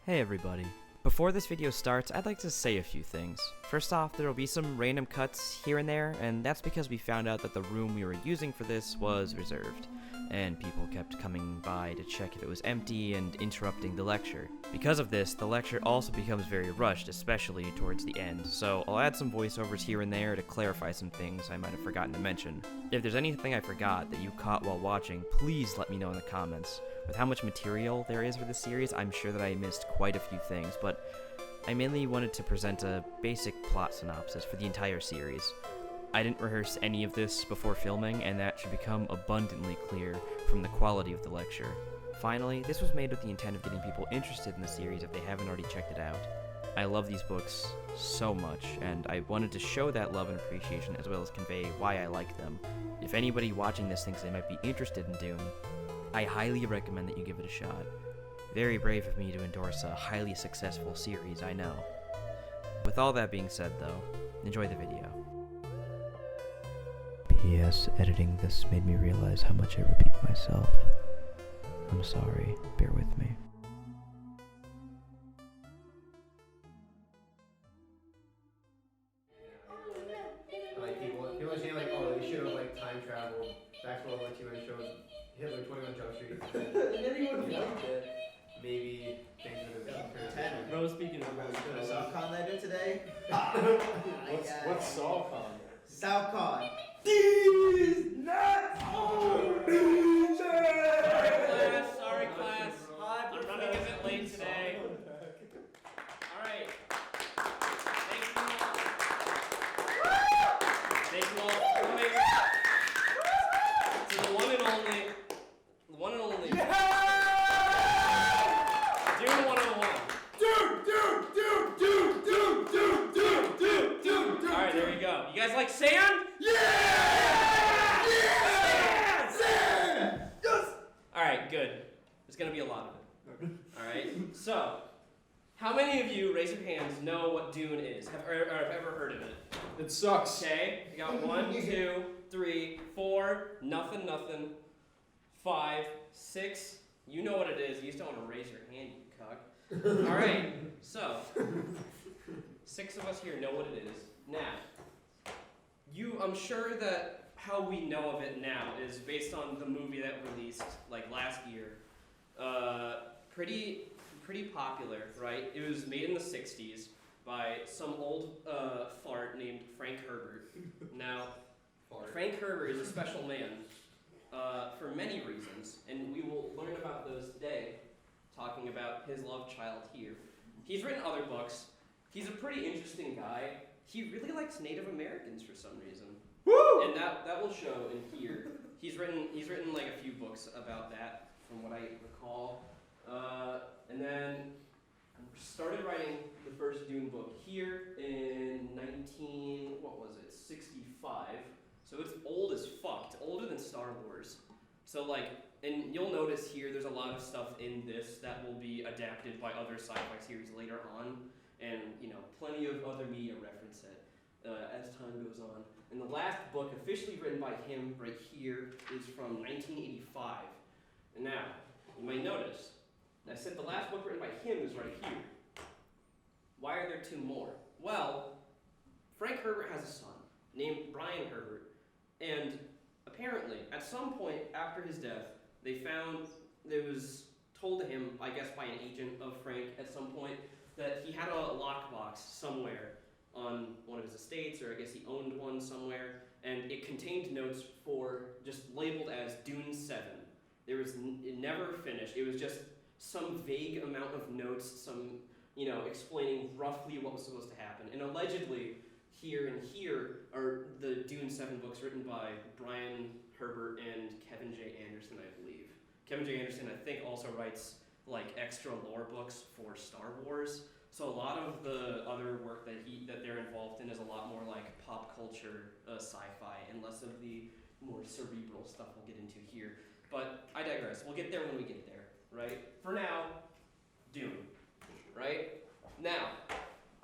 Hey everybody. Before this video starts, I'd like to say a few things. First off, there will be some random cuts here and there, and that's because we found out that the room we were using for this was reserved, and people kept coming by to check if it was empty and interrupting the lecture. Because of this, the lecture also becomes very rushed, especially towards the end, so I'll add some voiceovers here and there to clarify some things I might have forgotten to mention. If there's anything I forgot that you caught while watching, please let me know in the comments. With how much material there is for this series, I'm sure that I missed quite a few things, but I mainly wanted to present a basic plot synopsis for the entire series. I didn't rehearse any of this before filming, and that should become abundantly clear from the quality of the lecture. Finally, this was made with the intent of getting people interested in the series if they haven't already checked it out. I love these books so much, and I wanted to show that love and appreciation as well as convey why I like them. If anybody watching this thinks they might be interested in Dune, I highly recommend that you give it a shot. Very brave of me to endorse a highly successful series, I know. With all that being said though, enjoy the video. P.S. Editing this made me realize how much I repeat myself. I'm sorry, bear with me. Like people say like, oh, they should have like time traveled back to World War II and showed Hitler 21 Jump Street. And then he would have liked it. Maybe things would have been different. Bro, speaking of Doing a SoundCon later today? what's SoundCon? SoundCon. These nuts! Sorry class. I'm running a bit late today. Alright. Thank you all for coming to the one and only Dune 101. Dude. Alright, there you go. You guys like sand? Alright, good. There's gonna be a lot of it. Alright? So, how many of you, raise your hands, know what Dune is? Have ever heard of it? It sucks. Okay, you got 1, 2, 3, 4, nothing, 5, 6. You know what it is. You just don't want to raise your hand, you cuck. Alright, so, 6 of us here know what it is. Now, I'm sure that how we know of it now is based on the movie that released like last year. Pretty popular, right? It was made in the 60s by some old fart named Frank Herbert. Now, Frank Herbert is a special man for many reasons, and we will learn about those today, talking about his love child here. He's written other books. He's a pretty interesting guy. He really likes Native Americans for some reason. Woo! And that will show in here. He's written like a few books about that, from what I recall. And then started writing the first Dune book here in 65. So it's old as fuck. It's older than Star Wars. So like, and you'll notice here there's a lot of stuff in this that will be adapted by other sci-fi series later on. And, you know, plenty of other media reference it as time goes on. And the last book officially written by him right here is from 1985. And now, you might notice, I said the last book written by him is right here. Why are there 2 more? Well, Frank Herbert has a son named Brian Herbert. And apparently, at some point after his death, it was told to him, I guess by an agent of Frank at some point, that he had a lockbox somewhere on one of his estates, or I guess he owned one somewhere, and it contained notes just labeled as Dune 7. It never finished. It was just some vague amount of notes, explaining roughly what was supposed to happen. And allegedly, here are the Dune 7 books written by Brian Herbert and Kevin J. Anderson, I believe. Kevin J. Anderson, I think, also writes like extra lore books for Star Wars. So a lot of the other work that they're involved in is a lot more like pop culture sci-fi and less of the more cerebral stuff we'll get into here. But I digress. We'll get there when we get there, right? For now, Dune, right? Now,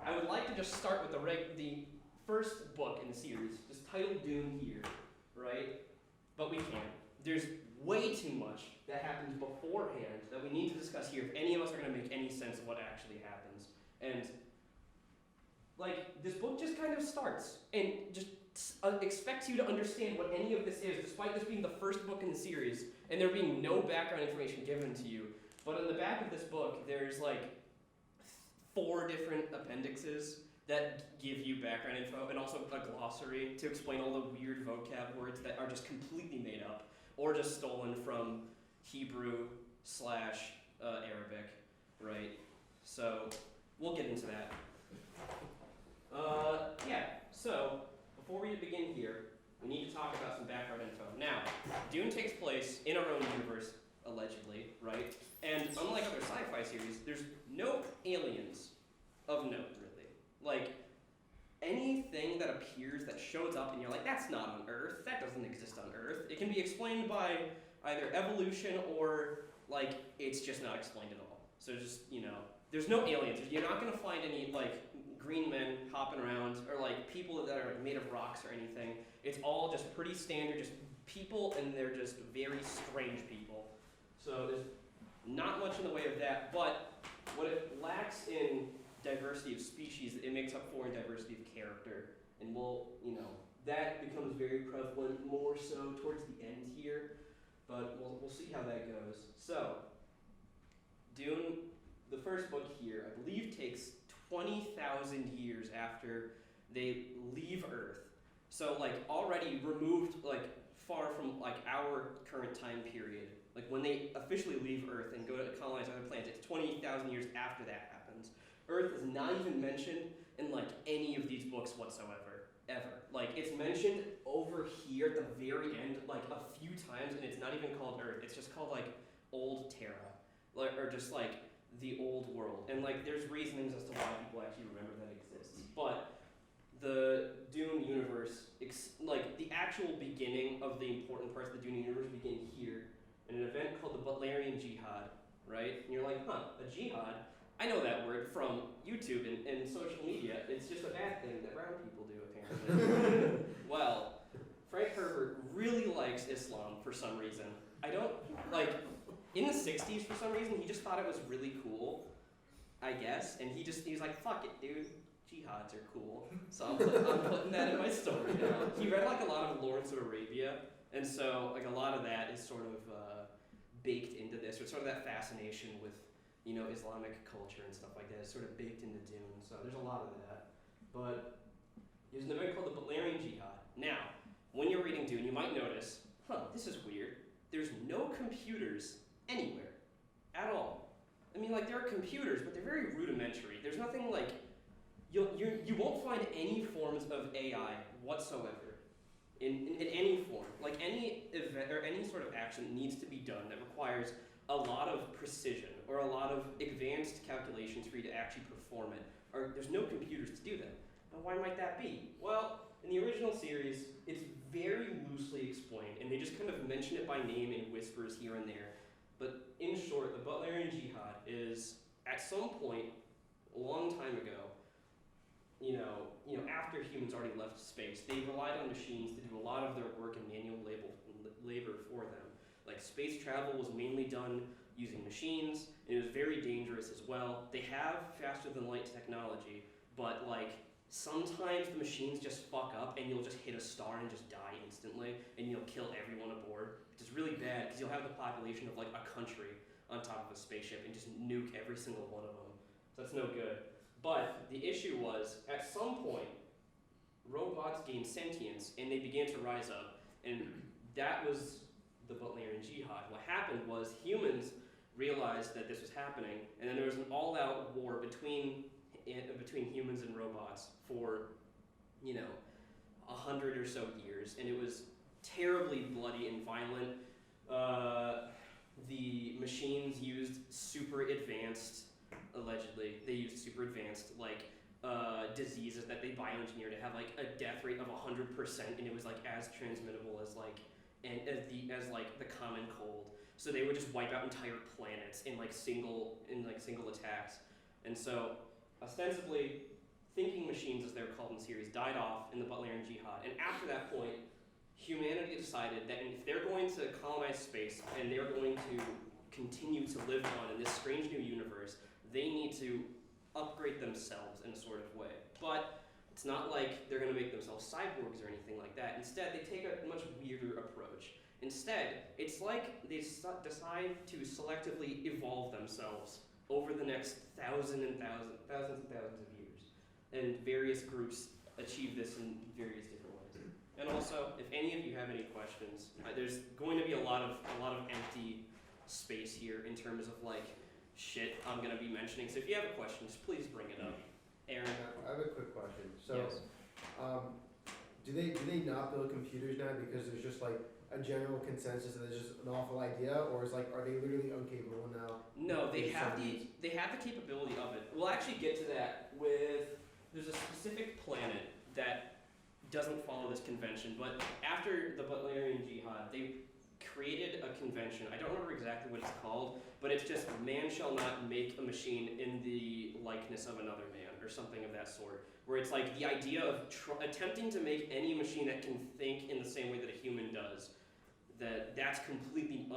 I would like to just start with the first book in the series, just titled Dune here, right? But we can't. There's way too much that that happens beforehand that we need to discuss here if any of us are going to make any sense of what actually happens. And like, this book just kind of starts and just expects you to understand what any of this is, despite this being the first book in the series and there being no background information given to you. But on the back of this book, there's like 4 different appendixes that give you background info, and also a glossary to explain all the weird vocab words that are just completely made up or just stolen from Hebrew/Arabic, right? So we'll get into that. So before we begin here, we need to talk about some background info. Now, Dune takes place in our own universe, allegedly, right? And unlike other sci-fi series, there's no aliens of note, really. Like, anything that appears that shows up and you're like, that's not on Earth, that doesn't exist on Earth, it can be explained by either evolution or, like, it's just not explained at all. So just, there's no aliens. You're not going to find any, like, green men hopping around or, like, people that are made of rocks or anything. It's all just pretty standard, just people, and they're just very strange people. So there's not much in the way of that, but what it lacks in diversity of species, it makes up for in diversity of character. And that becomes very prevalent more so towards the end here, but we'll see how that goes. So, Dune, the first book here, I believe takes 20,000 years after they leave Earth. So, like, already removed, like, far from, like, our current time period. Like, when they officially leave Earth and go to colonize other planets, it's 20,000 years after that happens. Earth is not even mentioned in, like, any of these books whatsoever, ever. Like, it's mentioned over here at the very end, like, a few times, and it's not even called Earth. It's just called, like, Old Terra, like, or just, like, the Old World. And, like, there's reasonings as to why people actually remember that exists. But the Dune universe, like, the actual beginning of the important parts of the Dune universe begin here in an event called the Butlerian Jihad, right? And you're like, a jihad? I know that word from YouTube and social media. It's just a bad thing that brown people do, apparently. Well, Frank Herbert really likes Islam for some reason. In the 60s, for some reason, he just thought it was really cool, I guess, and he's like, fuck it, dude. Jihads are cool. So I'm putting that in my story now. He read, like, a lot of Lawrence of Arabia, and so, like, a lot of that is sort of baked into this, or sort of that fascination with, Islamic culture and stuff like that is sort of baked into Dune, so there's a lot of that. But there's an event called the Butlerian Jihad. Now, when you're reading Dune, you might notice, this is weird. There's no computers anywhere at all. I mean, like, there are computers, but they're very rudimentary. There's nothing like, you won't find any forms of AI whatsoever in any form. Like, any event or any sort of action needs to be done that requires a lot of precision or a lot of advanced calculations for you to actually perform it. Or there's no computers to do that. Now, why might that be? Well, in the original series, it's very loosely explained, and they just kind of mention it by name in whispers here and there. But in short, the Butlerian Jihad is, at some point, a long time ago, after humans already left space, they relied on machines to do a lot of their work and manual labor for them. Like, space travel was mainly done using machines, and it was very dangerous as well. They have faster than light technology, but, like, sometimes the machines just fuck up and you'll just hit a star and just die instantly, and you'll kill everyone aboard, which is really bad because you'll have the population of, like, a country on top of a spaceship and just nuke every single one of them. So that's no good. But the issue was, at some point, robots gained sentience and they began to rise up, and that was the Butlerian Jihad. What happened was humans realized that this was happening, and then there was an all-out war between humans and robots for, 100 or so years, and it was terribly bloody and violent. The machines used super advanced, allegedly, they used super advanced, like, diseases that they bioengineered to have, like, a death rate of 100%, and it was, like, as transmittable as, like, the common cold. So they would just wipe out entire planets in single attacks. And so, ostensibly, thinking machines, as they're called in the series, died off in the Butlerian Jihad. And after that point, humanity decided that if they're going to colonize space and they're going to continue to live on in this strange new universe, they need to upgrade themselves in a sort of way. But it's not like they're going to make themselves cyborgs or anything like that. Instead, they take a much weirder approach. Instead, it's like they decide to selectively evolve themselves over the next thousands and thousands of years. And various groups achieve this in various different ways. And also, if any of you have any questions, there's going to be a lot of empty space here in terms of like shit I'm going to be mentioning. So if you have a question, just please bring it up. Aaron? I have a quick question. So, Yes. do they not build computers now because there's just like a general consensus that it's just an awful idea, or is like are they literally incapable now? No, they There's have some the capability of it. We'll actually get to that with there's a specific planet that doesn't follow this convention, but after the Butlerian Jihad, they created a convention. I don't remember exactly what it's called, but it's just man shall not make a machine in the likeness of another man, or something of that sort. Where it's like the idea of attempting to make any machine that can think in the same way that a human does, that's completely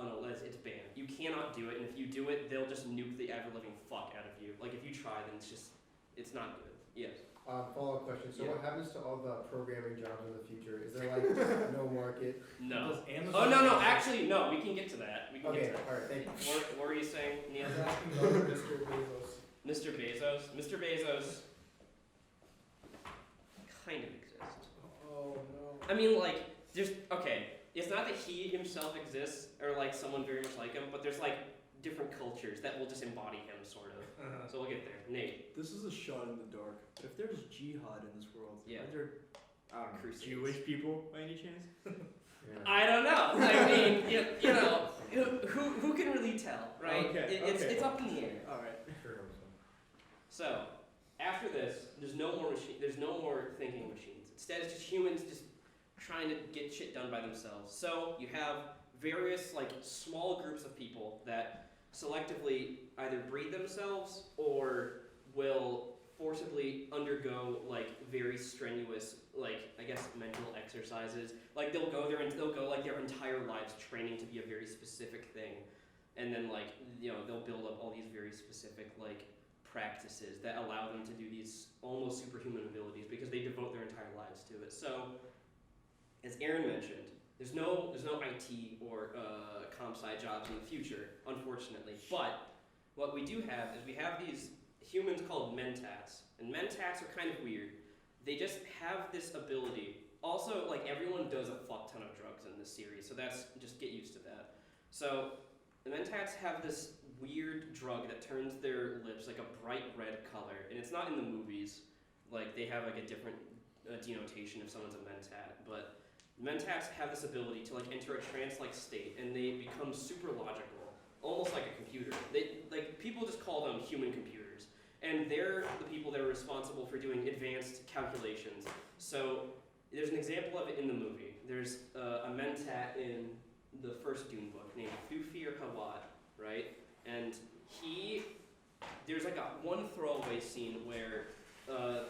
it's banned. You cannot do it, and if you do it, they'll just nuke the ever-living fuck out of you. Like if you try, then it's not good. Yes. Follow-up question. So Yeah. what happens to all the programming jobs in the future? Is there like no market? No. Does Amazon Oh no, actually no. We can get to that. We can Okay, get to that. alright, thank you. What were you saying, Neil? I was asking about Mr. Bezos. Mr. Bezos. Mr. Bezos kind of exists. Oh no. I mean, like, it's not that he himself exists, or like someone very much like him, but there's like different cultures that will just embody him, sort of. So we'll get there. Nate. This is a shot in the dark. If there's jihad in this world, Yeah. are there Crusades. Jewish people by any chance? Yeah. I don't know. I mean, you know, who can really tell, right? Okay, It's up in the air. All right. Sure. So, after this, there's no more thinking machines. Instead, it's just humans just trying to get shit done by themselves. So, you have various like small groups of people that selectively either breed themselves or will forcibly undergo like very strenuous, like I guess mental exercises. Like they'll go there and they'll go like their entire lives training to be a very specific thing, and then like they'll build up all these very specific like practices that allow them to do these almost superhuman abilities because they devote their entire lives to it. So, as Aaron mentioned, there's no IT or comp sci jobs in the future, unfortunately. But what we do have is we have these humans called mentats, and mentats are kind of weird. They just have this ability. Also, like everyone does a fuck ton of drugs in this series, so just get used to that. So the mentats have this weird drug that turns their lips like a bright red color, and it's not in the movies. Like they have like a different denotation if someone's a mentat, but mentats have this ability to like enter a trance-like state, and they become super logical, almost like a computer. People just call them human computers, and they're the people that are responsible for doing advanced calculations. So there's an example of it in the movie. There's a mentat in the first Dune book named Thufir Hawat, right? And there's like one throwaway scene where the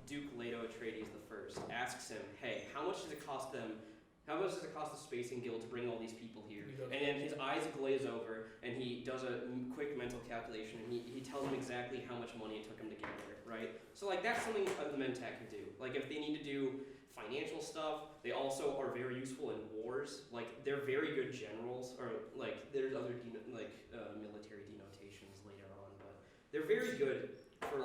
Duke Leto Atreides the First asks him, "Hey, how much does it cost the Spacing Guild to bring all these people here?" And then his eyes glaze over, and he does a quick mental calculation, and he tells him exactly how much money it took him to get there, right? So like that's something a mentat can do. Like if they need to do financial stuff, they also are very useful in wars. Like they're very good generals, or like there's other military denotations later on, but they're very good for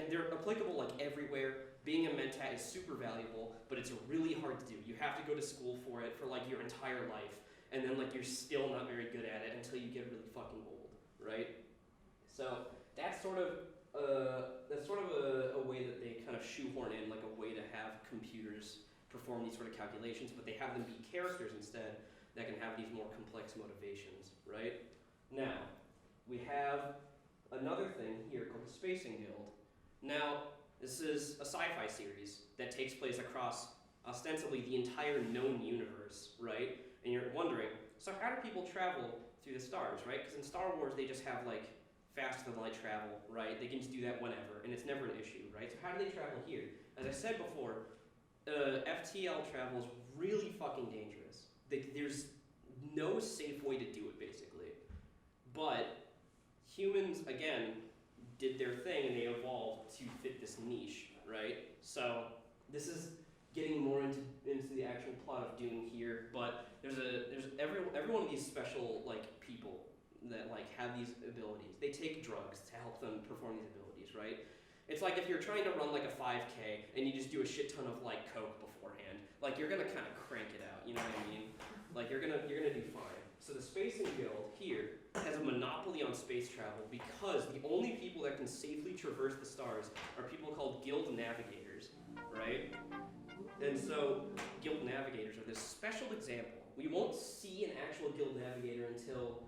they're applicable like everywhere. Being a mentat is super valuable, but it's really hard to do. You have to go to school for it for like your entire life, and then like you're still not very good at it until you get really fucking old, right? So that's sort of a way that they kind of shoehorn in like a way to have computers perform these sort of calculations, but they have them be characters instead that can have these more complex motivations, right? Now, we have another thing here called the Spacing Guild. Now, this is a sci-fi series that takes place across ostensibly the entire known universe, right? And you're wondering, so how do people travel through the stars, right? Because in Star Wars, they just have like faster than light travel, right? They can just do that whenever, and it's never an issue, right? So how do they travel here? As I said before, FTL travel is really fucking dangerous. There's no safe way to do it, basically. But humans, again, did their thing and they evolved to fit this niche, right? So this is getting more into the actual plot of Dune here, but there's every one of these special like people that like have these abilities. They take drugs to help them perform these abilities, right? It's like if you're trying to run like a 5K and you just do a shit ton of like coke beforehand, like you're gonna kind of crank it out, you know what I mean? Like you're gonna do fine. So the Spacing Guild here has a monopoly on space travel because the only people that can safely traverse the stars are people called guild navigators, right? And so guild navigators are this special example. We won't see an actual guild navigator until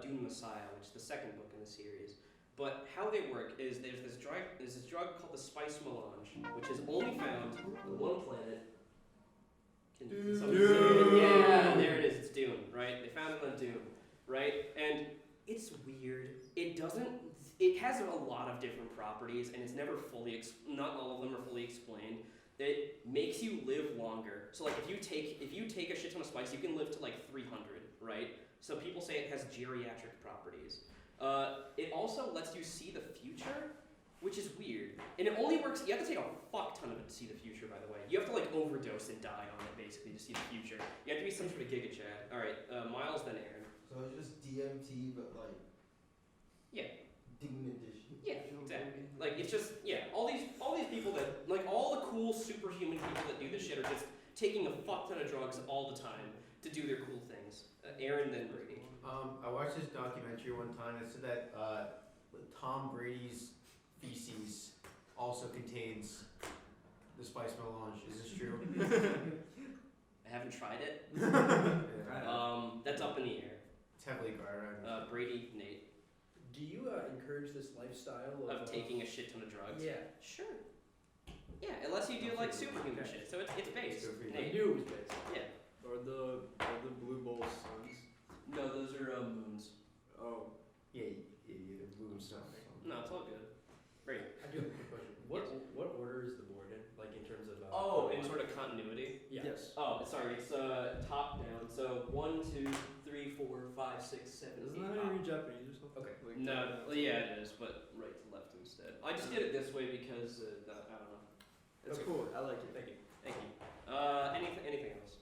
Dune Messiah, which is the second book in the series. But how they work is there's this drug called the spice melange, which is only found on one planet. Dune. Yeah, there it is. It's Dune, right? They found it on Dune, right? And it's weird. It has a lot of different properties, and it's never fully. Not all of them are fully explained. It makes you live longer. So like if you take a shit ton of spice, you can live to like 300, right? So people say it has geriatric properties. It also lets you see the future, which is weird. And it only works, you have to take a fuck ton of it to see the future, by the way. You have to like overdose and die on it, basically, to see the future. You have to be some sort of Giga Chad. Alright, Miles, then Aaron. So it's just DMT, but like. Yeah. Dune edition. Yeah, exactly. Like, it's just, yeah, all these people that, like, all the cool superhuman people that do this shit are just taking a fuck ton of drugs all the time to do their cool things. Aaron, then Brady. I watched this documentary one time that said that Tom Brady's feces also contains the spice melange. Is this true? I haven't tried it. Yeah. That's up in the air. It's heavily guarded. Brady, Nate. Do you encourage this lifestyle Of taking a shit ton of drugs? Yeah. Sure. Yeah, unless you do like superhuman shit. So it's based. Good for you. I Nate. knew it was based. Yeah. Are the Blue Bowl suns? No, those are moons. Oh. Yeah, you boom stuff. No, it's all good. Brady. I do have a quick question. What order is the board in? Like in terms of Oh, in sort of continuity. Yeah. Yes. Oh, sorry. It's top down. So 1, 2, 3, 4, 5, 6, 7, 8. Isn't that how you read Japanese or something? Okay. Like, No, well, yeah, it is, but right to left instead. I just did it this way because I don't know. That's cool. I like it. Thank you. Thank you. Anything else?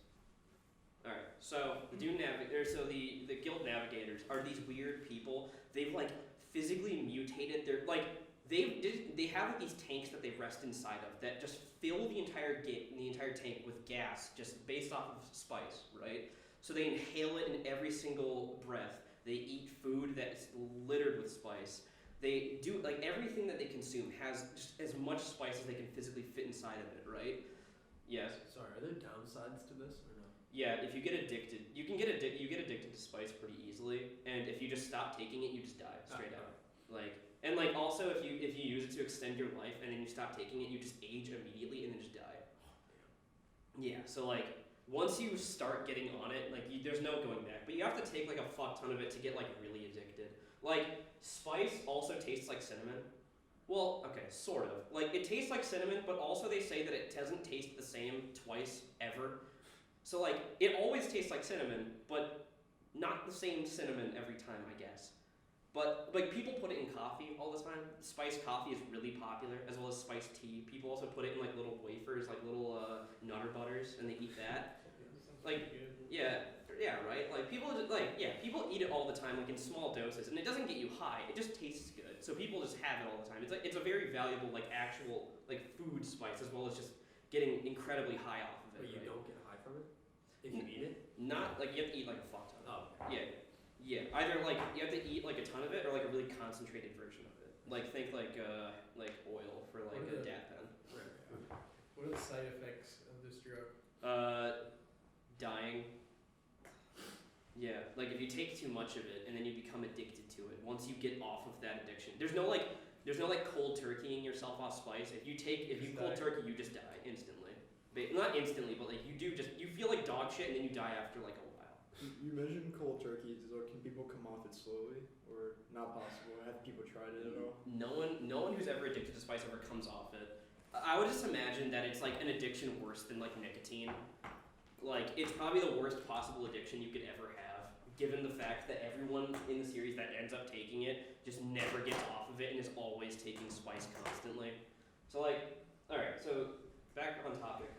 All right. So the Dune so the guild navigators are these weird people. They've like physically mutated. They're like they have like, these tanks that they rest inside of that just fill the entire tank with gas just based off of spice, right? So they inhale it in every single breath. They eat food that's littered with spice. They do like everything that they consume has just as much spice as they can physically fit inside of it, right? Yes. Sorry, are there downsides to this or no? Yeah, if you get addicted, you get addicted to spice pretty easily, and if you just stop taking it, you just die straight out. Like also if you use it to extend your life and then you stop taking it, you just age immediately and then just die. Yeah, so like once you start getting on it, like there's no going back, but you have to take like a fuck ton of it to get like really addicted. Like spice also tastes like cinnamon. Well, okay, sort of. Like it tastes like cinnamon, but also they say that it doesn't taste the same twice ever. So like it always tastes like cinnamon, but not the same cinnamon every time, I guess. But like people put it in coffee all the time. Spiced coffee is really popular, as well as spiced tea. People also put it in like little wafers, like little Nutter Butters, and they eat that. Like yeah, right. Like people just people eat it all the time, like in small doses, and it doesn't get you high. It just tastes good, so people just have it all the time. It's a very valuable like actual like food spice, as well as just getting incredibly high off of it. But you don't get high from it if you eat it. Not like you have to eat like a fuck ton. Oh. Yeah. Yeah, either like you have to eat like a ton of it or like a really concentrated version of it. Like think like oil for like a dab pen. What are the side effects of this drug? Dying. Yeah, like if you take too much of it and then you become addicted to it. Once you get off of that addiction, there's no cold turkeying yourself off spice. If you cold turkey, you just die instantly. Not instantly, but like you feel like dog shit and then you die after like a while. You mentioned cold turkey. So can people come off it slowly, or not possible? Have people tried it at all? No one who's ever addicted to spice ever comes off it. I would just imagine that it's like an addiction worse than like nicotine. like, it's probably the worst possible addiction you could ever have, given the fact that everyone in the series that ends up taking it just never gets off of it and is always taking spice constantly. So, like, alright, so back on topic.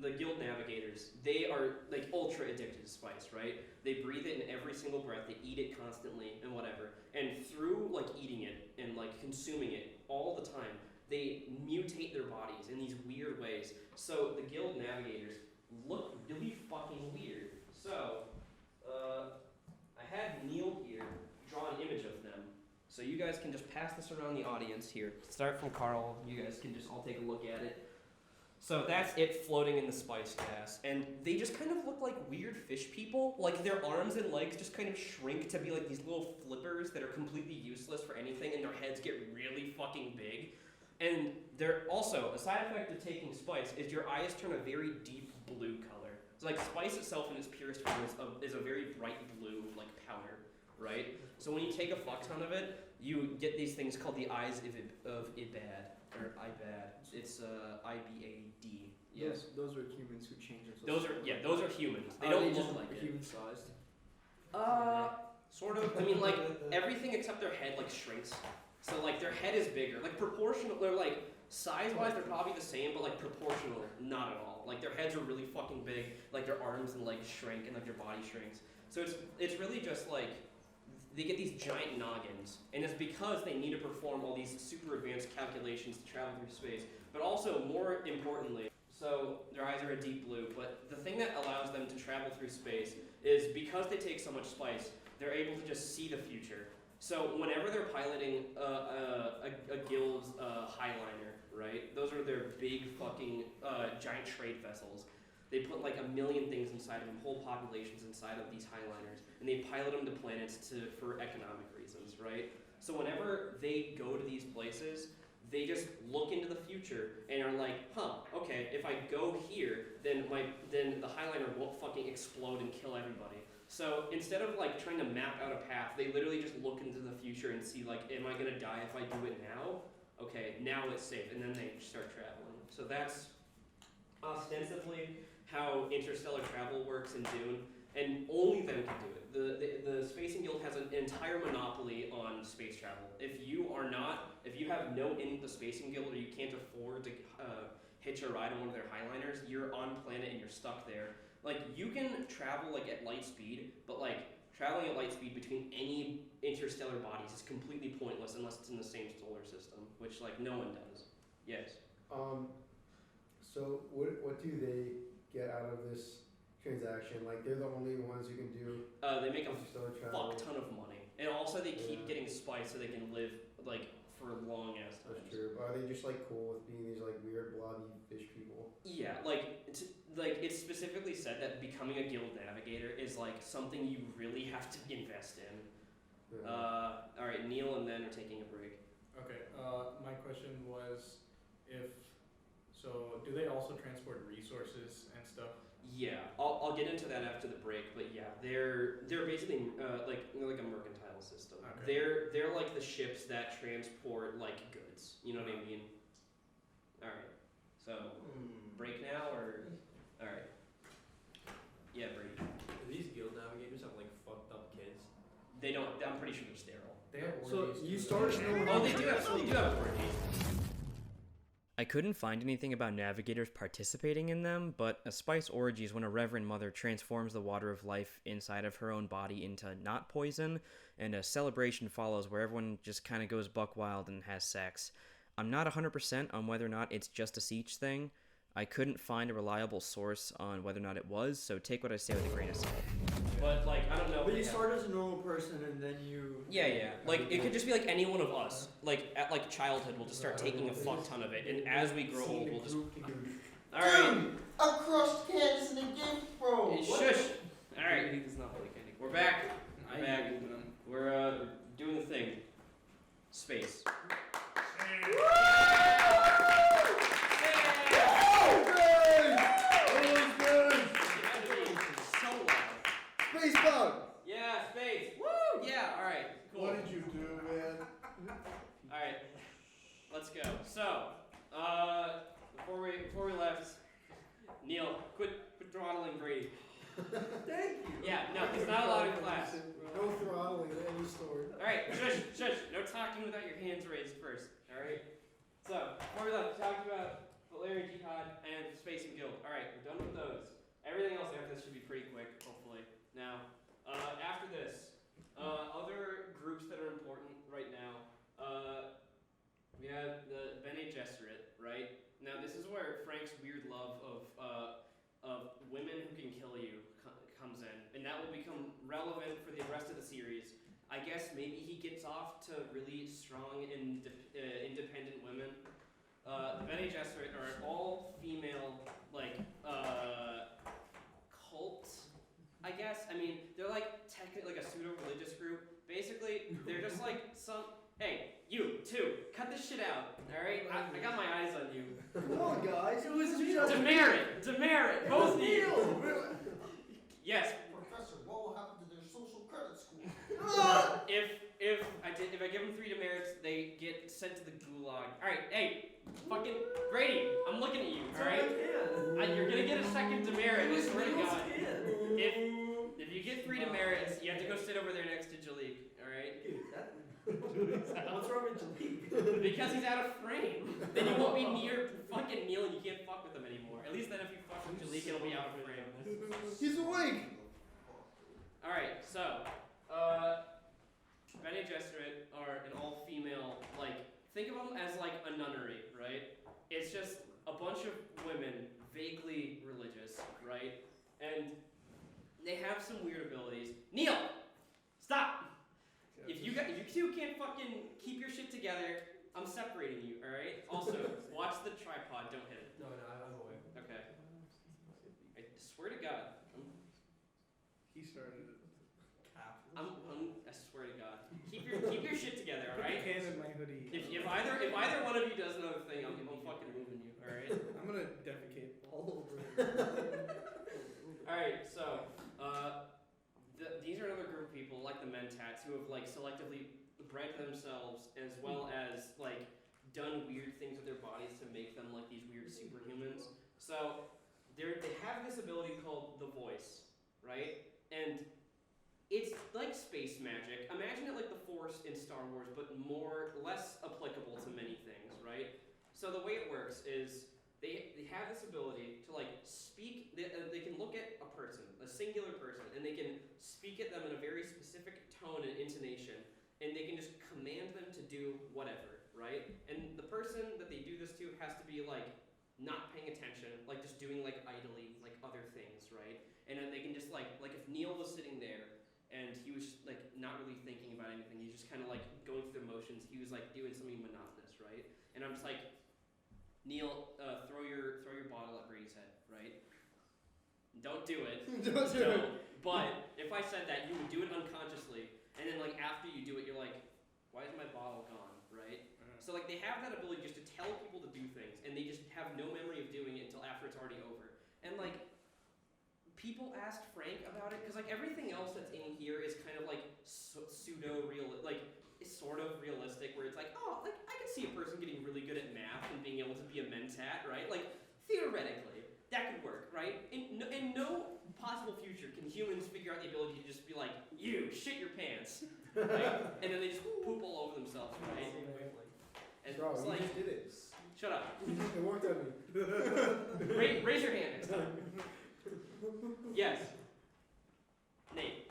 The guild navigators, they are like ultra addicted to spice, right? They breathe it in every single breath, they eat it constantly and whatever. And through like eating it and like consuming it all the time, they mutate their bodies in these weird ways. So the guild navigators look really fucking weird. So, I had Neil here draw an image of them. So you guys can just pass this around the audience here. Start from Carl, you guys can just all take a look at it. So that's it floating in the spice gas. And they just kind of look like weird fish people. Like their arms and legs just kind of shrink to be like these little flippers that are completely useless for anything, and their heads get really fucking big. And they're also, a side effect of taking spice is your eyes turn a very deep blue color. So like spice itself in its purest form is a very bright blue, like powder, right? So when you take a fuck ton of it, you get these things called the eyes of Ibad. Or IBAD. It's IBAD. Yes. Those are humans who change themselves. Those are humans. They don't look like it. Human sized. Sort of. I mean, like everything except their head like shrinks. So like their head is bigger. Like proportional. They're like size-wise, they're probably the same, but like proportional, not at all. Like their heads are really fucking big. Like their arms and legs shrink, and like their body shrinks. So it's really just like. They get these giant noggins, and it's because they need to perform all these super advanced calculations to travel through space, but also, more importantly, so their eyes are a deep blue, but the thing that allows them to travel through space is because they take so much spice, they're able to just see the future. So whenever they're piloting a guild's highliner, right, those are their big fucking giant trade vessels. They put like 1 million things inside of them, whole populations inside of these highliners, and they pilot them to planets for economic reasons, right? So whenever they go to these places, they just look into the future and are like, okay, if I go here, then the highliner won't fucking explode and kill everybody. So instead of like trying to map out a path, they literally just look into the future and see like, am I gonna die if I do it now? Okay, now it's safe, and then they start traveling. So that's ostensibly how interstellar travel works in Dune, and only them can do it. The Spacing Guild has an entire monopoly on space travel. If you have no in the Spacing Guild, or you can't afford to hitch a ride on one of their highliners, you're on planet and you're stuck there. Like, you can travel like at light speed, but like traveling at light speed between any interstellar bodies is completely pointless unless it's in the same solar system, which like no one does. Yes. So what do they get out of this transaction? Like, they're the only ones who can do. They make a interstellar travel. fuck ton of money, and also they keep getting spice so they can live like for long ass times. That's true. Are they just like cool with being these like weird blobby fish people? Yeah, it's specifically said that becoming a guild navigator is like something you really have to invest in. Yeah. All right, Neil and then are taking a break. Okay. My question was, do they also transport resources and stuff? Yeah, I'll get into that after the break, but yeah, they're basically like a mercantile system. Okay. They're like the ships that transport like goods. You know what I mean? All right. So break now or all right? Yeah, break. Do these guild navigators have like fucked up kids? They don't. I'm pretty sure they're sterile. They have So orgies you too. started knowing. Oh, they do have orgies. I couldn't find anything about navigators participating in them, but a spice orgy is when a Reverend Mother transforms the water of life inside of her own body into not poison, and a celebration follows where everyone just kind of goes buck wild and has sex. I'm not 100% on whether or not it's just a siege thing. I couldn't find a reliable source on whether or not it was, so take what I say with a grain of salt. But like, I don't know. But you start as a normal person and then you. Yeah. Like, it could just be like any one of us. Like, at like childhood, we'll just start taking a fuck ton of it, and as we grow old, we'll just. Alright. I crushed Candace in a gift, bro. Shush! Alright, he does not like candy. We're back. We're doing the thing. Space. Space bug. Yeah, space. Woo! Yeah, alright. Cool. What did you do, man? Alright. Let's go. So, before we left, Neil, quit throttling Brady. Thank you. Yeah, no, he's not allowed in class. No throttling at any store. Alright, shush. No talking without your hands raised first. Alright? So, before we left, we talked about Valerian Jihad and Space and Guild. Alright, we're done with those. Everything else after this should be pretty quick, hopefully. Now, after this, other groups that are important right now, we have the Bene Gesserit, right? Now, this is where Frank's weird love of women who can kill you comes in, and that will become relevant for the rest of the series. I guess maybe he gets off to really strong and independent women. The Bene Gesserit are an all-female, like, cult, I guess. I mean, they're like technically like a pseudo-religious group. Basically, they're just like some. Hey, you too. Cut this shit out. All right, I got my eyes on you. Come on, guys. It was Demerit, both of you. Yes. Professor, what will happen to their social credit score? If I give them 3 demerits, they get sent to the gulag. All right, hey, fucking Brady, I'm looking at you. All right, you're gonna get a second demerit. I swear to God. If you get 3 demerits, you have to go sit over there next to Jalik. All right. What's wrong with Jalik? Because he's out of frame. Then you won't be near fucking Neil and you can't fuck with him anymore. At least then if you fuck with Jalik, it'll be out of frame. He's awake. Alright, so, Bene Gesserit are an all-female, like, think of them as like a nunnery, right? It's just a bunch of women, vaguely religious, right? And they have some weird abilities. Neil! Stop! If you two can't fucking keep your shit together, I'm separating you, alright? Also, watch the tripod, don't hit it. No, I'm away. Okay. I swear to God. He started it. I swear to God. Keep your shit together, alright? Can in my hoodie. If either one of you does another thing, I'm fucking moving you, alright? I'm gonna defecate all over. Alright, so, these are another group of people, like the Mentats, who have, like, selectively bred themselves, as well as, like, done weird things with their bodies to make them, like, these weird superhumans. So, they have this ability called the Voice, right? And it's like space magic. Imagine it like the Force in Star Wars, but less applicable to many things, right? So the way it works is they have this ability to like speak. They can look at a person, a singular person, and they can speak at them in a very specific tone and intonation, and they can just command them to do whatever, right? And the person that they do this to has to be like not paying attention, like just doing like idly, like other things, right? And then they can just like if Neil was sitting there and he was just, like not really thinking about anything, he's just kind of like going through the motions. He was like doing something monotonous, right? And I'm just like, Neil, throw your bottle at Brady's head, right? Don't do it. Don't do it. But if I said that, you would do it unconsciously, and then like after you do it, you're like, why is my bottle gone, right? So like they have that ability just to tell people to do things, and they just have no memory of doing it until after it's already over. And like people asked Frank about it because like everything else that's in here is kind of like pseudo-real, like it's sort of realistic, where it's like, oh, like I could see a person getting really good at math and being able to be a mentat, right? Like theoretically, that could work, right? In no possible future can humans figure out the ability to just be like, you shit your pants, right? And then they just poop all over themselves, right? And Bro, it's you like, just did it. shut up. It worked on me. Raise your hand next time. Yes. Nate.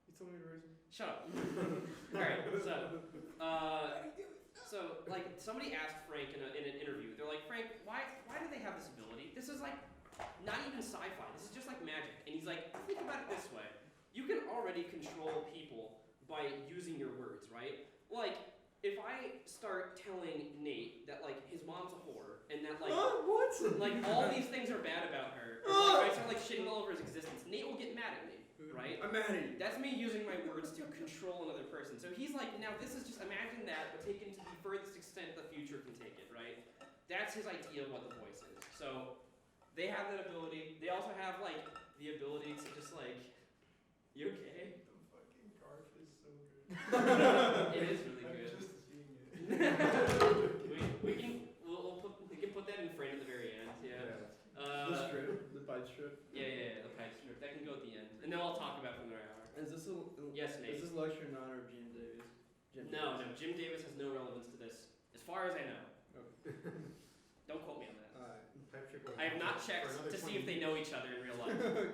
You told me to raise Shut up. Alright, so like somebody asked Frank in an interview, they're like, Frank, why do they have this ability? This is like not even sci-fi, this is just like magic. And he's like, think about it this way. You can already control people by using your words, right? Like, if I start telling Nate that like his mom's a whore and that like What? like all these things are bad about her, or, like, I start like shitting all over his existence, Nate will get mad at me, right? I'm mad at you. That's me using my words to control another person. So he's like, now this is just, imagine that, but taken to the furthest extent the future can take it, right? That's his idea of what the voice is. So they have that ability. They also have like the ability to just like, you okay? The fucking garf is so good. It is really good. Just seeing it. we can put that in frame at the very end, yeah. Yes, Nate. Is this lecture in honor of Jim Davis? No, Jim Davis has no relevance to this, as far as I know. Don't quote me on that. Pipe trick I have not checked for another to see 20 if they know each other in real life. Okay.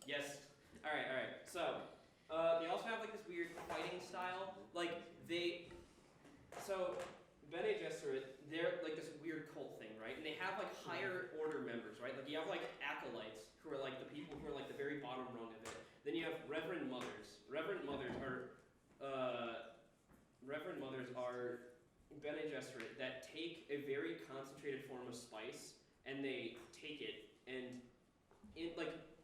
Yes. All right. So, they also have like this weird fighting style. Like Bene Gesserit, they're like this weird cult thing, right? And they have like higher order members, right? Like you have like acolytes who are like the people who are like the very bottom rung of it. Then you have Reverend Mothers. Reverend Mothers are Bene Gesserit that take a very concentrated form of spice and they take it and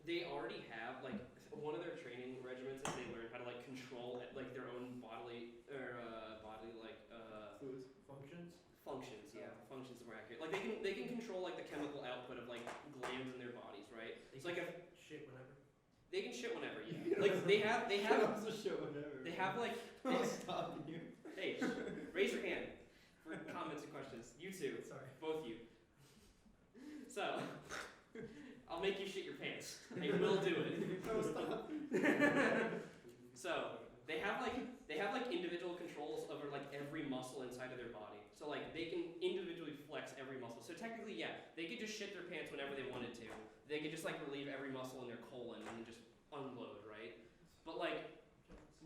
they already have like one of their training regimens is they learn how to like control like their own bodily Fluids. functions. Yeah, functions are more accurate. Like they can control like the chemical output of like glands in their bodies, right? It's like Shit whenever. they can shit whenever. Yeah, like they have Shut up, the show whenever. they have like I'll stop you. hey, raise your hand for comments and questions. You two, Sorry. both you. So, I'll make you shit your pants. I will do it. No, stop. So they have like individual controls over like every muscle inside of their body. So like they can individually flex every muscle. So technically, yeah, they could just shit their pants whenever they wanted to. They could just like relieve every muscle in their colon and then just unload, right? But like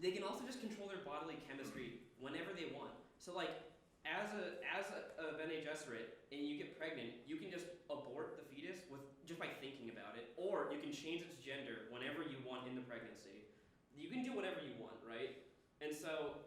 they can also just control their bodily chemistry whenever they want. So like as a Bene Gesserit and you get pregnant, you can just abort the fetus just by thinking about it, or you can change its gender whenever you want in the pregnancy. You can do whatever you want, right? And so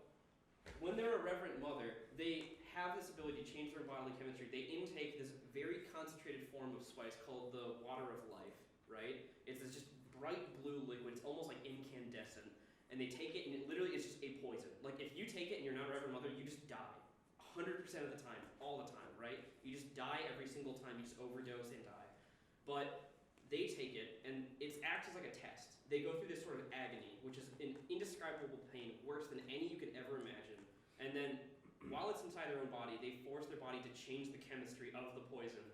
when they're a Reverend Mother, they have this ability to change their bodily chemistry. They intake this very concentrated form of spice called the water of life, right? It's this just bright blue liquid. It's almost like incandescent. And they take it, and it literally is just a poison. Like, if you take it and you're not a Reverend Mother, you just die. 100% of the time, all the time, right? You just die every single time. You just overdose and die. But they take it, and it acts as like a test. They go through this sort of agony, which is an indescribable pain, worse than any you could ever imagine. And then, while it's inside their own body, they force their body to change the chemistry of the poison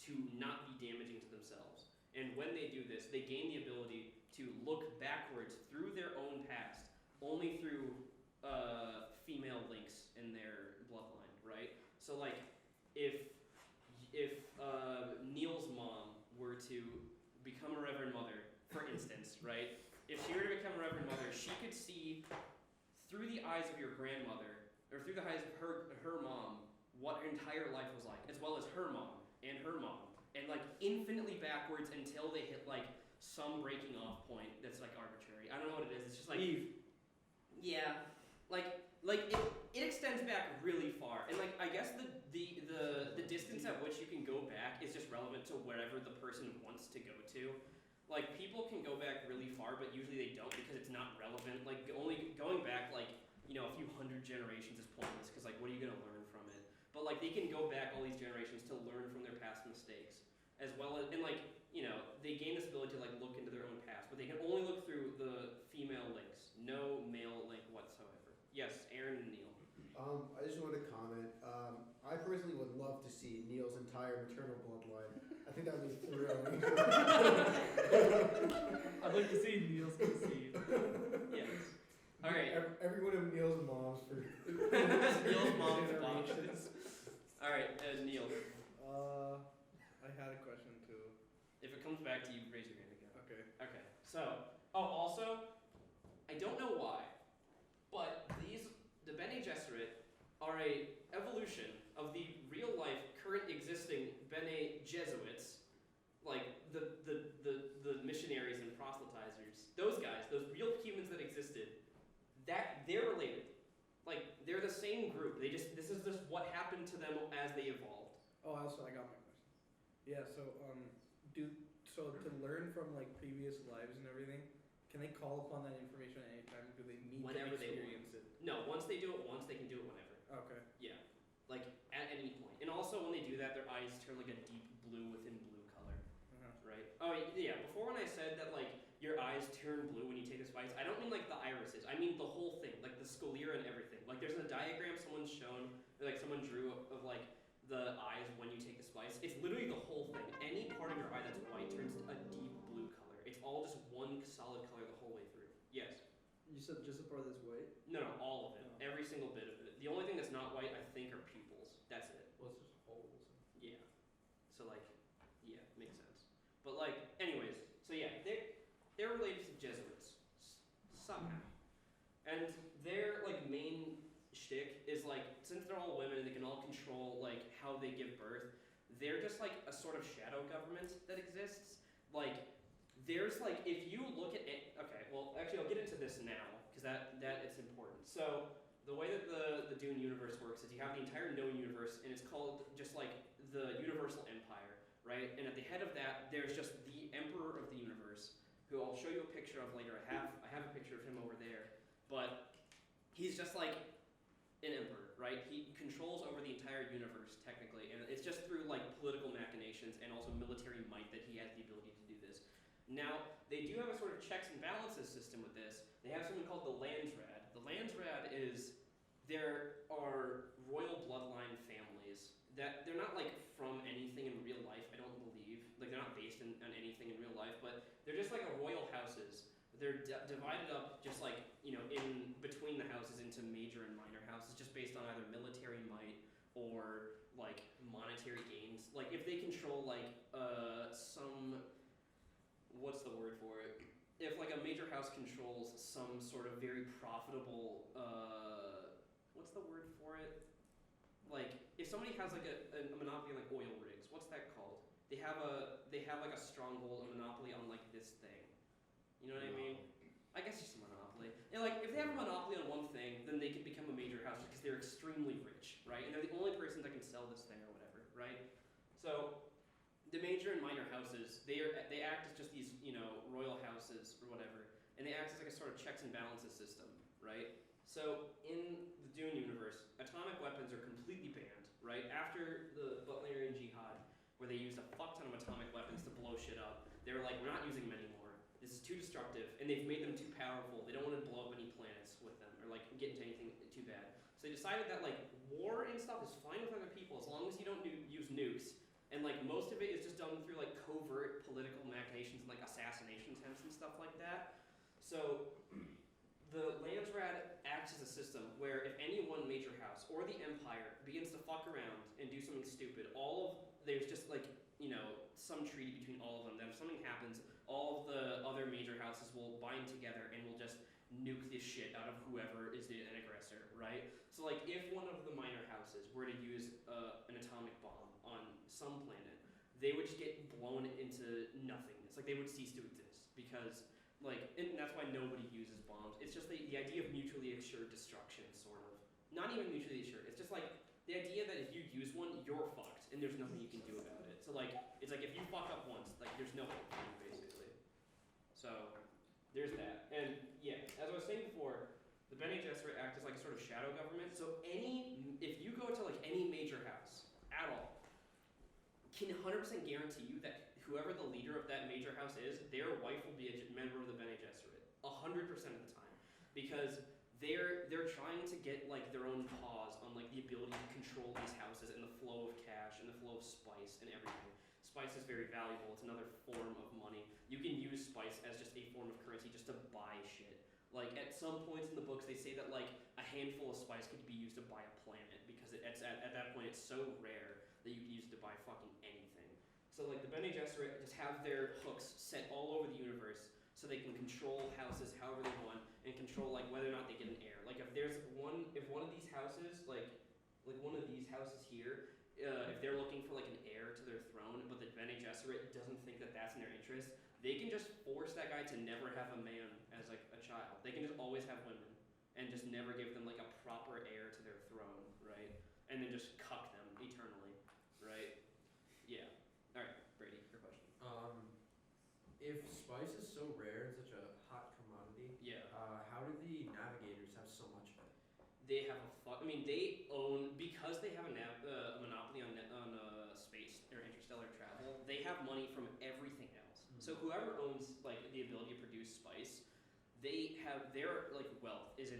to not be damaging to themselves. And when they do this, they gain the ability to look backwards through their own past, only through female links in their bloodline, right? So like, if Neil's mom were to become a Reverend Mother, for instance, right? If she were to become a Reverend Mother, she could see through the eyes of your grandmother, or through the eyes of her mom, what her entire life was like, as well as her mom, and like infinitely backwards until they hit like some breaking off point that's like arbitrary. I don't know what it is. It's just like Eve. Yeah, like it extends back really far, and like I guess the distance at which you can go back is just relevant to wherever the person wants to go to. Like people can go back really far, but usually they don't because it's not relevant. Like only going back like a few hundred generations is pointless because like what are you gonna learn from it? But like they can go back all these generations to learn from their past mistakes, as well as and like they gain this ability to like look into their own past, but they can only look through the female links, no male link whatsoever. Yes, Aaron and Neil. I just wanted to comment. I personally would love to see Neil's entire maternal bloodline. I think that would be thrilling. I'd like to see Neil's conceived. Yes. All right. Every one of Neil's moms for Neil's mom's generations. All right, Neil. I had a question too. If it comes back to you, raise your hand again. Okay. Okay. So, also, I don't know why, but the Bene Gesserit are a evolution of the real life, current existing Bene Jesuits, like the missionaries and proselytizers. Those guys, those real humans that existed, that they're related. Like they're the same group. This is just what happened to them as they evolved. Oh, also I got my question. Yeah. So to learn from like previous lives and everything, can they call upon that information at any time? Do they need Whenever to they experience it? No, once they do it once, they can do it whenever. Okay. Yeah, like at any point. And also when they do that, their eyes turn like a deep blue within blue color, right? Oh yeah, before when I said that like your eyes turn blue when you take the spice, I don't mean like the irises. I mean the whole thing, like the sclera and everything. Like there's a diagram someone's shown, like someone drew of like the eyes when you take the spice. It's literally the whole thing. Any part of your eye that's white turns a deep blue color. It's all just one solid color the whole way through. Yes. You said just a part that's white? No, all of it. No. Every single bit of it. The only thing that's not white, I think, are pupils. That's it. Well, it's just holes. Yeah. So like, yeah, makes sense. But like, anyways, so yeah, they're related to Jesuits somehow, and their like main shtick is like, since they're all women, they can all control like how they give birth. They're just like a sort of shadow government that exists. Like, there's like, if you look at it, okay, well actually I'll get into this now because that it's important. So the way that the Dune universe works is you have the entire known universe, and it's called just like the Universal Empire, right? And at the head of that, there's just the Emperor of the universe, who I'll show you a picture of later. I have a picture of him over there, but he's just like an emperor, right? He controls over the entire universe technically, and it's just through like political machinations and also military might that he has the ability to do this. Now, they do have a sort of checks and balances system with this. They have something called the Landsrad. The Landsrad is, there are royal bloodline families that they're not like from anything in real life, I don't believe. Like, they're not based on anything in real life, but they're just like a royal houses. They're divided up just like, you know, in between the houses into major and minor houses, just based on either military might or like monetary gains. Like, if they control like some, what's the word for it? If like a major house controls some sort of very profitable, what's the word for it? Like, if somebody has like a monopoly on like oil rigs, what's that called? They have like a stronghold, a monopoly on like this thing. You know what I mean? I guess it's just a monopoly. And like, if they have a monopoly on one thing, then they can become a major house because they're extremely rich, right? And they're the only person that can sell this thing or whatever, right? So the major and minor houses, they act as just these, you know, royal houses or whatever, and they act as like a sort of checks and balances system, right? So in the Dune universe, atomic weapons are completely banned, right? After the Butlerian Jihad, where they used a fuck ton of atomic weapons to blow shit up, they were like, we're not using them anymore. This is too destructive, and they've made them too powerful. They don't want to blow up any planets with them, or like get into anything too bad. So they decided that like war and stuff is fine with other people as long as you don't use nukes. And like most of it is just done through like covert political machinations and like assassination attempts and stuff like that. So the Landsrad acts as a system where if any one major house or the empire begins to fuck around and do something stupid, there's just like, you know, some treaty between all of them that if something happens, all of the other major houses will bind together and will just nuke this shit out of whoever is an aggressor, right? So like, if one of the minor houses were to use an atomic bomb on some planet, they would just get blown into nothingness. Like, they would cease to exist because, like, and that's why nobody uses bombs. It's just the idea of mutually assured destruction, sort of. Not even mutually assured. It's just like the idea that if you use one, you're fucked, and there's nothing you can do about it. So like, it's like if you fuck up once, like there's no hope for you, basically. So there's that. And yeah, as I was saying before, the Bene Gesserit act as like a sort of shadow government. So if you go to like any major house at all, can 100% guarantee you that whoever the leader of that major house is, their wife will be a member of the Bene Gesserit, 100% of the time, because they're trying to get like their own paws on like the ability to control these houses and the flow of cash and the flow of spice and everything. Spice is very valuable. It's another form of money. You can use spice as just a form of currency just to buy shit. Like, at some points in the books, they say that like a handful of spice could be used to buy a planet because at that point it's so rare that you can use it to buy fucking anything. So like the Bene Gesserit just have their hooks set all over the universe so they can control houses however they want and control like whether or not they get an heir. Like if one of these houses, like one of these houses here, if they're looking for like an heir to their throne, but the Bene Gesserit doesn't think that that's in their interest, they can just force that guy to never have a man as like a child. They can just always have women and just never give them like a proper heir to their throne, right? And then just cuck them eternally, right? Yeah. All right, Brady, your question. If spice is so rare and such a hot commodity, Yeah. How do the navigators have so much of it? They have they own, because they have a monopoly on space or interstellar travel. They have money from everything else. Mm-hmm. So whoever owns like the ability to produce spice, they have their like wealth it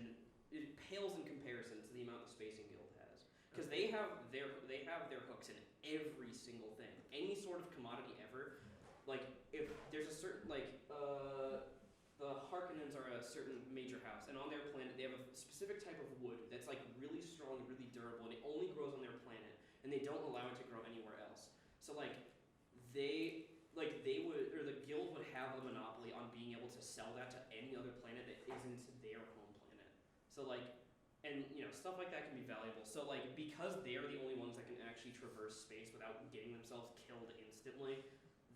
pales in comparison to the amount the Spacing Guild has, because they have their hooks in every single thing, any sort of commodity ever. Like if there's a certain the Harkonnens are a certain major house, and specific type of wood that's like really strong and really durable, and it only grows on their planet, and they don't allow it to grow anywhere else. So like they would, or the guild would have a monopoly on being able to sell that to any other planet that isn't their home planet. So like, and you know, stuff like that can be valuable. So like, because they're the only ones that can actually traverse space without getting themselves killed instantly,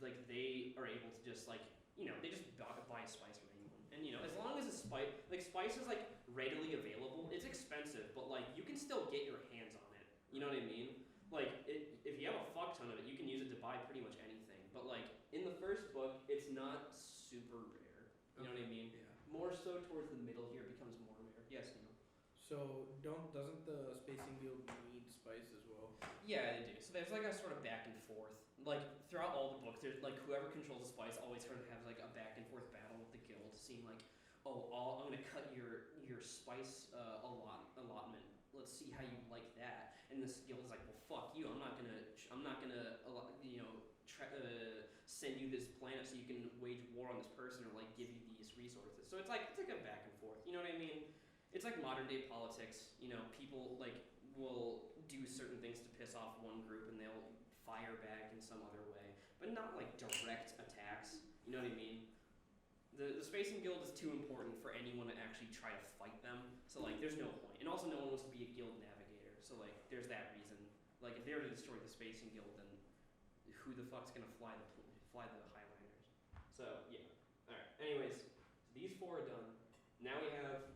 like they are able to just like, you know, they just buy spice from anyone. And you know, as long as spice is like readily available, it's expensive, but like you can still get your hands on it. You know what I mean? Like if you have a fuck ton of it, you can use it to buy pretty much anything. But like in the first book, it's not super rare. You know what I mean? Yeah. More so towards the middle here, it becomes more rare. Yes, Neil. So doesn't the Spacing Guild need spice as well? Yeah, they do. So there's like a sort of back and forth. Like throughout all the books, there's like whoever controls the spice always sort of has like a back and forth battle with the guild, seeing like, oh, I'm gonna cut your spice allotment. Let's see how you like that. And this guild is like, well, fuck you. I'm not gonna send you this planet so you can wage war on this person or like give you these resources. So it's like a back and forth. You know what I mean? It's like modern day politics. You know, people like will do certain things to piss off one group and they'll fire back in some other way, but not like direct attacks. You know what I mean? The Spacing Guild is too important for anyone to actually try to fight them. So like, there's no point. And also, no one wants to be a guild navigator. So like, there's that reason. Like, if they were to destroy the Spacing Guild, then who the fuck's gonna fly the Highlanders? So yeah. All right. Anyways, so these four are done. Now we have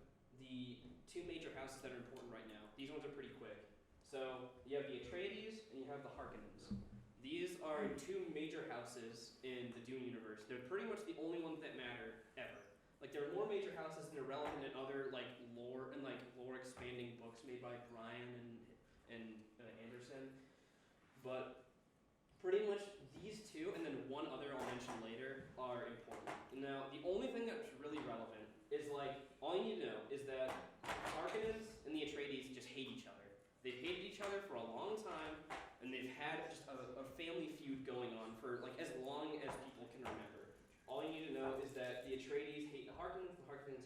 the two major houses that are important right now. These ones are pretty quick. So you have the Atreides and you have the Harkonnens. These are two major houses in the Dune universe. They're pretty much the only ones that matter ever. Like there are more major houses and they're relevant in other like lore expanding books made by Brian and Anderson. But pretty much these two and then one other I'll mention later are important. Now the only thing that's really relevant is like all you need to know is that Harkonnens and the Atreides just hate each other. They've hated each other for a long time, and they've had just a family feud going on for like as long as people can remember. All you need to know is that the Atreides hate the Harkonnens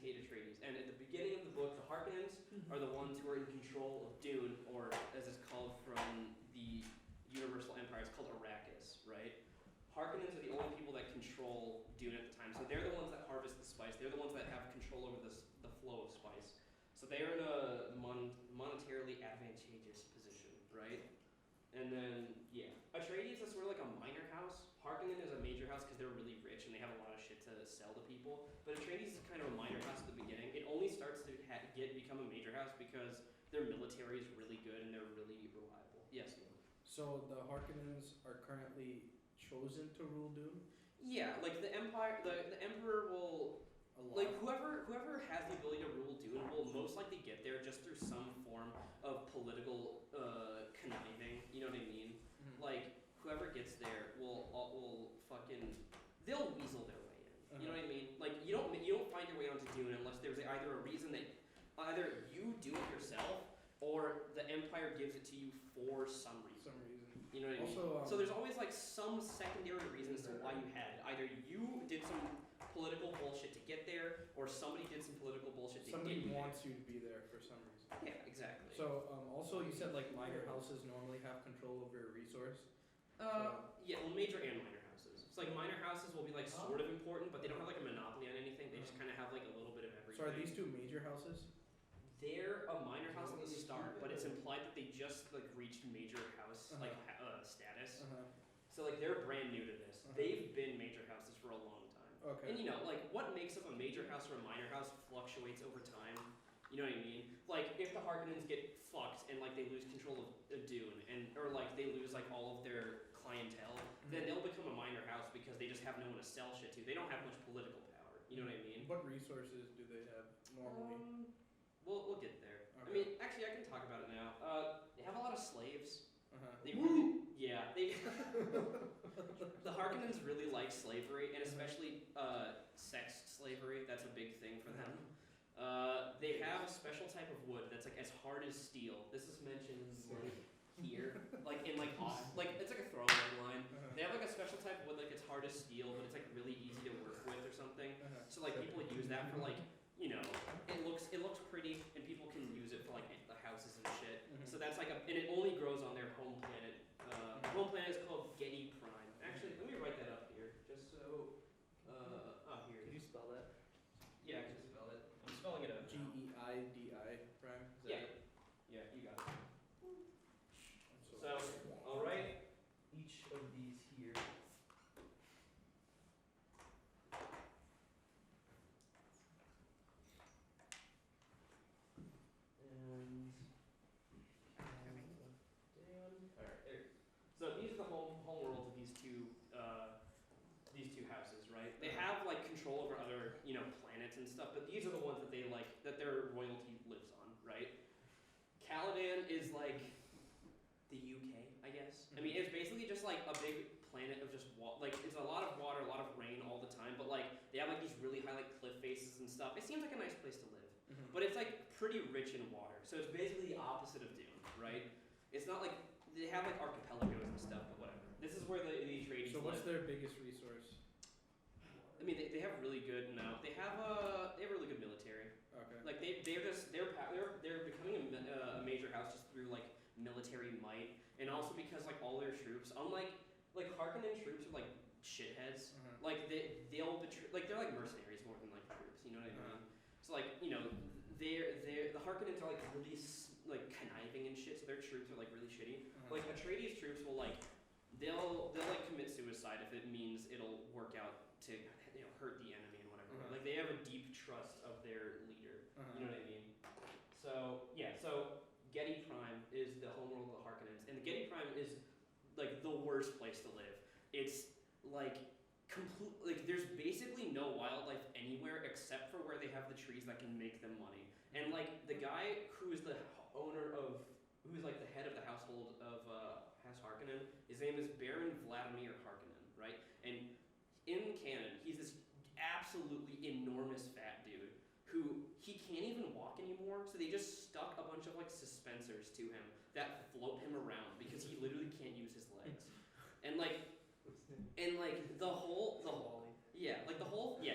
hate Atreides. And at the beginning of the book, the Harkonnens are the ones who are in control of Dune, or as it's called from the Universal Empire, it's called Arrakis, right? Harkonnens are the only people that control Dune at the time. So they're the ones that harvest the spice. They're the ones that have control over the flow of spice. So they are in a monetarily advantageous position, right? And then, yeah. Atreides is sort of like a minor house. Harkonnen is a major house because they're really rich and they have a lot of shit to sell to people. But Atreides is kind of a minor house at the beginning. It only starts to become a major house because their military is really good and they're really reliable. Yes, Neil? So the Harkonnens are currently chosen to rule Dune? Yeah, like the Empire, the Emperor will... Like whoever has the ability to rule Dune will most likely get there just through some form of political conniving. You know what I mean? Mm-hmm. Like whoever gets there will they'll weasel their way in. You know what I mean? Like you don't find your way onto Dune unless there's either a reason that either you do it yourself or the Empire gives it to you for some reason. You know what I mean? So there's always like some secondary reason as to why you had it. Either you did some political bullshit to get there, or somebody did some political bullshit to get you there. Somebody wants you to be there for some reason. Yeah, exactly. So also you said like minor houses normally have control over a resource? Yeah, well, major and minor houses. It's like minor houses will be like sort of important, but they don't have like a monopoly on anything. They just kind of have like a little bit of everything. So are these two major houses? They're a minor house at the start, but it's implied that they just like reached major house status. So like they're brand new to this. They've been major houses for a long time. Okay. And you know, like what makes up a major house or a minor house fluctuates over time. You know what I mean? Like if the Harkonnens get fucked and like they lose control of Dune or like they lose like all of their clientele, then they'll become a minor house because they just have no one to sell shit to. They don't have much political power. You know what I mean? What resources do they have normally? We'll get there. Okay. I mean, actually, I can talk about it now. They have a lot of slaves. They the Harkonnens really like slavery, and especially sex slavery. That's a big thing for them. They have a special type of wood that's like as hard as steel. This is mentioned like here, like in like it's like a throwaway line. They have like a special type of wood like it's hard as steel, but it's like really easy to work with or something. So like people use that for like, you know, it looks pretty pretty, and people can use it for like the houses and shit. Mhm. So that's like and it only grows on their home planet. Home planet is called Getty Prime. Actually, let me write that up here, just so. Here it Can you is. spell that? Yeah, I can spell it. I'm spelling it out. now. GEIDI prime. Is that Yeah. it? Yeah, you got it. I'm So I'll write each of these here. And alright, there. So these are the home worlds of these two houses, right? They have like control over other, planets and stuff, but these are the ones that they like that their royalty lives on, right? Caladan is like the UK, I guess. I mean, it's basically just like a big planet of just it's a lot of water, a lot of rain all the time, but like they have like these really high like cliff faces and stuff. It seems like a nice place to live, but it's like pretty rich in water. So it's basically the opposite of Dune, right? It's not like they have like archipelagos and stuff, but whatever. This is where the Atreides So what's live. their biggest resource? I mean, they have really good they have a really good military. Okay. Like they're becoming a major house just through like military might, and also because like all their troops, unlike like Harkonnen troops are like shitheads. Like they'll betray, like they're like mercenaries more than like troops. You know what I mean? So like the Harkonnens are like really like conniving and shit. So their troops are like really shitty. Like Atreides troops will like they'll like commit suicide if it means it'll work out to hurt the enemy and whatever. Like they have a deep trust of their leader. You know what I mean? So yeah, so Getty Prime is the homeworld of the Harkonnens, and the Getty Prime is like the worst place to live. It's like there's basically no wildlife anywhere except for where they have the trees that can make them money. And like the guy who is the who's like the head of the household of House Harkonnen, his name is Baron Vladimir Harkonnen, right? And in canon, he's this absolutely enormous fat dude who he can't even walk anymore, so they just stuck a bunch of like suspensors to him that float him around because he literally can't use his legs. And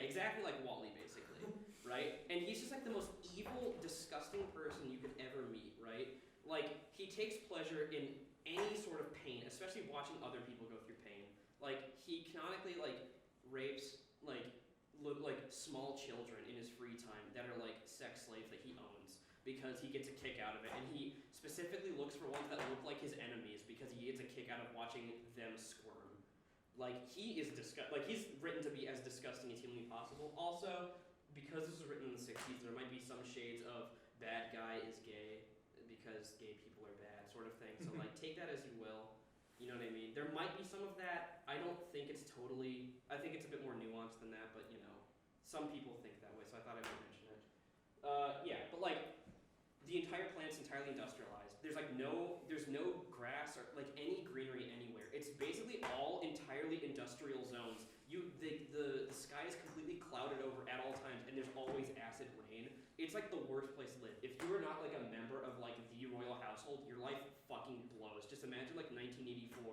exactly like Wally basically, right? And he's just like the most evil, disgusting person you could ever meet, right? Like he takes pleasure in any sort of pain, especially watching other people go through pain. Like he canonically like rapes like small children in his free time that are like sex slaves that he owns because he gets a kick out of it, and he specifically looks for ones that look like his enemies because he gets a kick out of watching them squirm. Like he is he's written to be as disgusting as humanly possible. Also, because this was written in the 60s, there might be some shades of bad guy is gay because gay people are bad sort of thing. So like take that as you will. You know what I mean? There might be some of that. I don't think it's totally. I think it's a bit more nuanced than that, but some people think that way, so I thought I would mention it. Yeah, but like the entire planet's entirely industrialized. There's no grass or like any greenery anywhere. It's basically all entirely industrial zones. The sky is completely clouded over at all times, and there's always acid rain. It's like the worst place to live. If you are not like a member of like the royal household, your life fucking blows. Just imagine like 1984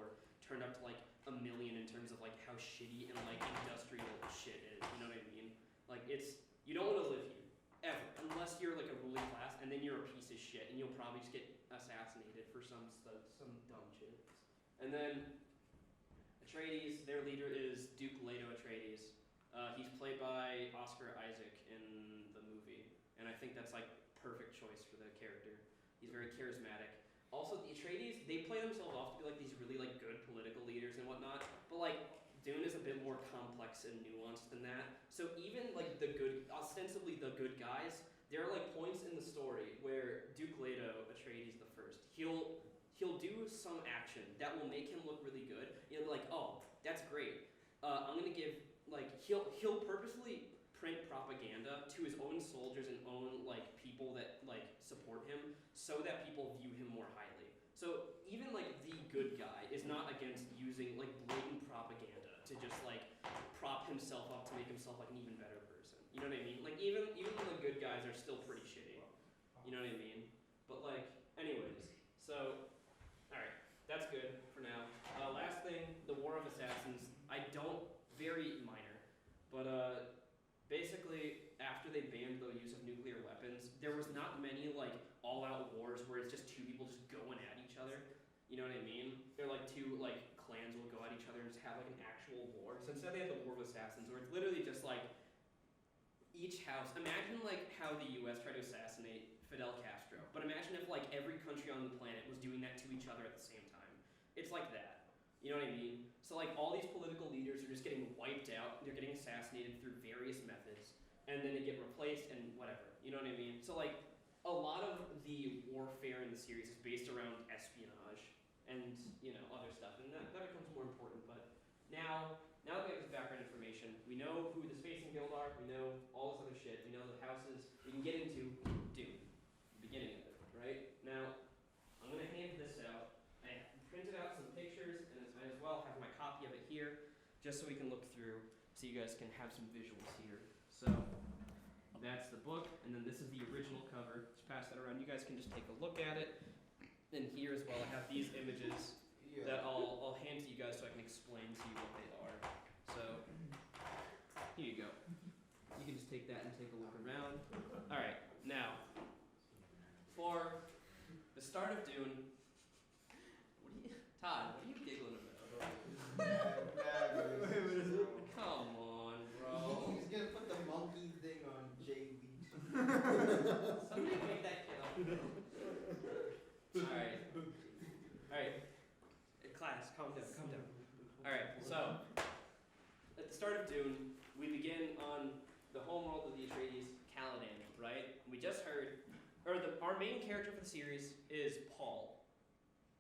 turned up to like 1 million in terms of like how shitty and like industrial shit is. You know what I mean? Like you don't want to live here ever unless you're like a ruling class, and then you're a piece of shit, and you'll probably just get assassinated for some dumb shit. And then Atreides, their leader is Duke Leto Atreides. He's played by Oscar Isaac in the movie, and I think that's like perfect choice for the character. He's very charismatic. Also, the Atreides, they play themselves off to be like these really like good political leaders and whatnot, but like Dune is a bit more complex and nuanced than that. So even like ostensibly the good guys, there are like points in the story where Duke Leto Atreides the first, he'll do some action that will make him look really good. You'll be like, oh, that's great. I'm gonna give like he'll purposely print propaganda to his own soldiers and own like people that like support him so that people view him more highly. So even like the good guy is not against using like blatant propaganda to just like prop himself up to make himself like an even better person. You know what I mean? Like even the good guys are still pretty shitty. You know what I mean? But like anyways, so alright, that's good for now. Last thing, the War of Assassins. Very minor. But basically after they banned the use of nuclear weapons, there was not many like all-out wars where it's just two people just going at each other. You know what I mean? They're like two like clans will go at each other and just have like an actual war. So instead they have the War of Assassins, where it's literally just like each house. Imagine like how the U.S. tried to assassinate Fidel Castro, but imagine if like every country on the planet was doing that to each other at the same time. It's like that. You know what I mean? So like all these political leaders are just getting wiped out. They're getting assassinated through various methods, and then they get replaced and whatever. You know what I mean? So like a lot of the warfare in the series is based around espionage and other stuff, and that becomes more important. But now that we have this background information, we know who the Space and Guild are. We know all this other shit. We know the houses. We can get into Dune, the beginning of it, right? Now I'm gonna hand this out. I printed out some pictures, and I as well have my copy of it here, just so we can look through, so you guys can have some visuals here. So that's the book, and then this is the original cover. Just pass that around. You guys can just take a look at it. And here as well, I have these images that I'll hand to you guys so I can explain to you what they are. So here you go. You can just take that and take a look around. All right, now for the start of Dune. Todd, what are you giggling about? Come on, bro. He's gonna put the monkey thing on Jay Leach. Somebody wake that kid up. Alright. Alright. Class, calm down. Alright, so at the start of Dune, we begin on the home world of the Atreides, Caladan, right? We just heard, our main character for the series is Paul.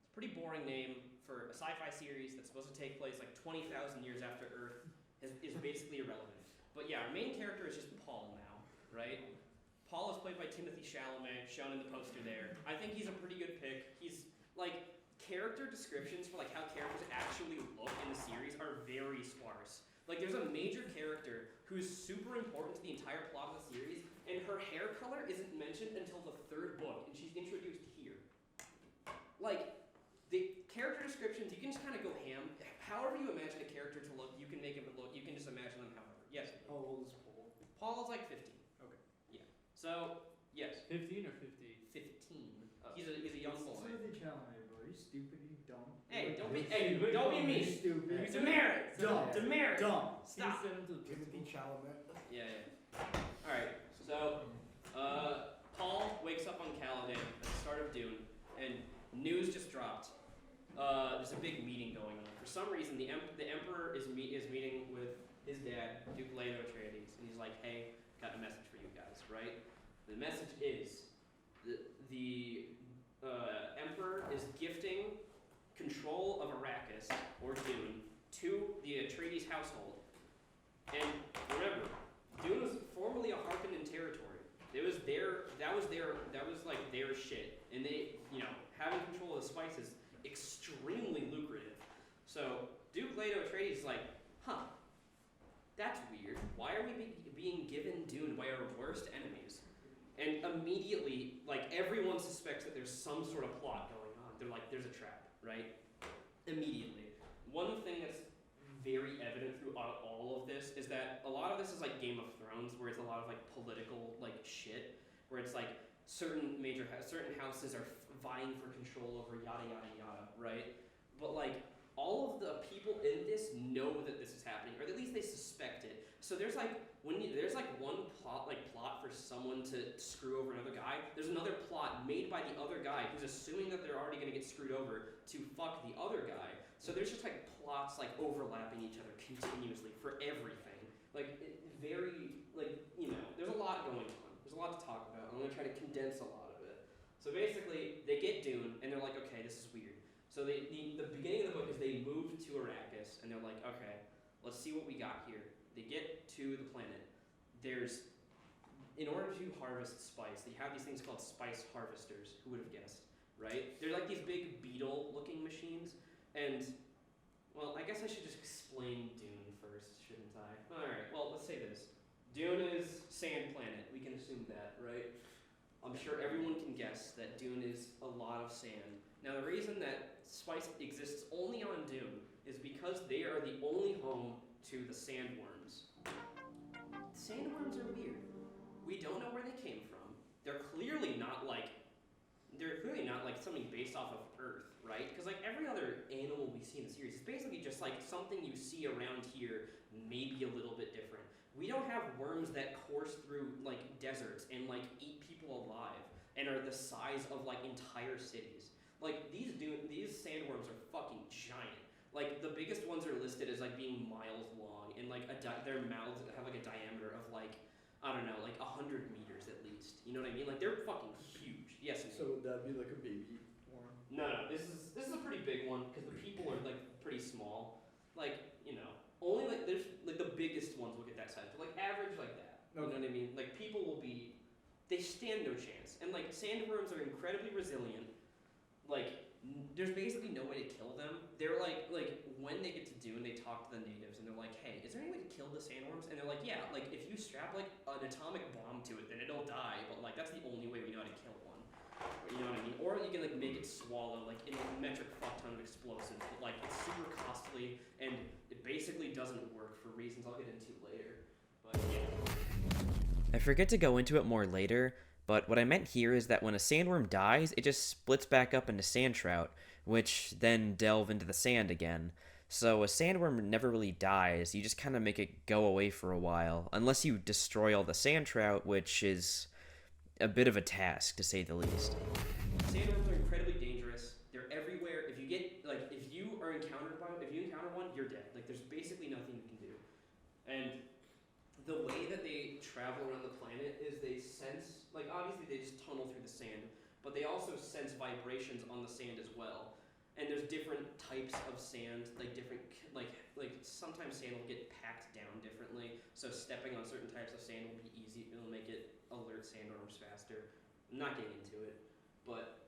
It's a pretty boring name for a sci-fi series that's supposed to take place like 20,000 years after Earth, is basically irrelevant. But yeah, our main character is just Paul now, right? Paul is played by Timothy Chalamet, shown in the poster there. I think he's a pretty good pick. He's like, character descriptions for like how characters actually look in the series are very sparse. Like there's a major character who's super important to the entire plot of the series, and her hair color isn't mentioned until the 3rd book, and she's introduced here. Like, the character descriptions, you can just kind of go ham. However you imagine a character to look, you can make him look, you can just imagine them however. Yes? How old is Paul? Paul is like 15. Okay. Yeah. So, yes. 15 or 50? 15. He's a young boy. Timothy Chalamet, bro. Are you stupid? Are you dumb? Hey, don't be You're mean. stupid. He's demerit. Dumb. Demerit. Dumb. Stop. Timothy Chalamet. Yeah. Alright, so, Paul wakes up on Caladan at the start of Dune, and news just dropped. There's a big meeting going on. For some reason, the Emperor is meeting with his dad, Duke Leto Atreides, and he's like, hey, got a message for you guys, right? The message is, the Emperor is gifting control of Arrakis, or Dune, to the Atreides household. And remember, Dune was formerly a Harkonnen territory. That was like their shit. And they, having control of the spice is extremely lucrative. So Duke Leto Atreides is like, that's weird. Why are we being given Dune by our worst enemies? And immediately, like, everyone suspects that there's some sort of plot going on. They're like, there's a trap, right? Immediately. One thing that's very evident throughout all of this is that a lot of this is like Game of Thrones, where it's a lot of like political like shit, where it's like certain houses are vying for control over yada yada yada, right? But like all of the people in this know that this is happening, or at least they suspect it. So there's like there's like one plot for someone to screw over another guy. There's another plot made by the other guy who's assuming that they're already gonna get screwed over to fuck the other guy. So there's just like plots like overlapping each other continuously for everything. Like there's a lot going on. There's a lot to talk about. I'm gonna try to condense a lot of it. So basically, they get Dune and they're like, okay, this is weird. So the beginning of the book is they move to Arrakis and they're like, okay, let's see what we got here. They get to the planet. In order to harvest spice, they have these things called spice harvesters. Who would have guessed, right? They're like these big beetle-looking machines. And, well, I guess I should just explain Dune first, shouldn't I? Alright, well, let's say this. Dune is sand planet. We can assume that, right? I'm sure everyone can guess that Dune is a lot of sand. Now, the reason that spice exists only on Dune is because they are the only home to the sandworms. Sandworms are weird. We don't know where they came from. They're clearly not like something based off of Earth, right? Because like every other animal we see in the series is basically just like something you see around here, maybe a little bit different. We don't have worms that course through like deserts and like eat people alive and are the size of like entire cities. Like these sandworms are fucking giant. Like the biggest ones are listed as like being miles long, and like their mouths have like a diameter of like I don't know, like 100 meters at least. You know what I mean? Like they're fucking huge. Yes. So would that be like a baby worm? No. This is a pretty big one because the people are like pretty small. Like only like there's like the biggest ones will get that size, but like average like that. You know what I mean? Like people will be, they stand no chance. And like sandworms are incredibly resilient. Like there's basically no way to kill them. They're like when they get to Dune, they talk to the natives and they're like, hey, is there any way to kill the sandworms? And they're like, yeah, like if you strap like an atomic bomb to it, then it'll die. But like that's the only way we know how to kill one. You know what I mean? Or you can like make it swallow like in a metric fuck ton of explosives. But like it's super costly and it basically doesn't work for reasons I'll get into later. But yeah. I forget to go into it more later, but what I meant here is that when a sandworm dies, it just splits back up into sand trout, which then delve into the sand again. So a sandworm never really dies, you just kind of make it go away for a while, unless you destroy all the sand trout, which is a bit of a task, to say the least. Sandworms are incredibly dangerous. They're everywhere. If you encounter one, you're dead. Like there's basically nothing you can do. And the way that they travel around the planet is they sense, like obviously they just tunnel through the sand, but they also sense vibrations on the sand as well. And there's different types of sand, like different, like sometimes sand will get packed down differently. So stepping on certain types of sand will be easy. It'll make it alert sandworms faster. I'm not getting into it, but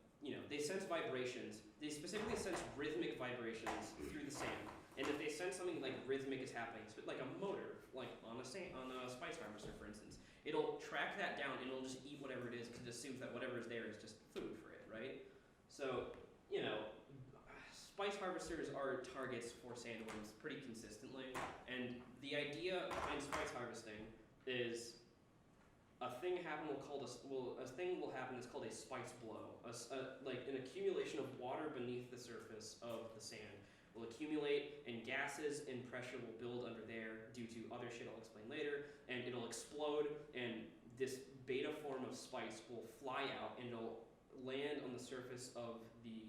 they sense vibrations. They specifically sense rhythmic vibrations through the sand. And if they sense something like rhythmic is happening, like a motor, like on a spice harvester, for instance, it'll track that down and it'll just eat whatever it is because it assumes that whatever is there is just food for it, right? So, spice harvesters are targets for sandworms pretty consistently, and the idea behind spice harvesting is a thing will happen that's called a spice blow, like an accumulation of water beneath the surface of the sand will accumulate, and gases and pressure will build under there due to other shit I'll explain later, and it'll explode, and this beta form of spice will fly out, and it'll land on the surface of the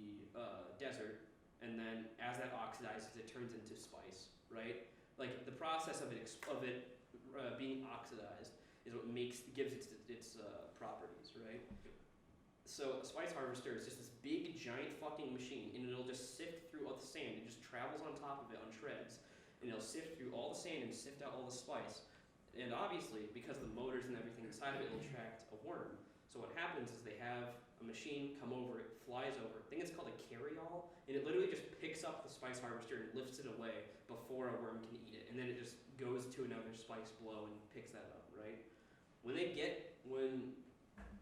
desert, and then as that oxidizes, it turns into spice, right? Like the process of it being oxidized is what gives its properties, right? So a spice harvester is just this big, giant fucking machine, and it'll just sift through all the sand. It just travels on top of it on treads, and it'll sift through all the sand and sift out all the spice. And obviously, because the motors and everything inside of it will attract a worm. So what happens is they have a machine come over, it flies over. I think it's called a carryall, and it literally just picks up the spice harvester and lifts it away before a worm can eat it. And then it just goes to another spice blow and picks that up, right? When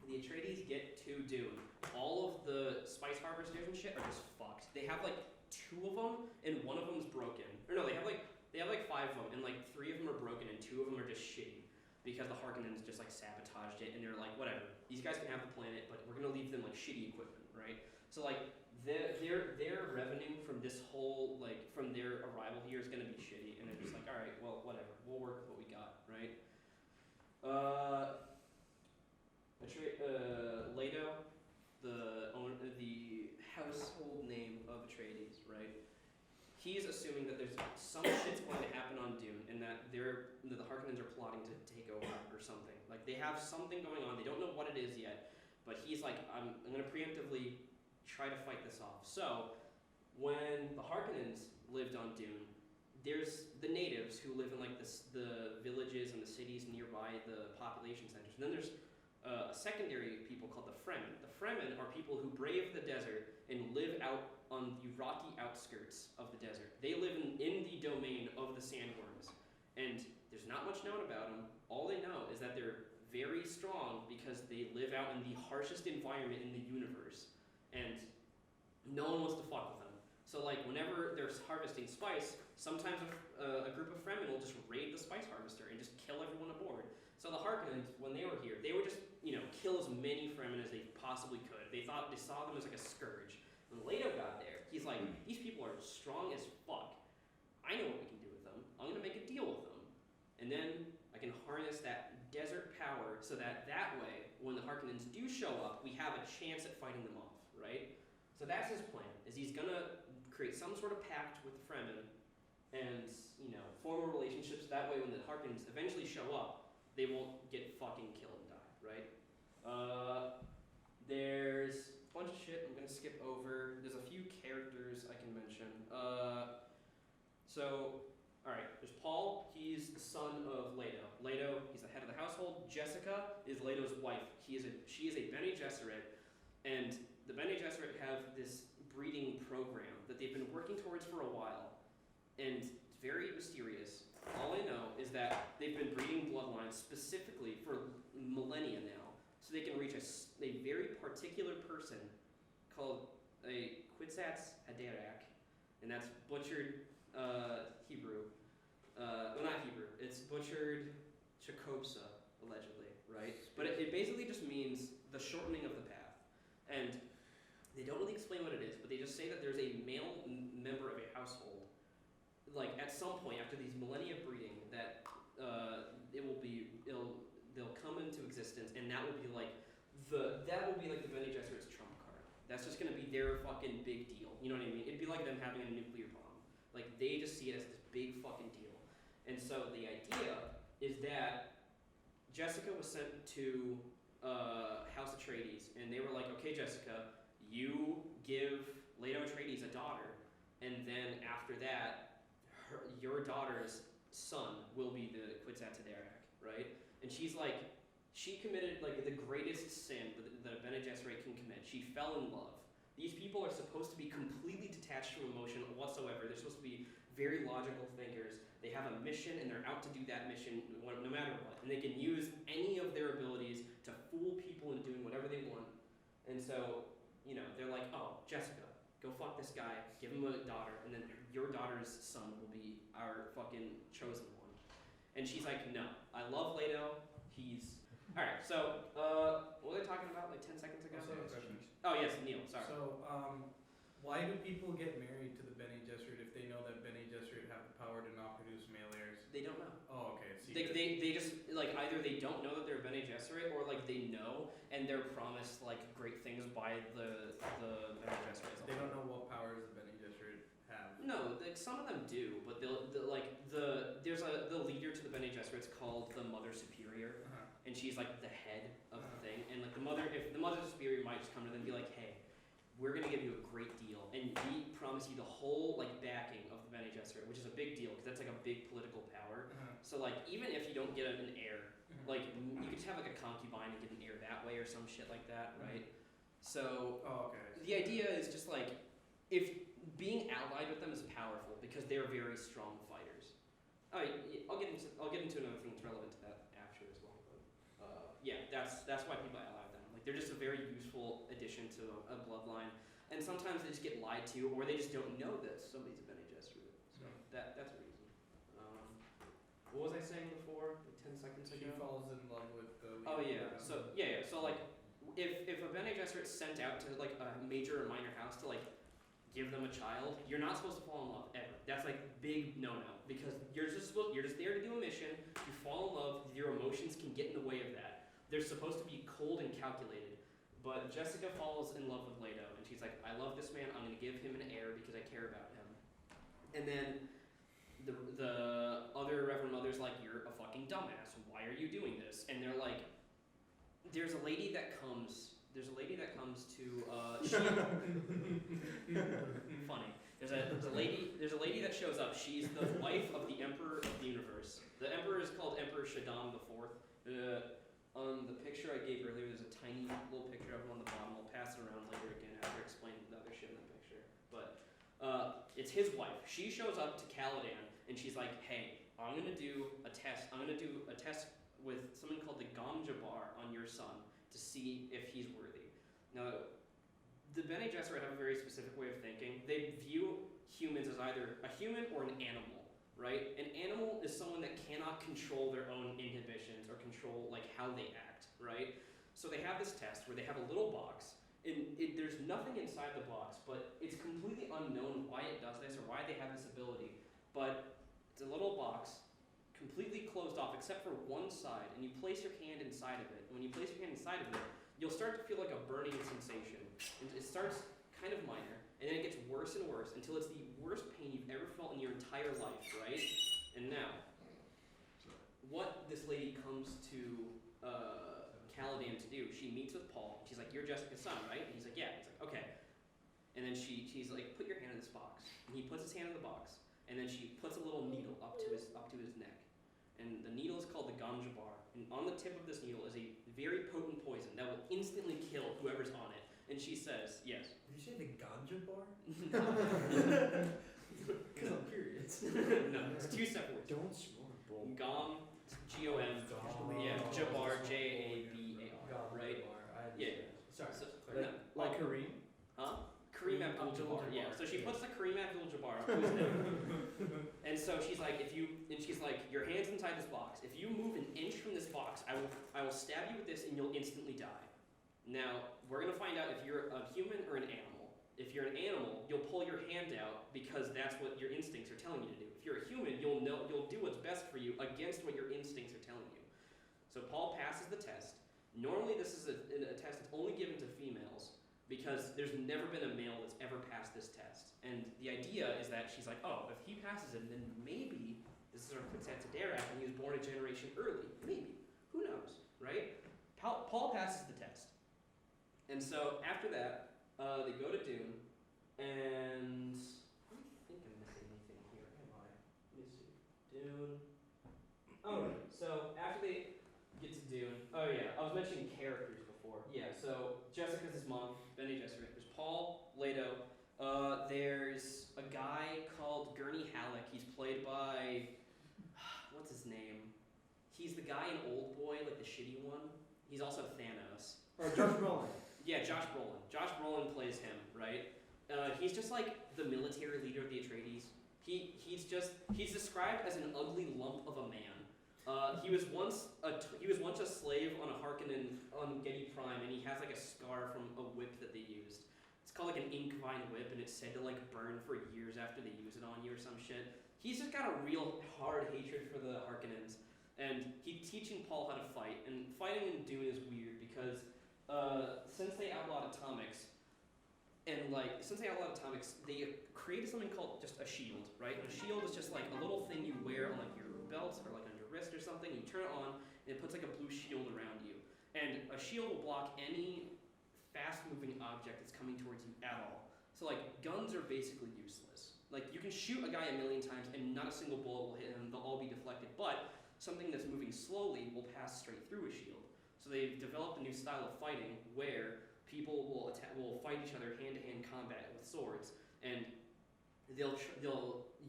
the Atreides get to Dune, all of the spice harvesters and shit are just fucked. They have like 2 of them, and one of them's broken. Or no, they have like 5 of them, and like 3 of them are broken, and 2 of them are just shitty because the Harkonnens just like sabotaged it, and they're like, whatever, these guys can have the planet, but we're gonna leave them like shitty equipment, right? So like their revenue from this whole from their arrival here is gonna be shitty, and they're just like, all right, well, whatever, we'll work with what we got, right? Leto, the household name of Atreides, right? He's assuming that there's some shit's going to happen on Dune, and that the Harkonnens are plotting to take over or something. Like they have something going on. They don't know what it is yet, but he's like, I'm going to preemptively try to fight this off. So when the Harkonnens lived on Dune, there's the natives who live in like the villages and the cities nearby the population centers. And then there's a secondary people called the Fremen. The Fremen are people who brave the desert and live out on the rocky outskirts of the desert. They live in the domain of the sandworms. And there's not much known about them. All they know is that they're very strong because they live out in the harshest environment in the universe. And no one wants to fuck with them. So like whenever they're harvesting spice, sometimes a group of Fremen will just raid the spice harvester and just kill everyone aboard. So the Harkonnens, when they were here, they would just, kill as many Fremen as they possibly could. They saw them as like a scourge. When Leto got there, he's like, these people are strong as fuck. I know what we can do with them. I'm gonna make a deal with them. And then I can harness that desert power so that way, when the Harkonnens do show up, we have a chance at fighting them off, right? So that's his plan, is he's gonna create some sort of pact with the Fremen and, form a relationship so that way when the Harkonnens eventually show up, they won't get fucking killed and die, right? There's a bunch of shit I'm gonna skip over. There's a few characters I can mention. Alright, there's Paul, he's the son of Leto. Leto, he's the head of the household. Jessica is Leto's wife. She is a Bene Gesserit, and the Bene Gesserit have this breeding program that they've been working towards for a while, and it's very mysterious. All I know is that they've been breeding bloodlines specifically for millennia now, so they can reach a very particular person called a Kwisatz Haderach, and that's butchered Hebrew. Well, not Hebrew. It's butchered Chakobsa, allegedly, right? But it basically just means the shortening of the path. And they don't really explain what it is, but they just say that there's a male member of a household, like at some point after these millennia of breeding, that they'll come into existence, and that will be like the Bene Gesserit's trump card. That's just gonna be their fucking big deal. You know what I mean? It'd be like them having a nuclear bomb. Like, they just see it as this big fucking deal. And so the idea is that Jessica was sent to House Atreides, and they were like, okay, Jessica, you give Leto Atreides a daughter, and then after that, your daughter's son will be the Kwisatz Haderach, right? And she's like, she committed like the greatest sin that a Bene Gesserit can commit. She fell in love. These people are supposed to be completely detached from emotion whatsoever. They're supposed to be very logical thinkers. They have a mission, and they're out to do that mission no matter what. And they can use any of their abilities to fool people into doing whatever they want. And so, they're like, oh, Jessica, go fuck this guy, give him a daughter, and then your daughter's son will be our fucking chosen one. And she's like, no, I love Leto. Alright, so, what were they talking about like 10 seconds ago? Oh, yes, Neil, sorry. So, why do people get married to the Bene Gesserit if they know that Bene Gesserit have the power to not produce male heirs? They don't know. Oh, okay. They just, like, either they don't know that they're Bene Gesserit, or, like, they know, and they're promised, like, great things by the Bene Gesserit. They don't know what powers the Bene Gesserit have. No, like, some of them do, but there's the leader to the Bene Gesserit's called the Mother Superior, and she's, like, the head of the thing, and, like, if the Mother Superior might just come to them and be like, hey, we're gonna give you a great deal, and we promise you the whole, like, backing of the Bene Gesserit, which is a big deal, because that's, like, a big political power. So, like, even if you don't get an heir, like, you could just have, like, a concubine and get an heir that way or some shit like that, right? So, the idea is just, like, if being allied with them is powerful, because they're very strong fighters. I'll get into another thing that's relevant to that after as well, but, yeah, that's why people ally with them. Like, they're just a very useful addition to a bloodline, and sometimes they just get lied to, or they just don't know that somebody's a Bene Gesserit. So that's a reason. What was I saying before? Like 10 seconds ago. She falls in love with the. Oh yeah. So yeah. So like, if a Bene Gesserit's sent out to like a major or minor house to like give them a child, you're not supposed to fall in love ever. That's like big no-no, because you're just there to do a mission. You fall in love, your emotions can get in the way of that. They're supposed to be cold and calculated. But Jessica falls in love with Leto, and she's like, I love this man, I'm gonna give him an heir because I care about him. And then the other Reverend Mother's like, you're a fucking dumbass, why are you doing this? And they're like, there's a lady that comes to, funny. There's a lady that shows up. She's the wife of the Emperor of the Universe. The Emperor is called Emperor Shaddam IV. On the picture I gave earlier, there's a tiny little picture of him on the bottom. I'll pass it around later again after explaining the other shit in the picture. But it's his wife. She shows up to Caladan, and she's like, hey, I'm gonna do a test. I'm gonna do a test with something called the Gom Jabbar on your son to see if he's worthy. Now, the Bene Gesserit have a very specific way of thinking. They view humans as either a human or an animal. right? An animal is someone that cannot control their own inhibitions or control like how they act, right? So they have this test where they have a little box, and there's nothing inside the box, but it's completely unknown why it does this or why they have this ability. But it's a little box, completely closed off except for one side, and you place your hand inside of it. And when you place your hand inside of it, you'll start to feel like a burning sensation. And it starts kind of minor, and then it gets worse and worse until it's the worst pain you've ever felt in your entire life, right? And now, what this lady comes to Caladan to do, she meets with Paul. She's like, "You're Jessica's son, right?" And he's like, "Yeah." He's like, "Okay." And then she's like, "Put your hand in this box." And he puts his hand in the box, and then she puts a little needle up to his neck. And the needle is called the ganja bar. And on the tip of this needle is a very potent poison that will instantly kill whoever's on it. And she says, yes. Did you say the ganja bar? Because I'm curious. No, it's two separate words. Don't snore, bro. Gom, G-O-M, yeah, Jabbar, J-A-B-A-R, right? Yeah. Sorry. So, Like Kareem? Huh? Kareem Abdul-Jabbar, yeah. So she puts the Kareem Abdul-Jabbar up to his neck. And so she's like, she's like, your hand's inside this box. If you move an inch from this box, I will stab you with this and you'll instantly die. Now, we're gonna find out if you're a human or an animal. If you're an animal, you'll pull your hand out because that's what your instincts are telling you to do. If you're a human, you'll do what's best for you against what your instincts are telling you. So Paul passes the test. Normally this is a test that's only given to females because there's never been a male that's ever passed this test. And the idea is that she's like, oh, if he passes it, then maybe this is our Princess Darak and he was born a generation early. Maybe. Who knows, right? Paul passes the test. And so after that, they go to Dune, and I don't think I'm missing anything here, am I? Let me see. Dune. Oh, right. So after they get to Dune, oh yeah, I was mentioning characters before. Yeah, so Jessica's his mom, Bene Gesserit. There's Paul, Leto. There's a guy called Gurney Halleck. He's played by, what's his name? He's the guy in Old Boy, like the shitty one. He's also Thanos. Josh Brolin. Yeah, Josh Brolin. Josh Brolin plays him, right? He's just like the military leader of the Atreides. He's described as an ugly lump of a man. He was once a slave on a Harkonnen on Getty Prime, and he has like a scar from a whip that they used. It's called like an ink vine whip, and it's said to like burn for years after they use it on you or some shit. He's just got a real hard hatred for the Harkonnens, and he's teaching Paul how to fight. And fighting in Dune is weird because since they outlawed atomics, they created something called just a shield, right? And a shield is just like a little thing you wear on like your belt or like on your wrist or something. And you turn it on, and it puts like a blue shield around you. And a shield will block any fast-moving object that's coming towards you at all. So like guns are basically useless. Like you can shoot a guy 1,000,000 times and not a single bullet will hit him. They'll all be deflected. But something that's moving slowly will pass straight through a shield. So they've developed a new style of fighting where people will fight each other hand-to-hand combat with swords, and they'll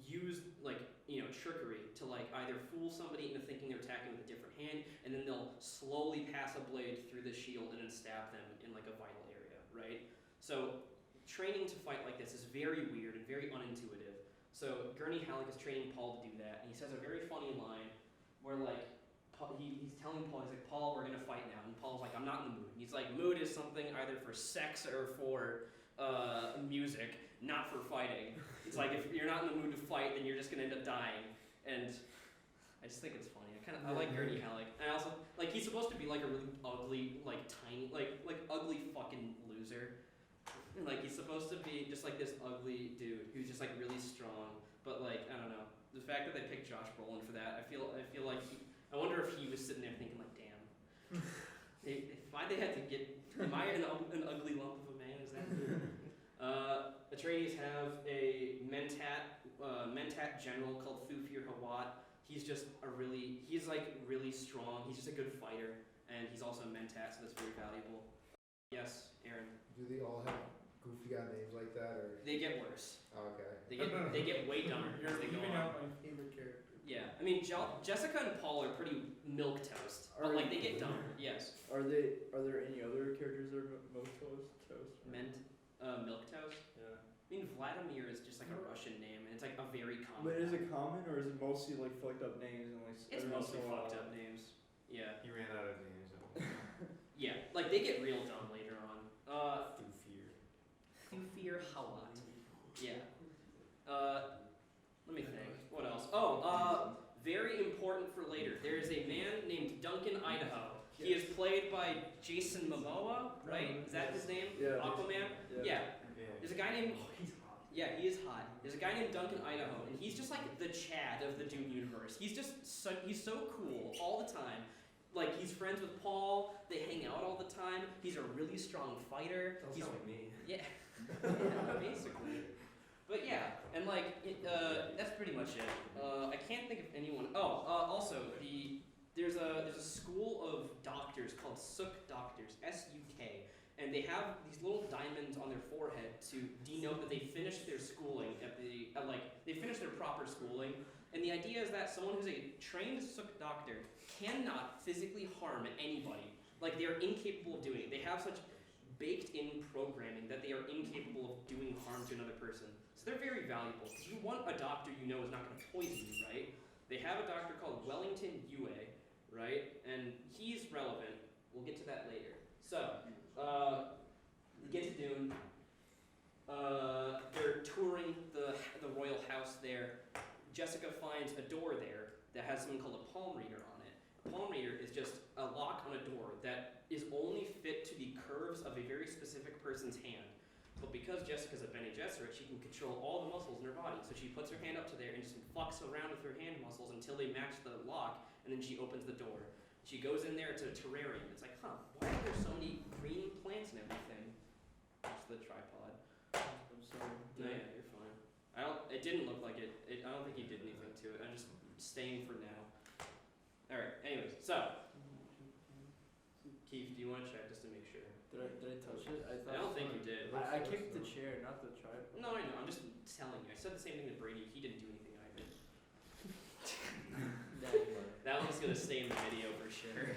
use like trickery to like either fool somebody into thinking they're attacking with a different hand, and then they'll slowly pass a blade through the shield and then stab them in like a vital area, right? So training to fight like this is very weird and very unintuitive. So Gurney Halleck is training Paul to do that, and he says a very funny line where like he's telling Paul, he's like, Paul, we're gonna fight now. And Paul's like, I'm not in the mood. And he's like, mood is something either for sex or for music, not for fighting. It's like, if you're not in the mood to fight, then you're just gonna end up dying. And I just think it's funny. I like Gurney Halleck. And I also, like, he's supposed to be like a really ugly, like tiny, like ugly fucking loser. And like, he's supposed to be just like this ugly dude who's just like really strong. But like, I don't know. The fact that they picked Josh Brolin for that, I feel like I wonder if he was sitting there thinking like, damn, why'd they have to get, am I an ugly lump of a man, is that? Atreides have a Mentat general called Thufir Hawat. He's really strong, he's just a good fighter, and he's also a Mentat, so that's very valuable. Yes, Aaron? Do they all have goofy guy names like that, or? They get worse. Oh, okay. They get way dumber as they go Leaving on. out my favorite character. Yeah, I mean, Jessica and Paul are pretty milk toast, but like they get dumber. Yes. Are there any other characters that are milk toast? Milk toast. Yeah. I mean, Vladimir is just like a Russian name, and it's like a very common. But is name. it common, or is it mostly like fucked up names and like? It's every once mostly in a while- fucked up names. Yeah. He ran out of names. Yeah, like they get real dumb later on. Thufir. Thufir Hawat. Yeah. Let me think. What else? Oh, very important for later. There is a man named Duncan Idaho. He is played by Jason Momoa, right? Is that his name? Yeah. Aquaman? Yeah. Yeah. Yeah. There's a guy named. He's hot. Yeah, he is hot. There's a guy named Duncan Idaho, and he's just like the Chad of the Dune universe. He's just he's so cool all the time. Like he's friends with Paul. They hang out all the time. He's a really strong fighter. Sounds He's kind of like me. yeah, yeah, basically. But yeah, and like that's pretty much it. I can't think of anyone. Oh, also there's a school of doctors called Suk Doctors, S-U-K, and they have these little diamonds on their forehead to denote that they finished their schooling at the they finished their proper schooling. And the idea is that someone who's a trained Suk doctor cannot physically harm anybody. Like they are incapable of doing it. They have such baked-in programming that they are incapable of doing harm to another person. So they're very valuable. Because you want a doctor you know is not going to poison you, right? They have a doctor called Wellington Yue, right? And he's relevant. We'll get to that later. So, we get to Dune. They're touring the royal house there. Jessica finds a door there that has something called a palm reader on it. A palm reader is just a lock on a door that is only fit to the curves of a very specific person's hand. But because Jessica's a Bene Gesserit, she can control all the muscles in her body. So she puts her hand up to there and just fucks around with her hand muscles until they match the lock, and then she opens the door. She goes in there, it's a terrarium. It's like, why are there so many green plants and everything? That's the tripod. I'm sorry. No, yeah, you're fine. It didn't look like it. I don't think he did anything to it. I'm just staying for now. Alright, anyways, so. Keith, do you want to check just to make sure? Did I touch it? I don't think you did. I kicked the chair, not the tripod. No, I know. I'm just telling you. I said the same thing to Brady. He didn't do anything either. That one's going to stay in the video for sure.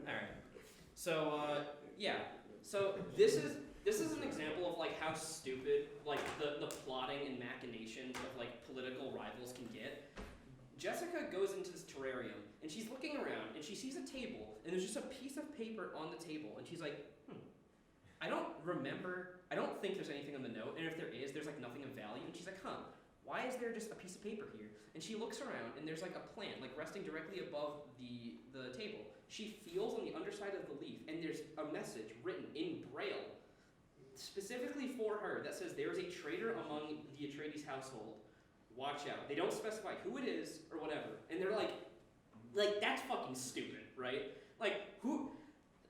Alright. So, yeah. So, this is an example of like how stupid like the plotting and machinations of like political rivals can get. Jessica goes into this terrarium and she's looking around and she sees a table and there's just a piece of paper on the table and she's like, I don't think there's anything on the note, and if there is, there's like nothing of value. And she's like, why is there just a piece of paper here? And she looks around and there's like a plant like resting directly above the table. She feels on the underside of the leaf and there's a message written in Braille specifically for her that says there's a traitor among the Atreides household. Watch out. They don't specify who it is or whatever. And they're like that's fucking stupid, right? Like who?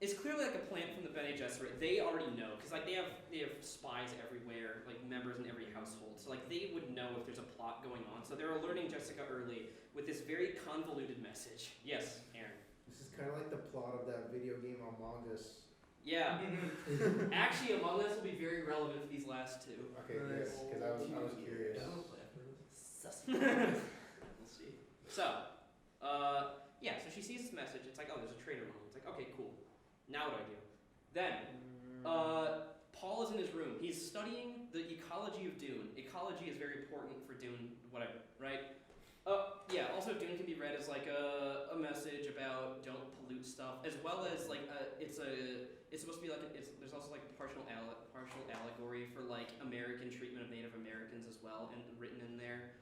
It's clearly like a plant from the Bene Gesserit. They already know because like they have spies everywhere, like members in every household. So like they would know if there's a plot going on. So they're alerting Jessica early with this very convoluted message. Yes, Aaron. This is kind of like the plot of that video game Among Us. Yeah. Actually, Among Us will be very relevant for these last two. Okay, good, because I was curious. We'll see. So, yeah, so she sees this message. It's like, oh, there's a traitor among them. It's like, okay, cool. Now what do I do? Then, Paul is in his room. He's studying the ecology of Dune. Ecology is very important for Dune, whatever, right? Yeah, also Dune can be read as like a message about don't pollute stuff, as well as like it's supposed to be like there's also like partial allegory for like American treatment of Native Americans as well, and written in there.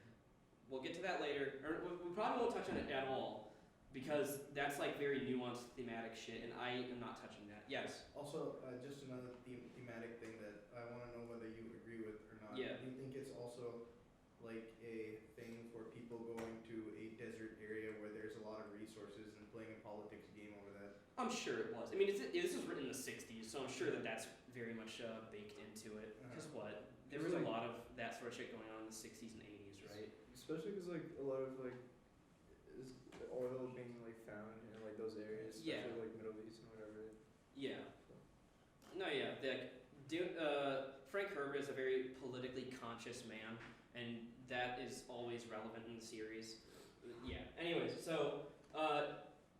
We'll get to that later, or we probably won't touch on it at all, because that's like very nuanced thematic shit, and I am not touching that. Yes. Also, just another thematic thing that I want to know whether you agree with or not. Yeah. Do you think it's also like a thing for people going to a desert area where there's a lot of resources and playing a politics game over that? I'm sure it was. I mean, this was written in the 60s, so I'm sure that that's very much baked into it. Because what? There was a lot of that sort of shit going on in the 60s and 80s, right? Especially because like a lot of like is oil being like found in like those areas, Yeah. especially like Middle East and whatever. Yeah. No, yeah. Frank Herbert is a very politically conscious man, and that is always relevant in the series. Yeah. Anyways, so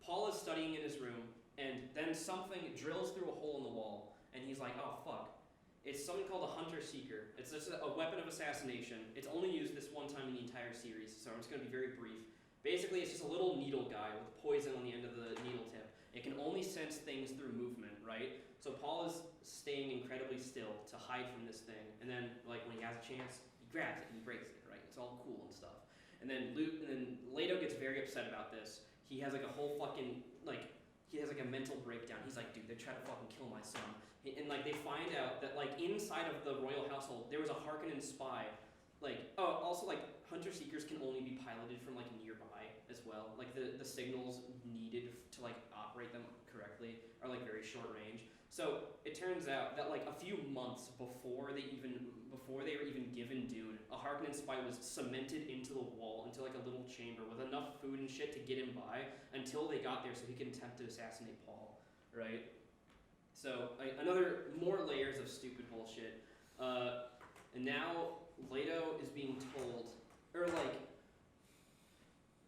Paul is studying in his room, and then something drills through a hole in the wall, and he he's like, oh fuck. It's something called a Hunter Seeker. It's just a weapon of assassination. It's only used this one time in the entire series, so I'm just going to be very brief. Basically, it's just a little needle guy with poison on the end of the needle tip. It can only sense things through movement, right? So Paul is staying incredibly still to hide from this thing, and then like when he has a chance, he grabs it and he breaks it, right? It's all cool and stuff. And then Leto gets very upset about this. He has like a whole fucking he has like a mental breakdown. He's like, dude, they're trying to fucking kill my son. And like they find out that like inside of the royal household there was a Harkonnen spy. Also like Hunter Seekers can only be piloted from like nearby as well. Like the signals needed to like operate them correctly are like very short range. So it turns out that like a few months before they were even given Dune, a Harkonnen spy was cemented into the wall, into like a little chamber with enough food and shit to get him by until they got there so he could attempt to assassinate Paul, right? So another more layers of stupid bullshit. And now Leto is being told, or like,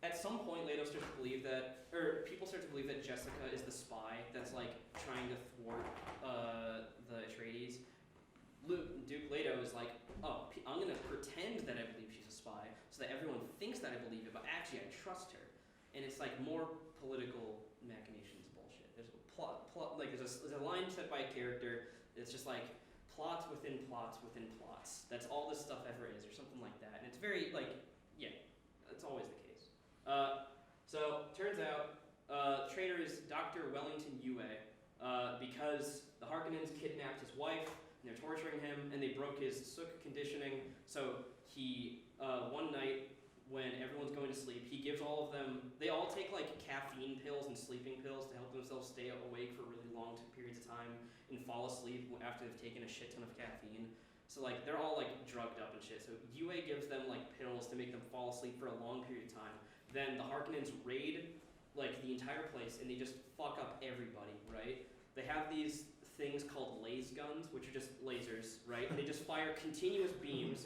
at some point Leto starts to believe that, or people start to believe that Jessica is the spy that's like trying to thwart the Atreides. Duke Leto is like, oh, I'm gonna pretend that I believe she's a spy so that everyone thinks that I believe it, but actually I trust her. And it's like more political machinations bullshit. There's a plot like there's a line set by a character. It's just like plots within plots within plots. That's all this stuff ever is, or something like that. And it's very like, yeah, that's always the case. So turns out traitor is Dr. Wellington Yue because the Harkonnens kidnapped his wife and they're torturing him and they broke his Suk conditioning. So he one night when everyone's going to sleep, he gives all of them, they all take like caffeine pills and sleeping pills to help themselves stay awake for really long periods of time and fall asleep after they've taken a shit ton of caffeine. So like they're all like drugged up and shit. So Yue gives them like pills to make them fall asleep for a long period of time. Then the Harkonnens raid like the entire place and they just fuck up everybody, right? They have these things called laser guns, which are just lasers, right? And they just fire continuous beams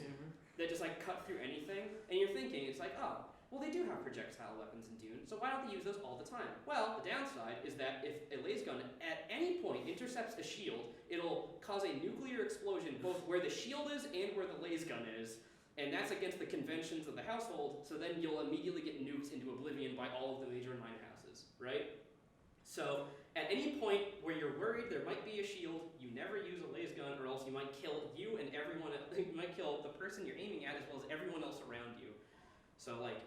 that just like cut through anything. And you're thinking, it's like, oh, well they do have projectile weapons in Dune, so why don't they use those all the time? Well, the downside is that if a laser gun at any point intercepts a shield, it'll cause a nuclear explosion both where the shield is and where the laser gun is. And that's against the conventions of the household, so then you'll immediately get nuked into oblivion by all of the major and minor houses, right? So at any point where you're worried there might be a shield, you never use a laser gun or else you might kill you and everyone, you might kill the person you're aiming at as well as everyone else around you. So like,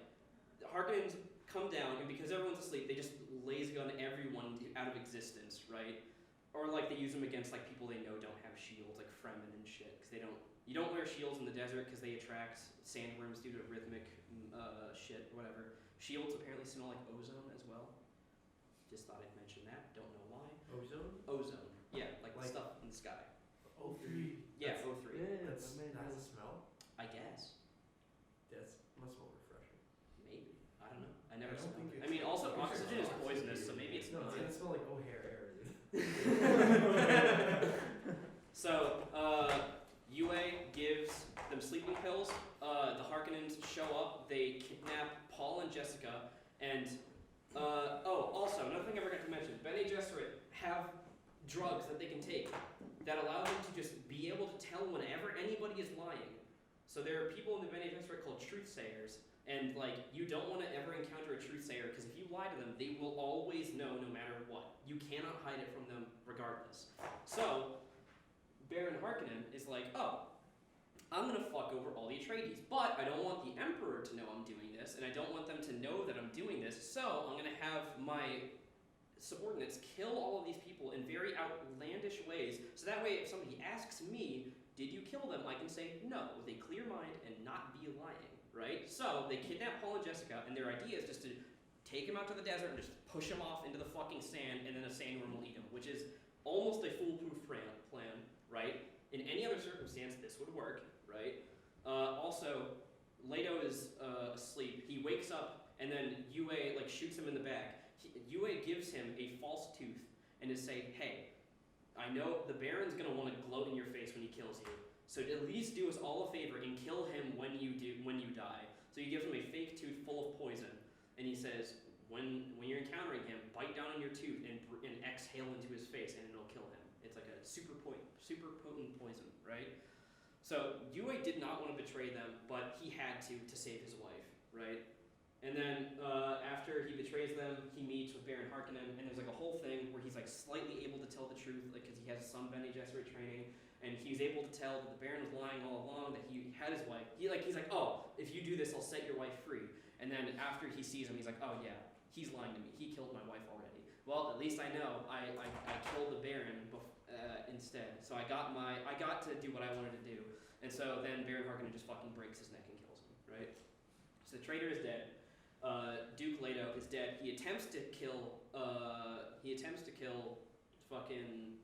the Harkonnens come down and because everyone's asleep, they just laser gun everyone out of existence, right? Or like they use them against like people they know don't have shields, like Fremen and shit, because you don't wear shields in the desert because they attract sandworms due to rhythmic shit, whatever. Shields apparently smell like ozone as well. Just thought I'd mention that. Don't know why. Ozone? Ozone. Yeah, like Like- stuff in the sky. O3. Yeah, O3. That's a smell? I guess. That must smell refreshing. Maybe. I don't know. I never I don't smelled think it. I mean, also I'm pretty oxygen is sure poisonous, so maybe it's No, not. it's gonna smell like O'Hare air, dude. So, Yue gives them sleeping pills. The Harkonnens show up. They kidnap Paul and Jessica. And, also, another thing I forgot to mention. Bene Gesserit have drugs that they can take that allow them to just be able to tell whenever anybody is lying. So there are people in the Bene Gesserit called truthsayers. And, like, you don't want to ever encounter a truthsayer because if you lie to them, they will always know no matter what. You cannot hide it from them regardless. So, Baron Harkonnen is like, oh, I'm going to fuck over all the Atreides, but I don't want the Emperor to know I'm doing this, and I don't want them to know that I'm doing this, so I'm going to have my subordinates kill all of these people in very outlandish ways, so that way if somebody asks me, did you kill them, I can say no, with a clear mind and not be lying, right? So they kidnap Paul and Jessica, and their idea is just to take him out to the desert and just push him off into the fucking sand, and then a sandworm will eat him, which is almost a foolproof plan, right? In any other circumstance, this would work, right? Also, Leto is asleep. He wakes up, and then Yue like shoots him in the back. Yue gives him a false tooth and is saying, hey, I know the Baron's gonna want to gloat in your face when he kills you, so at least do us all a favor and kill him when you die. So he gives him a fake tooth full of poison, and he says, when you're encountering him, bite down on your tooth and exhale into his face, and it'll kill him, It's like a super potent poison, right? So Yue did not want to betray them, but he had to save his wife, right? And then after he betrays them, he meets with Baron Harkonnen, and there's like a whole thing where he's like slightly able to tell the truth, like because he has some Bene Gesserit training, and he's able to tell that the Baron was lying all along, that he had his wife. He's like, oh, if you do this, I'll set your wife free. And then after he sees him, he's like, oh yeah, he's lying to me. He killed my wife already. Well, at least I know I killed the Baron instead. So I got to do what I wanted to do. And so then Baron Harkonnen just fucking breaks his neck and kills him, right? So the traitor is dead. Duke Leto is dead. He attempts to kill fucking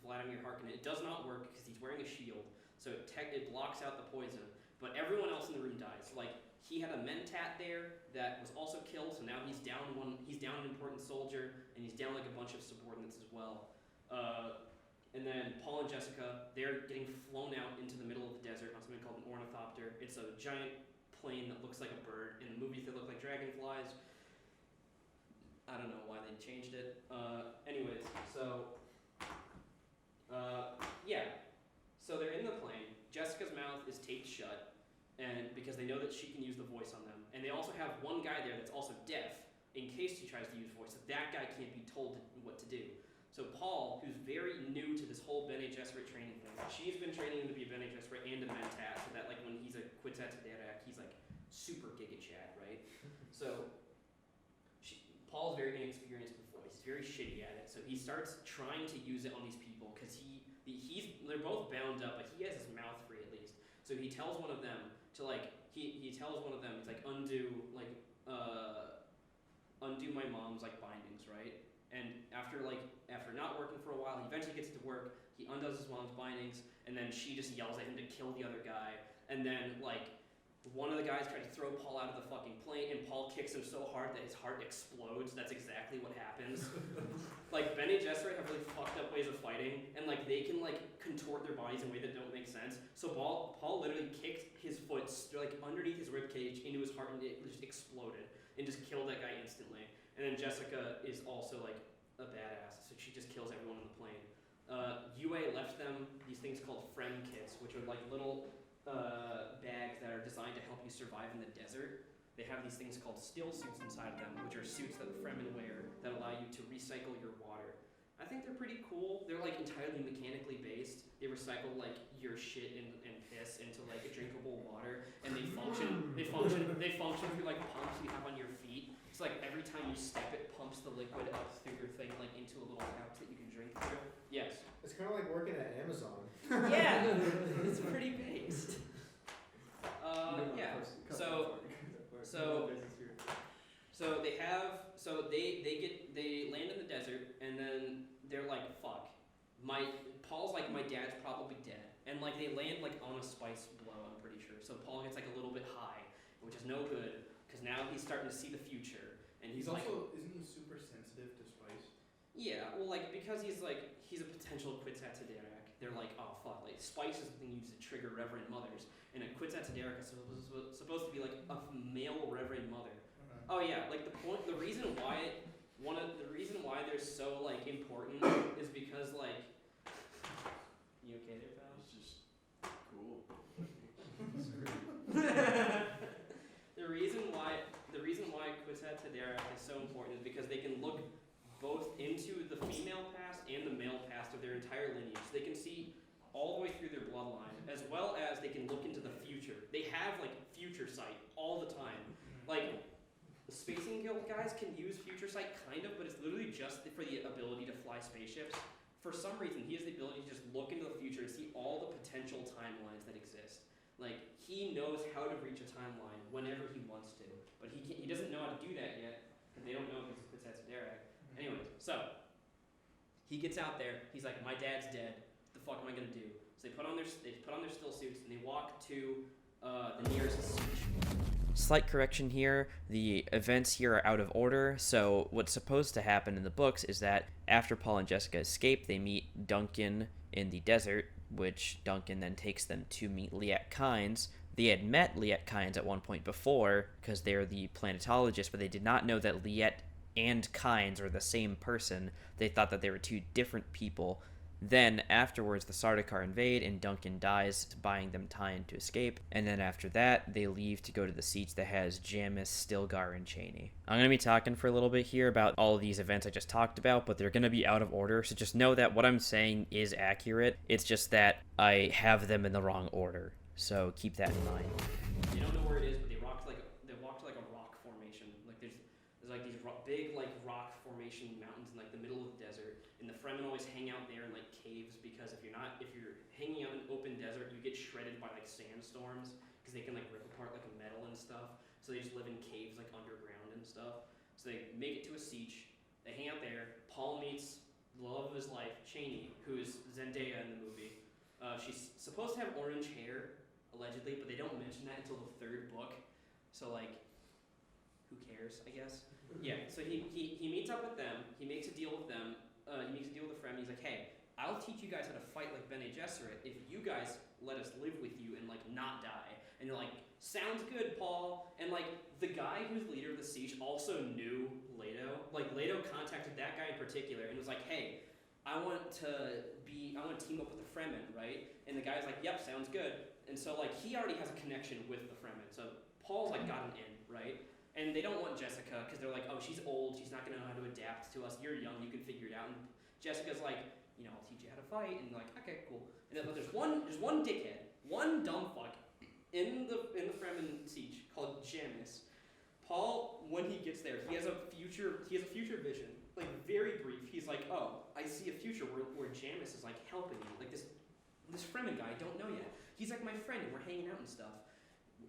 Vladimir Harkonnen. It does not work because he's wearing a shield, so it blocks out the poison. But everyone else in the room dies. Like he had a mentat there that was also killed, so now he's down an important soldier, and he's down like a bunch of subordinates as well. And then Paul and Jessica, they're getting flown out into the middle of the desert on something called an ornithopter. It's a giant plane that looks like a bird. In the movies, they look like dragonflies. I don't know why they changed it. Anyways, so so they're in the plane. Jessica's mouth is taped shut, and because they know that she can use the voice on them. And they also have one guy there that's also deaf in case she tries to use voice. So that guy can't be told what to do. So Paul, who's very new to this whole Bene Gesserit training thing, she's been training him to be a Bene Gesserit and a mentat, so that like when he's a Kwisatz Haderach, he's like super Giga Chad, right? So Paul's very inexperienced with voice. He's very shitty at it. So he starts trying to use it on these people because they're both bound up, but he has his mouth free at least. So he tells one of them to like he's like undo my mom's like bindings, right? And after not working for a while, he eventually gets it to work. He undoes his mom's bindings, and then she just yells at him to kill the other guy. And then like one of the guys tried to throw Paul out of the fucking plane, and Paul kicks him so hard that his heart explodes. That's exactly what happens. Like Bene Gesserit have really fucked up ways of fighting, and like they can like contort their bodies in ways that don't make sense. So Paul literally kicked his foot like underneath his rib cage into his heart, and it just exploded and just killed that guy instantly. And then Jessica is also like a badass, so she just kills everyone on the plane. Yue left them these things called Frem kits, which are like little bags that are designed to help you survive in the desert. They have these things called still suits inside of them, which are suits that the Fremen wear that allow you to recycle your water. I think they're pretty cool. They're like entirely mechanically based. They recycle like your shit and piss into like drinkable water, and they function through like pumps you have on your feet. It's like every time you step, it pumps the liquid up through your thing, like into a little pouch that you can drink through. Yes. It's kind of like working at Amazon. Yeah, it's pretty based. Yeah. So they land in the desert, and then they're like, fuck. Paul's like, my dad's probably dead, and like they land like on a spice blow, I'm pretty sure. So Paul gets like a little bit high, which is no good. Because now he's starting to see the future, and he's like, also, isn't he super sensitive to spice? Yeah, well, like because he's a potential Kwisatz Haderach. They're like, oh fuck, like spice is the thing used to trigger Reverend Mothers, and a Kwisatz Haderach is supposed to be like a male Reverend Mother. Oh yeah, like the reason why they're so like important is because like, you okay there, pal? It's just cool. The reason why Kwisatz Haderach is so important is because they can look both into the female past and the male past of their entire lineage. So they can see all the way through their bloodline, as well as they can look into the future. They have like future sight all the time. Like the Spacing Guild guys can use future sight kind of, but it's literally just for the ability to fly spaceships. For some reason, he has the ability to just look into the future and see all the potential timelines that exist. Like, he knows how to reach a timeline whenever he wants to, but he doesn't know how to do that yet, and they don't know if he's Kwisatz Haderach. Anyways, so he gets out there. He's like, my dad's dead. What the fuck am I gonna do? So they put on their still suits and they walk to the nearest siege. Slight correction here, the events here are out of order, so what's supposed to happen in the books is that after Paul and Jessica escape, they meet Duncan in the desert, which Duncan then takes them to meet Liet Kynes. They had met Liet Kynes at one point before, because they're the planetologist, but they did not know that Liet and Kynes were the same person. They thought that they were two different people. Then, afterwards, the Sardaukar invade and Duncan dies, buying them time to escape. And then after that, they leave to go to the siege that has Jamis, Stilgar, and Cheney. I'm going to be talking for a little bit here about all of these events I just talked about, but they're going to be out of order, so just know that what I'm saying is accurate. It's just that I have them in the wrong order, so keep that in mind. They don't know where it is, but they walked like a rock formation. Like there's like these big like rock formation mountains in like the middle of the desert, and the Fremen always hang out there in like caves because if you're hanging out in open desert, you get shredded by like sandstorms because they can like rip apart like a metal and stuff. So they just live in caves like underground and stuff. So they make it to a siege. They hang out there. Paul meets the love of his life, Cheney, who is Zendaya in the movie. She's supposed to have orange hair, allegedly, but they don't mention that until the 3rd book. So like, who cares, I guess? Yeah, so he meets up with them, he makes a deal with them, he makes a deal with the Fremen, he's like, hey, I'll teach you guys how to fight like Bene Gesserit if you guys let us live with you and like not die. And you're like, sounds good, Paul. And like, the guy who's leader of the siege also knew Leto. Like, Leto contacted that guy in particular and was like, hey, I want to team up with the Fremen, right? And the guy's like, yep, sounds good. And so like, he already has a connection with the Fremen. So Paul's like got an in, right? And they don't want Jessica because they're like, oh, she's old, she's not gonna know how to adapt to us. You're young, you can figure it out. And Jessica's like, you know, I'll teach you how to fight. And they're like, okay, cool. And then, but there's one dickhead, one dumb fuck in the Fremen siege called Jamis. Paul, when he gets there, he has a future vision, like very brief. He's like, oh, I see a future where Jamis is like helping me, like this Fremen guy I don't know yet. He's like my friend, and we're hanging out and stuff.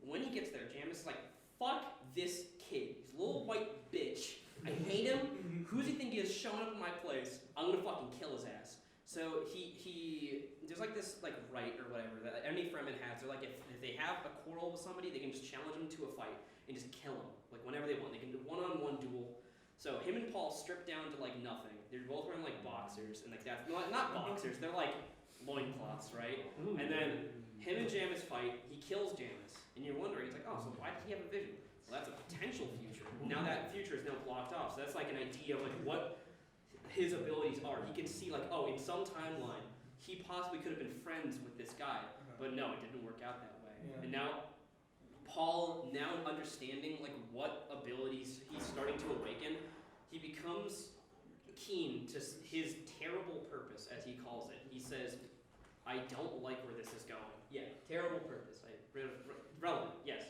When he gets there, Jamis is like, fuck this kid. He's a little white bitch. I hate him. Who does he think he is showing up in my place? I'm gonna fucking kill his ass. So he there's like this like right or whatever that any Fremen has. They're like if they have a quarrel with somebody, they can just challenge them to a fight and just kill them like whenever they want. They can do one-on-one duel. So him and Paul strip down to like nothing. They're both wearing like boxers and like that's not boxers. They're like loincloths, right? And then him and Jamis fight. He kills Jamis, and you're wondering, it's like, oh, so why did he have a vision? Well, that's a potential future. Now that future is now blocked off. So that's like an idea of like what his abilities are. He can see like, oh, in some timeline, he possibly could have been friends with this guy, but no, it didn't work out that way. Yeah. And now, Paul, now understanding like what abilities he's starting to awaken, he becomes keen to his terrible purpose, as he calls it. He says, I don't like where this is going. Yeah, terrible purpose. Relevant, yes.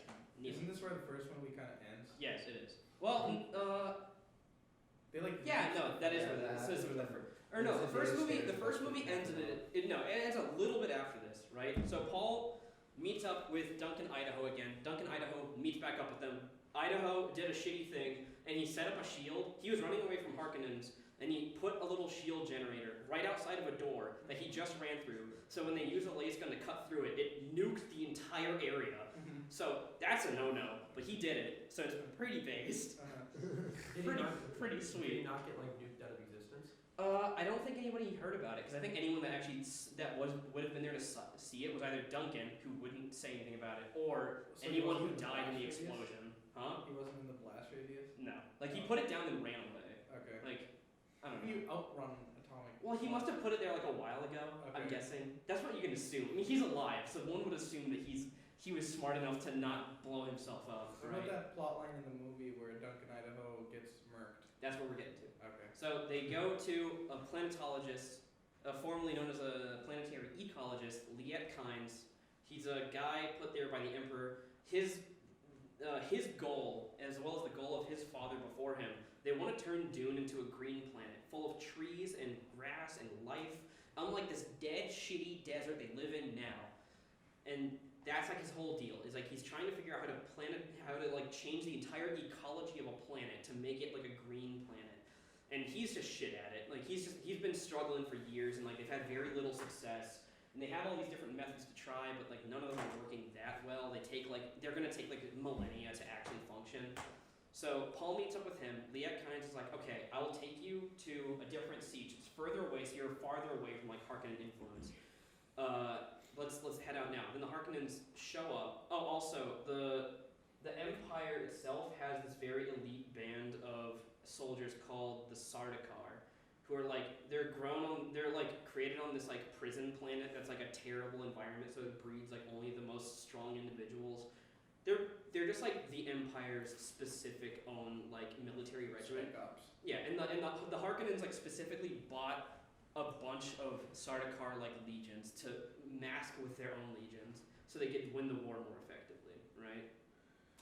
Isn't this where the first one kind of ends? Yes, it is. Well, they like. Yeah, no, that is where this is where the first. Or no, the first movie ends in it ends a little bit after this, right? So Paul meets up with Duncan Idaho again. Duncan Idaho meets back up with them. Idaho did a shitty thing, and he set up a shield. He was running away from Harkonnens, and he put a little shield generator right outside of a door that he just ran through. So when they use a laser gun to cut through it, it nuked the entire area. So that's a no-no, but he did it. So it's pretty based. Pretty sweet. Did he not get like nuked out of existence? I don't think anybody heard about it because I think anyone that actually would have been there to see it was either Duncan, who wouldn't say anything about it, or anyone who died in the explosion. Huh? He wasn't in the blast radius. No, like he put it down and ran away. Okay. Like I don't know. You outrun atomic. Well, he must have put it there like a while ago. Okay. I'm guessing. That's what you can assume. I mean, he's alive, so one would assume that he was smart enough to not blow himself up. What right? about that plot line in the movie where Duncan Idaho gets murked? That's what we're getting to. Okay. So they go to a planetologist, formerly known as a planetary ecologist, Liet Kynes. He's a guy put there by the Emperor. His goal, as well as the goal of his father before him, they want to turn Dune into a green planet, full of trees and grass and life, unlike this dead, shitty desert they live in now. And that's like his whole deal. Is like he's trying to figure out how to like change the entire ecology of a planet to make it like a green planet. And he's just shit at it. Like he's been struggling for years, and like they've had very little success. And they have all these different methods to try, but like none of them are working that well. They're gonna take like millennia to actually function. So Paul meets up with him. Liet Kynes is like, okay, I will take you to a different siege. It's further away, so you're farther away from like Harkonnen influence. Let's head out now. Then the Harkonnens show up. Oh, also the Empire itself has this very elite band of soldiers called the Sardaukar, who are like they're created on this like prison planet that's like a terrible environment, so it breeds like only the most strong individuals. They're just like the Empire's specific own like military regiment. Yeah, and the Harkonnens like specifically bought a bunch of Sardaukar like legions to mask with their own legions, so they could win the war more effectively, right?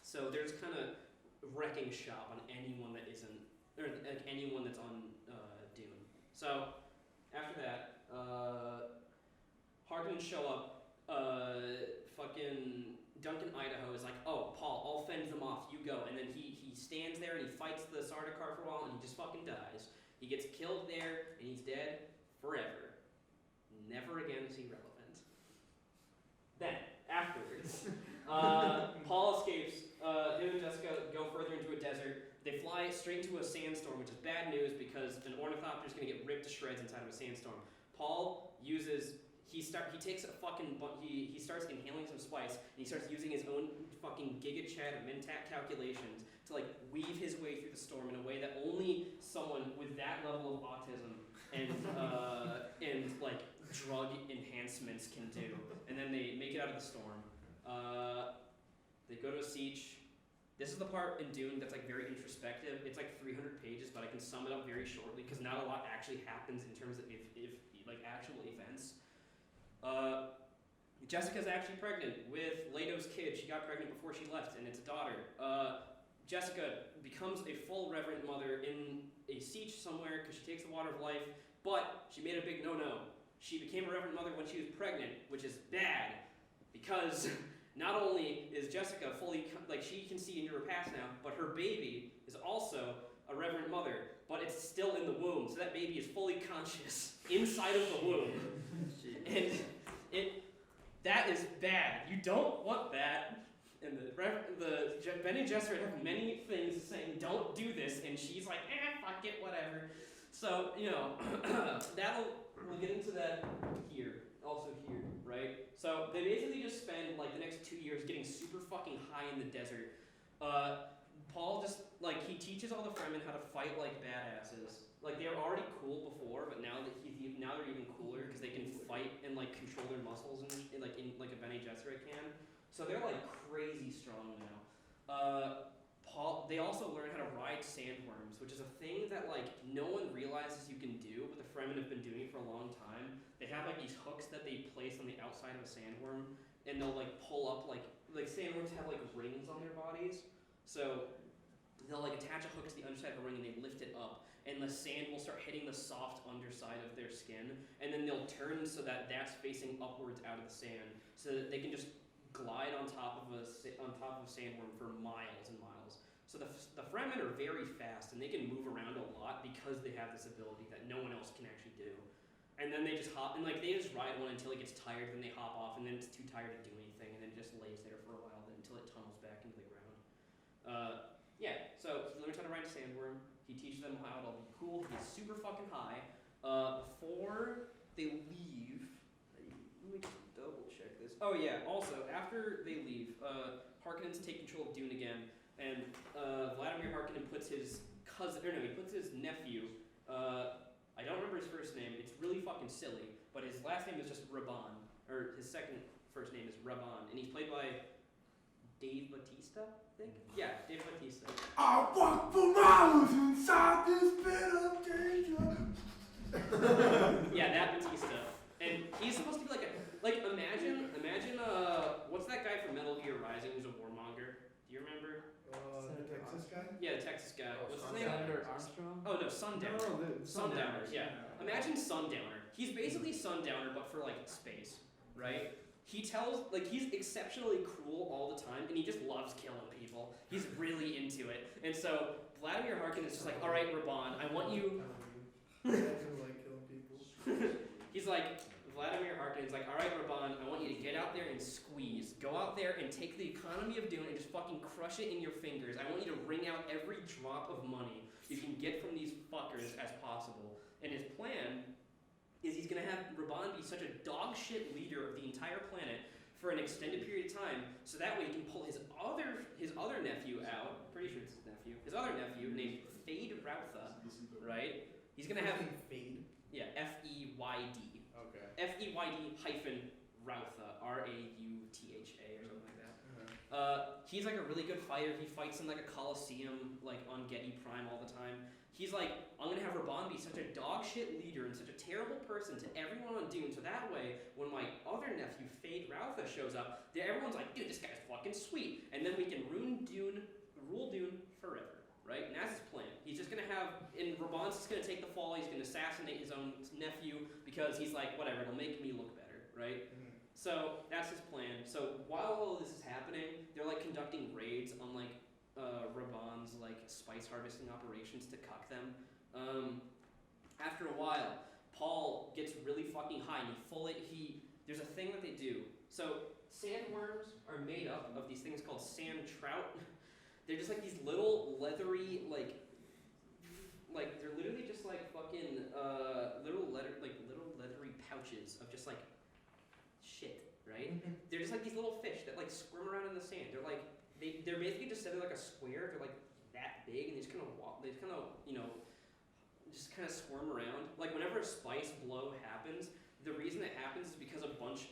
So they're just kind of wrecking shop on anyone that isn't, or like anyone that's on Dune. So after that, Harkonnens show up. Fucking Duncan Idaho is like, oh, Paul, I'll fend them off. You go. And then he stands there and he fights the Sardaukar for a while and he just fucking dies. He gets killed there and he's dead forever. Never again is he relevant. Then afterwards, Paul escapes. Him and Jessica go further into a desert. They fly straight into a sandstorm, which is bad news because an ornithopter is going to get ripped to shreds inside of a sandstorm. Paul uses, he starts inhaling some spice, and he starts using his own fucking GigaChad Mentat calculations to like weave his way through the storm in a way that only someone with that level of autism and like drug enhancements can do. And then they make it out of the storm. They go to a siege. This is the part in Dune that's like very introspective. It's like 300 pages, but I can sum it up very shortly because not a lot actually happens in terms of if like actual events. Jessica's actually pregnant with Leto's kid. She got pregnant before she left, and it's a daughter. Jessica becomes a full reverend mother in a siege somewhere because she takes the water of life, but she made a big no-no. She became a reverend mother when she was pregnant, which is bad because not only is Jessica fully, like she can see into her past now, but her baby is also a reverend mother, but it's still in the womb, so that baby is fully conscious inside of the womb. And that is bad. You don't want that. And the Bene Gesserit have many things saying, don't do this, and she's like, fuck it, whatever. So, we'll get into that here, also here, right? So they basically just spend like the next 2 years getting super fucking high in the desert. Paul just, like, he teaches all the Fremen how to fight like badasses. Like, they were already cool before, but now that now they're even cooler because they can fight and like control their muscles and like a Bene Gesserit can. So they're like crazy strong now. They also learn how to ride sandworms, which is a thing that like no one realizes you can do, but the Fremen have been doing it for a long time. They have like these hooks that they place on the outside of a sandworm, and they'll like pull up like sandworms have like rings on their bodies, so they'll like attach a hook to the underside of a ring and they lift it up, and the sand will start hitting the soft underside of their skin, and then they'll turn so that that's facing upwards out of the sand, so that they can just glide on top of a sandworm for miles and miles. So the Fremen are very fast and they can move around a lot because they have this ability that no one else can actually do. And then they just hop and like they just ride one until it gets tired, then they hop off, and then it's too tired to do anything, and then it just lays there for a while until it tunnels back into the ground. So he learns how to ride a sandworm. He teaches them how it'll be cool. He gets super fucking high. Before they leave, let me just double check this. Oh yeah, also, after they leave, Harkonnens take control of Dune again, and Vladimir Harkonnen puts his nephew, I don't remember his first name, it's really fucking silly, but his last name is just Raban, or his second first name is Raban, and he's played by Dave Bautista, I think? Yeah, Dave Bautista. I walk for miles inside this bit of danger. Yeah, that Bautista. And he's supposed to be imagine, what's that guy from Metal Gear Rising who's a warmonger? Do you remember? The Texas guy? Yeah, the Texas guy. What's his name? Senator Armstrong? Oh no, Sundowner. Sundowner, yeah. Imagine Sundowner. He's basically Sundowner, but for like space, right? He's exceptionally cruel all the time, and he just loves killing people. He's really into it. And so Vladimir Harkonnen is just like, all right, Raban, I want you. I like killing people. He's like, Vladimir Harkonnen's like, all right, Raban, I want you to get out there and squeeze. Go out there and take the economy of Dune and just fucking crush it in your fingers. I want you to wring out every drop of money you can get from these fuckers as possible. And his plan is he's gonna have Raban be such a dog shit leader of the entire planet for an extended period of time, so that way he can pull his other nephew out. Pretty sure it's his nephew. His other nephew named Fade Routha, right? He's gonna have Fade. FEYD. Okay. FEYD hyphen Rautha, RAUTHA or something like that. He's like a really good fighter. He fights in like a coliseum, like on Getty Prime all the time. He's like, I'm gonna have Raban be such a dog shit leader and such a terrible person to everyone on Dune, so that way, when my other nephew, Fade Rautha, shows up, everyone's like, dude, this guy's fucking sweet. And then we can rule Dune forever, right? And that's his plan. He's just gonna have, and Raban's just gonna take the fall, he's gonna assassinate his own nephew, because he's like, whatever, it'll make me look better, right? So that's his plan. So while all of this is happening, they're like conducting raids on like Raban's like spice harvesting operations to cuck them. After a while, Paul gets really fucking high and there's a thing that they do. So sandworms are made up of these things called sand trout. They're just like these little leathery like they're literally just like fucking little leathery pouches of just like shit, right? They're just like these little fish that like squirm around in the sand. They're basically just set in like a square. They're like that big, and they just kind of squirm around. Like whenever a spice blow happens, the reason it happens is because a bunch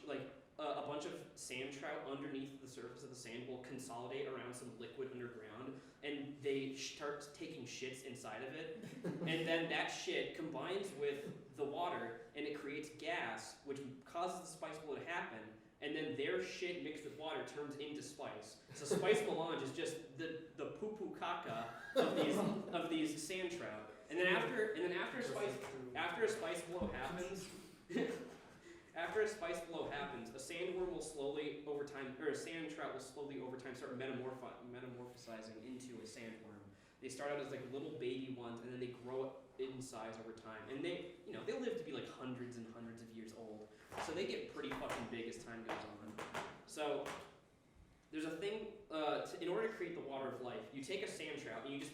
of sand trout underneath the surface of the sand will consolidate around some liquid underground, and they start taking shits inside of it, and then that shit combines with the water, and it creates gas, which causes the spice blow to happen. And then their shit mixed with water turns into spice. So spice melange is just the poo-poo caca of these sand trout. And then after a spice blow happens, a sandworm will slowly over time, or a sand trout will slowly over time start metamorphosizing into a sandworm. They start out as like little baby ones, and then they grow in size over time. And they live to be like hundreds and hundreds of years old. So they get pretty fucking big as time goes on. So there's a thing, in order to create the water of life, you take a sand trout and you just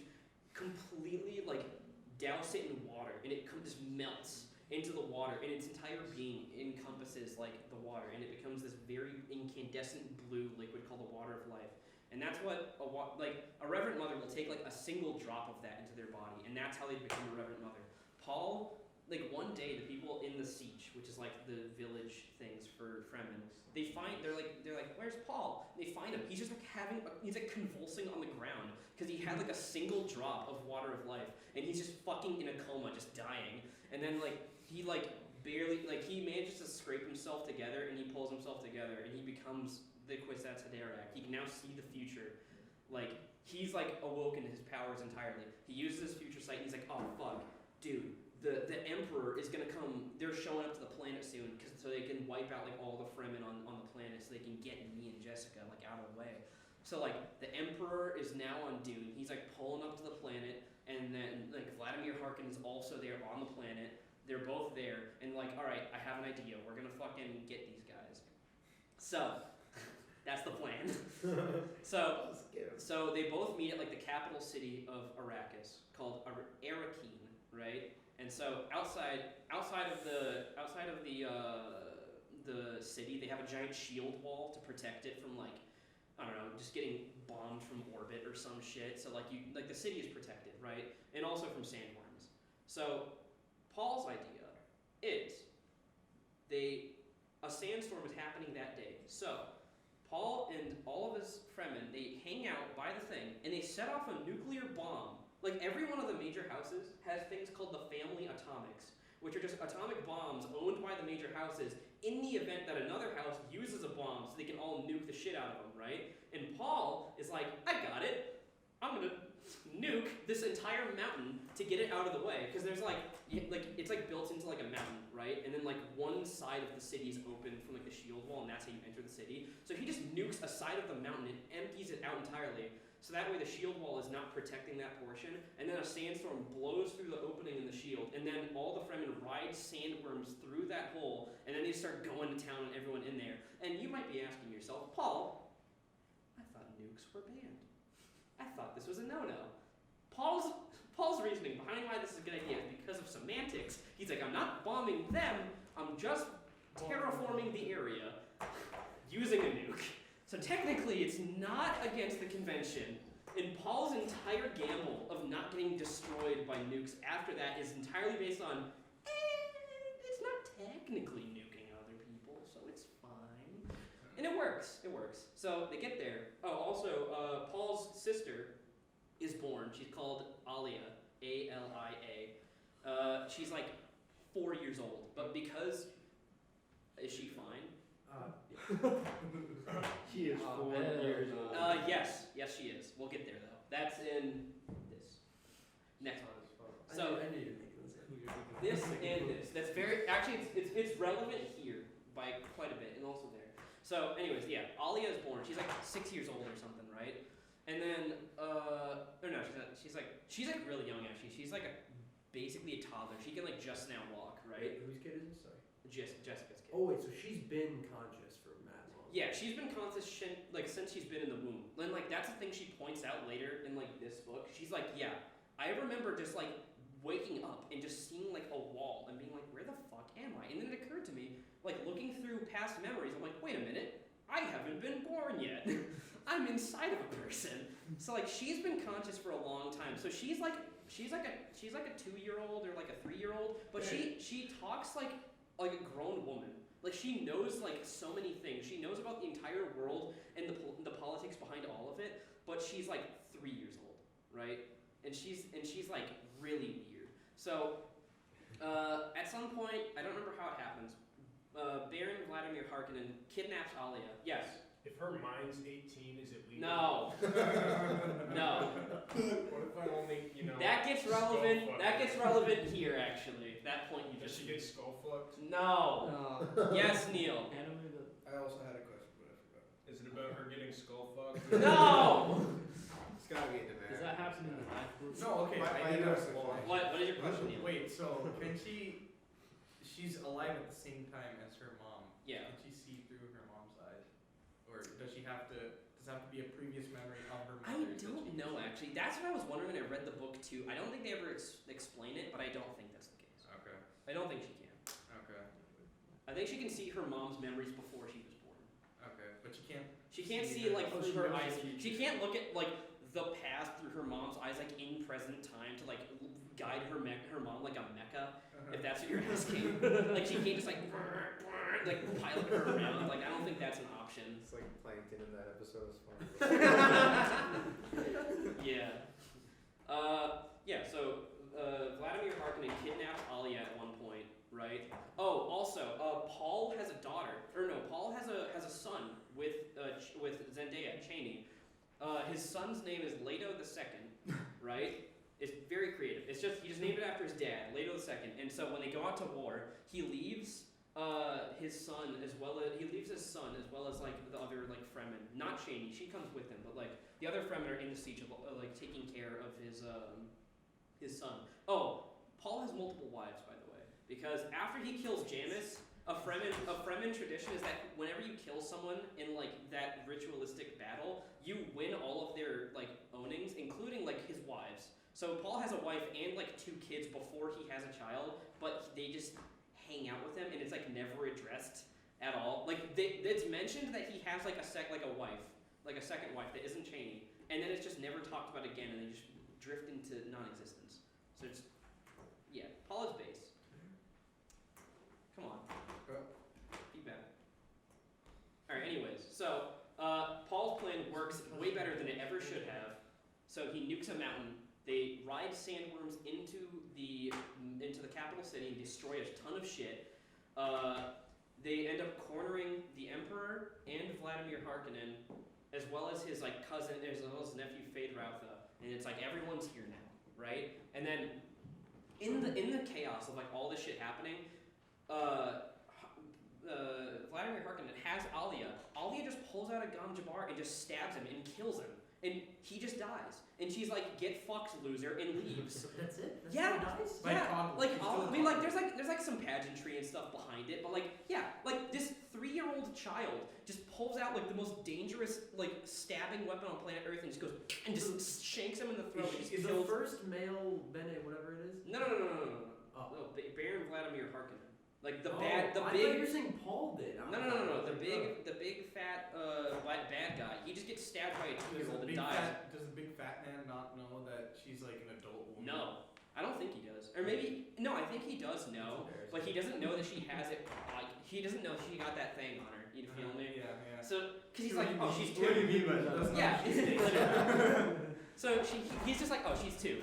completely like douse it in water, and it just melts into the water, and its entire being encompasses like the water, and it becomes this very incandescent blue liquid called the water of life. And that's what a reverent mother will take like a single drop of that into their body, and that's how they become a reverent mother. Paul, like one day, the people in the siege, which is like the village things for Fremen, they're like, where's Paul? And they find him. He's just like he's like convulsing on the ground because he had like a single drop of water of life, and he's just fucking in a coma, just dying. And then like he like barely like he manages to scrape himself together, and he pulls himself together, and he becomes the Kwisatz Haderach. He can now see the future. Like he's like awoken his powers entirely. He uses his future sight, and he's like, oh fuck, dude. The Emperor is gonna come. They're showing up to the planet soon, so they can wipe out like all the Fremen on the planet, so they can get me and Jessica like out of the way. So like the Emperor is now on Dune. He's like pulling up to the planet, and then like Vladimir Harkin is also there on the planet. They're both there, and like, all right, I have an idea. We're gonna fucking get these guys. So that's the plan. So they both meet at like the capital city of Arrakis, called Arrakeen, right? And so outside of the city, they have a giant shield wall to protect it from like, I don't know, just getting bombed from orbit or some shit. So like the city is protected, right? And also from sandworms. So Paul's idea is a sandstorm is happening that day. So Paul and all of his Fremen, they hang out by the thing, and they set off a nuclear bomb. Like every one of the major houses has things called the family atomics, which are just atomic bombs owned by the major houses in the event that another house uses a bomb, so they can all nuke the shit out of them, right? And Paul is like, I got it. I'm gonna nuke this entire mountain to get it out of the way, because there's like it's like built into like a mountain, right? And then like one side of the city is open from like the shield wall, and that's how you enter the city. So he just nukes a side of the mountain and empties it out entirely. So that way the shield wall is not protecting that portion, and then a sandstorm blows through the opening in the shield, and then all the Fremen ride sandworms through that hole, and then they start going to town on everyone in there. And you might be asking yourself, Paul, I thought nukes were banned. I thought this was a no-no. Paul's reasoning behind why this is a good idea is because of semantics. He's like, I'm not bombing them, I'm just terraforming the area using a nuke. So technically, it's not against the convention And Paul's entire gamble of not getting destroyed by nukes after that is entirely based on, it's not technically nuking other people, so it's fine. And it works. So they get there. Oh, also, Paul's sister is born. She's called Alia, A-L-I-A. She's like 4 years old, but because, is she fine? She is 4 years old. Yes, she is. We'll get there though. That's in this. Next one. So I knew you were thinking this. this and this. That's very actually it's relevant here by quite a bit and also there. So anyways, yeah, Alia is born. She's like 6 years old or something, right? And then or no, she's not. She's like really young actually. She's like basically a toddler. She can like just now walk, right? Whose kid is it? Sorry. Jessica's kid. Oh wait, so she's been conscious for mad long. Yeah, she's been conscious like since she's been in the womb. And like that's the thing she points out later in like this book. She's like, yeah, I remember just like waking up and just seeing like a wall and being like, where the fuck am I? And then it occurred to me, like looking through past memories, I'm like, wait a minute, I haven't been born yet. I'm inside of a person. So like she's been conscious for a long time. So she's like a 2-year-old or like a 3-year-old, but she talks like a grown woman. Like she knows like so many things. She knows about the entire world and the politics behind all of it. But she's like 3 years old, right? And she's like really weird. So at some point, I don't remember how it happens. Baron Vladimir Harkonnen kidnaps Alia. Yes. If her mind's 18, is it legal? No. No. What if I only, That gets relevant. That gets relevant here, actually. That point you Does just. she get skull fucked? No. Yes, Neil. I also had a question, but I forgot. Is it about her getting skull fucked? No. It's gotta be in there. Does that happen in the life group? No, okay. I do have some more. What is your question, Neil? Wait, so can she's alive at the same time as her mom. Yeah. Can she see through her mom's eyes? Or does it have to be a previous memory of her I mother? don't know actually. That's what I was wondering when I read the book too. I don't think they ever explain it, but I don't think that's the case. Okay. I don't think she can. Okay. I think she can see her mom's memories before she was born. Okay. But she can't. She can't see like Oh, through she her knows eyes. the future. She can't look at like the past through her mom's eyes, like in present time, to like guide her mom like a mecha. If that's what you're asking, like she can't just like pilot her around. Like I don't think that's an option. It's like Plankton in that episode. It's fun. Yeah. Yeah. So Vladimir Harkonnen kidnaps Alia at one point, right? Oh, also, Paul has a daughter, or no, Paul has a son with Zendaya Cheney. His son's name is Leto II, right? It's very creative. It's just he just named it after his dad, Leto II. And so when they go out to war, he leaves his son as well as like the other like Fremen. Not Cheney, she comes with him, but like the other Fremen are in the siege of like taking care of his son. Oh, Paul has multiple wives, by the way, because after he kills Jamis, a Fremen tradition is that whenever you kill someone in like that ritualistic battle, you win all of their like ownings, including like his wives. So Paul has a wife and like 2 kids before he has a child, but they just hang out with him, and it's like never addressed at all. Like it's mentioned that he has like a second wife that isn't Cheney, and then it's just never talked about again, and they just drift into non-existence. So it's Paul is base. Come on. Feedback. All right. Anyways, so Paul's plan works way better than it ever should have. So he nukes a mountain. They ride sandworms into the capital city and destroy a ton of shit. They end up cornering the Emperor and Vladimir Harkonnen, as well as his like cousin, as well as his nephew Feyd-Rautha, and it's like everyone's here now, right? And then in the chaos of like all this shit happening, Vladimir Harkonnen has Alia. Alia just pulls out a Gom Jabbar and just stabs him and kills him. And he just dies. And she's like, "Get fucked, loser," and leaves. That's it? That's Yeah. how he dies? Yeah, like I mean, like there's like some pageantry and stuff behind it, but like like this 3-year-old child just pulls out like the most dangerous like stabbing weapon on planet Earth and just goes and just shanks him in the throat. And just Is the kills. first male Bene, whatever it is? No. Oh. No, Baron Vladimir Harkonnen. Like the I thought you big. were saying Paul did. No. The big fat bad guy. He just gets stabbed by a 2-year-old and dies. Does the big fat man not know that she's like an adult woman? No, I don't think he does. Or maybe no, I think he does know, but he doesn't know that she has it. Like he doesn't know she got that thing on her. You feel me? Yeah. So, cause he's like, oh, she's What do you 2. mean by that? Yeah. Literally. So he's just like, oh, she's 2,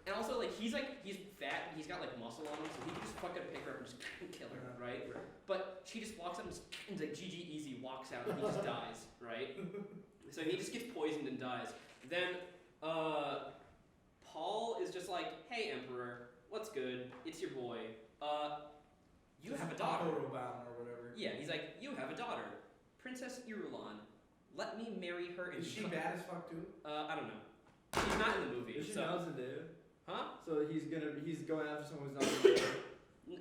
and also like he's fat, he's got like muscle on him, so he can just fucking pick her up and just kill her, right? But she just walks up and like GG easy walks out and he just dies, right? So he just gets poisoned and dies. Then Paul is just like, hey Emperor, what's good? It's your boy. You have a daughter. Or whatever. Yeah, he's like, you have a daughter, Princess Irulan. Let me marry her and Is she bad as fuck too? I don't know. She's not in the movie. Is she So, now Zendaya? huh? So he's going after someone who's not Zendaya.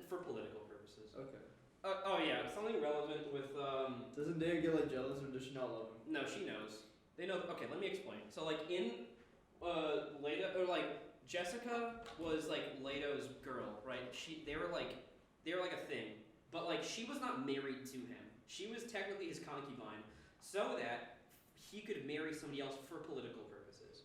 For political purposes. Okay. Oh yeah, something relevant with Does Zendaya get like jealous or does she not love him? No, she knows. They know. Okay, let me explain. So like in Leto, or like Jessica was like Leto's girl, right? They were like a thing, but like she was not married to him. She was technically his concubine, so that he could marry somebody else for political purposes.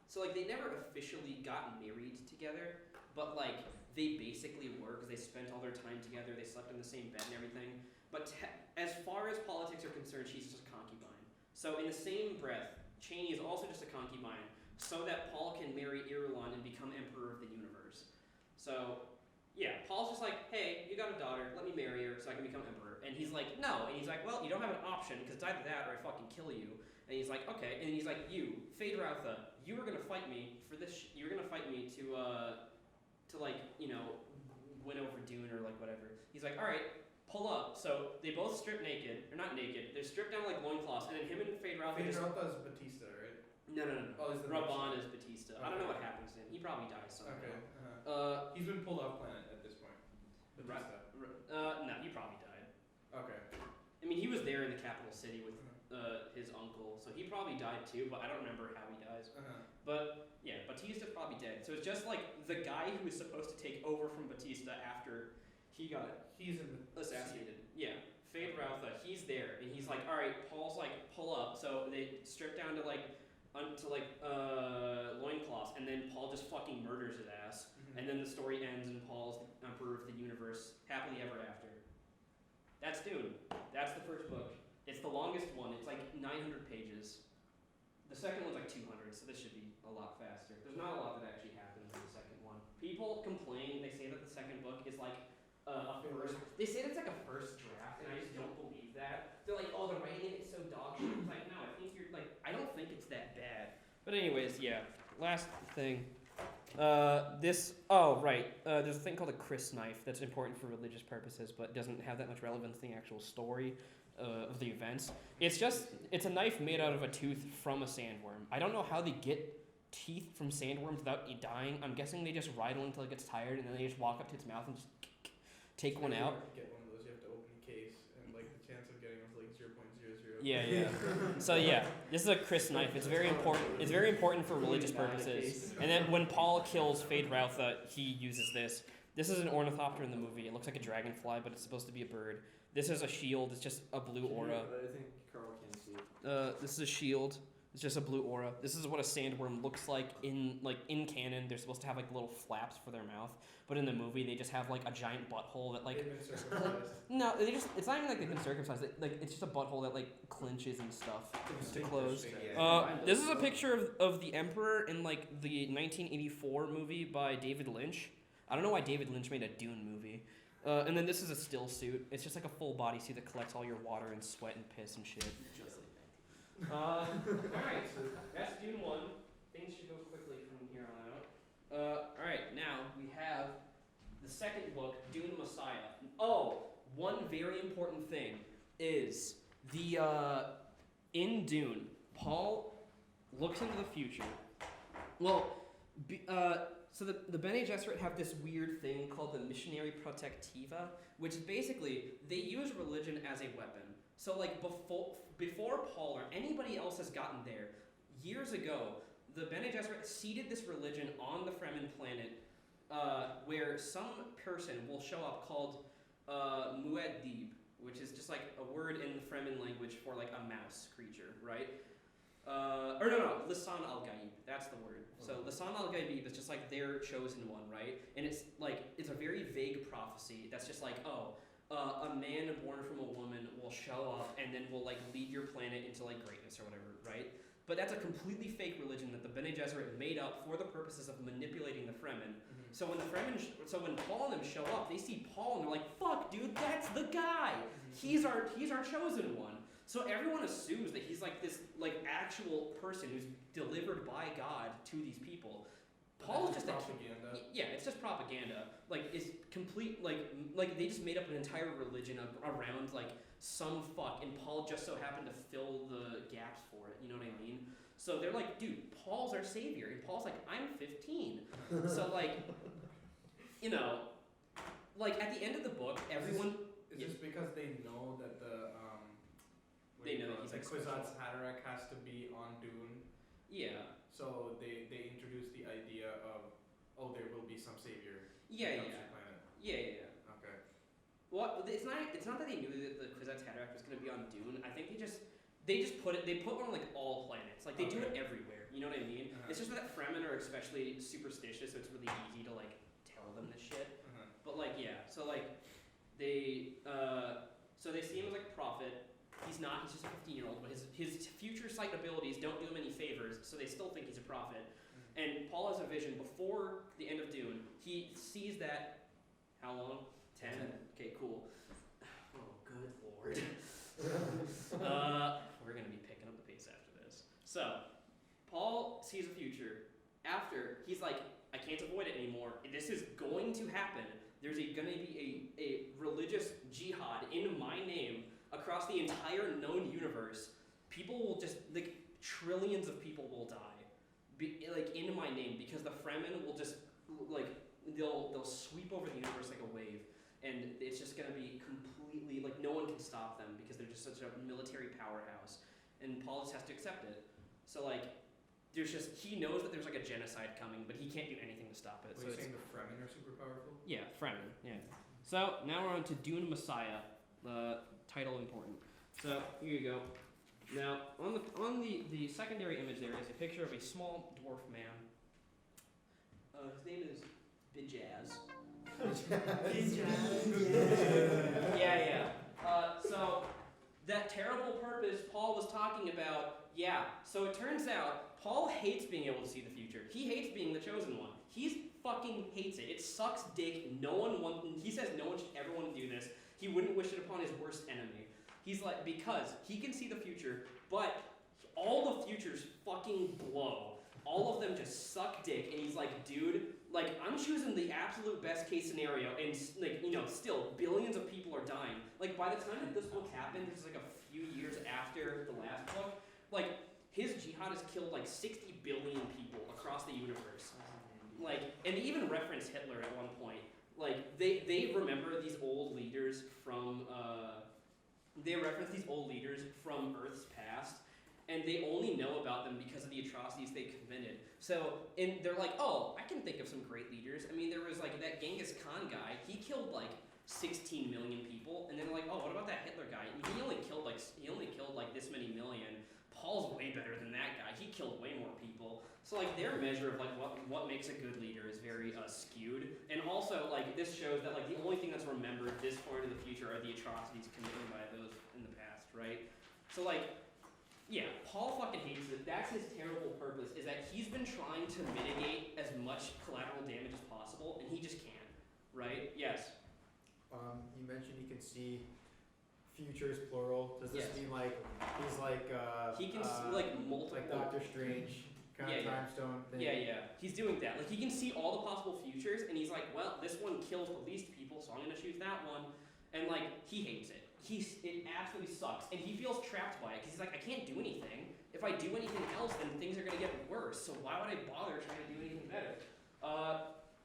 So like they never officially got married together, but like they basically were because they spent all their time together. They slept in the same bed and everything. But as far as politics are concerned, she's just a concubine. So in the same breath, Chani is also just a concubine, so that Paul can marry Irulan and become emperor of the universe. So yeah, Paul's just like, hey, you got a daughter, let me marry her so I can become emperor. And he's like, no. And he's like, well, you don't have an option because it's either that or I fucking kill you. And he's like, okay. And he's like, you, Feyd-Rautha, you were gonna fight me for this. You were gonna fight me to like, you know, win over Dune or like whatever. He's like, all right, pull up. So they both strip naked, or not naked. They're stripped down like loincloths, and then him and Feyd-Rautha. Feyd-Rautha is Batista, right? No. Oh, is the Rabban is Batista. I don't know Okay. what happens to him. He probably dies somehow. Okay. Uh, He's been pulled off planet at this point. Batista. no, he probably died. Okay. I mean, he was there in the capital city with his uncle, so he probably died too, but I don't remember how he dies. But yeah, Batista's probably dead. So it's just like the guy who was supposed to take over from Batista after he got He's in the assassinated. Yeah, Feyd-Rautha, he's there, and he's like, all right, Paul's like, pull up. So they strip down to like loincloths, and then Paul just fucking murders his ass. And then the story ends and Paul's the emperor of the universe, happily ever after. That's Dune. That's the first book. It's the longest one. It's like 900 pages. The second one's like 200, so this should be a lot faster. There's not a lot that actually happens in the second one. People complain. They say that the second book is like a first. They say it's like a first draft, and I just don't believe that. They're like, oh, the writing in it's so dog shit. It's like, no, I think you're like, I don't think it's that bad. But anyways, yeah. Last thing. There's a thing called a Chris knife that's important for religious purposes, but doesn't have that much relevance to the actual story of the events. It's a knife made out of a tooth from a sandworm. I don't know how they get teeth from sandworms without it dying. I'm guessing they just ride one until it gets tired, and then they just walk up to its mouth and just take one out. Get one of those, you have to open the case, and like the chance of getting it was like 0.00. Yeah. So yeah, this is a Chris knife. It's very important. It's very important for religious purposes. And then when Paul kills Feyd-Rautha, he uses this. This is an ornithopter in the movie. It looks like a dragonfly, but it's supposed to be a bird. This is a shield. It's just a blue aura. I think Carl can't see it. This is a shield. It's just a blue aura. This is what a sandworm looks like in canon. They're supposed to have like little flaps for their mouth, but in the movie they just have like a giant butthole that like. They've been circumcised. No, it's not even like they've been circumcised. It's just a butthole that like clenches and stuff to close. This is a picture of the Emperor in like the 1984 movie by David Lynch. I don't know why David Lynch made a Dune movie. And then this is a still suit. It's just like a full body suit that collects all your water and sweat and piss and shit. Alright, so that's Dune 1. Things should go quickly from here on out. Alright, now we have the second book, Dune Messiah. Oh, one very important thing is in Dune, Paul looks into the future. Well, so the Bene Gesserit have this weird thing called the Missionary Protectiva, which is basically, they use religion as a weapon. So like before Paul or anybody else has gotten there, years ago, the Bene Gesserit seeded this religion on the Fremen planet, where some person will show up called Muad'Dib, which is just like a word in the Fremen language for like a mouse creature, right? Or no, Lisan al-Gaib, that's the word. So Lisan al-Gaib is just like their chosen one, right? And it's like, it's a very vague prophecy that's just like, a man born from a woman will show up and then will like lead your planet into like greatness or whatever, right? But that's a completely fake religion that the Bene Gesserit made up for the purposes of manipulating the Fremen. So when the Fremen, when Paul and them show up, they see Paul and they're like, "Fuck, dude, that's the guy. He's our chosen one." So everyone assumes that he's like this like actual person who's delivered by God to these people. Paul is just propaganda. Yeah, it's just propaganda. Like it's complete like they just made up an entire religion around like some fuck, and Paul just so happened to fill the gaps for it. You know what I mean? So they're like, dude, Paul's our savior, and Paul's like, I'm 15. So like, you know, like at the end of the book, everyone. Is this because they know that the They know that he's like Kwisatz Haderach has to be on Dune? Yeah. So they introduced the idea of, there will be some savior. Yeah, that comes yeah. to planet. Yeah. Okay. Well, it's not that they knew that the Kwisatz Haderach was going to be on Dune. I think they just put one on like all planets. Like they do it everywhere. You know what I mean? It's just that Fremen are especially superstitious, so it's really easy to like tell them this shit. But like so like they see him as like a prophet. He's not. He's just a 15-year-old. But his future sight abilities don't do him any favors, so they still think he's a prophet. And Paul has a vision before the end of Dune. He sees that. How long? 10? Okay, cool. Oh, good lord. We're gonna be picking up the pace after this. So, Paul sees a future. After he's like, I can't avoid it anymore. This is going to happen. There's gonna be a religious jihad in my name across the entire known universe. People will just like trillions of people will die, like in my name, because the Fremen will just like they'll sweep over the universe like a wave, and it's just gonna be completely like no one can stop them because they're just such a military powerhouse, and Paul just has to accept it. So like he knows that there's like a genocide coming, but he can't do anything to stop it. So you're saying the Fremen are super powerful? Yeah, Fremen. Yeah. So now we're on to Dune Messiah. Title important. So here you go. Now on the secondary image there is a picture of a small dwarf man. His name is Bijaz. Yeah. So that terrible purpose Paul was talking about. Yeah. So it turns out Paul hates being able to see the future. He hates being the chosen one. He fucking hates it. It sucks dick. He says no one should ever want to do this. He wouldn't wish it upon his worst enemy. He's like, because he can see the future, but all the futures fucking blow. All of them just suck dick, and he's like, dude, like, I'm choosing the absolute best case scenario, and like, you know, still, billions of people are dying. Like, by the time that this book happened, which is like a few years after the last book, like, his jihad has killed like 60 billion people across the universe. Like, and they even reference Hitler at one point. Like, they remember these old leaders from, Earth's past, and they only know about them because of the atrocities they committed. So, and they're like, oh, I can think of some great leaders. I mean, there was like that Genghis Khan guy, he killed like 16 million people, and then they're like, oh, what about that Hitler guy? He only killed like this many million. Paul's way better than that guy. He killed way more people. So like their measure of like what makes a good leader is very skewed. And also like this shows that like the only thing that's remembered this far into the future are the atrocities committed by those in the past, right? So like, yeah, Paul fucking hates it. That's his terrible purpose, is that he's been trying to mitigate as much collateral damage as possible, and he just can't, right? Yes? You mentioned he can see futures, plural. Does this Yes. mean like he's like He can see like multiple. like Doctor Strange kind of time stone thing? Yeah. He's doing that. Like he can see all the possible futures, and he's like, well, this one kills the least people, so I'm gonna choose that one. And like he hates it. It absolutely sucks, and he feels trapped by it because he's like, I can't do anything. If I do anything else, then things are gonna get worse. So why would I bother trying to do anything better?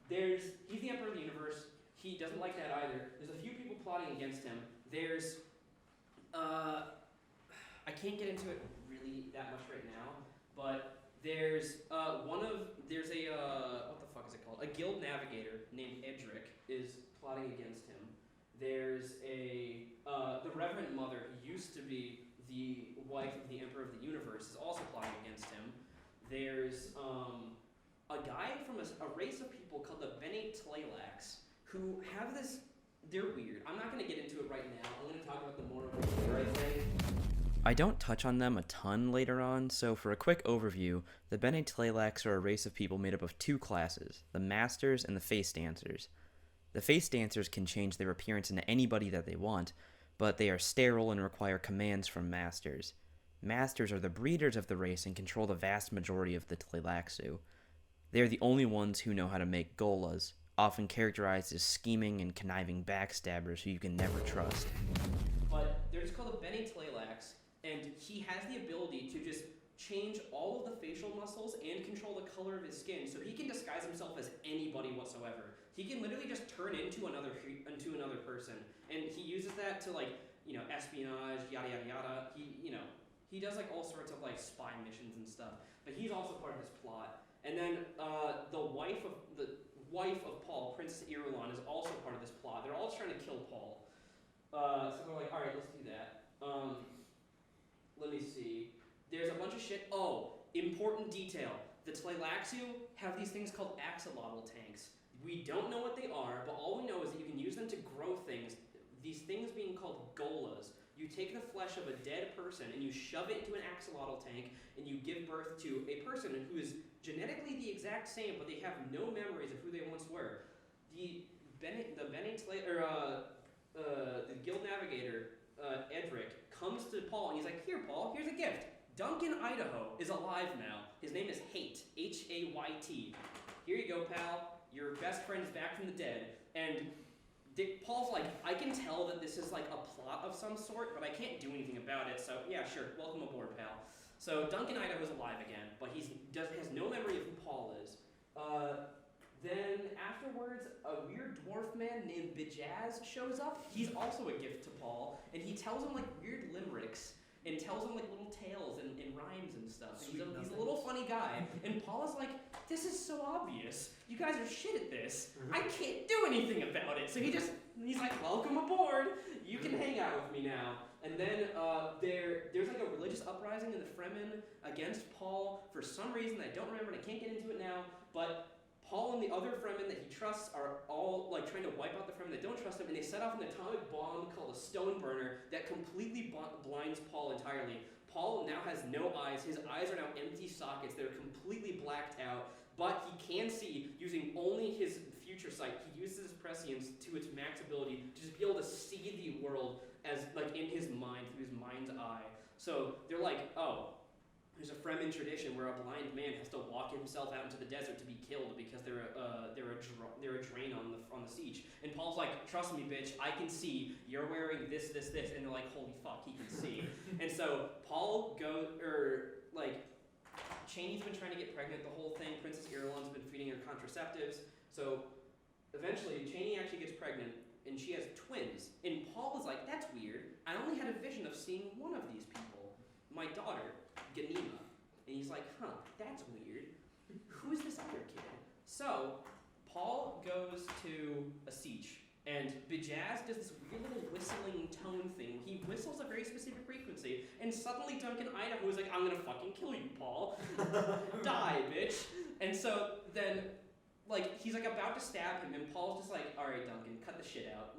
He's the emperor of the universe. He doesn't like that either. There's a few people plotting against him. There's I can't get into it really that much right now, but there's what the fuck is it called? A guild navigator named Edric is plotting against him. There's the Reverend Mother, who used to be the wife of the Emperor of the Universe, is also plotting against him. There's a guy from a race of people called the Bene Tleilax, who have this. They're weird. I'm not going to get into it right now. I'm going to talk about them more later, I think. I don't touch on them a ton later on, so for a quick overview, the Bene Tleilax are a race of people made up of two classes, the Masters and the Face Dancers. The Face Dancers can change their appearance into anybody that they want, but they are sterile and require commands from Masters. Masters are the breeders of the race and control the vast majority of the Tleilaxu. They are the only ones who know how to make golas, often characterized as scheming and conniving backstabbers who you can never trust. But they're just called the Bene Tleilax, and he has the ability to just change all of the facial muscles and control the color of his skin, so he can disguise himself as anybody whatsoever. He can literally just turn into another person, and he uses that to espionage, yada yada yada. He does all sorts of spy missions and stuff. But he's also part of this plot. And then the wife of Paul, Princess Irulan, is also part of this plot. They're all trying to kill Paul. So they're like, all right, let's do that. Let me see. There's a bunch of shit. Oh, important detail. The Tleilaxu have these things called axolotl tanks. We don't know what they are, but all we know is that you can use them to grow things. These things being called golas. You take the flesh of a dead person and you shove it into an axolotl tank, and you give birth to a person who is genetically the exact same, but they have no memories of who they once were. The guild navigator, Edric, comes to Paul and he's like, "Here, Paul, here's a gift. Duncan, Idaho, is alive now. His name is Hate, H-A-Y-T. Here you go, pal. Your best friend is back from the dead." And Paul's like, "I can tell that this is a plot of some sort, but I can't do anything about it, so yeah, sure, welcome aboard, pal." So Duncan Idaho is alive again, but he has no memory of who Paul is. Then afterwards, a weird dwarf man named Bijaz shows up. He's also a gift to Paul, and he tells him weird limericks and tells him little tales and rhymes and stuff. And he's a little funny guy, and Paul is like, "This is so obvious. You guys are shit at this. I can't do anything about it." So he's like, "Welcome aboard. You can hang out with me now." And then there's a religious uprising in the Fremen against Paul for some reason I don't remember and I can't get into it now, but Paul and the other Fremen that he trusts are all trying to wipe out the Fremen that don't trust him, and they set off an atomic bomb called a stone burner that completely blinds Paul entirely. Paul now has no eyes. His eyes are now empty sockets. They're completely blacked out, but he can see using only his future sight. He uses his prescience to its max ability to just be able to see the world as in his mind, through his mind's eye. So they're like, "Oh, there's a Fremen tradition where a blind man has to walk himself out into the desert to be killed because they're a drain on the siege." And Paul's like, "Trust me, bitch, I can see. You're wearing this, this, this." And they're like, "Holy fuck, he can see." And so Paul Cheney's been trying to get pregnant the whole thing. Princess Irulan's been feeding her contraceptives. So eventually Cheney actually gets pregnant, and she has twins. And Paul is like, "That's weird. I only had a vision of seeing one of these people, my daughter, Ganima." And he's like, "Huh, that's weird. Who is this other kid?" So Paul goes to a siege, and Bijaz does this weird little whistling tone thing. He whistles a very specific frequency, and suddenly Duncan Idaho is like, "I'm gonna fucking kill you, Paul. Die, bitch." And so then he's about to stab him, and Paul's just like, "All right, Duncan, cut the shit out.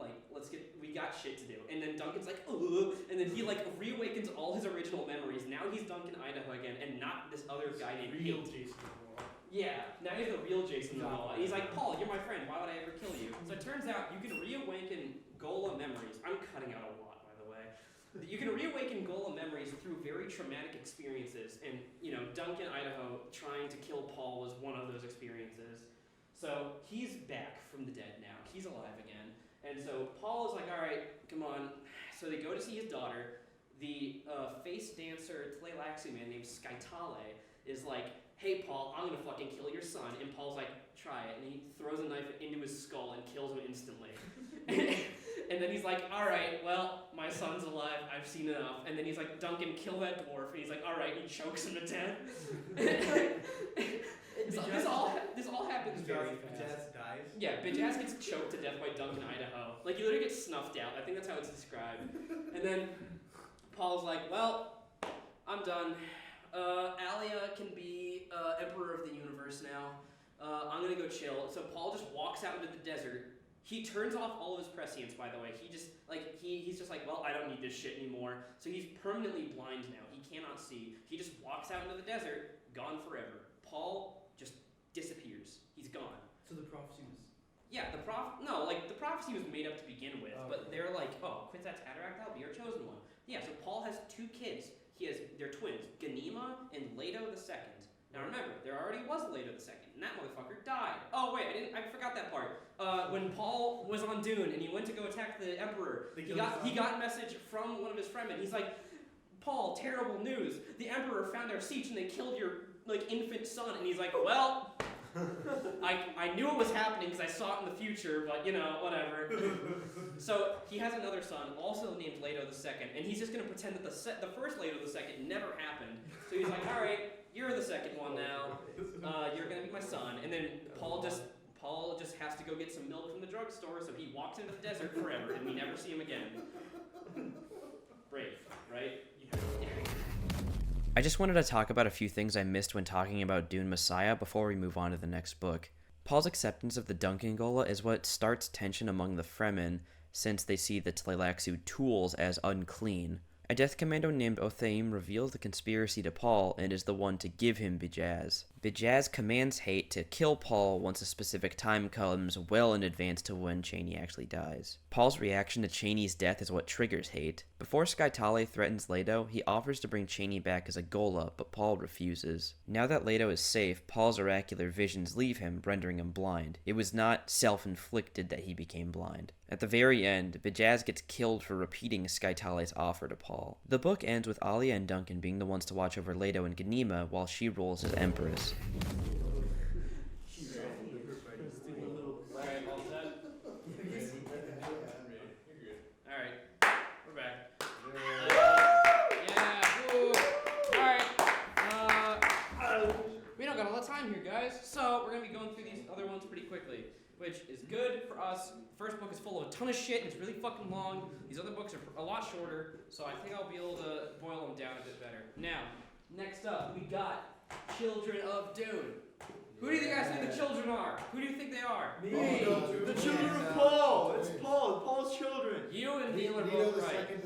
We got shit to do." And then Duncan's like, "Ugh," and then he reawakens all his original memories. Now he's Duncan Idaho again, and not this other guy named Real Hate. Jason Momoa. Yeah, now he's the real Jason Momoa. He's like, "Paul, you're my friend. Why would I ever kill you?" So it turns out you can reawaken Gola memories. I'm cutting out a lot, by the way. You can reawaken Gola memories through very traumatic experiences, and Duncan Idaho trying to kill Paul was one of those experiences. So he's back from the dead now. He's alive again. And so Paul is like, "All right, come on." So they go to see his daughter. The face dancer Tleilaxu man named Skytale is like, "Hey, Paul, I'm going to fucking kill your son." And Paul's like, "Try it." And he throws a knife into his skull and kills him instantly. And then he's like, "All right, well, my son's alive. I've seen enough." And then he's like, "Duncan, kill that dwarf." And he's like, "All right." And he chokes him to death. So this all happens very fast. Bijaz dies. Yeah, Bijaz gets choked to death by Duncan Idaho. You literally gets snuffed out. I think that's how it's described. And then Paul's like, well, I'm done. Alia can be emperor of the universe now. I'm gonna go chill. So Paul just walks out into the desert. He turns off all of his prescience, by the way. He just he's just like, well, I don't need this shit anymore. So he's permanently blind now. He cannot see. He just walks out into the desert, gone forever. Paul just disappears. He's gone. So the prophecy was. Yeah, the prophecy was made up to begin with, but they're like, oh, Kwisatz Haderach, that'll be our chosen one. Yeah, so Paul has 2 kids. They're twins, Ganima and Leto II. Now remember, there already was Leto II, and that motherfucker died. Oh wait, I forgot that part. When Paul was on Dune and he went to go attack the Emperor, he got a message from one of his fremen. He's like, Paul, terrible news. The Emperor found our siege and they killed your infant son. And he's like, well, I knew it was happening because I saw it in the future, but whatever. So he has another son, also named Leto II, and he's just gonna pretend that the first Leto II never happened. So he's like, all right, you're the second one now. You're gonna be my son. And then Paul just has to go get some milk from the drugstore, so he walks into the desert forever, and we never see him again. Brave, right? I just wanted to talk about a few things I missed when talking about Dune Messiah before we move on to the next book. Paul's acceptance of the Duncan Gola is what starts tension among the Fremen, since they see the Tleilaxu tools as unclean. A death commando named Othaim reveals the conspiracy to Paul and is the one to give him Bijaz. Bijaz commands Hate to kill Paul once a specific time comes well in advance to when Chaney actually dies. Paul's reaction to Chaney's death is what triggers Hate. Before Skytale threatens Leto, he offers to bring Chaney back as a Gola, but Paul refuses. Now that Leto is safe, Paul's oracular visions leave him, rendering him blind. It was not self-inflicted that he became blind. At the very end, Bijaz gets killed for repeating Skytale's offer to Paul. The book ends with Alia and Duncan being the ones to watch over Leto and Ganima while she rules as Empress. Alright, all set? Alright, we're back. Yeah, woo. Alright, we don't got a lot of time here, guys, so we're gonna be going through these other ones pretty quickly, which is good for us. The first book is full of a ton of shit, and it's really fucking long. These other books are a lot shorter, so I think I'll be able to boil them down a bit better. Now, next up, we got Children of Dune. Who do you guys think the children are? Who do you think they are? Me! The children of Paul! It's Paul! Paul's children! You and Neil are Neo both the right. second, and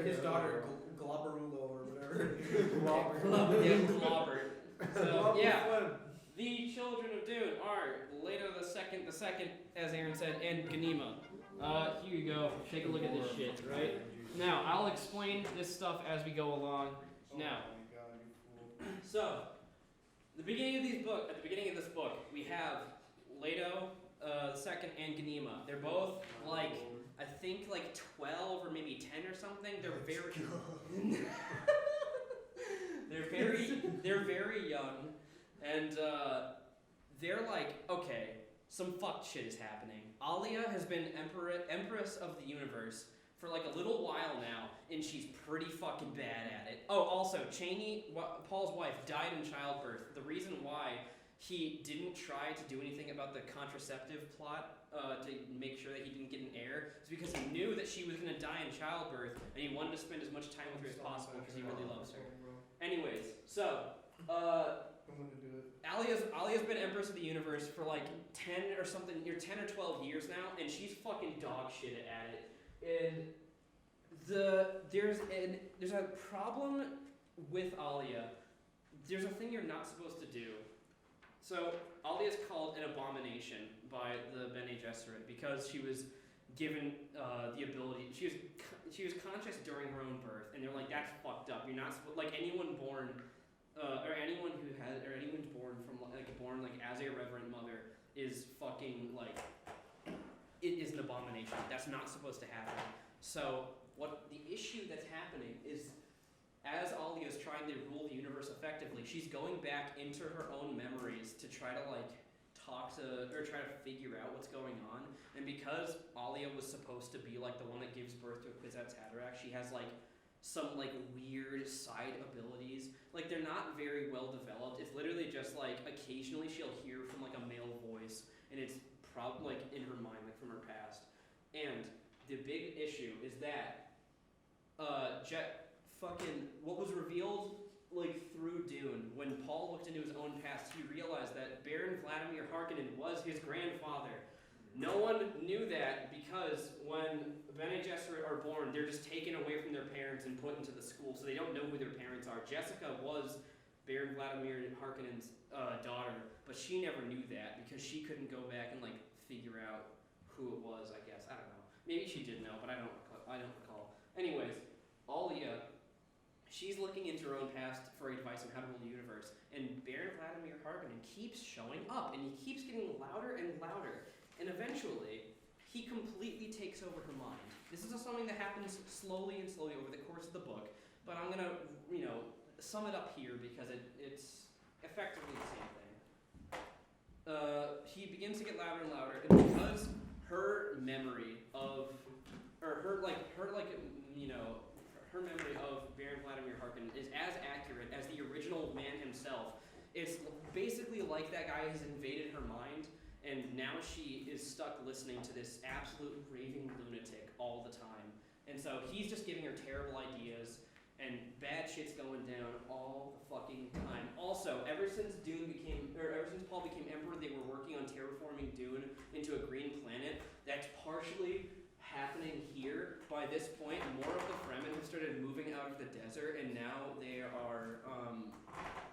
his daughter, Globberulo or whatever. Yeah, Globbert. So, yeah. The children of Dune are Leto the second, as Aaron said, and Ganima. Here you go. Take a look at this shit, right? Now, I'll explain this stuff as we go along. Now, so, at the beginning of this book, we have Leto the second and Ganima. They're both I think 12 or maybe 10 or something. They're very young, and they're like, okay, some fucked shit is happening. Alia has been empress of the universe for a little while now, and she's pretty fucking bad at it. Oh, also, Chaney, Paul's wife, died in childbirth. The reason why he didn't try to do anything about the contraceptive plot to make sure that he didn't get an heir is because he knew that she was going to die in childbirth, and he wanted to spend as much time with her as possible because he really loves her. Anyways, so, Alia's been Empress of the Universe for 10 or something, 10 or 12 years now, and she's fucking dog shit at it. And there's a problem with Alia. There's a thing you're not supposed to do. So Alia is called an abomination by the Bene Gesserit because she was given the ability. She was conscious during her own birth, and they're like, that's fucked up. You're not supposed anyone born anyone's born from as a reverent mother is fucking it is an abomination. That's not supposed to happen. So what the issue that's happening is, as Alia is trying to rule the universe effectively, she's going back into her own memories to try to try to figure out what's going on. And because Alia was supposed to be the one that gives birth to Kwisatz Haderach, she has some weird side abilities. They're not very well developed. It's literally just occasionally she'll hear from a male voice, and it's probably in her mind from her past. And the big issue is that what was revealed like through Dune, when Paul looked into his own past, he realized that Baron Vladimir Harkonnen was his grandfather. No one knew that because when Bene Gesserit are born, they're just taken away from their parents and put into the school, so they don't know who their parents are. Jessica was Baron Vladimir Harkonnen's daughter, but she never knew that because she couldn't go back and like figure out who it was. I guess I don't know. Maybe she did know, but I don't recall. Anyways, Alia, she's looking into her own past for advice on how to rule the universe, and Baron Vladimir Harkonnen keeps showing up, and he keeps getting louder and louder. And eventually, he completely takes over her mind. This is something that happens slowly and slowly over the course of the book, but I'm gonna, sum it up here because it's effectively the same thing. He begins to get louder and louder, and because her memory of, her memory of Baron Vladimir Harkonnen is as accurate as the original man himself. It's basically like that guy has invaded her mind. And now she is stuck listening to this absolute raving lunatic all the time. And so he's just giving her terrible ideas, and bad shit's going down all the fucking time. Also, ever since Paul became emperor, they were working on terraforming Dune into a green planet. That's partially happening here. By this point, more of the Fremen have started moving out of the desert, and now they are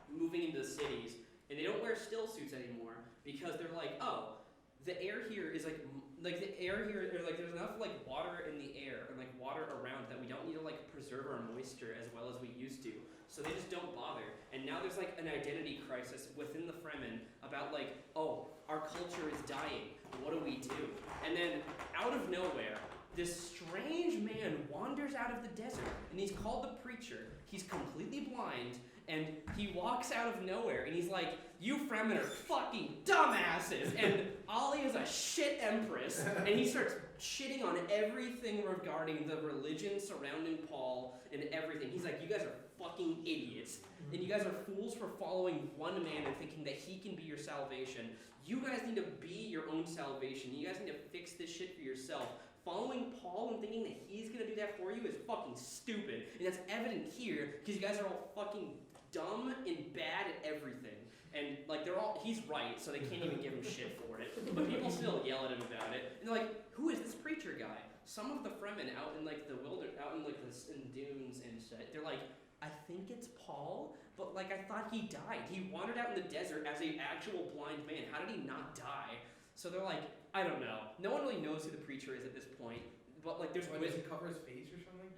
moving into the cities. And they don't wear still suits anymore because they're like, oh, the air here is there's enough like water in the air and like water around that we don't need to like preserve our moisture as well as we used to. So they just don't bother. And now there's like an identity crisis within the Fremen about like, oh, our culture is dying. What do we do? And then out of nowhere, this strange man wanders out of the desert, and he's called the Preacher. He's completely blind. And he walks out of nowhere, and he's like, you Fremen are fucking dumbasses, and Ollie is a shit empress, and he starts shitting on everything regarding the religion surrounding Paul and everything. He's like, you guys are fucking idiots, and you guys are fools for following one man and thinking that he can be your salvation. You guys need to be your own salvation. You guys need to fix this shit for yourself. Following Paul and thinking that he's gonna do that for you is fucking stupid, and that's evident here because you guys are all fucking dumb and bad at everything. And like he's right, so they can't even give him shit for it. But people still yell at him about it. And they're like, who is this Preacher guy? Some of the Fremen out in like the wilderness, in dunes and shit, they're like, I think it's Paul, but like I thought he died. He wandered out in the desert as an actual blind man. How did he not die? So they're like, I don't know. No one really knows who the Preacher is at this point. But like there's does he cover his face or something?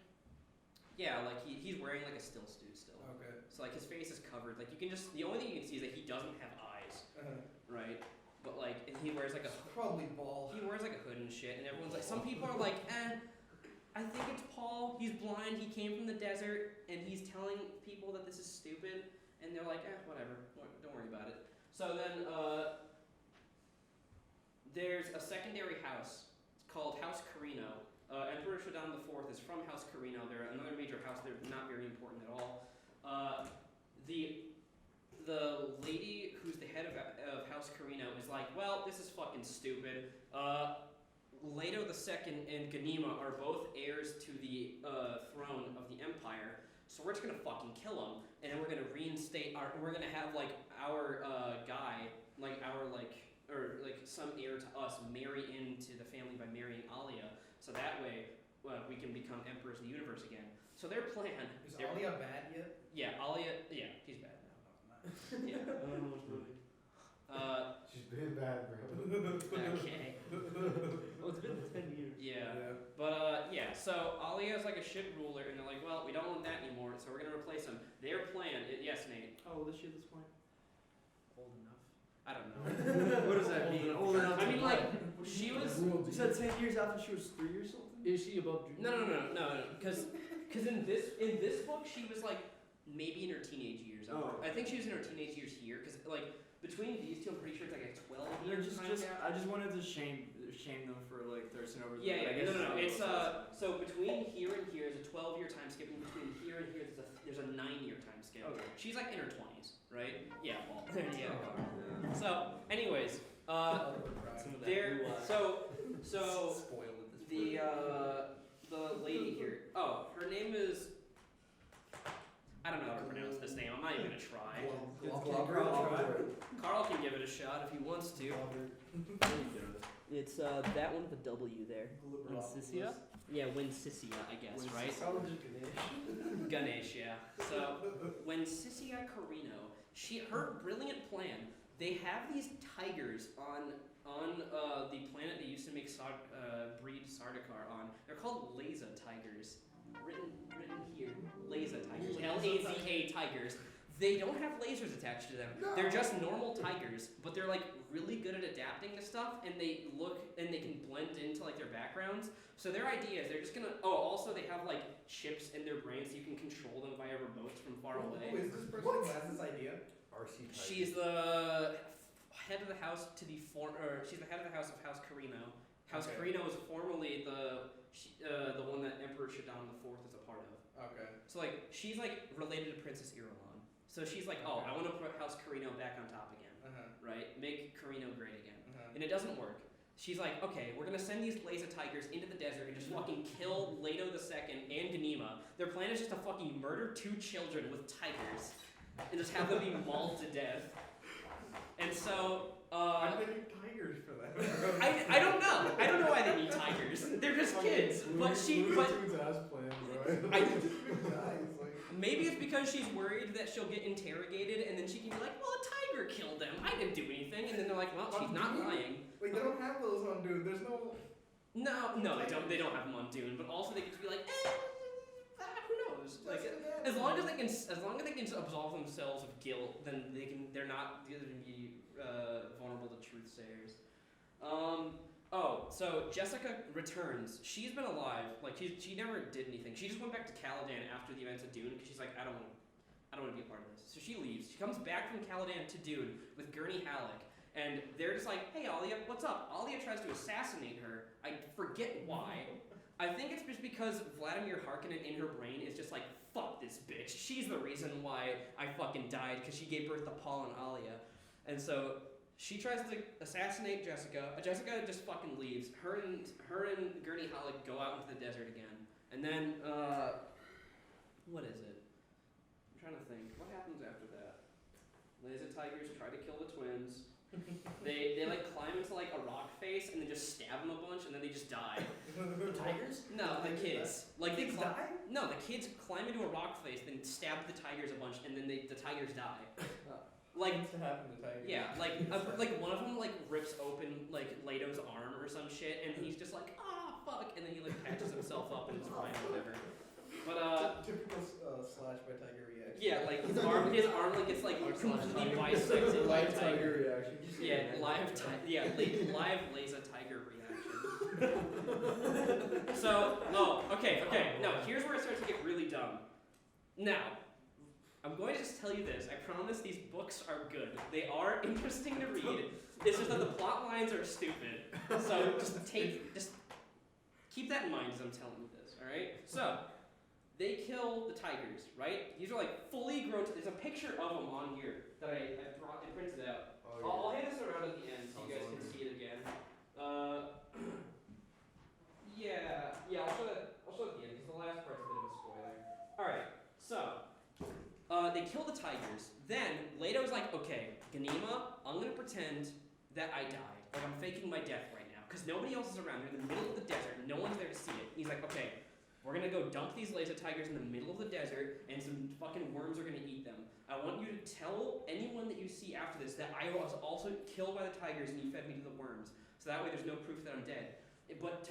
Yeah, like he's wearing like a still suit still. Okay. So like his face is covered. Like the only thing you can see is that he doesn't have eyes, right? But like, and he wears like probably bald. He wears like a hood and shit, and everyone's like, some people are like, I think it's Paul. He's blind. He came from the desert, and he's telling people that this is stupid, and they're like, whatever. Don't worry about it. So then there's a secondary house. It's called House Carino. Emperor Shaddam IV is from House Carino. They're another major house. They're not very important at all. The lady who's the head of House Carino is like, well, this is fucking stupid. Leto II and Ganima are both heirs to the throne of the Empire, so we're just gonna fucking kill them, and then we're gonna reinstate we're gonna have like our guy, like our or some heir to us marry into the family by marrying Alia, so that way we can become emperors of the universe again. So their plan is Alia bad yet? Yeah, Alia. Yeah, she's bad now. Yeah. She's been bad, bro. Okay. Well, it's been 10 years. Yeah. But so Alia is like a shit ruler, and they're like, well, we don't want that anymore, so we're gonna replace him. Their plan, yes, Nate. How old is she at this point? Old enough. I don't know. What does that mean? Old enough. I mean, like, she was. You said 10 years after she was 3 or something? Is she above junior? No. Because in this book she was like maybe in her teenage years. Oh. I think she was in her teenage years here, because like between these two, I'm pretty sure it's like a 12 years time gap. I just wanted to shame them for like thirsting over. Yeah, I guess no. It's so between here and here is a 12-year time skip, and between here and here there's a 9-year time skip. Okay. She's like in her 20s, right? Yeah. Well, yeah. So, anyways, there. So Spoiled at this point. the lady here. Oh, her name is. I don't know how to pronounce this name. I'm not even gonna try. Carl can give it a shot if he wants to. It's that one with the W there. Winsisia? Yeah, Winsisia, I guess, right? Ganesh, yeah. So, Winsisia Carino, her brilliant plan. They have these tigers on the planet they used to make breed Sardaukar on. They're called Laza tigers. Written here, Laza tigers. Laza tigers. They don't have lasers attached to them. They're just normal tigers, but they're like really good at adapting to stuff, and they can blend into like their backgrounds. So their idea is they're just gonna. Oh, also they have like chips in their brains so you can control them via remotes from far away. Who is this person who has this idea? RC Tiger. She's the head of the house she's the head of the house of House Carino. House Carino was formerly the one that Emperor Shaddam IV is a part of. Okay. So like she's like related to Princess Irulan. So she's like, oh, I want to put House Carino back on top again, right? Make Carino great again. And it doesn't work. She's like, okay, we're gonna send these Laza tigers into the desert and just fucking kill Leto II and Ganima. Their plan is just to fucking murder 2 children with tigers and just have them be mauled to death. And so, why do they need tigers for that? I don't know. I don't know why they need tigers. They're just kids. But maybe it's because she's worried that she'll get interrogated and then she can be like, well, a tiger killed them. I didn't do anything. And then they're like, well, she's not lying. Wait, they don't have those on Dune. There's no. No, they don't. They don't have them on Dune. But also, they could be like, who knows? Like, as long as they can absolve themselves of guilt, then they're not going to be vulnerable to truth-sayers. So Jessica returns. She's been alive. Like she never did anything. She just went back to Caladan after the events of Dune because she's like, I don't want to be a part of this. So she leaves. She comes back from Caladan to Dune with Gurney Halleck, and they're just like, hey Alia, what's up? Alia tries to assassinate her. I forget why. I think it's just because Vladimir Harkonnen in her brain is just like, fuck this bitch. She's the reason why I fucking died because she gave birth to Paul and Alia, and so. She tries to assassinate Jessica. Jessica just fucking leaves. Her and Gurney Halleck go out into the desert again. And then, what is it? I'm trying to think. What happens after that? Laser tigers try to kill the twins. They like climb into like a rock face and then just stab them a bunch and then they just die. The tigers? No, the kids. Like they die? No, the kids climb into a rock face, then stab the tigers a bunch, and then the tigers die. Like What's to happen to tigers? yeah, like one of them like rips open like Leto's arm or some shit, and he's just like fuck, and then he like patches himself up and it's fine or whatever. But typical slash by tiger reaction. yeah, like his arm like gets like completely bisected. Live tiger reaction. Yeah, live Laza tiger reaction. So okay. No, here's where it starts to get really dumb. Now. I'm going to just tell you this. I promise these books are good. They are interesting to read. It's just that the plot lines are stupid. So just keep that in mind as I'm telling you this, alright? So, they kill the tigers, right? These are like fully grown, there's a picture of them on here that I printed out. I'll hand this around at the end so you guys can see it again. Yeah, I'll show that at the end because the last part's a bit of a spoiler. Alright, so, they kill the tigers. Then Leto's like, okay, Ganima, I'm gonna pretend that I died. Like I'm faking my death right now. Because nobody else is around. They're in the middle of the desert. No one's there to see it. He's like, okay, we're gonna go dump these Laza tigers in the middle of the desert and some fucking worms are gonna eat them. I want you to tell anyone that you see after this that I was also killed by the tigers and you fed me to the worms. So that way there's no proof that I'm dead. But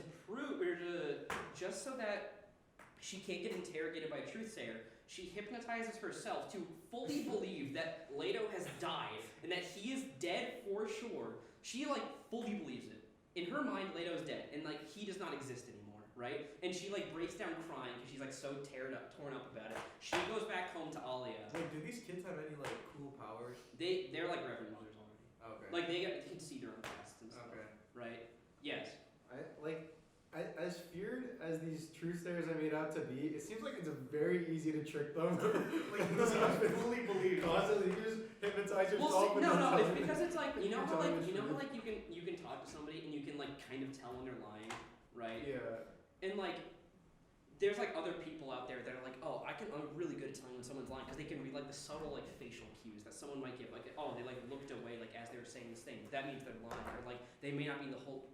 just so that she can't get interrogated by a truthsayer, she hypnotizes herself to fully believe that Leto has died and that he is dead for sure. She like fully believes it. In her mind, Leto's dead and like he does not exist anymore, right? And she like breaks down crying because she's like so torn up about it. She goes back home to Alia. Wait, do these kids have any like cool powers? They're like Reverend Mothers already. Okay. Like they can see their own pasts and stuff. Okay. Right? Yes. As feared as these truthsayers are made out to be, it seems like it's very easy to trick them. Like you just fully believe. Constantly, you just hypnotize yourself. Well, see, and no, tell it's them- because it's like you know tell how them the you truth. can talk to somebody and you can like kind of tell when they're lying. right? Yeah. And like, there's like other people out there that are like, oh, I'm really good at telling when someone's lying because they can read like the subtle like facial cues that someone might give. Like, oh, they like looked away like as they were saying this thing. That means they're lying, or like they may not be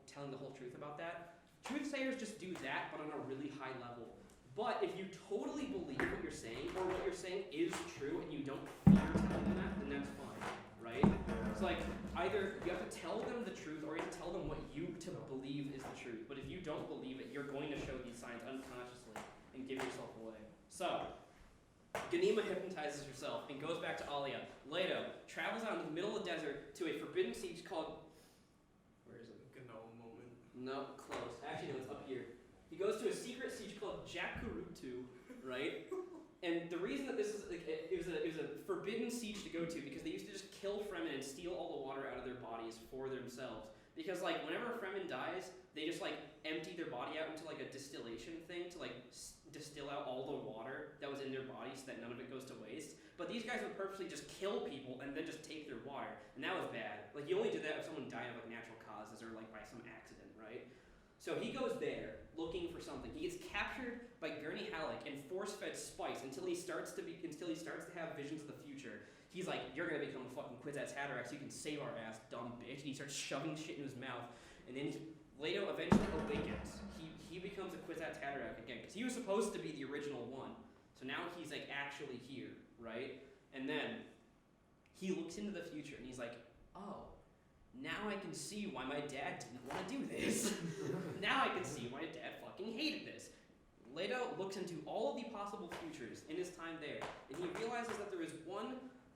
telling the whole truth about that. Truth-sayers just do that, but on a really high level. But if you totally believe what you're saying, or what you're saying is true, and you don't fear telling them that, then that's fine, right? It's like either you have to tell them the truth, or you have to tell them what you to believe is the truth. But if you don't believe it, you're going to show these signs unconsciously and give yourself away. So, Ganima hypnotizes herself and goes back to Alia. Leto travels out in the middle of the desert to a forbidden siege called... Where is it? Gnome moment. No, close. Actually, no, it's up here. He goes to a secret siege called Jakurutu, right? And the reason that this is, like, it was a forbidden siege to go to because they used to just kill Fremen and steal all the water out of their bodies for themselves. Because like whenever a Fremen dies, they just like empty their body out into like a distillation thing to like distill out all the water that was in their body so that none of it goes to waste. But these guys would purposely just kill people and then just take their water, and that was bad. Like you only did that if someone died of like natural causes or like by some accident, right? So he goes there looking for something. He gets captured by Gurney Halleck and force-fed spice until he starts to have visions of the future. He's like, you're gonna become a fucking Kwisatz Haderach so you can save our ass, dumb bitch. And he starts shoving shit in his mouth. And then Leto eventually awakens. He becomes a Kwisatz Haderach again, because he was supposed to be the original one. So now he's like actually here, right? And then he looks into the future and he's like, oh, now I can see why my dad didn't want to do this. Now I can see why my dad fucking hated this. Leto looks into all of the possible futures in his time there, and he realizes that there is one.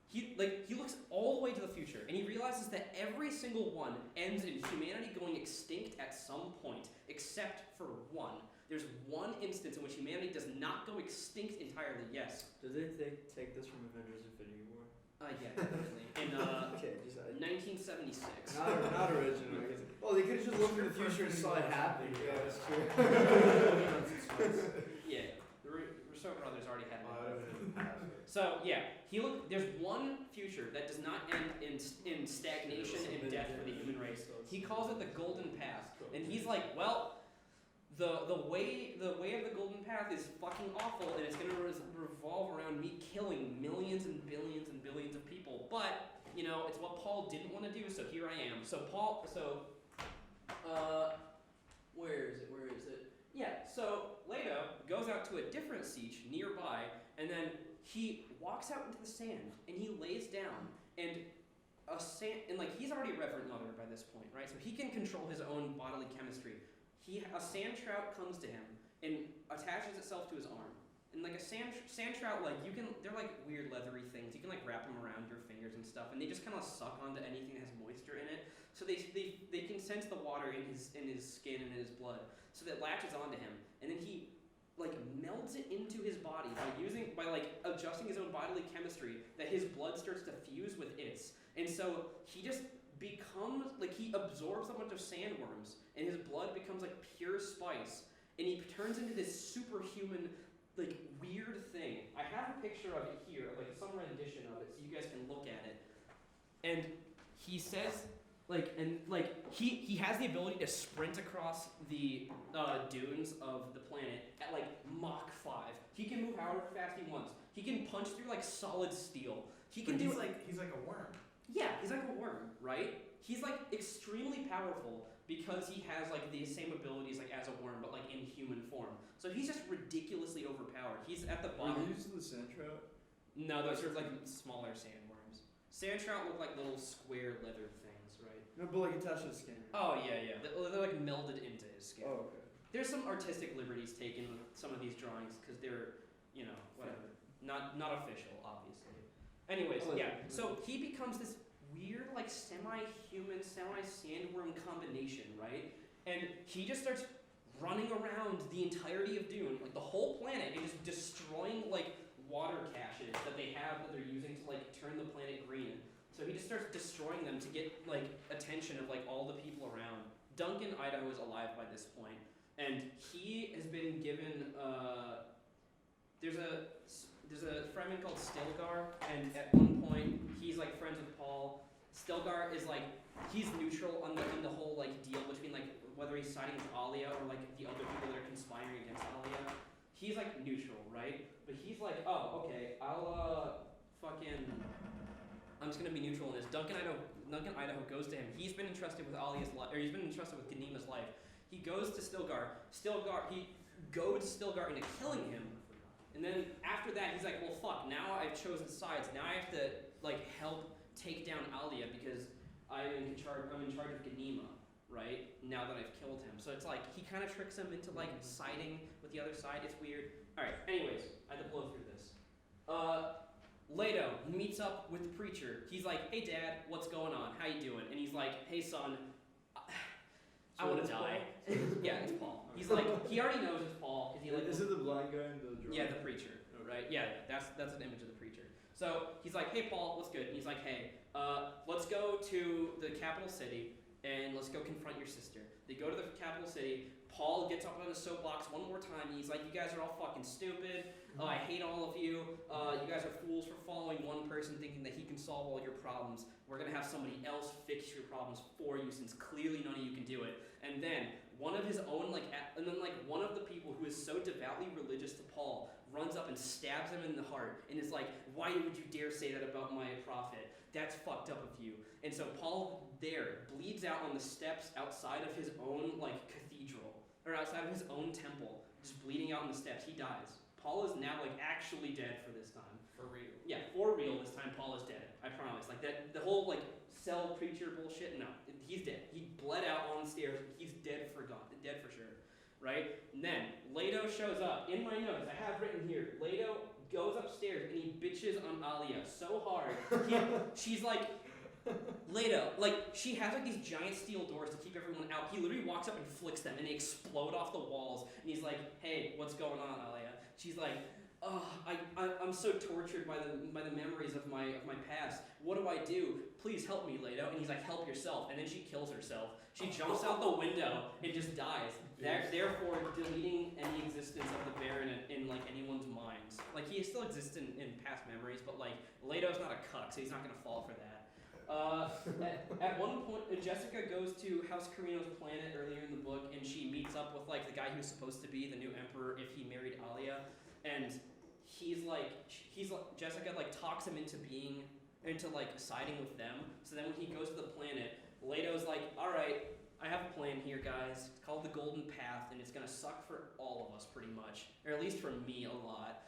He looks all the way to the future, and he realizes that every single one ends in humanity going extinct at some point, except for one. There's one instance in which humanity does not go extinct entirely. Yes. Did they take this from Avengers Infinity War? Yeah, definitely. In Okay, just 1976. not original. Well, they could have just looked in the future and saw it happen. Yeah, that's true. Yeah, the Rousseau brothers already had Oh, it. So yeah, there's one future that does not end in stagnation and death for the human race. He calls it the Golden Path, and he's like, well, the way of the Golden Path is fucking awful, and it's gonna revolve around me killing millions and billions and billions of people. But you know, it's what Paul didn't want to do, so here I am. Where is it? Yeah, so Leto goes out to a different siege nearby, and then he walks out into the sand, and he lays down, and he's already a Reverend Mother by this point, right? So he can control his own bodily chemistry. A sand trout comes to him and attaches itself to his arm. And like a sand trout, like they're like weird leathery things. You can like wrap them around your fingers and stuff, and they just kind of suck onto anything that has moisture in it. So they can sense the water in his skin and in his blood. So that latches onto him, and then he like melds it into his body by adjusting his own bodily chemistry, that his blood starts to fuse with its. And so he just becomes like, he absorbs a bunch of sandworms, and his blood becomes like pure spice, and he turns into this superhuman like weird thing. I have a picture of it here, like some rendition of it, so you guys can look at it. And he says he has the ability to sprint across the dunes of the planet at like Mach 5. He can move however fast he wants. He can punch through like solid steel. He's like a worm. Yeah, he's like a worm, right? He's like extremely powerful because he has like the same abilities like as a worm, but like in human form. So he's just ridiculously overpowered. He's at the bottom. Were you using the sand trout? No, those are like smaller sandworms. Sand trout look like little square leather things, right? No, but like attached to the skin. Oh yeah. They're like melded into his skin. Oh, okay. There's some artistic liberties taken with some of these drawings because they're, whatever, not official, obviously. Anyways, yeah. So he becomes this weird, like semi-human, semi-sandworm combination, right? And he just starts running around the entirety of Dune, like the whole planet, and just destroying like water caches that they have that they're using to like turn the planet green. So he just starts destroying them to get like attention of like all the people around. Duncan Idaho is alive by this point, and he has been given there's a Fremen called Stilgar, and at one point he's like friends with Paul. Stilgar is like, he's neutral on the whole like deal between like whether he's siding with Alia or like the other people that are conspiring against Alia. He's like neutral, right? But he's like, oh, okay, I'm just gonna be neutral in this. Duncan Idaho goes to him. He's been entrusted with Alia's life, or he's been entrusted with Ganima's life. He goes to Stilgar. He goads Stilgar into killing him. And then after that, he's like, well, fuck, now I've chosen sides. Now I have to, like, help take down Alia because I'm in charge of Ganima, right? Now that I've killed him. So it's like, he kind of tricks him into, like, siding with the other side. It's weird. Alright, anyways, I had to blow through this. Leto meets up with the preacher. He's like, hey, Dad, what's going on? How you doing? And he's like, hey, son, I want to die. Yeah, it's Paul. He's like, he already knows it's Paul. He like, is it the blind guy in the drawing? yeah, the preacher, right? Yeah, that's an image of the preacher. So he's like, hey, Paul, what's good? And he's like, hey, let's go to the capital city and let's go confront your sister. They go to the capital city. Paul gets up on his soapbox one more time. And he's like, you guys are all fucking stupid. I hate all of you. You guys are fools for following one person thinking that he can solve all your problems. We're going to have somebody else fix your problems for you since clearly none of you can do it. And then one of his own, one of the people who is so devoutly religious to Paul runs up and stabs him in the heart and is like, why would you dare say that about my prophet? That's fucked up of you. And so Paul there bleeds out on the steps outside of his own, like, cathedral, or outside of his own temple, just bleeding out on the steps. He dies. Paul is now, like, actually dead for this time. For real. Yeah, for real this time, Paul is dead. I promise. Like, that, the whole, like, cell preacher bullshit, no. He's dead. He bled out on the stairs. He's dead for sure. Right? And then, Leto shows up. In my notes, I have written here, Leto goes upstairs and he bitches on Alia so hard. She's like, Leto, like, she has like these giant steel doors to keep everyone out. He literally walks up and flicks them and they explode off the walls. And he's like, hey, what's going on, Alia? She's like, oh, I'm so tortured by the memories of my past. What do I do? Please help me, Leto. And he's like, help yourself. And then she kills herself. She jumps out the window and just dies. Therefore, deleting any existence of the Baron in like anyone's minds. Like, he still exists in past memories, but like Leto's not a cuck, so he's not gonna fall for that. At one point, Jessica goes to House Carino's planet earlier in the book, and she meets up with like the guy who's supposed to be the new emperor if he married Alia, and Jessica like talks him into siding with them. So then when he goes to the planet, Leto's like, all right, I have a plan here, guys. It's called the Golden Path, and it's gonna suck for all of us pretty much, or at least for me a lot.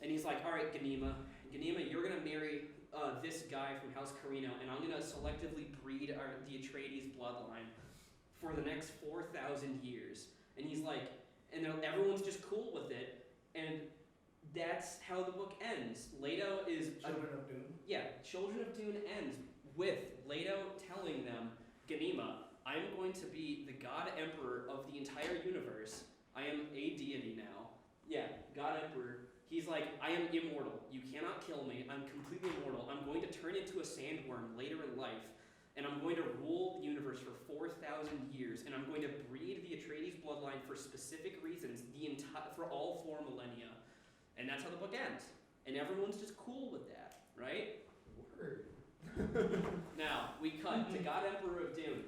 And he's like, all right, Ganima, you're gonna marry this guy from House Carino, and I'm gonna selectively breed the Atreides bloodline for the next 4,000 years. And he's like, and everyone's just cool with it, and that's how the book ends. Leto is Children of Dune. Yeah, Children of Dune ends with Leto telling them, Ganima, I am going to be the God Emperor of the entire universe. I am a deity now. Yeah, God Emperor. He's like, I am immortal. You cannot kill me. I'm completely immortal. I'm going to turn into a sandworm later in life, and I'm going to rule the universe for 4,000 years, and I'm going to breed the Atreides bloodline for specific reasons for all 4 millennia. And that's how the book ends. And everyone's just cool with that, right? Word. Now, we cut to God Emperor of Dune.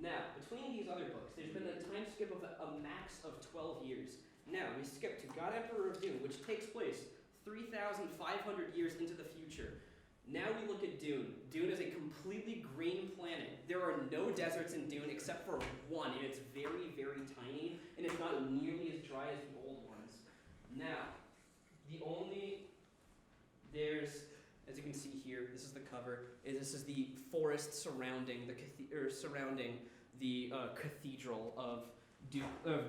Now, between these other books, there's been a time skip of a max of 12 years. Now, we skip to God Emperor of Dune, which takes place 3,500 years into the future. Now we look at Dune. Dune is a completely green planet. There are no deserts in Dune except for one, and it's very, very tiny, and it's not nearly as dry as the old ones. Now, as you can see here, this is the cover. This is the forest surrounding the cathedral of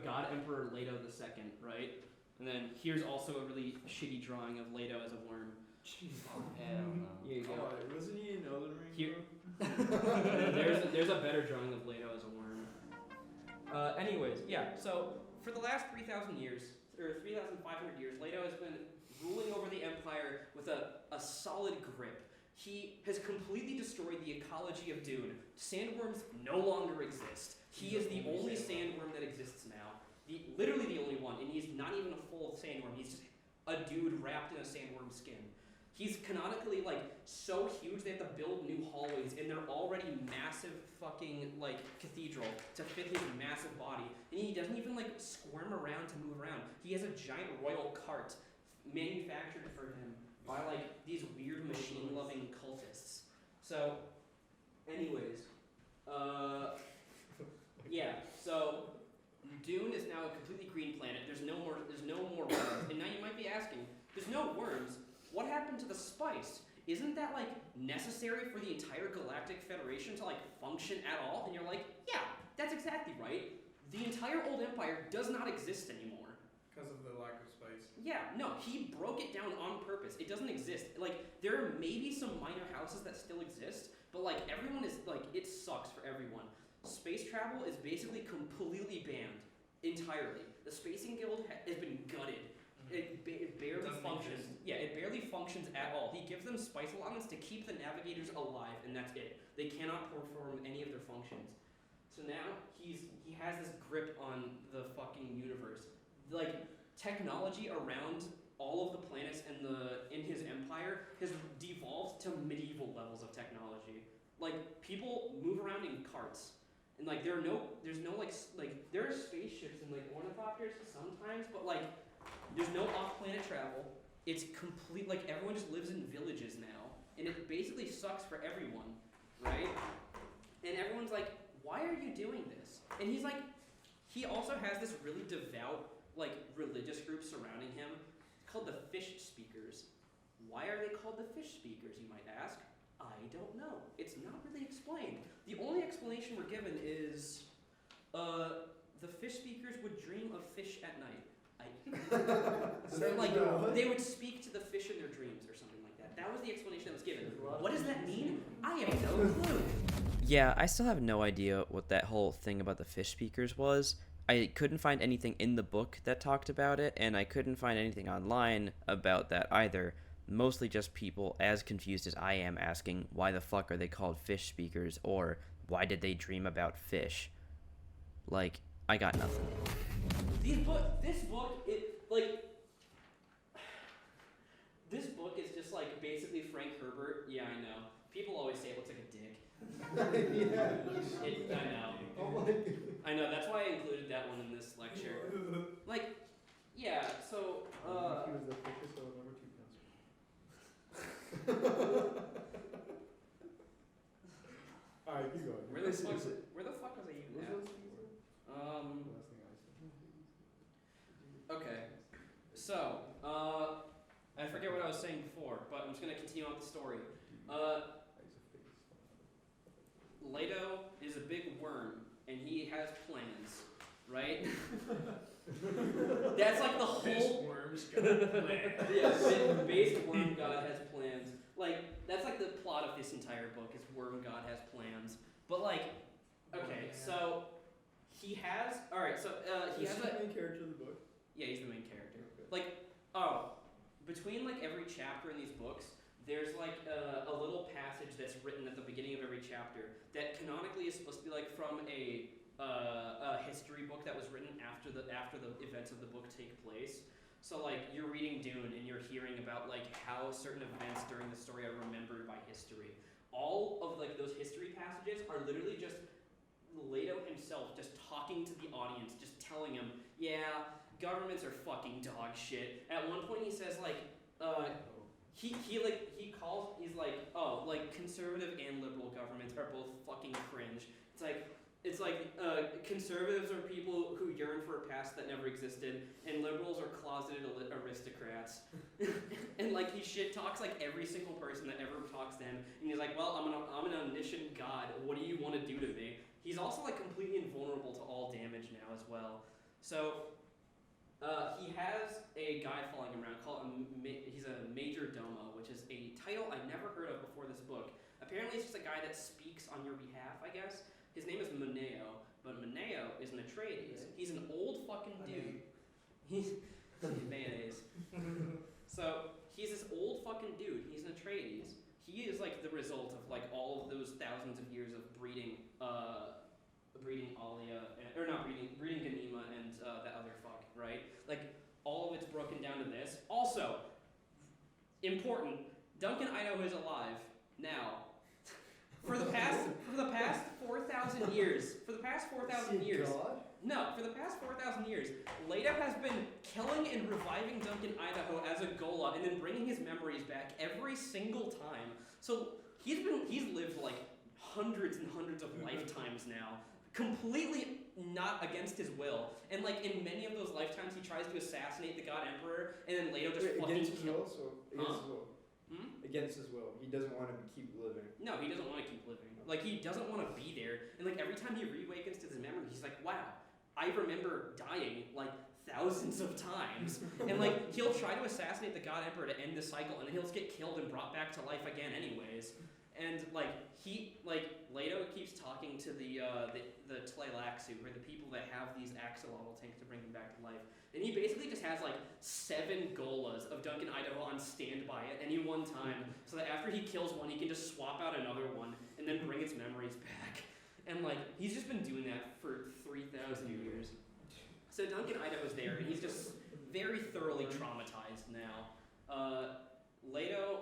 God Emperor Leto II, right? And then here's also a really shitty drawing of Leto as a worm. Oh, hell no. Here you go. Oh, wasn't he in Elden Ring? Here. there's a better drawing of Leto as a worm. Anyways, yeah. So for the last 3,000 years, or 3,500 years, Leto has been ruling over the Empire with a solid grip. He has completely destroyed the ecology of Dune. Sandworms no longer exist. He is the only sandworm that exists now. Literally the only one, and he's not even a full sandworm. He's just a dude wrapped in a sandworm skin. He's canonically like so huge they have to build new hallways in their already massive fucking like cathedral to fit his massive body. And he doesn't even like squirm around to move around. He has a giant royal cart manufactured for him by like these weird machine-loving cultists. So, anyways, yeah. So Dune is now a completely green planet. There's no more worms. And now you might be asking, there's no worms. What happened to the spice? Isn't that like necessary for the entire Galactic Federation to like function at all? And you're like, yeah, that's exactly right. The entire old empire does not exist anymore. Because of the lack of spice. Yeah, no, he broke it down on purpose. It doesn't exist. Like, there are maybe some minor houses that still exist, but like everyone is like, it sucks for everyone. Space travel is basically completely banned entirely. The Spacing Guild has been gutted. It barely functions. Yeah, it barely functions at all. He gives them spice allotments to keep the navigators alive, and that's it. They cannot perform any of their functions. So now he has this grip on the fucking universe. Like, technology around all of the planets in his empire has devolved to medieval levels of technology. Like, people move around in carts. And like there are spaceships and like ornithopters sometimes, but like there's no off-planet travel. It's complete, like everyone just lives in villages now, and it basically sucks for everyone, right? And everyone's like, why are you doing this? And he's like, he also has this really devout like religious group surrounding him called the Fish Speakers. Why are they called the Fish Speakers, you might ask? I don't know. It's not really explained. The only explanation we're given is the Fish Speakers would dream of fish at night. They would speak to the fish in their dreams or something like that. That was the explanation that was given. What does that mean? I have no clue. Yeah, I still have no idea what that whole thing about the fish speakers was. I couldn't find anything in the book that talked about it, and I couldn't find anything online about that either. Mostly just people as confused as I am asking why the fuck are they called fish speakers, or why did they dream about fish? Like, I got nothing. This book is just like basically Frank Herbert. Yeah, I know. People always say it looks like a dick. I know. Oh my God. I know. That's why I included that one in this lecture. Like, yeah. So, He was the thickest I would ever pencil. Alright, keep going. where the fuck was I even at? Okay. So, I forget what I was saying before, but I'm just gonna continue on with the story. Leto is a big worm, and he has plans, right? That's like the whole worms got plans. yeah, based worm god has plans. Like that's like the plot of this entire book is worm god has plans. But like, okay, so he has he has the main character of the book. Yeah, he's the main character. Okay. Like, between like every chapter in these books, there's like a little passage that's written at the beginning of every chapter that canonically is supposed to be like from a history book that was written after the events of the book take place. So like you're reading Dune and you're hearing about like how certain events during the story are remembered by history. All of like those history passages are literally just Leto himself just talking to the audience, just telling him, yeah, governments are fucking dog shit. At one point he says like he's like, oh, like conservative and liberal governments are both fucking cringe. It's like conservatives are people who yearn for a past that never existed, and liberals are closeted aristocrats. And like he shit talks like every single person that ever talks to him, and he's like, well, I'm an omniscient god. What do you want to do to me? He's also like completely invulnerable to all damage now as well. So he has a guy following him around called he's a major domo, which is a title I never heard of before this book. Apparently, it's just a guy that speaks on your behalf, I guess. His name is Moneo, but Moneo is an Atreides. He's an old fucking dude. He's mayonnaise. So he's this old fucking dude. He's an Atreides. He is like the result of like all of those thousands of years of breeding Alia, breeding Ganima and that other fuck, right? Like all of it's broken down to this. Also, important. Duncan Idaho is alive now. For the past 4,000 years. For the past 4,000 years. God? No, for the past 4,000 years, Leto has been killing and reviving Duncan Idaho as a Gola and then bringing his memories back every single time. So he's lived like hundreds and hundreds of lifetimes now, completely not against his will. And like in many of those lifetimes, he tries to assassinate the God Emperor, and then Leto just fucking against his will. kills. So against his will. Against his will. He doesn't want to keep living. No, he doesn't want to keep living. Like, he doesn't want to be there. And, like, every time he reawakens to his memory, he's like, wow, I remember dying, like, thousands of times. And, like, he'll try to assassinate the God Emperor to end the cycle, and then he'll just get killed and brought back to life again anyways. And, like, Leto keeps talking to the Tleilaxu, who are the people that have these axolotl tanks to bring him back to life. And he basically just has like 7 Golas of Duncan Idaho on standby at any one time, so that after he kills one, he can just swap out another one and then bring its memories back. And like, he's just been doing that for 3,000 years. So Duncan Idaho's there, and he's just very thoroughly traumatized now. Moneo,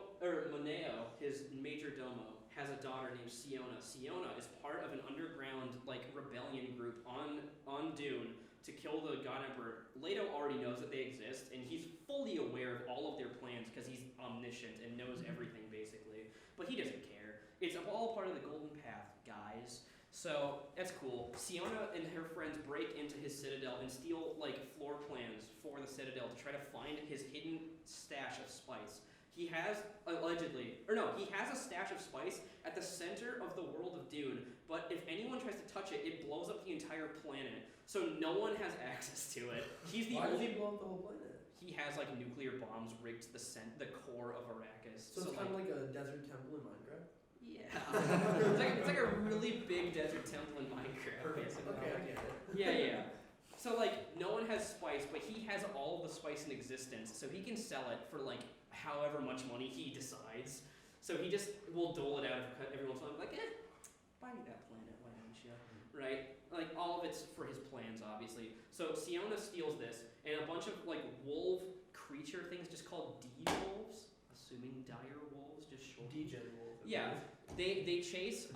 his major domo, has a daughter named Siona. Siona is part of an underground like rebellion group on Dune to kill the God Emperor. Leto already knows that they exist, and he's fully aware of all of their plans because he's omniscient and knows everything basically. But he doesn't care. It's all part of the Golden Path, guys. So that's cool. Siona and her friends break into his citadel and steal like floor plans for the citadel to try to find his hidden stash of spice. He has he has a stash of spice at the center of the world of Dune, but if anyone tries to touch it, it blows up the entire planet. So no one has access to it. He's the Why does only. he blow up the whole planet? He has like nuclear bombs rigged to the core of Arrakis. So it's kind of like a desert temple in Minecraft? Yeah. it's like a really big desert temple in Minecraft, basically. Okay, I get it. Yeah. So like no one has spice, but he has all of the spice in existence, so he can sell it for like however much money he decides. So he just will dole it out every once in a while, like, buy me that planet, why don't you? Right? Like all of it's for his plans, obviously. So Siona steals this, and a bunch of like wolf creature things, just called D-wolves, assuming dire wolves, just short. DJ wolf. Yeah, they chase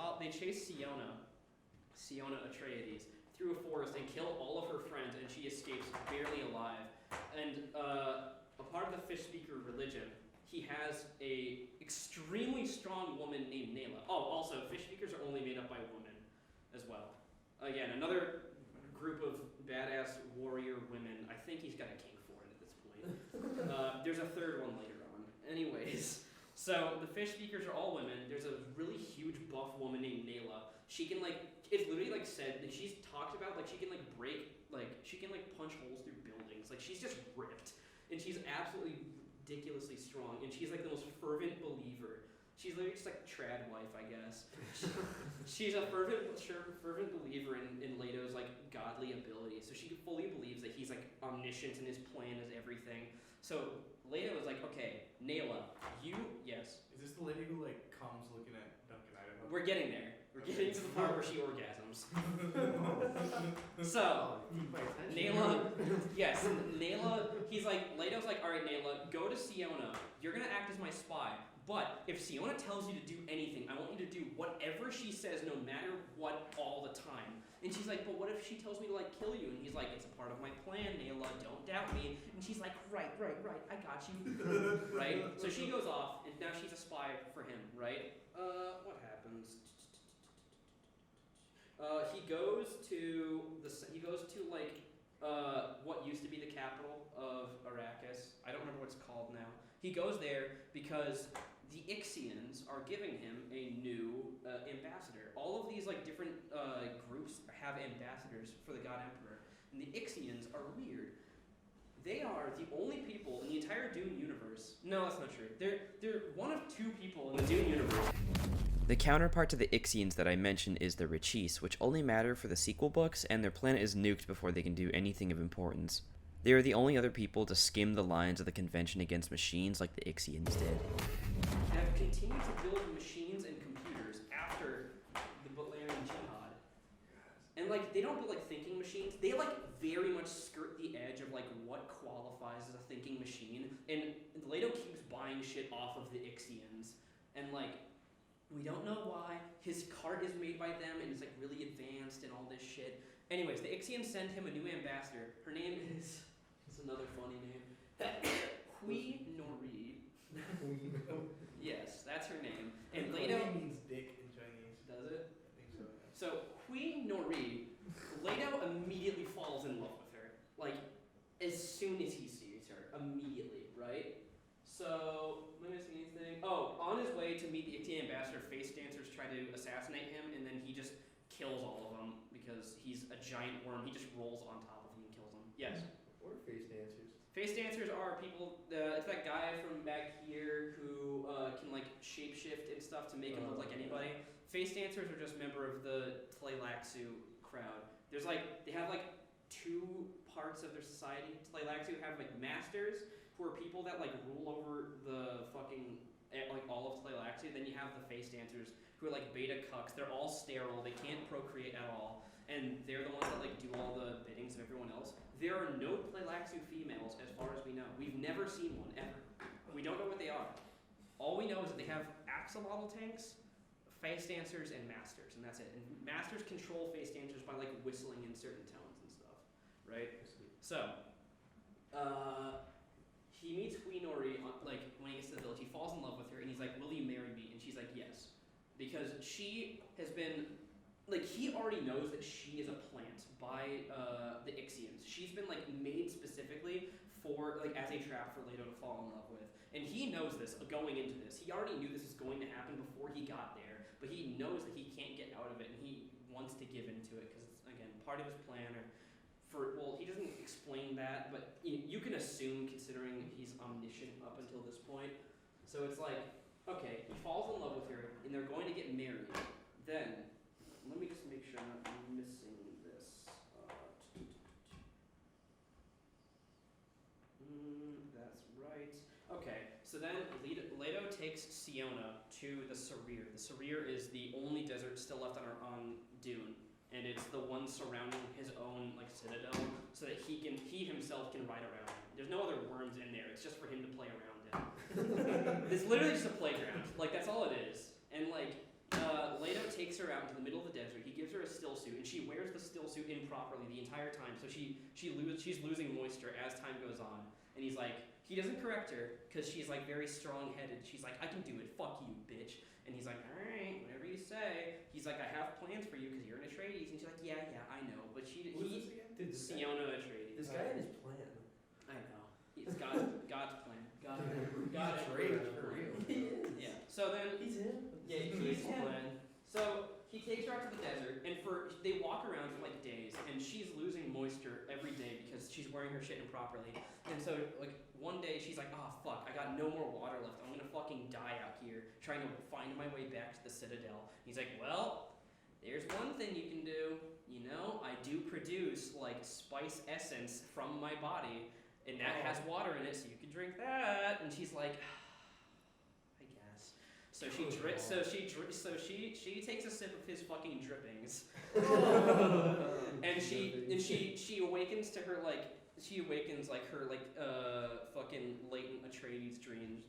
Siona Atreides through a forest and kill all of her friends, and she escapes barely alive. And a part of the fish speaker religion, he has a extremely strong woman named Nayla. Oh, also, fish speakers are only made up by women as well. Again, another group of badass warrior women. I think he's got a king for it at this point. There's a third one later on. Anyways, so the fish speakers are all women. There's a really huge buff woman named Nayla. She can like, it's literally like said that she's talked about like she can like break, like she can like punch holes through buildings. Like she's just ripped, and she's absolutely ridiculously strong, and she's like the most fervent believer. She's literally just like trad wife, I guess. She's a fervent believer in Leto's like godly ability. So she fully believes that he's like omniscient and his plan is everything. So Leto is like, okay, Nayla, yes. Is this the lady who like comes looking at Duncan Idaho? We're getting there. We're getting to the part where she orgasms. So, Nayla, yes, Nayla, he's like, Leto's like, all right, Nayla, go to Siona. You're gonna act as my spy. But if Siona tells you to do anything, I want you to do whatever she says, no matter what, all the time. And she's like, but what if she tells me to like kill you? And he's like, it's a part of my plan, Nayla, don't doubt me. And she's like, right, I got you. Right? So she goes off, and now she's a spy for him, right? What happens? He goes to what used to be the capital of Arrakis. I don't remember what it's called now. He goes there because the Ixians are giving him a new ambassador. All of these like different groups have ambassadors for the God Emperor, and the Ixians are weird. They are the only people in the entire Dune universe. No, that's not true. They're one of 2 people in the Dune universe. The counterpart to the Ixians that I mentioned is the Rachis, which only matter for the sequel books, and their planet is nuked before they can do anything of importance. They are the only other people to skim the lines of the Convention Against Machines like the Ixians did. Have continued to build machines and computers after the Butlerian Jihad. And like, they don't build like thinking machines. They like very much skirt the edge of like what qualifies as a thinking machine. And Leto keeps buying shit off of the Ixians. And like, we don't know why. His cart is made by them and it's like really advanced and all this shit. Anyways, the Ixians send him a new ambassador. Her name is, it's another funny name, Hui Nori. Yes, that's her name. And Leto means dick in Chinese. does it? I think so, yeah. So Hui Nori, Leto immediately falls in love with her. Like, as soon as he sees her, immediately, right? So, let me see anything. Oh, on his way to meet the Ictian ambassador, face dancers try to assassinate him, and then he just kills all of them because he's a giant worm. He just rolls on top of him and kills them. Yes? What are face dancers? Face dancers are people, it's that guy from back here who can like shapeshift and stuff to make him look like anybody. Face dancers are just member of the Tleilaxu crowd. There's like, they have like two parts of their society. Tleilaxu have like masters, who are people that like rule over the fucking, like all of Tleilaxu. Then you have the face dancers, who are like beta cucks. They're all sterile, they can't procreate at all. And they're the ones that like do all the biddings of everyone else. There are no Tleilaxu females as far as we know. We've never seen one, ever. We don't know what they are. All we know is that they have axolotl tanks, face dancers, and masters, and that's it. And masters control face dancers by like whistling in certain tones and stuff, right? So, he meets Huinori, like, when he gets to the village. He falls in love with her, and he's like, will you marry me? And she's like, yes. Because she has been, like, he already knows that she is a plant by the Ixians. She's been, like, made specifically for, like, as a trap for Leto to fall in love with. And he knows this going into this. He already knew this was going to happen before he got there, but he knows that he can't get out of it, and he wants to give into it, because it's, again, part of his plan, or well, he doesn't explain that, but you can assume, considering he's omniscient up until this point. So it's like, okay, he falls in love with her, and they're going to get married. Then, let me just make sure I'm not missing this. That's right. Okay, so then Leto takes Siona to the Sarir. The Sarir is the only desert still left on Dune. And it's the one surrounding his own like citadel, so that he himself can ride around. There's no other worms in there. It's just for him to play around in. It's literally just a playground. Like that's all it is. And like Leto takes her out into the middle of the desert. He gives her a still suit, and she wears the still suit improperly the entire time. So she's losing moisture as time goes on. And he's like, he doesn't correct her because she's like very strong-headed. She's like, I can do it. Fuck you, bitch. And he's like, all right, whatever you say. He's like, I have plans for you because you're an Atreides. And she's like, yeah, I know. But Siona Atreides. This guy had his plan. I know. It's God's plan. God Atreides for real. He is. Yeah. So then, He's him. yeah, he's his plan. So he takes her out to the desert, and they walk around for like days, and she's losing moisture every day because she's wearing her shit improperly. And so like one day she's like, oh fuck, I got no more water left. I'm gonna fucking die out here trying to find my way back to the citadel. He's like, well, there's one thing you can do. You know, I do produce like spice essence from my body, and that has water in it, so you can drink that. And she's like, I guess. So she takes a sip of his fucking drippings, and she awakens to her her fucking latent Atreides dreams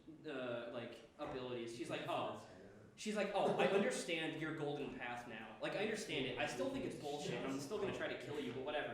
abilities. She's like, oh, I understand your golden path now. Like, I understand it. I still think it's bullshit. I'm still gonna try to kill you, but whatever.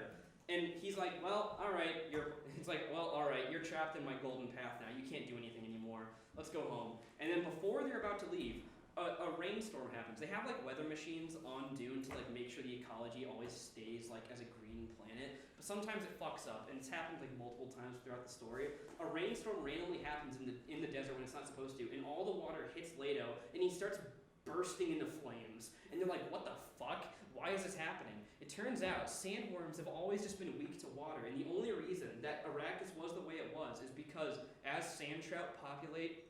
And he's like, well, all right. You're trapped in my golden path now. You can't do anything anymore. Let's go home. And then before they're about to leave, a rainstorm happens. They have like weather machines on Dune to like make sure the ecology always stays like as a green planet. But sometimes it fucks up, and it's happened like multiple times throughout the story. A rainstorm randomly happens in the desert when it's not supposed to, and all the water hits Leto, and he starts bursting into flames. And they're like, what the fuck? Why is this happening? It turns out sandworms have always just been weak to water, and the only reason that Arrakis was the way it was is because as sand trout populate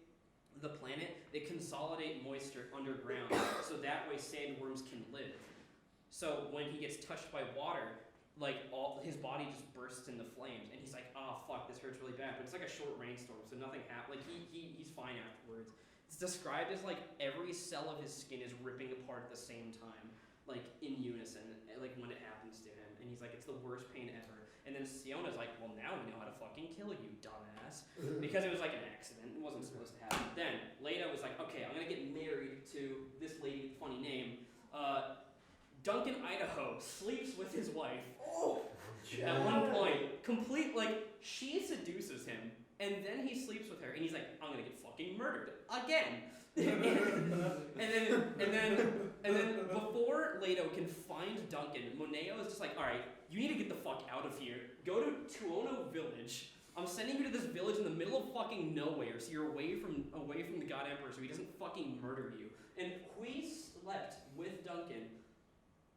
the planet, they consolidate moisture underground, so that way sandworms can live. So when he gets touched by water, like his body just bursts into flames, and he's like, oh fuck, this hurts really bad. But it's like a short rainstorm, so nothing happened. Like he's fine afterwards. It's described as like every cell of his skin is ripping apart at the same time, like in unison, like when it happens to him. And he's like, it's the worst pain ever. And then Siona's like, well, now we know how to fucking kill you, dumbass. Because it was like an accident. It wasn't supposed to happen. Then Leto was like, okay, I'm going to get married to this lady with a funny name. Duncan Idaho sleeps with his wife. At one point, she seduces him, and then he sleeps with her, and he's like, I'm gonna get fucking murdered again. and then before Leto can find Duncan, Moneo is just like, all right, you need to get the fuck out of here. Go to Tuono Village. I'm sending you to this village in the middle of fucking nowhere, so you're away from the God Emperor, so he doesn't fucking murder you. And Hui slept with Duncan,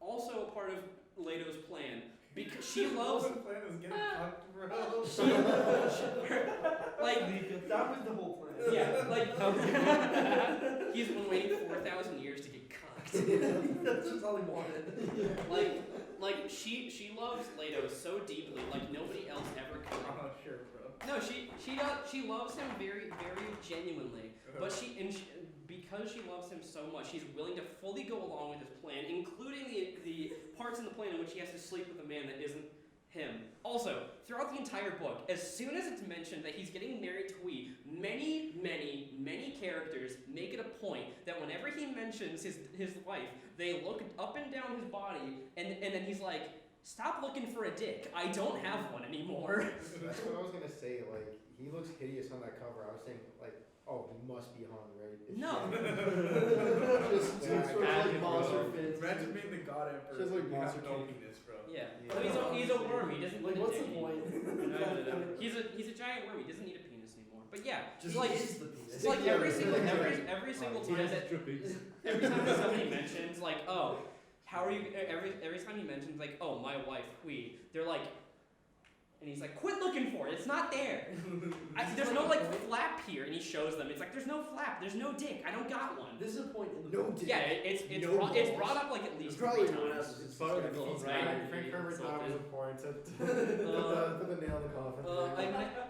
also a part of Leto's plan. Because she loves. The plan is getting fucked, bro. That was the whole plan. Yeah, he's been waiting 4,000 years to get cucked. That's just all he wanted. She loves Leto so deeply, like nobody else ever could. Oh, sure, bro. No, she loves him very, very genuinely. But because she loves him so much, she's willing to fully go along with his plan, including the parts in the plan in which he has to sleep with a man that isn't him. Also, throughout the entire book, as soon as it's mentioned that he's getting married to Hui, many characters make it a point that whenever he mentions his wife, they look up and down his body, and then he's like, stop looking for a dick. I don't have one anymore. That's what I was gonna say. Like, he looks hideous on that cover. I was saying, like, oh, he must be hung, right? No. Just sort of like monster fins. Imagine being the God Emperor. Just like you have monster no king. penis, bro. Yeah. Yeah. He's a worm. He doesn't need a What's the dick point? anymore. He's a giant worm. He doesn't need a penis anymore. But yeah, Just like is the penis. it's like every single time that every time that somebody mentions like, oh, how are you? Every time he mentions like, oh, my wife Hui, they're like. And he's like, quit looking for it. It's not there. There's no like flap here, and he shows them. It's like there's no flap. There's no dick. I don't got one. This is a point in the No book. dick. Yeah, it's brought up like at least Probably 3 one times. else. It's part of the goal, right? Frank Herbert thought it was important to put the nail in the coffin.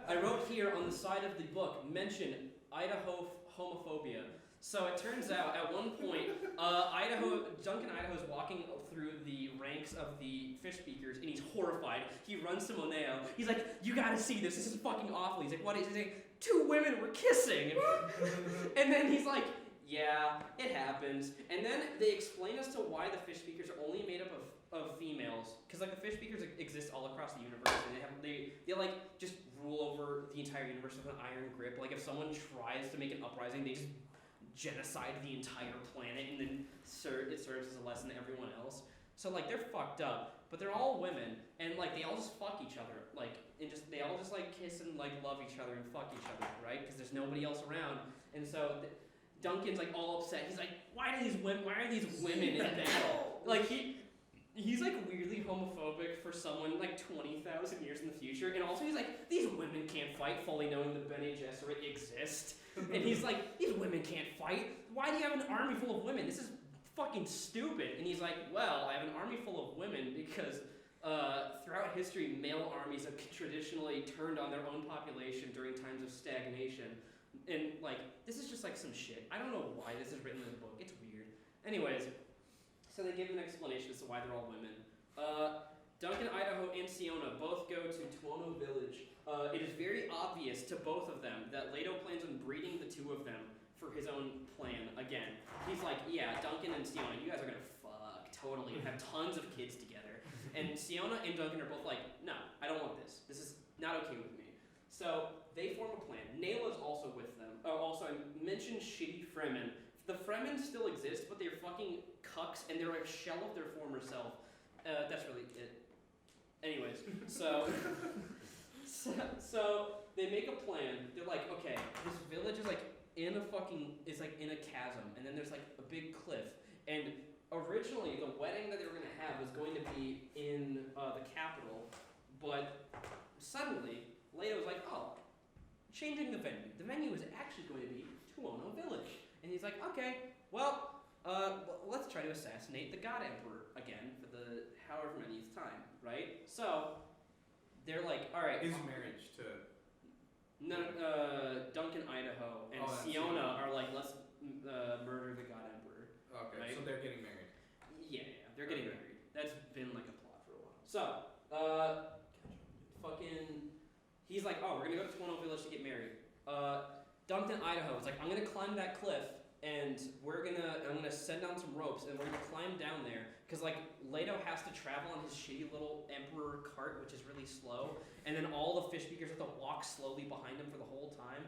I wrote here on the side of the book, mention Idaho homophobia. So it turns out at one point, Duncan Idaho's walking through the ranks of the fish speakers, and he's horrified. He runs to Moneo. He's like, you gotta see this. This is fucking awful. He's like, what is it? He's like, 2 women were kissing. And then he's like, yeah, it happens. And then they explain as to why the fish speakers are only made up of females. Because like the fish speakers exist all across the universe, and they like just rule over the entire universe with an iron grip. Like if someone tries to make an uprising, they just genocide the entire planet, and then it serves as a lesson to everyone else. So like they're fucked up, but they're all women, and like they all just fuck each other, like they all just like kiss and like love each other and fuck each other, right? Because there's nobody else around, and so Duncan's like all upset. He's like, why are these women in battle? Like he's like weirdly homophobic for someone like 20,000 years in the future, and also he's like, these women can't fight, fully knowing the Bene Gesserit exist. And he's like, these women can't fight. Why do you have an army full of women? This is fucking stupid. And he's like, well, I have an army full of women because throughout history, male armies have traditionally turned on their own population during times of stagnation. And like, this is just like some shit. I don't know why this is written in the book. It's weird. Anyways, so they give an explanation as to why they're all women. Duncan, Idaho, and Siona both go to Tuono Village. It is very obvious to both of them that Leto plans on breeding the 2 of them for his own plan again. He's like, yeah, Duncan and Siona, you guys are gonna fuck totally and have tons of kids together. And Siona and Duncan are both like, no, I don't want this. This is not okay with me. So they form a plan. Nayla's also with them. Also, I mentioned shitty Fremen. The Fremen still exist, but they're fucking cucks, and they're a shell of their former self. That's really it. Anyways, so they make a plan. They're like, okay, this village is like in a chasm, and then there's like a big cliff. And originally, the wedding that they were gonna have was going to be in the capital, but suddenly Leto was like, oh, changing the venue. The venue is actually going to be Tuono Village, and he's like, okay, well, let's try to assassinate the God Emperor again for the however manyth time, right? So they're like, all right. His marriage to Duncan, Idaho, and that's Siona are like, let's murder the God Emperor. okay, Right? so they're getting married. Yeah, they're getting Okay. married. That's been like a plot for a while. So, he's like, oh, we're gonna go to Twin Village to get married. Duncan, Idaho is like, I'm gonna climb that cliff and I'm gonna send down some ropes and we're gonna climb down there because like Leto has to travel on his shitty little Emperor cart, which is really slow, and then all the fish speakers have to walk slowly behind him for the whole time.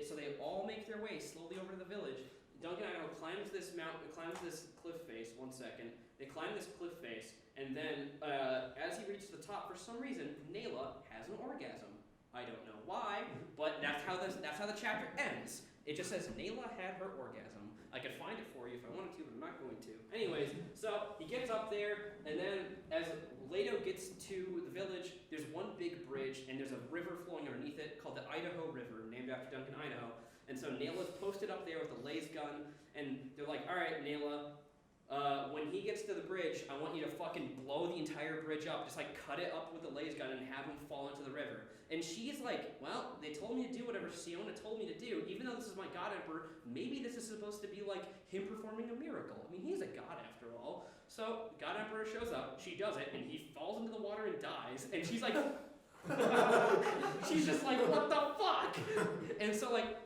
So they all make their way slowly over to the village. Duncan Idaho climbs this cliff face. 1 second. They climb this cliff face, and then as he reaches the top, for some reason, Nayla has an orgasm. I don't know why, but that's how the chapter ends. It just says Nayla had her orgasm. I could find it for you if I wanted to, but I'm not going to. Anyways, so he gets up there, and then as Leto gets to the village, there's one big bridge, and there's a river flowing underneath it called the Idaho River, named after Duncan, Idaho. And so Nayla's posted up there with a laser gun, and they're like, all right, Nayla, when he gets to the bridge, I want you to fucking blow the entire bridge up, just like cut it up with a laser gun and have him fall into the river. And she's like, well, they told me to do whatever Siona told me to do, even though this is my god emperor, maybe this is supposed to be like him performing a miracle. I mean, he's a god after all. So, god emperor shows up, she does it, and he falls into the water and dies, and she's like, she's just like, what the fuck? And so like,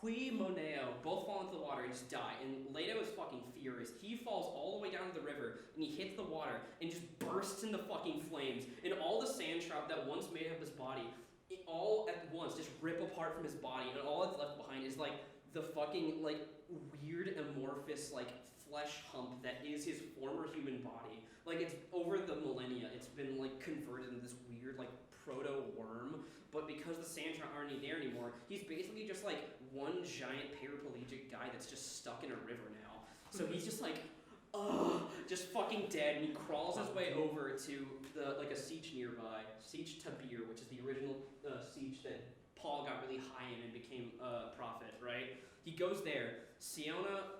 Hui Moneo both fall into the water and just die, and Leto is fucking furious. He falls all the way down to the river, and he hits the water, and just bursts into fucking flames, and all the sand trout that once made up his body, it all at once just rip apart from his body, and all that's left behind is like the fucking like weird amorphous like flesh hump that is his former human body. Like it's over the millennia, it's been like converted into this weird like proto-worm, but because the sand trout aren't there anymore, he's basically just like one giant paraplegic guy that's just stuck in a river now. So he's just like, just fucking dead, and he crawls his way over to a siege nearby, Siege Tabir, which is the original siege that Paul got really high in and became a prophet, right? He goes there, Siona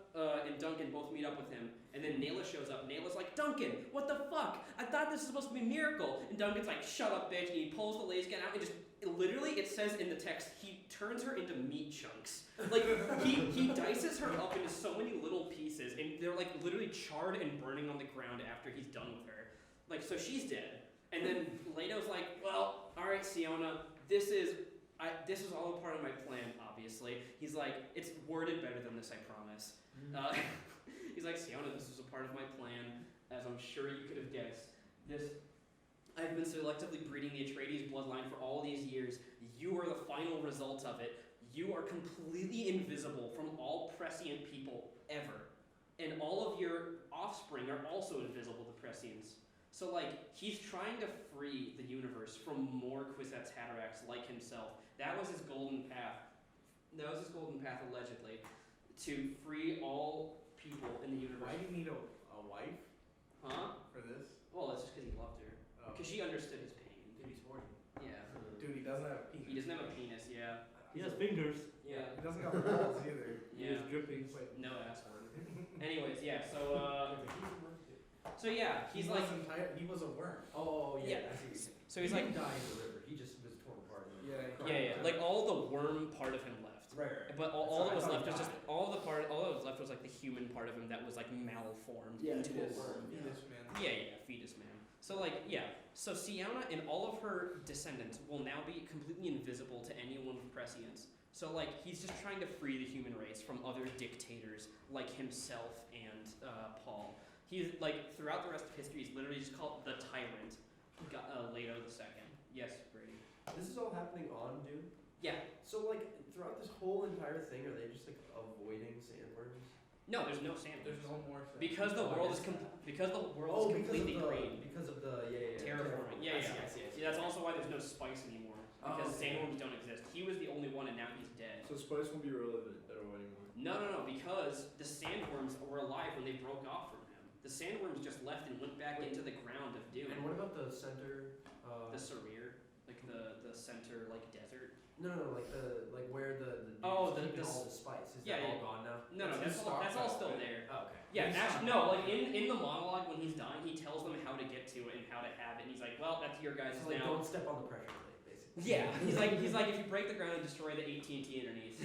and Duncan both meet up with him, and then Nayla shows up. Nayla's like, Duncan, what the fuck? I thought this was supposed to be a miracle. And Duncan's like, shut up, bitch, and he pulls the laser gun out and just, literally, it says in the text, he turns her into meat chunks. Like, he dices her up into so many little pieces, and they're like literally charred and burning on the ground after he's done with her. Like, so she's dead. And then Leto's like, well, alright, Siona, this is all a part of my plan, obviously. He's like, it's worded better than this, I promise. He's like, Siona, this is a part of my plan, as I'm sure you could have guessed. I've been selectively breeding the Atreides bloodline for all these years. You are the final result of it. You are completely invisible from all prescient people ever. And all of your offspring are also invisible to prescience. So like, he's trying to free the universe from more Kwisatz Haderachs like himself. That was his golden path. Allegedly, to free all people in the universe. Why do you need a wife? Huh? For this? Well, it's just because he loved her. Oh. Because she understood his pain. Dude, he's horny. Yeah. Dude, he doesn't have a penis. He doesn't have a penis, yeah. He has fingers. Yeah. He doesn't have balls either. He has Yeah. drippings. No asshole. Anyways, yeah, so yeah, he's like, he was a worm. Oh, yeah. I see. So he's He like, didn't die in the river. He just was torn apart. yeah, like all the worm part of him left. Right. But all that was I thought left he was just died. all that was left was like the human part of him that was like malformed into a worm. Fetus man. Yeah, fetus man. So like, yeah. So Siona and all of her descendants will now be completely invisible to anyone with prescience. So like, he's just trying to free the human race from other dictators like himself and Paul. He's like, throughout the rest of history, he's literally just called the Tyrant, Leto II. Yes, Brady. This is all happening on Dune? Yeah. So, like, throughout this whole entire thing, are they just, like, avoiding sandworms? No, there's no sand. There's no more. Because the world is completely green. Because of the, Terraforming. Yeah, I see. See, that's also why there's no spice anymore. Because okay. sandworms don't exist. He was the only one, and now he's dead. So spice won't be relevant at all anymore. No, because the sandworms were alive when they broke off from him. The sandworms just left and went back into the ground of Dune. And what about the center? The Sarir, like the center, like desert. No, like where the Oh, keeping the all the spice. Is yeah, that yeah. all gone now? No, that's all still there. Oh, okay. Yeah, actually, no. Like in the monologue when he's dying, he tells them how to get to it and how to have it. And he's like, "Well, that's your guys' So, like, now." don't step on the pressure plate, basically. Yeah, he's like, if you break the ground and destroy the AT&T underneath.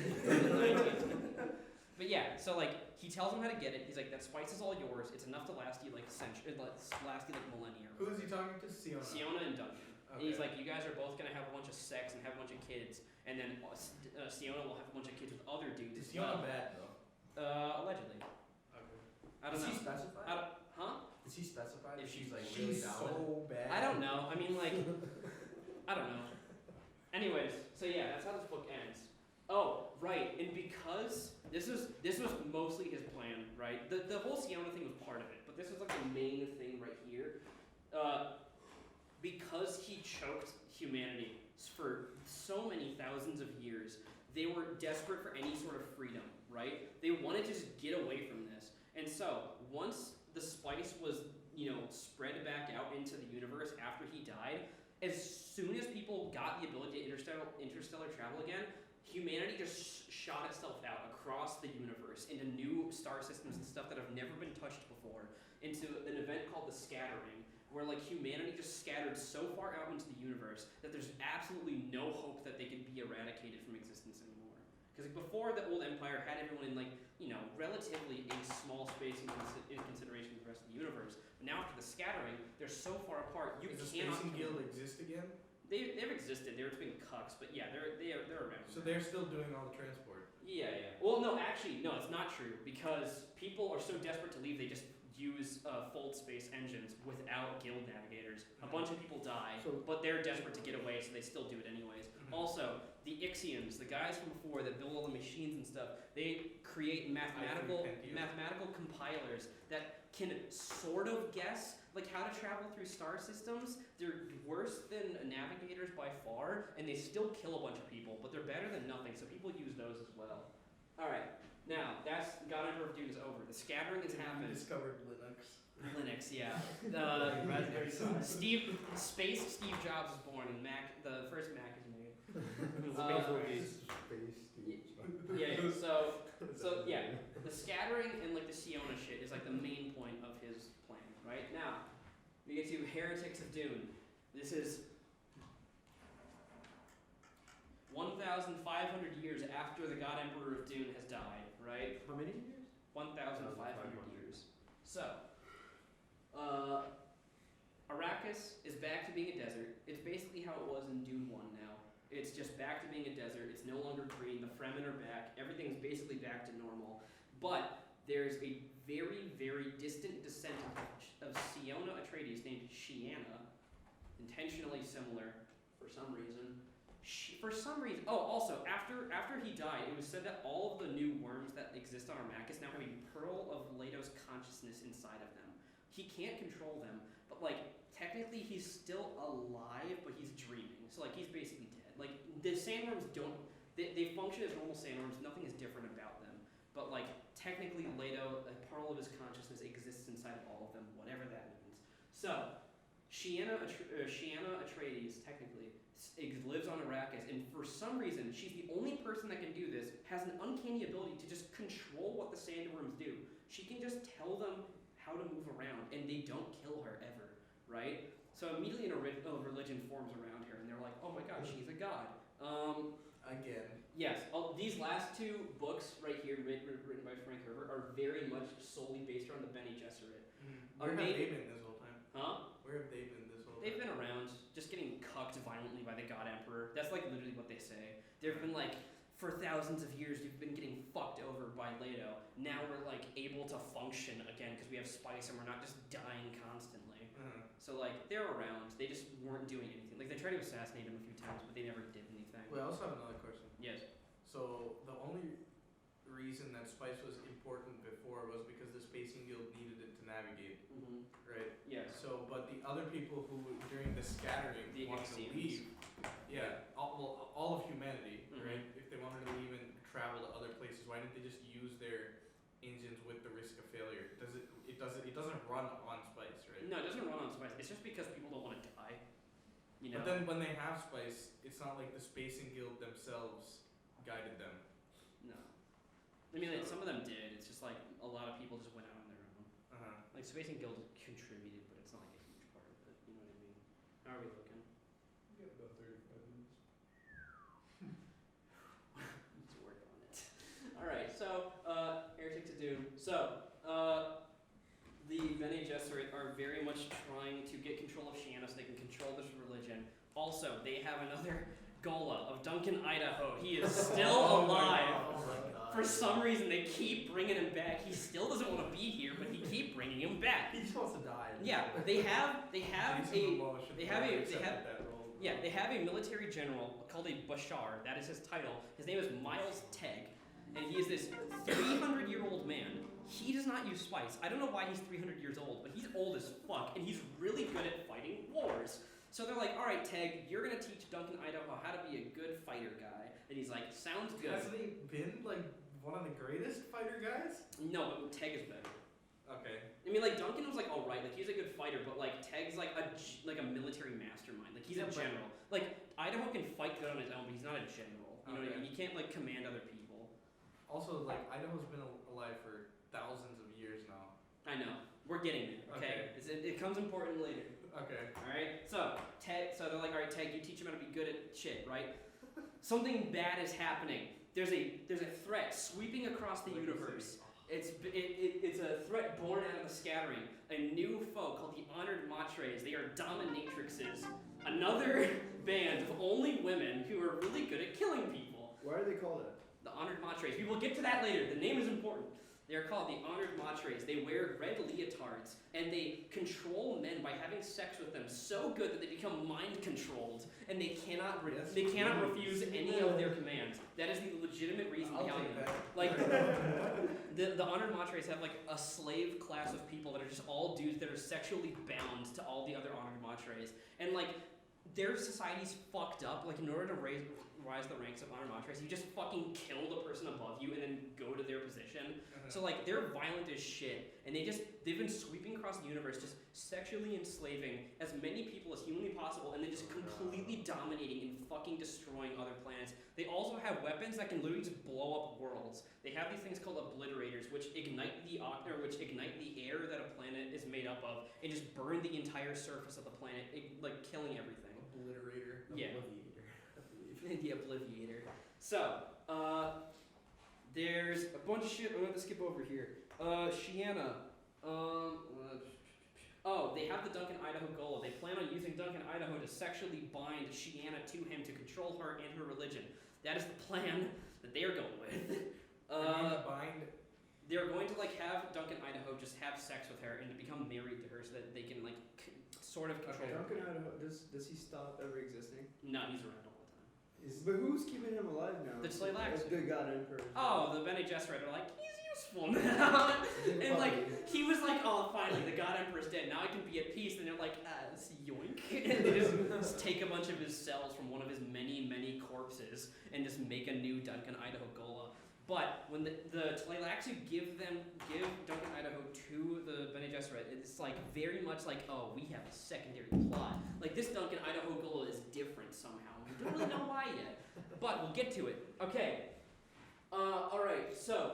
But yeah, so like he tells them how to get it. He's like, that spice is all yours. It's enough to last you like last you like millennia. Who is he talking to? Siona. Siona and Duncan. And he's like, you guys are both gonna have a bunch of sex and have a bunch of kids, and then Siona will have a bunch of kids with other dudes. Is Siona bad though? Allegedly. Okay. I don't Does know. he specify? Huh? Does he specify If if she's like She's really valid? so bad. I don't know. I mean, like, I don't know. Anyways, so yeah, that's how this book ends. Oh, right, and because this was mostly his plan, right? The whole Siona thing was part of it, but this was like the main thing right here. Because he choked humanity for so many thousands of years, they were desperate for any sort of freedom, right? They wanted to just get away from this. And so, once the spice was, spread back out into the universe after he died, as soon as people got the ability to interstellar travel again, humanity just shot itself out across the universe into new star systems and stuff that have never been touched before, into an event called the Scattering, where like humanity just scattered so far out into the universe that there's absolutely no hope that they could be eradicated from existence anymore. Because like, before the old empire had everyone in like, relatively a small space in consideration of the rest of the universe. But now after the Scattering, they're so far apart you Does the cannot. Spacing Guild exist again? They've existed. They were between cucks, but yeah, they're around. So they're still doing all the transport. Yeah. Well, no, actually, no, it's not true because people are so desperate to leave they just use fold space engines without guild navigators. A bunch of people die, but they're desperate to get away, so they still do it anyways. Also, the Ixians, the guys from before that build all the machines and stuff, they create mathematical compilers that can sort of guess like how to travel through star systems. They're worse than navigators by far, and they still kill a bunch of people, but they're better than nothing, so people use those as well. Alright, now that's God Emperor of Dune is over. The Scattering has happened. Discovered Linux. Linux, yeah. Steve Jobs was born, and the first Mac is made. So yeah, the Scattering and like the Siona shit is like the main point of his plan, right? Now, we get to Heretics of Dune. This is 1,500 years after the God Emperor of Dune has died, right? How many years? 1,500 years. So, Arrakis is back to being a desert. It's basically how it was in Dune 1 now. It's just back to being a desert. It's no longer green. The Fremen are back. Everything's basically back to normal. But there's a very, very distant descendant of Siona Atreides named Shiana, intentionally similar for some reason. Oh, also, after he died, it was said that all of the new worms that exist on Arrakis now have a pearl of Leto's consciousness inside of them. He can't control them, but like technically he's still alive, but he's dreaming. So like he's basically dead. Like the sandworms they function as normal sandworms. Nothing is different about them. But like technically, Leto, a pearl of his consciousness, exists inside of all of them, whatever that means. So Shiana Atreides technically lives on Arrakis, and for some reason, she's the only person that can do this, has an uncanny ability to just control what the sandworms do. She can just tell them how to move around, and they don't kill her ever, right? So immediately a religion forms around her, and they're like, oh my god, she's a god. Again. Yes, these last two books right here, written by Frank Herbert, are very much solely based around the Bene Gesserit. Where have they been this whole time? Huh? Where have they been this whole time? They've been around, just getting cucked violently by the God Emperor. That's like literally what they say. They've been like, for thousands of years, you've been getting fucked over by Leto. Now we're like able to function again because we have spice and we're not just dying constantly. So like they're around. They just weren't doing anything. Like they tried to assassinate him a few times, but they never did anything. Wait, I also have another question. Yes. So the only reason that spice was important before was because the Spacing Guild needed it to navigate, right? Yes. So, but the other people who during the Scattering The wanted to Ixians. leave, all of humanity, right? If they wanted to leave and travel to other places, why didn't they just use their engines with the risk of failure? It doesn't run on spice, right? No, it doesn't run on spice. It's just because people don't want to die. You know. But then when they have spice, it's not like the Spacing Guild themselves guided them. No. I mean, like, some of them did. It's just like a lot of people just went out on their own. Like Spacing Guild contributed, but it's not like a huge part of it. You know what I mean? How are we looking? We got about 35 minutes. Let's work on it. All right. So, Heretic to Dune. So, the Bene Gesserit are very much trying to get control of Shiana so they can control this religion. Also, they have another Gola of Duncan, Idaho. He is still alive. Oh my god. For some reason, they keep bringing him back. He still doesn't want to be here, but he keep bringing him back. He just wants to die. Yeah, they have a military general called a Bashar. That is his title. His name is Miles Tegg, and he is this 300-year-old man. He does not use spice. I don't know why he's 300 years old, but he's old as fuck, and he's really good at fighting wars. So they're like, all right, Tegg, you're gonna teach Duncan, Idaho how to be a good fighter guy. And he's like, sounds good. Hasn't he been like one of the greatest fighter guys? No, but Tegg is better. Okay. I mean, like Duncan was like all right, like he's a good fighter, but like Tegg's like a military mastermind. Like he's a general. Like Idaho can fight good on his own, but he's not a general. You know what I mean? He can't like command other people. Also, like Idaho's been alive for thousands of years now. I know. We're getting there. Okay. It comes important later. Okay. All right. So Tegg. So they're like, all right, Tegg, you teach him how to be good at shit, right? Something bad is happening. There's a threat sweeping across the universe. It's a threat born out of the scattering. A new foe called the Honored Matres. They are dominatrixes. Another band of only women who are really good at killing people. Why are they called that? The Honored Matres. We will get to that later. The name is important. They are called the Honored Matres. They wear red leotards, and they control men by having sex with them so good that they become mind controlled, and they cannot refuse any of their commands. That is the legitimate reason behind them. Like the Honored Matres have like a slave class of people that are just all dudes that are sexually bound to all the other Honored Matres, and like their society's fucked up. Like in order to rise the ranks of Honored Matres, you just fucking kill the person above you and then go to their position. So like they're violent as shit, and they've been sweeping across the universe, just sexually enslaving as many people as humanly possible, and then just completely dominating and fucking destroying other planets. They also have weapons that can literally just blow up worlds. They have these things called obliterators, which ignite the air that a planet is made up of, and just burn the entire surface of the planet, like killing everything. Obliterator. Yeah. Obliviator, I believe. The Obliviator. So, there's a bunch of shit. I'm going to skip over here. Shiana. They have the Duncan, Idaho Gola. They plan on using Duncan, Idaho to sexually bind Shiana to him to control her and her religion. That is the plan that they are going with. They're going to like have Duncan, Idaho just have sex with her and to become married to her so that they can like sort of control her. Duncan Idaho, does he stop ever existing? No, he's around all the time. But who's keeping him alive now? The Tleilaxu. The God Emperor. Oh, the Bene Gesserit are like, he's useful now. And like, he was like, oh, finally, the God Emperor's dead. Now I can be at peace. And they're like, yoink. And they just take a bunch of his cells from one of his many, many corpses and just make a new Duncan, Idaho Gola. But when the Tleilaxu give Duncan, Idaho to the Bene Gesserit, it's like very much like, oh, we have a secondary plot. Like this Duncan, Idaho Gola is different somehow. We don't really know why yet, but we'll get to it. Okay. All right. So,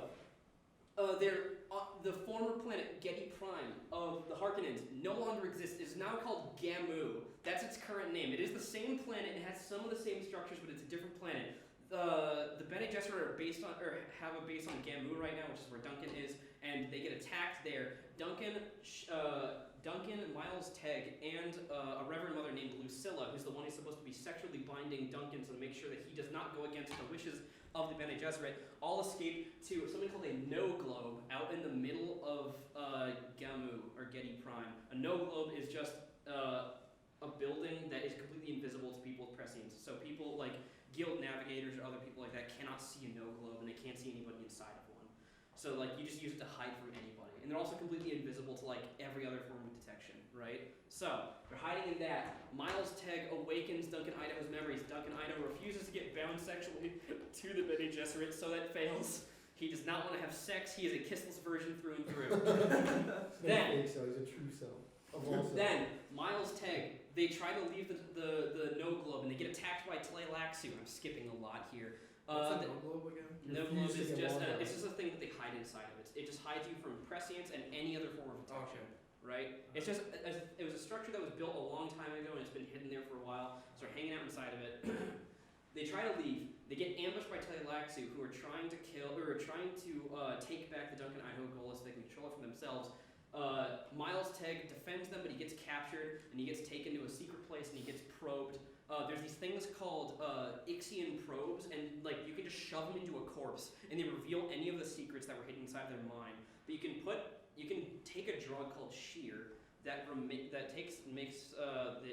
the former planet Getty Prime of the Harkonnens no longer exists. It is now called Gamu. That's its current name. It is the same planet. It has some of the same structures, but it's a different planet. The Bene Gesserit have a base on Gamu right now, which is where Duncan is, and they get attacked there. Duncan, Miles Tegg, and a Reverend Mother named Lucilla, who's the one who's supposed to be sexually binding Duncan to make sure that he does not go against the wishes of the Bene Gesserit, all escape to something called a no globe out in the middle of Gamu, or Getty Prime. A no globe is just a building that is completely invisible to people with prescience. So people like guild navigators or other people like that cannot see a no globe, and they can't see anybody inside of one. So like you just use it to hide from anybody, and they're also completely invisible to like every other form of detection, right? So they're hiding in that. Miles Tegg awakens Duncan Idaho's memories. Duncan Idaho refuses to get bound sexually to the Bene Gesserit, so that fails. He does not want to have sex. He is a kissless virgin through and through. Then, so he's a true self. Of all self. Then Miles Tegg, they try to leave the no globe, and they get attacked by Tleilaxu. I'm skipping a lot here. What's a no globe again? No globe is just a thing that they hide inside of it. It just hides you from prescience and any other form of detection. Right? It's just it was a structure that was built a long time ago, and it's been hidden there for a while. So they're hanging out inside of it. They try to leave. They get ambushed by Tleilaxu, who are trying to take back the Duncan, Idaho Gola so they can control it for themselves. Miles Tegg defends them, but he gets captured, and he gets taken to a secret place, and he gets probed there's these things called Ixian probes, and like you can just shove them into a corpse, and they reveal any of the secrets that were hidden inside their mind. But you can take a drug called shear that makes the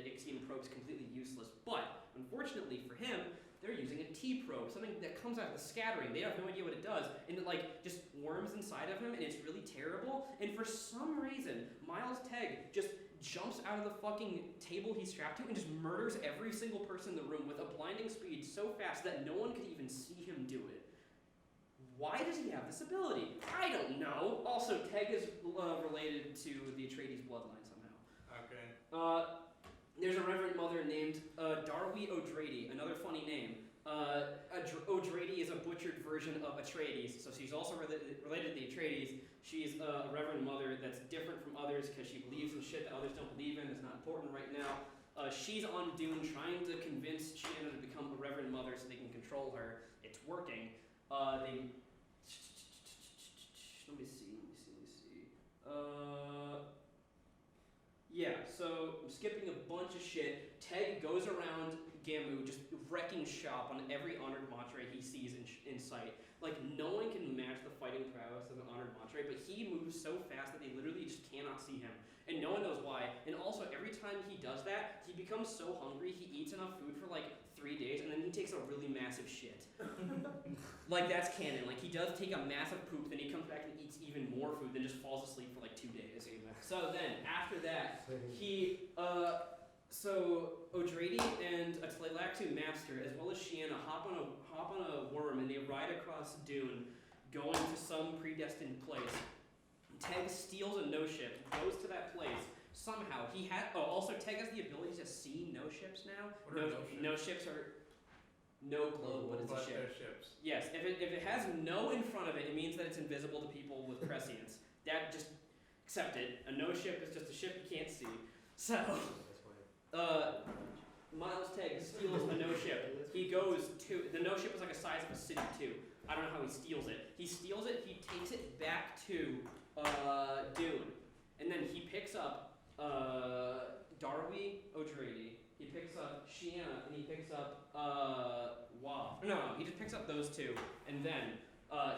Ixian probes completely useless. But unfortunately for him, they're using a T probe, something that comes out of the scattering. They have no idea what it does, and it like just worms inside of him, and it's really terrible. And for some reason, Miles Tegg just jumps out of the fucking table he's strapped to and just murders every single person in the room with a blinding speed so fast that no one could even see him do it. Why does he have this ability? I don't know. Also, Tegg is related to the Atreides bloodline somehow. Okay. There's a Reverend Mother named Darwi O'Drady, another funny name. O'Drady is a butchered version of Atreides, so she's also related to the Atreides. She's a Reverend Mother that's different from others because she believes in shit that others don't believe in. It's not important right now. She's on Dune trying to convince Shanna to become a Reverend Mother so they can control her. It's working. Let me see. Yeah, so I'm skipping a bunch of shit. Tegg goes around Gamu just wrecking shop on every honored Matre he sees in sight. Like, no one can match the fighting prowess of an honored Matre, but he moves so fast that they literally just cannot see him. And no one knows why. And also, every time he does that, he becomes so hungry, he eats enough food for like 3 days, and then he takes a really massive shit. Like, that's canon. Like, he does take a massive poop, then he comes back and eats even more food, then just falls asleep for like 2 days. So then, after that, so O'Drady and a Tleilaxu master, as well as Shiana, hop on a worm, and they ride across Dune, going to some predestined place. Tegg steals a no ship, goes to that place. Somehow also Tegg has the ability to see no ships now. What are No ships are no globe, but it's a ship. They're ships. Yes, if it has no in front of it, it means that it's invisible to people with prescience. That just accept it. A no ship is just a ship you can't see. So Miles Tegg steals a no ship. He goes to the no ship is like a size of a city too. I don't know how he steals it. He takes it back to Dune, and then he picks up Darwi O'Drady. He picks up Shiana, and he picks up he just picks up those two, and then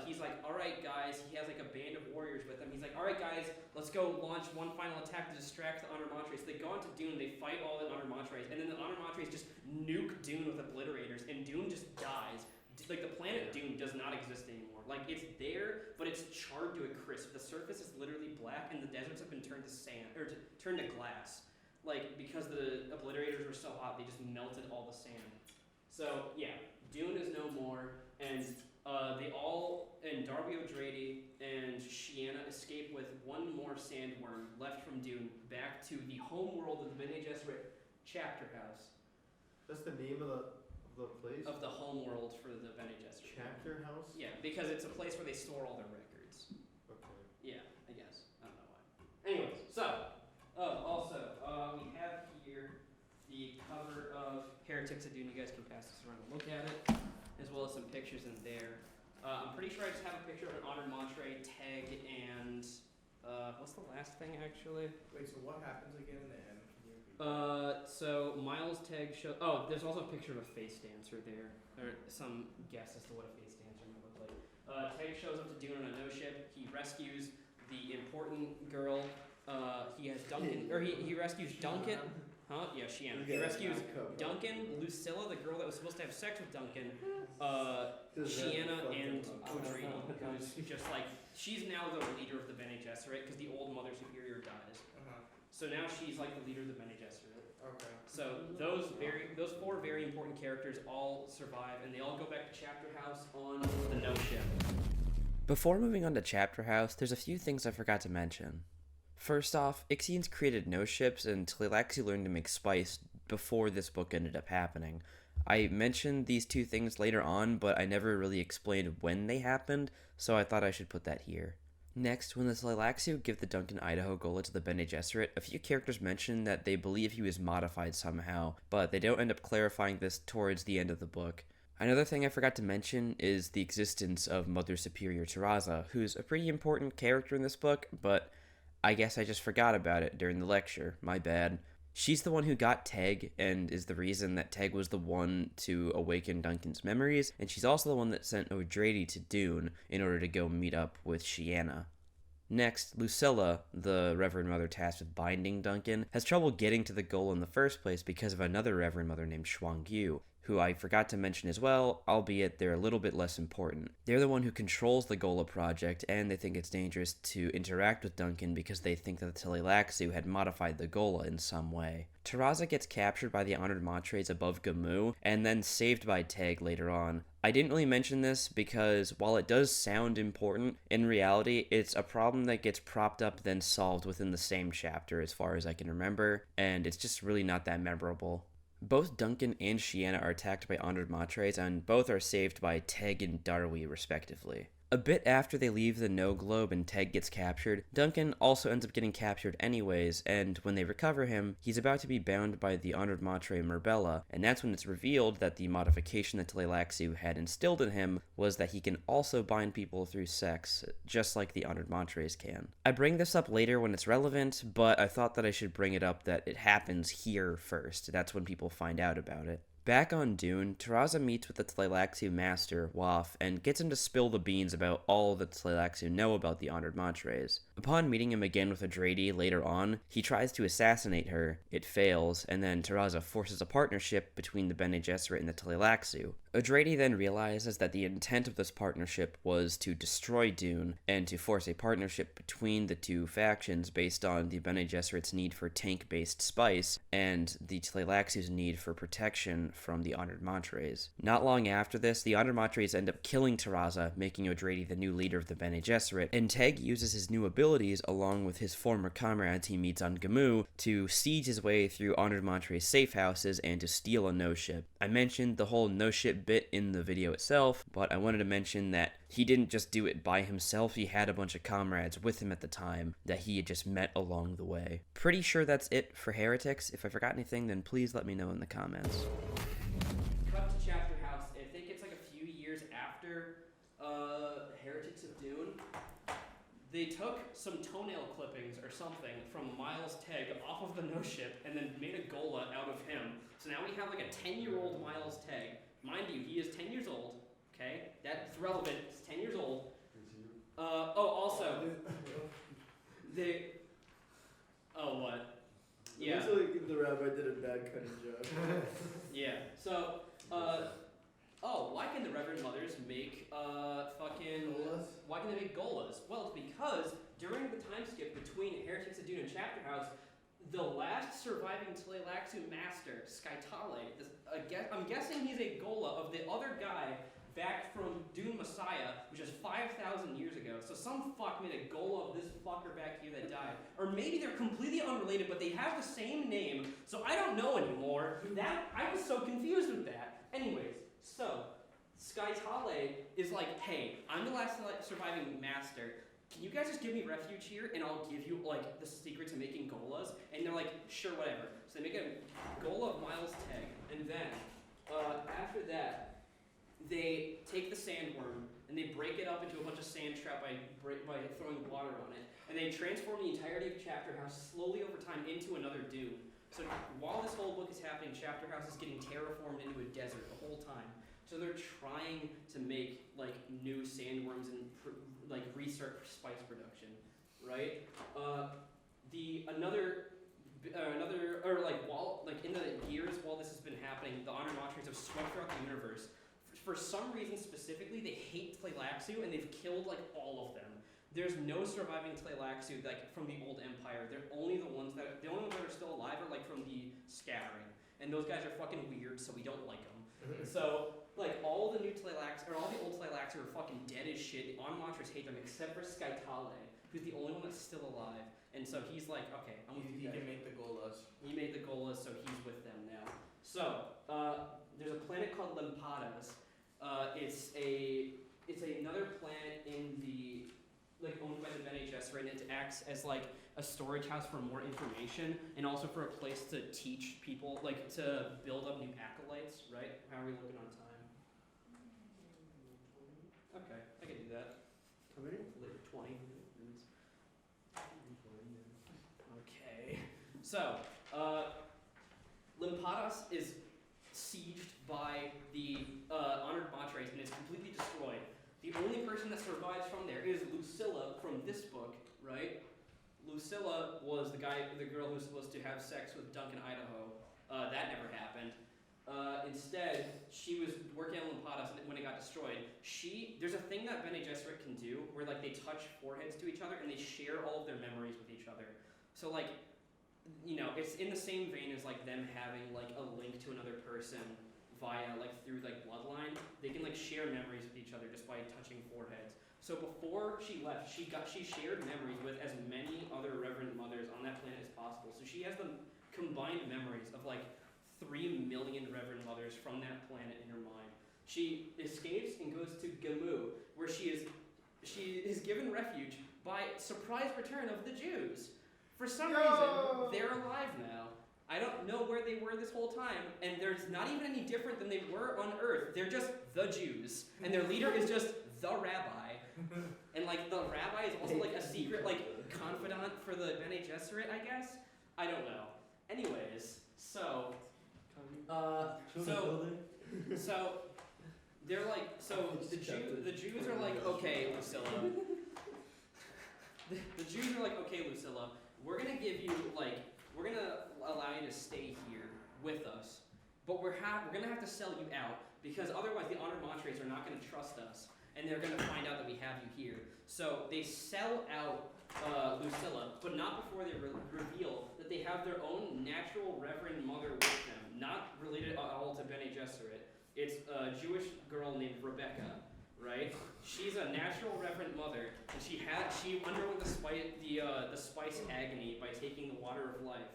he's like, all right, guys. He has like a band of warriors with him. He's like, all right, guys, let's go launch one final attack to distract the Honor Matres. So they go into Dune, they fight all the Honor Matres, and then the Honor Matres just nuke Dune with obliterators, and Dune just dies. Like, the planet Dune does not exist anymore. Like, it's there, but it's charred to a crisp. The surface is literally black, and the deserts have been turned to sand, or turned to glass. Like, because the obliterators were so hot, they just melted all the sand. So, yeah, Dune is no more, and Darwi O'Drady and Shiana escape with one more sandworm left from Dune back to the home world of the Bene Gesserit chapter house. That's the name of the place? Of the home world for the Bene Gesserit. Chapter house? Yeah, because it's a place where they store all their records. Okay. Yeah, I guess. I don't know why. Anyways, so, we have here the cover of Heretics of Dune. You guys can pass this around and look at it, as well as some pictures in there. I'm pretty sure I just have a picture of an Honored Matre, Tegg, and what's the last thing actually? Wait, so what happens again in the end? Can you repeat? So Miles Tegg there's also a picture of a face dancer there, or some guess as to what a face dancer might look like. Tegg shows up to Dune on a no ship. He rescues the important girl. He has Duncan, or he rescues Duncan. Huh? Yeah, Shiana. He rescues Duncan, Lucilla, the girl that was supposed to have sex with Duncan, Shiana, and O'Drady, who's just like, she's now the leader of the Bene Gesserit because the old Mother Superior dies. So now she's like the leader of the Bene Gesserit. Okay. So those 4 very important characters all survive, and they all go back to Chapter House on the no ship. Before moving on to Chapter House, there's a few things I forgot to mention. First off, Ixians created no ships, and Tleilaxu learned to make spice before this book ended up happening. I mentioned these two things later on, but I never really explained when they happened, so I thought I should put that here. Next, when the Tleilaxu give the Duncan Idaho Gullah to the Bene Gesserit, a few characters mention that they believe he was modified somehow, but they don't end up clarifying this towards the end of the book. Another thing I forgot to mention is the existence of Mother Superior Terraza, who's a pretty important character in this book, but I guess I just forgot about it during the lecture. My bad. She's the one who got Teg and is the reason that Teg was the one to awaken Duncan's memories, and she's also the one that sent O'Drady to Dune in order to go meet up with Shiana. Next, Lucilla, the Reverend Mother tasked with binding Duncan, has trouble getting to the goal in the first place because of another Reverend Mother named Shuangyu, who I forgot to mention as well, albeit they're a little bit less important. They're the one who controls the Gola project, and they think it's dangerous to interact with Duncan because they think that the Tleilaxu had modified the Gola in some way. Terraza gets captured by the Honored Matres above Gamu, and then saved by Teg later on. I didn't really mention this because while it does sound important, in reality, it's a problem that gets propped up then solved within the same chapter as far as I can remember, and it's just really not that memorable. Both Duncan and Shiana are attacked by Honored Matres, and both are saved by Teg and Darwi, respectively. A bit after they leave the No Globe and Teg gets captured, Duncan also ends up getting captured anyways, and when they recover him, he's about to be bound by the Honored Matre Merbella, and that's when it's revealed that the modification that Tleilaxu had instilled in him was that he can also bind people through sex, just like the Honored Matres can. I bring this up later when it's relevant, but I thought that I should bring it up that it happens here first. That's when people find out about it. Back on Dune, Terraza meets with the Tleilaxu master, Waf, and gets him to spill the beans about all that Tleilaxu know about the Honored Matres. Upon meeting him again with O'Drady later on, he tries to assassinate her, it fails, and then Terraza forces a partnership between the Bene Gesserit and the Tleilaxu. O'Drady then realizes that the intent of this partnership was to destroy Dune, and to force a partnership between the two factions based on the Bene Gesserit's need for tank-based spice, and the Tleilaxu's need for protection from the Honored Matres. Not long after this, the Honored Matres end up killing Terraza, making O'Drady the new leader of the Bene Gesserit, and Teg uses his new abilities along with his former comrades he meets on Gamu to siege his way through Honored Matres safe houses and to steal a no-ship. I mentioned the whole no-ship bit in the video itself, but I wanted to mention that he didn't just do it by himself, he had a bunch of comrades with him at the time that he had just met along the way. Pretty sure that's it for Heretics. If I forgot anything, then please let me know in the comments. Cut to Chapter House. I think it's like a few years after Heretics of Dune. They took some toenail clippings or something from Miles Teg off of the no-ship and then made a Gola out of him. So now we have like a 10-year-old Miles Teg. Mind you, he is 10 years old. Okay, that's relevant. He's 10 years old. Also, they. Oh, what? Yeah. Looks like the rabbi did a bad cutting job. Yeah. So, why can the Reverend Mothers make Golas? Why can they make Golas? Well, it's because during the time skip between Heretics of Dune and Chapter House, the last surviving Tleilaxu master, Skytale, I'm guessing he's a Gola of the other guy back from Dune Messiah, which is 5,000 years ago. So some fuck made a Gola of this fucker back here that died. Or maybe they're completely unrelated, but they have the same name, so I don't know anymore. I was so confused with that. Anyways, so Skytale is like, hey, I'm the last surviving master. Can you guys just give me refuge here, and I'll give you, like, the secret to making Golas? And they're like, sure, whatever. So they make a Gola of Miles Teg, and then, after that, they take the sandworm, and they break it up into a bunch of sand trap by throwing water on it, and they transform the entirety of Chapter House slowly over time into another Dune. So while this whole book is happening, Chapter House is getting terraformed into a desert the whole time. So they're trying to make, like, new sandworms and, like, restart spice production, right? In the years while this has been happening, the Honored Matres have swept throughout the universe. For some reason specifically, they hate Tleilaxu, and they've killed, like, all of them. There's no surviving Tleilaxu, like, from the old empire. The only ones that are still alive are, like, from the scattering. And those guys are fucking weird, so we don't like them. So, like, all the old Tleilaxu are fucking dead as shit. The Honored Matres hate them, except for Skytale, who's the only one that's still alive. And so he's like, okay, I'm with you guys. He can make the Golas. He made the Golas, so he's with them now. So, there's a planet called Lempadas. It's another planet in the, like, owned by the Bene Gesserit, and it acts as, like, a storage house for more information, and also for a place to teach people, like, to build up new acolytes, right? How are we looking on time? Okay, I can do that. How many? Like 20 minutes. Okay. So, Limpadas is sieged by the Honored Matres and is completely destroyed. The only person that survives from there is Lucilla from this book, right? Lucilla was the girl who was supposed to have sex with Duncan, Idaho. That never happened. Instead, she was working on Limpadas when it got destroyed. There's a thing that Bene Gesserit can do where like they touch foreheads to each other and they share all of their memories with each other. So like, you know, it's in the same vein as like them having like a link to another person via like through like bloodline. They can like share memories with each other just by touching foreheads. So before she left, she shared memories with as many other Reverend Mothers on that planet as possible. So she has the combined memories of like 3 million Reverend Mothers from that planet in her mind. She escapes and goes to Gamu, where she is given refuge by surprise return of the Jews. For some reason, they're alive now. I don't know where they were this whole time, and there's not even any different than they were on Earth. They're just the Jews, and their leader is just the rabbi. And like the rabbi is also like a secret like confidant for the Bene Gesserit, I guess. I don't know. Anyways, so they're like, the Jews are like, okay, Lucilla. The Jews are like, okay, Lucilla, we're gonna allow you to stay here with us, but we're gonna have to sell you out because otherwise the Honored Matres are not gonna trust us, and they're gonna find out that we have you here. So they sell out Lucilla, but not before they reveal that they have their own natural Reverend Mother with them, not related at all to Bene Gesserit. It's a Jewish girl named Rebecca, right? She's a natural Reverend Mother, and she underwent the spice agony by taking the water of life.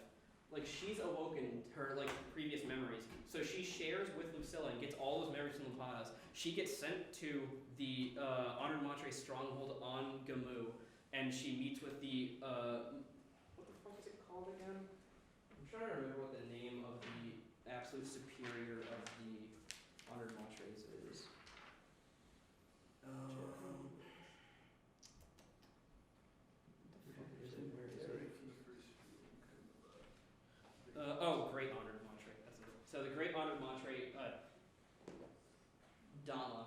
Like she's awoken her like previous memories, so she shares with Lucilla and gets all those memories from Limpadas. She gets sent to the Honored Matre stronghold on Gamu, and she meets with the what the fuck is it called again? I'm trying to remember what the name of the absolute superior of the Honored Matres is. Great Honored Matre. That's it. So the Great Honored Matre, Dama.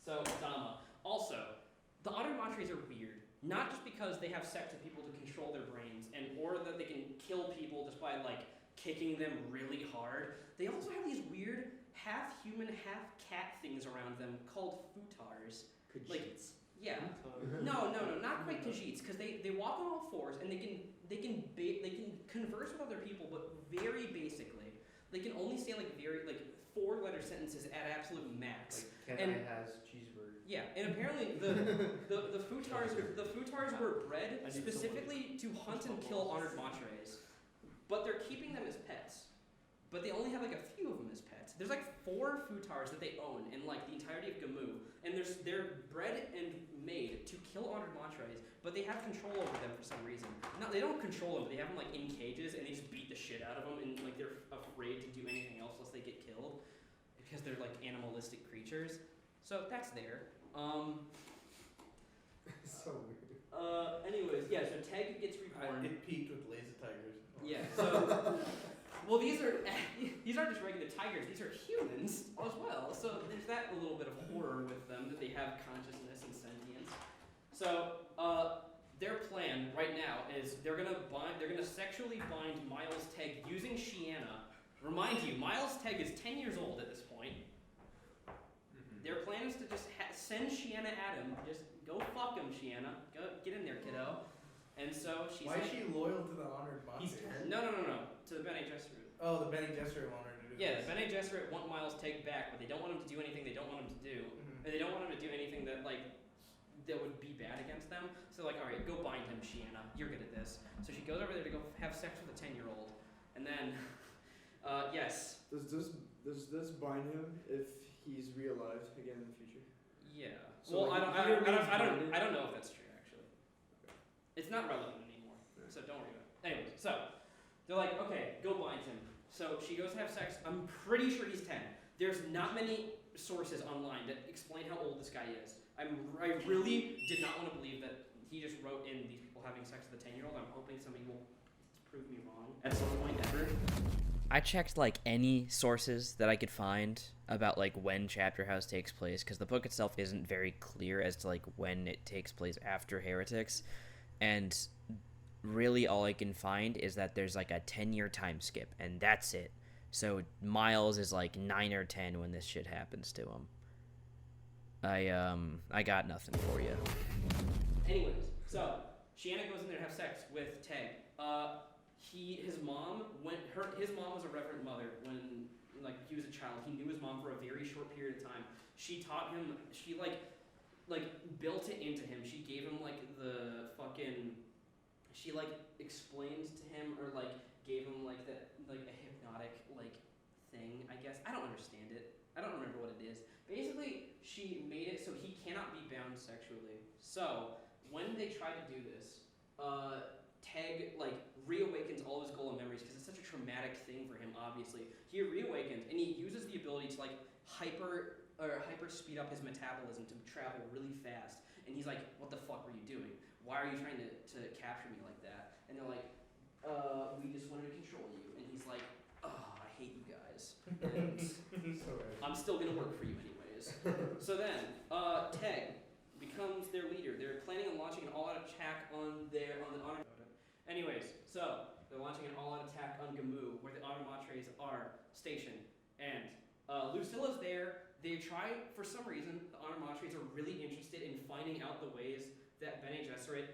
So Dama. Also, the Honored Matres are weird. Not just because they have sex with people to control their brains, or that they can kill people just by like kicking them really hard. They also have these weird half human, half cat things around them called futars. Like, yeah. No, not quite Khajiits, because they walk on all fours and they can converse with other people, but very basically. They can only say like 4-letter sentences at absolute max. Like, I has cheeseburger. Yeah, and apparently the futars were bred specifically to hunt and kill Honored Matres, but they're keeping them as pets. But they only have like a few of them as pets. There's like 4 futars that they own in like the entirety of Gamu, and they're bred and made to kill Honored Matres, but they have control over them for some reason. They don't control them, but they have them like in cages, and they just beat the shit out of them, and like they're afraid to do anything else unless they get killed, because they're like animalistic creatures. So that's there. So weird. Anyways, yeah. So Teg gets reborn. It peaked with laser tigers. Yeah. So. Well, these aren't just regular tigers. These are humans as well. So there's that a little bit of horror with them that they have consciousness and sentience. So their plan right now is they're gonna sexually bind Miles Teg using Shiana. Remind you, Miles Teg is 10 years old at this point. Mm-hmm. Their plan is to just send Shiana at him. Just go fuck him, Shiana. Go get in there, kiddo. And so she's Why is she loyal to the Honored Matres? No. To the Bene Gesserit. Oh, the Bene Gesserit want her to do Yeah, this. the Bene Gesserit want Miles Teg back, but they don't want him to do anything they don't want him to do. Mm-hmm. And they don't want him to do anything that that would be bad against them. So all right, go bind him, Shiana. You're good at this. So she goes over there to go have sex with a 10-year-old. And then, yes. Does this bind him if he's realized again in the future? Yeah. So well, like, I don't know if that's true, actually. It's not relevant anymore, so don't worry about it. Anyways, so they're like, okay, go bind him. So she goes to have sex. I'm pretty sure he's 10. There's not many sources online that explain how old this guy is. I really did not want to believe that he just wrote in these people having sex with a 10-year-old. I'm hoping somebody will prove me wrong at some point ever. I checked like any sources that I could find about like when Chapter House takes place, because the book itself isn't very clear as to like when it takes place after Heretics, and really all I can find is that there's like a 10-year time skip, and that's it. So Miles is like 9 or 10 when this shit happens to him. I got nothing for you. Anyways, so Shanna goes in there to have sex with Teg. His mom was a reverend mother when like he was a child. He knew his mom for a very short period of time. She taught him. She like built it into him. She gave him like the fucking. She like explained to him or like gave him like a hypnotic like thing. I guess I don't understand it. I don't remember what it is. Basically, she made it so he cannot be bound sexually. So when they try to do this, Teg like reawakens all of his golem memories because it's such a traumatic thing for him. Obviously, he reawakens and he uses the ability to like hyper speed up his metabolism to travel really fast. And he's like, "What the fuck were you doing? Why are you trying to capture me like that?" And they're like, "We just wanted to control you." And he's like, "Oh, I hate you guys. And I'm still gonna work for you anyways." So then, Teg becomes their leader. They're planning on launching an all-out attack on the honor. Anyways, so they're launching an all-out attack on Gamu, where the Automatres are stationed, and Lucilla's there. They try, for some reason, the Automatres are really interested in finding out the ways that Bene Gesserit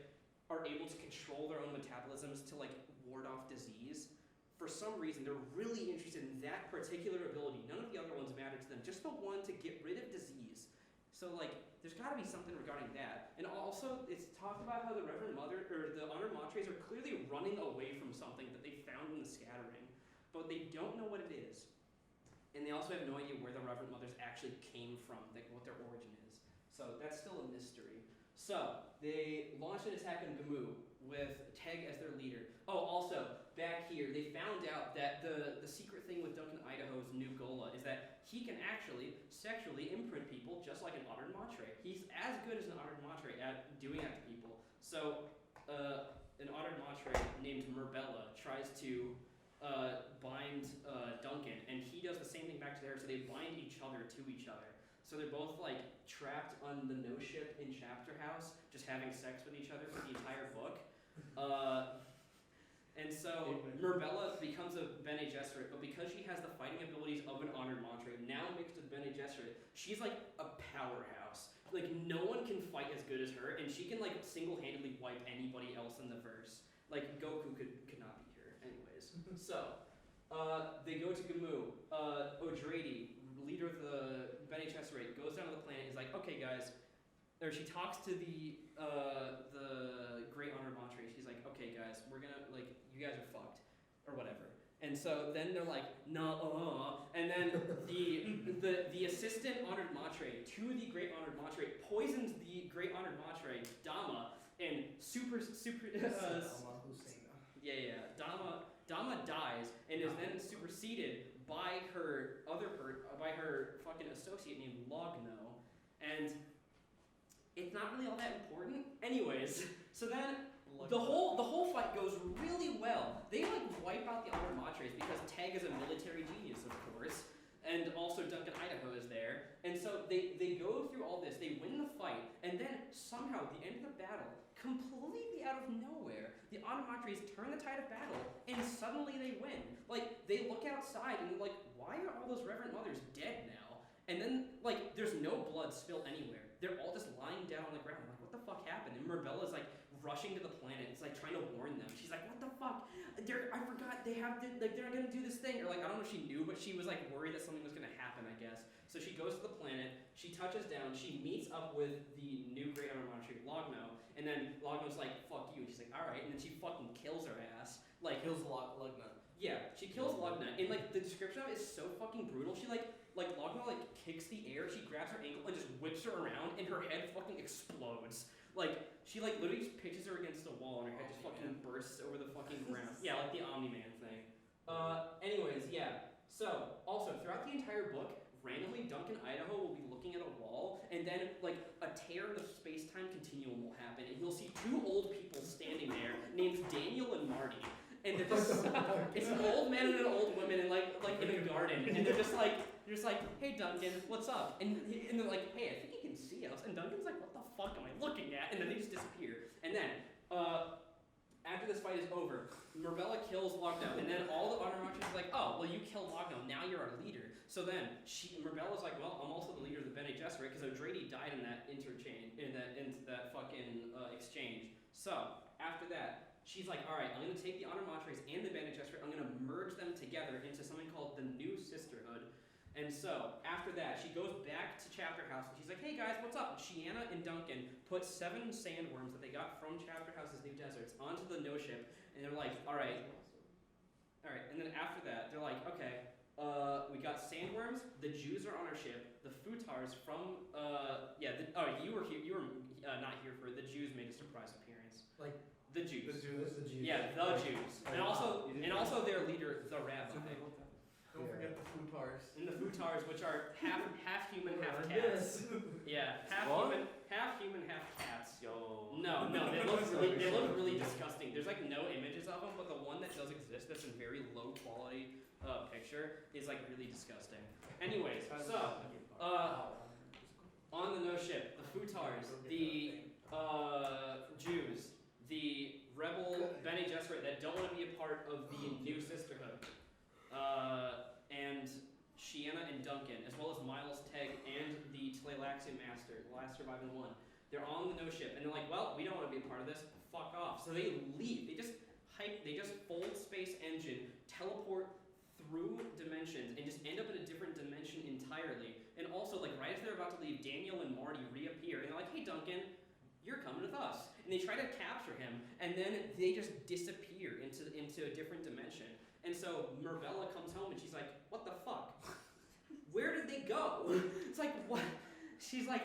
are able to control their own metabolisms to like ward off disease. For some reason, they're really interested in that particular ability. None of the other ones matter to them, just the one to get rid of disease. So like, there's got to be something regarding that. And also, it's talked about how the Reverend Mother, or the Honor Matres are clearly running away from something that they found in the scattering, but they don't know what it is. And they also have no idea where the Reverend Mothers actually came from, like what their origin is. So that's still a mystery. So they launched an attack on Gamu with Teg as their leader. Oh, also, back here, they found out that the secret thing with Duncan Idaho's new Gola is that he can actually sexually imprint people just like an Honored Matre. He's as good as an Honored Matre at doing that to people. So an Honored Matre named Merbella tries to bind Duncan, and he does the same thing back to her, so they bind each other to each other. So they're both like trapped on the no ship in Chapter House, just having sex with each other for the entire book. And so Merbella becomes a Bene Gesserit, but because she has the fighting abilities of an Honored Matre, now mixed with Bene Gesserit, she's like a powerhouse. Like no one can fight as good as her, and she can like single-handedly wipe anybody else in the verse. Like Goku could not beat her, anyways. So they go to Gamu. O'Drady, leader of the Bene Gesserit, goes down to the planet. He's like, "Okay, guys." Or she talks to the Great Honored Matre. She's like, "Okay, guys, we're gonna like you guys are fucked, or whatever." And so then they're like, "No," and then the assistant Honored Matre to the Great Honored Matre poisons the Great Honored Matre, Dama, and Dama dies and is then superseded by her fucking associate named Logno, and it's not really all that important. Anyways, so then the whole fight goes really well. They like wipe out the Honored Matres because Teg is a military genius, of course, and also Duncan Idaho is there. And so they go through all this, they win the fight, and then somehow at the end of the battle, completely out of nowhere, the Honored Matres turn the tide of battle, and suddenly they win. Like, they look outside and like, why are all those Reverend Mothers dead now? And then, like, there's no blood spill anywhere. They're all just lying down on the ground. Like, what the fuck happened? And Merbella's like rushing to the planet. It's like trying to warn them. She's like, "What the fuck? I forgot they have to, like, they're gonna do this thing." Or like, I don't know if she knew, but she was like worried that something was gonna happen, I guess. So she goes to the planet. She touches down. She meets up with the new Great Honor Monarch, Logno. And then Logno's like, "Fuck you." And she's like, "All right." And then she fucking kills her ass. Like, Kills Lugna. yeah, she kills Lugna. And like the description of it is so fucking brutal. She like Logna like kicks the air, she grabs her ankle and just whips her around, and her head fucking explodes. Like, she like literally just pitches her against the wall, and her head just fucking bursts over the fucking ground. Yeah, like the Omni-Man thing. Anyways, yeah. So, also, throughout the entire book, randomly Duncan Idaho will be looking at a wall, and then like a tear in the space-time continuum will happen, and you'll see two old people standing there named Daniel and Marty. and they're just it's an old man and an old woman and like in a garden, and they're just like hey Duncan, what's up? And they're like, hey, I think he can see us. And Duncan's like, what the fuck am I looking at? And then they just disappear. And then after this fight is over, Marbella kills Logno, and then all the honor watchers are like, oh, well, you killed Logno, now you're our leader. So then Marbella's like, well, I'm also the leader of the Bene Gesserit because O'Drady died in that interchange, in that fucking exchange. So after that, she's like, all right, I'm gonna take the honor watchers and the Bene Gesserit, I'm gonna merge them together into something called the New Sisterhood. And so, after that, she goes back to Chapter House, and she's like, hey guys, what's up? Shiana and Duncan put 7 sandworms that they got from Chapter House's New Deserts onto the No Ship, and they're like, alright, and then after that, they're like, okay, we got sandworms, the Jews are on our ship, the Futars from, you were not here for it, the Jews made a surprise appearance. Like, the Jews. The Jews. Yeah, the Jews. And also their leader, the Rabbi. Don't forget the futars. And the futars, which are half human, half cats. Yeah, half human, half cats. Yo. No, they look really disgusting. There's like no images of them, but the one that does exist, that's in very low quality picture, is like really disgusting. Anyways, so on the No Ship, the futars, the Jews, the rebel Bene Gesserit that don't want to be a part of the New Sisterhood. And Shiana and Duncan, as well as Miles, Teg, and the Tleilaxian Master, the last surviving one. They're on the No Ship, and they're like, well, we don't want to be a part of this, fuck off. So they leave. They just fold space engine, teleport through dimensions, and just end up in a different dimension entirely. And also, like, right as they're about to leave, Daniel and Marty reappear, and they're like, hey, Duncan, you're coming with us. And they try to capture him, and then they just disappear into a different dimension. And so Marbella comes home and she's like, what the fuck? Where did they go? It's like, what? She's like,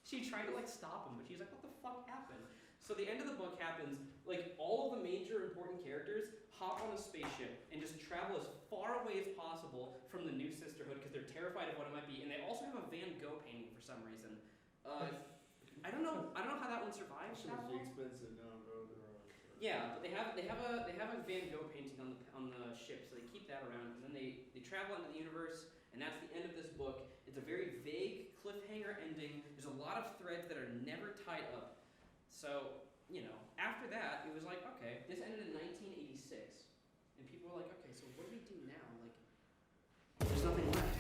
she tried to like stop him, but she's like, what the fuck happened? So the end of the book happens, like all of the major important characters hop on a spaceship and just travel as far away as possible from the New Sisterhood because they're terrified of what it might be. And they also have a Van Gogh painting for some reason. I don't know how that one survived. That should be expensive now, bro. Yeah, but they have a Van Gogh painting on the ship, so they keep that around, and then they travel into the universe, and that's the end of this book. It's a very vague cliffhanger ending. There's a lot of threads that are never tied up. So, after that, it was like, okay, this ended in 1986, and people were like, okay, so what do we do now? Like, there's nothing left.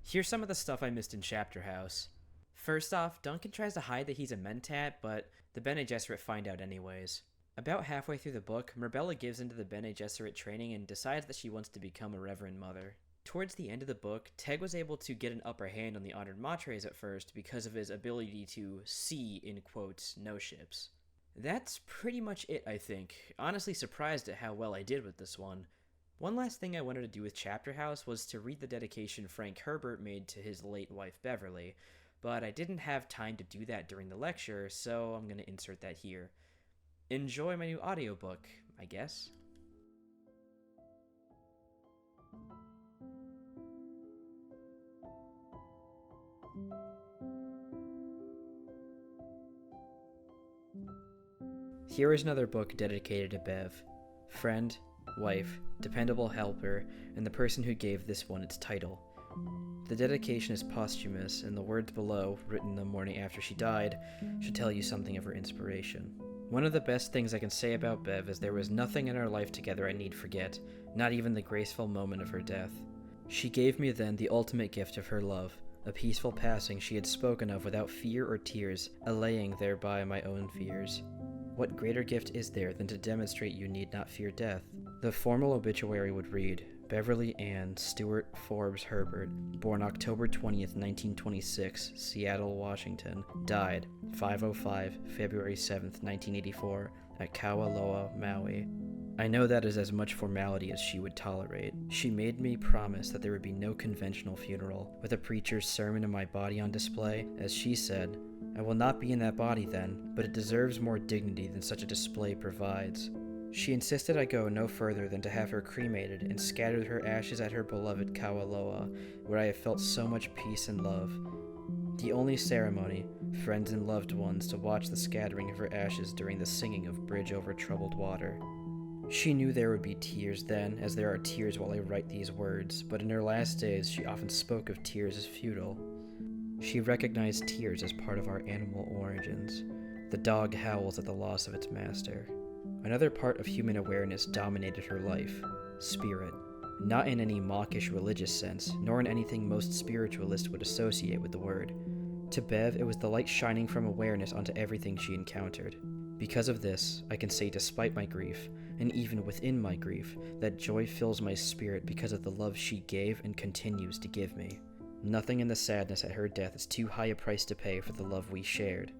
Here's some of the stuff I missed in Chapter House. First off, Duncan tries to hide that he's a mentat, but the Bene Gesserit find out anyways. About halfway through the book, Marbella gives into the Bene Gesserit training and decides that she wants to become a Reverend Mother. Towards the end of the book, Teg was able to get an upper hand on the Honored Matres at first because of his ability to see, in quotes, no ships. That's pretty much it, I think. Honestly surprised at how well I did with this one. One last thing I wanted to do with Chapter House was to read the dedication Frank Herbert made to his late wife Beverly, but I didn't have time to do that during the lecture, so I'm going to insert that here. Enjoy my new audiobook, I guess. Here is another book dedicated to Bev, friend, wife, dependable helper, and the person who gave this one its title. The dedication is posthumous, and the words below, written the morning after she died, should tell you something of her inspiration. One of the best things I can say about Bev is there was nothing in our life together I need forget, not even the graceful moment of her death. She gave me then the ultimate gift of her love, a peaceful passing she had spoken of without fear or tears, allaying thereby my own fears. What greater gift is there than to demonstrate you need not fear death? The formal obituary would read, Beverly Ann Stewart Forbes Herbert, born October 20th, 1926, Seattle, Washington, died 5:05, February 7th, 1984, at Kaualoa, Maui. I know that is as much formality as she would tolerate. She made me promise that there would be no conventional funeral, with a preacher's sermon and my body on display. As she said, I will not be in that body then, but it deserves more dignity than such a display provides. She insisted I go no further than to have her cremated and scattered her ashes at her beloved Kaualoa, where I have felt so much peace and love. The only ceremony, friends and loved ones to watch the scattering of her ashes during the singing of Bridge Over Troubled Water. She knew there would be tears then, as there are tears while I write these words, but in her last days she often spoke of tears as futile. She recognized tears as part of our animal origins. The dog howls at the loss of its master. Another part of human awareness dominated her life: spirit. Not in any mawkish religious sense, nor in anything most spiritualists would associate with the word. To Bev, it was the light shining from awareness onto everything she encountered. Because of this, I can say despite my grief, and even within my grief, that joy fills my spirit because of the love she gave and continues to give me. Nothing in the sadness at her death is too high a price to pay for the love we shared.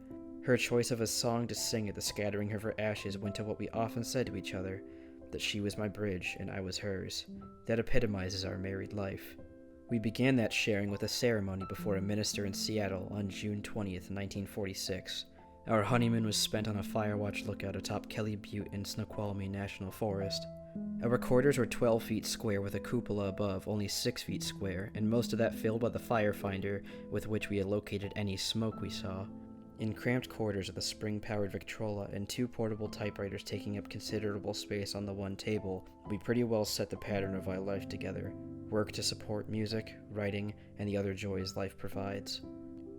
Her choice of a song to sing at the scattering of her ashes went to what we often said to each other, that she was my bridge and I was hers. That epitomizes our married life. We began that sharing with a ceremony before a minister in Seattle on June 20th, 1946. Our honeymoon was spent on a firewatch lookout atop Kelly Butte in Snoqualmie National Forest. Our quarters were 12 feet square with a cupola above, only 6 feet square, and most of that filled by the firefinder with which we had located any smoke we saw. In cramped quarters with a spring-powered Victrola and 2 portable typewriters taking up considerable space on the one table, we pretty well set the pattern of our life together. Work to support music, writing, and the other joys life provides.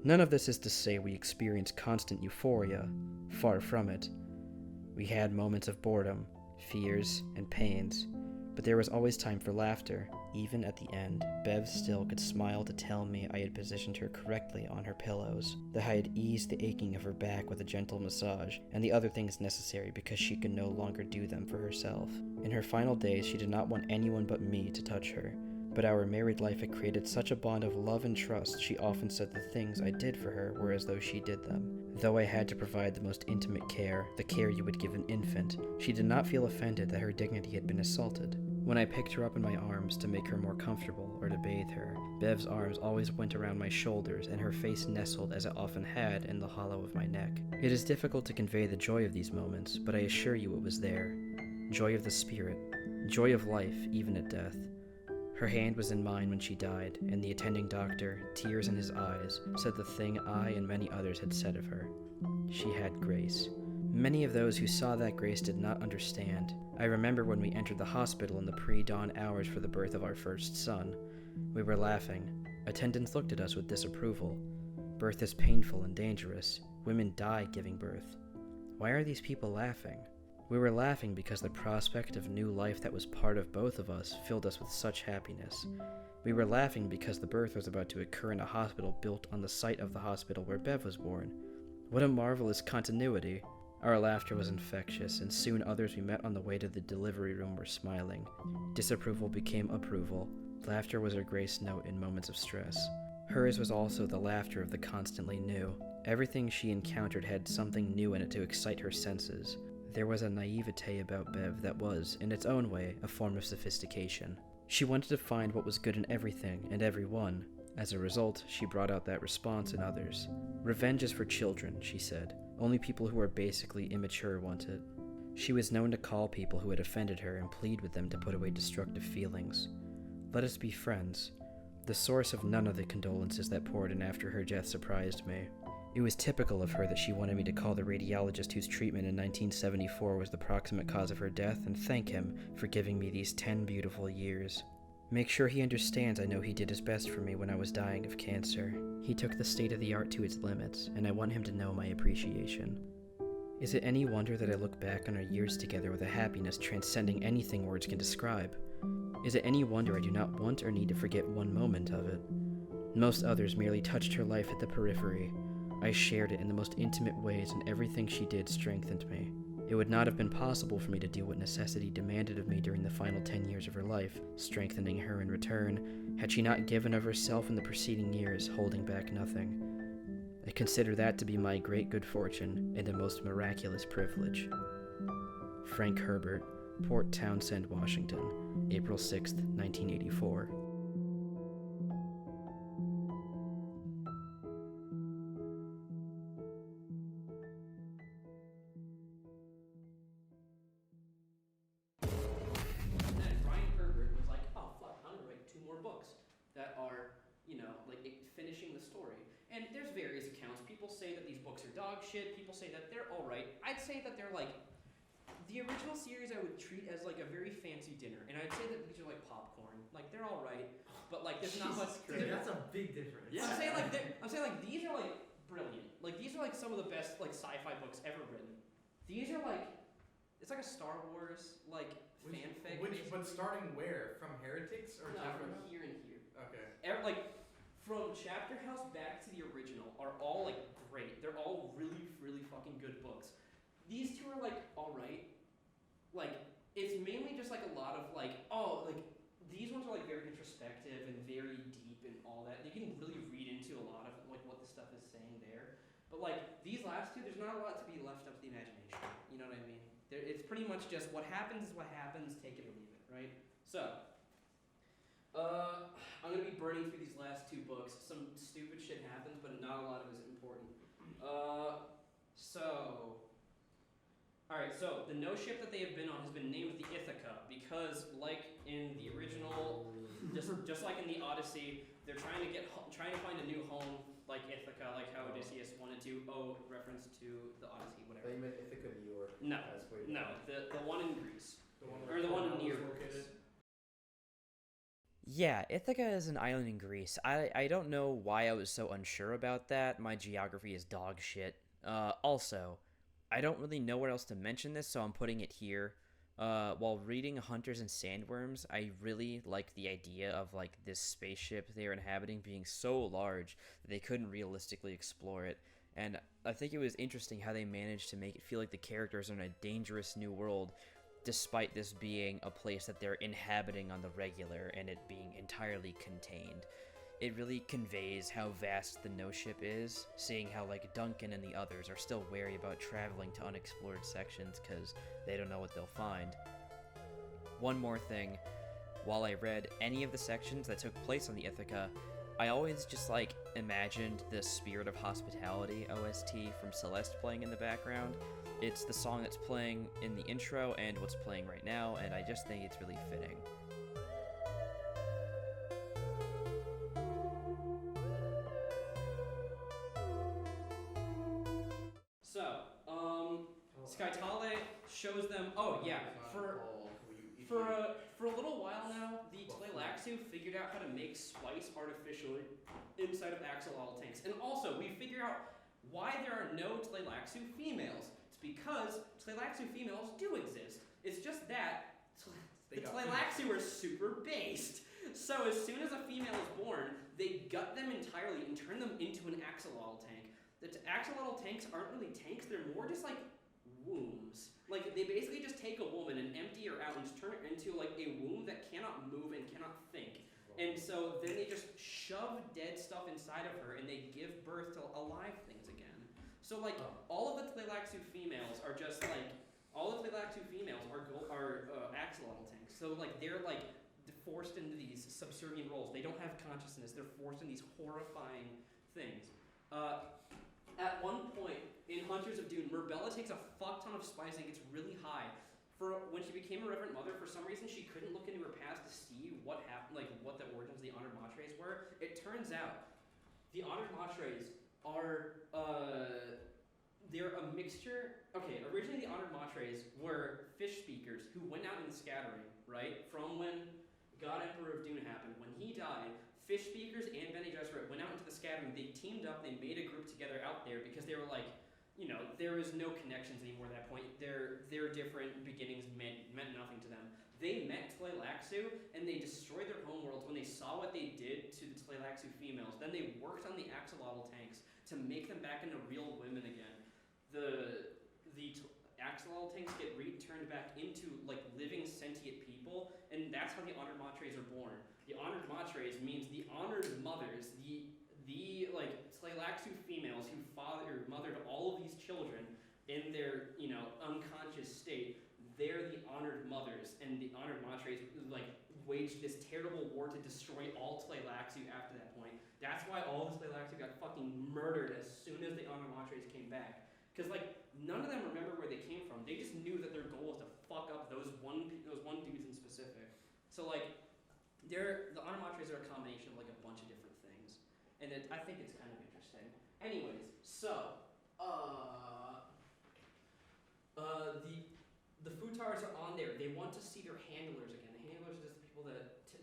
None of this is to say we experienced constant euphoria. Far from it. We had moments of boredom, fears, and pains, but there was always time for laughter. Even at the end, Bev still could smile to tell me I had positioned her correctly on her pillows, that I had eased the aching of her back with a gentle massage, and the other things necessary because she could no longer do them for herself. In her final days, she did not want anyone but me to touch her. But our married life had created such a bond of love and trust, she often said the things I did for her were as though she did them. Though I had to provide the most intimate care, the care you would give an infant, she did not feel offended that her dignity had been assaulted. When I picked her up in my arms to make her more comfortable or to bathe her, Bev's arms always went around my shoulders and her face nestled as it often had in the hollow of my neck. It is difficult to convey the joy of these moments, but I assure you it was there. Joy of the spirit. Joy of life, even at death. Her hand was in mine when she died, and the attending doctor, tears in his eyes, said the thing I and many others had said of her. She had grace. Many of those who saw that grace did not understand. I remember when we entered the hospital in the pre-dawn hours for the birth of our first son. We were laughing. Attendants looked at us with disapproval. Birth is painful and dangerous. Women die giving birth. Why are these people laughing? We were laughing because the prospect of new life that was part of both of us filled us with such happiness. We were laughing because the birth was about to occur in a hospital built on the site of the hospital where Bev was born. What a marvelous continuity! Our laughter was infectious, and soon others we met on the way to the delivery room were smiling. Disapproval became approval. Laughter was her grace note in moments of stress. Hers was also the laughter of the constantly new. Everything she encountered had something new in it to excite her senses. There was a naivete about Bev that was, in its own way, a form of sophistication. She wanted to find what was good in everything and everyone. As a result, she brought out that response in others. Revenge is for children, she said. Only people who are basically immature want it. She was known to call people who had offended her and plead with them to put away destructive feelings. Let us be friends. The source of none of the condolences that poured in after her death surprised me. It was typical of her that she wanted me to call the radiologist whose treatment in 1974 was the proximate cause of her death and thank him for giving me these 10 beautiful years. Make sure he understands I know he did his best for me when I was dying of cancer. He took the state-of-the-art to its limits, and I want him to know my appreciation. Is it any wonder that I look back on our years together with a happiness transcending anything words can describe? Is it any wonder I do not want or need to forget one moment of it? Most others merely touched her life at the periphery. I shared it in the most intimate ways, and everything she did strengthened me. It would not have been possible for me to do what necessity demanded of me during the final 10 years of her life, strengthening her in return, had she not given of herself in the preceding years, holding back nothing. I consider that to be my great good fortune and a most miraculous privilege. Frank Herbert, Port Townsend, Washington, April 6th, 1984. That are, finishing the story. And there's various accounts. People say that these books are dog shit. People say that they're all right. I'd say that they're the original series I would treat as like a very fancy dinner, and I'd say that these are like popcorn. Like they're all right, but like there's not much. Dude, that's a big difference. Yeah. I'm saying like these are like brilliant. Like these are like some of the best like sci-fi books ever written. These are like, it's like a Star Wars like fanfic. But starting where? From Heretics or No, Chapter from House? here and here. Okay. Like from Chapter House back to the original are all like great. They're all really, really fucking good books. These two are like alright. Like it's mainly just like a lot of like these ones are like very introspective and very deep and all that. You can really read into a lot of like what the stuff is saying there. But like these last two, there's not a lot to be left up to the imagination. You know what I mean? It's pretty much just what happens is what happens. Take it or leave it, right? So. I'm gonna be burning through these last two books. Some stupid shit happens, but not a lot of it is important. Alright, so the no ship that they have been on has been named the Ithaca because, like in the original, just like in the Odyssey, they're trying to find a new home, like Ithaca, like how Odysseus wanted to. Oh, reference to the Odyssey, whatever. I thought you meant Ithaca, New York. No, That's where no, the one in Greece, The one or the one near located. Greece. Yeah, Ithaca is an island in Greece. I don't know why I was so unsure about that. My geography is dog shit. Also, I don't really know where else to mention this, so I'm putting it here. While reading Hunters and Sandworms, I really like the idea of like this spaceship they're inhabiting being so large that they couldn't realistically explore it. And I think it was interesting how they managed to make it feel like the characters are in a dangerous new world, despite this being a place that they're inhabiting on the regular and it being entirely contained. It really conveys how vast the No Ship is, seeing how like Duncan and the others are still wary about traveling to unexplored sections because they don't know what they'll find. One more thing, while I read any of the sections that took place on the Ithaca, I always just like imagined the Spirit of Hospitality OST from Celeste playing in the background. It's the song that's playing in the intro and what's playing right now, and I just think it's really fitting. So, Skytale shows them. Oh yeah, for a little while now, the Tleilaxu figured out how to make spice artificially inside of axolotl tanks, and also we figure out why there are no Tleilaxu females. It's because Tleilaxu females do exist. It's just that the Tleilaxu are super based. So as soon as a female is born, they gut them entirely and turn them into an axolotl tank. The axolotl tanks aren't really tanks, they're more just like wombs. Like they basically just take a woman and empty her out and just turn her into like a womb that cannot move and cannot think. And so then they just shove dead stuff inside of her and they give birth to alive things again. So like all of the Tleilaxu females are just like, all of the Tleilaxu females are axolotl tanks. So like they're like forced into these subservient roles. They don't have consciousness. They're forced in these horrifying things. At one point in Hunters of Dune, Murbella takes a fuck ton of spice and gets really high. When she became a Reverend Mother, for some reason she couldn't look into her past to see what happened, like what the origins of the Honored Matres were. It turns out the Honored Matres are they're a mixture. Okay, originally the Honored Matres were fish speakers who went out in the scattering, right? From when God Emperor of Dune happened. When he died, fish speakers and Bene Gesserit went out into the scattering. They teamed up. They made a group together out there because they were like, you know, there was no connections anymore at that point. Their different beginnings meant nothing to them. They met Tleilaxu and they destroyed their homeworlds when they saw what they did to the Tleilaxu females. Then they worked on the axolotl tanks to make them back into real women again. The axolotl tanks get returned back into like living sentient people, and that's how the Honored Matres are born. The Honored Matres means the honored mothers, the like Tleilaxu females who mothered all of these children in their, you know, unconscious state. They're the honored mothers, and the Honored Matres like waged this terrible war to destroy all Tleilaxu after that point. That's why all the Tleilaxu got fucking murdered as soon as the Honored Matres came back. Because like none of them remember where they came from. They just knew that their goal was to fuck up those one dudes in specific. So like the Honored Matres are a combination of like a bunch of different things, and I think it's kind of interesting. Anyways, so the futars are on there. They want to see their handlers again. The handlers are just the people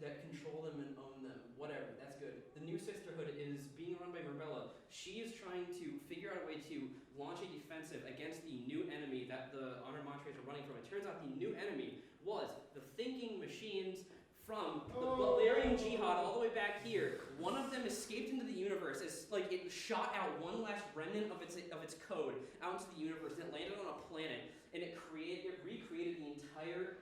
that control them and own them. Whatever, that's good. The new sisterhood is being run by Marbella. She is trying to figure out a way to launch a defensive against the new enemy that the Honored Montres are running from. It turns out the new enemy was the thinking machines from the Valerian Jihad all the way back here. One of them escaped into the universe. It's like it shot out one last remnant of its code out into the universe, and it landed on a planet, and it recreated the entire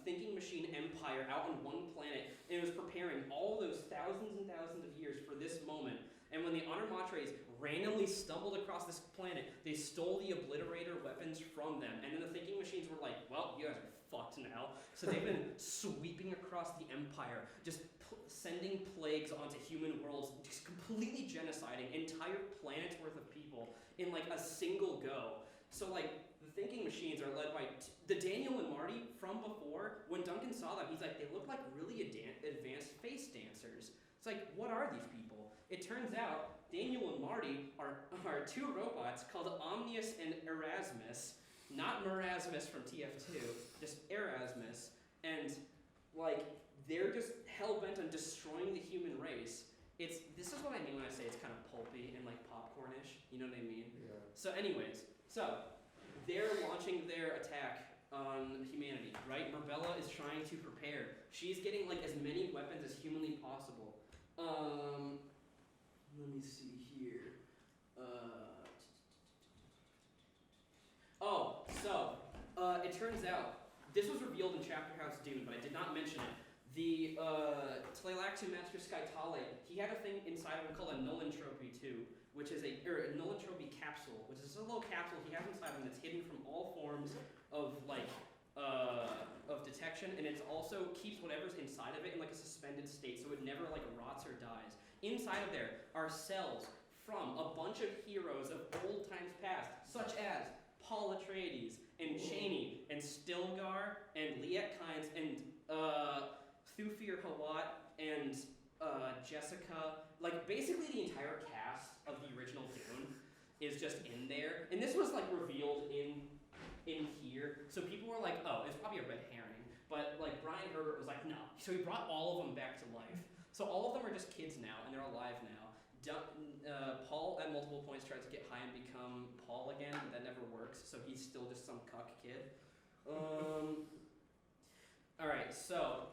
thinking machine empire out on one planet, and it was preparing all those thousands and thousands of years for this moment. And when the Honored Montres randomly stumbled across this planet, they stole the Obliterator weapons from them, and then the thinking machines were like, well, you guys are fucked now. So they've been sweeping across the empire, just sending plagues onto human worlds, just completely genociding entire planets worth of people in like a single go. So like the thinking machines are led by the Daniel and Marty from before. When Duncan saw them, he's like, they look like really advanced face dancers. It's like, what are these people? It turns out Daniel and Marty are two robots called Omnius and Erasmus. Not Merasmus from TF2, just Erasmus. And like, they're just hell-bent on destroying the human race. This is what I mean when I say it's kind of pulpy and like popcornish, you know what I mean? Yeah. So anyways, they're launching their attack on humanity, right? Marbella is trying to prepare. She's getting like as many weapons as humanly possible. Let me see here. It turns out, this was revealed in Chapter House Dune, but I did not mention it. The Tleilactu Master Skytale, he had a thing inside of him called a Nullentropy 2, which is a Nullentropy capsule, which is a little capsule he has inside of him that's hidden from all forms of of detection, and it also keeps whatever's inside of it in like a suspended state, so it never like rots or dies. Inside of there are cells from a bunch of heroes of old times past, such as Paul Atreides and Cheney and Stilgar and Liet Kynes and Thufir Hawat and Jessica. Like basically the entire cast of the original Dune is just in there, and this was like revealed in here. So people were like, oh, it's probably a red herring. But like Brian Herbert was like, no. So he brought all of them back to life. So all of them are just kids now, and they're alive now. Paul at multiple points tries to get high and become Paul again, but that never works. So he's still just some cuck kid. All right, so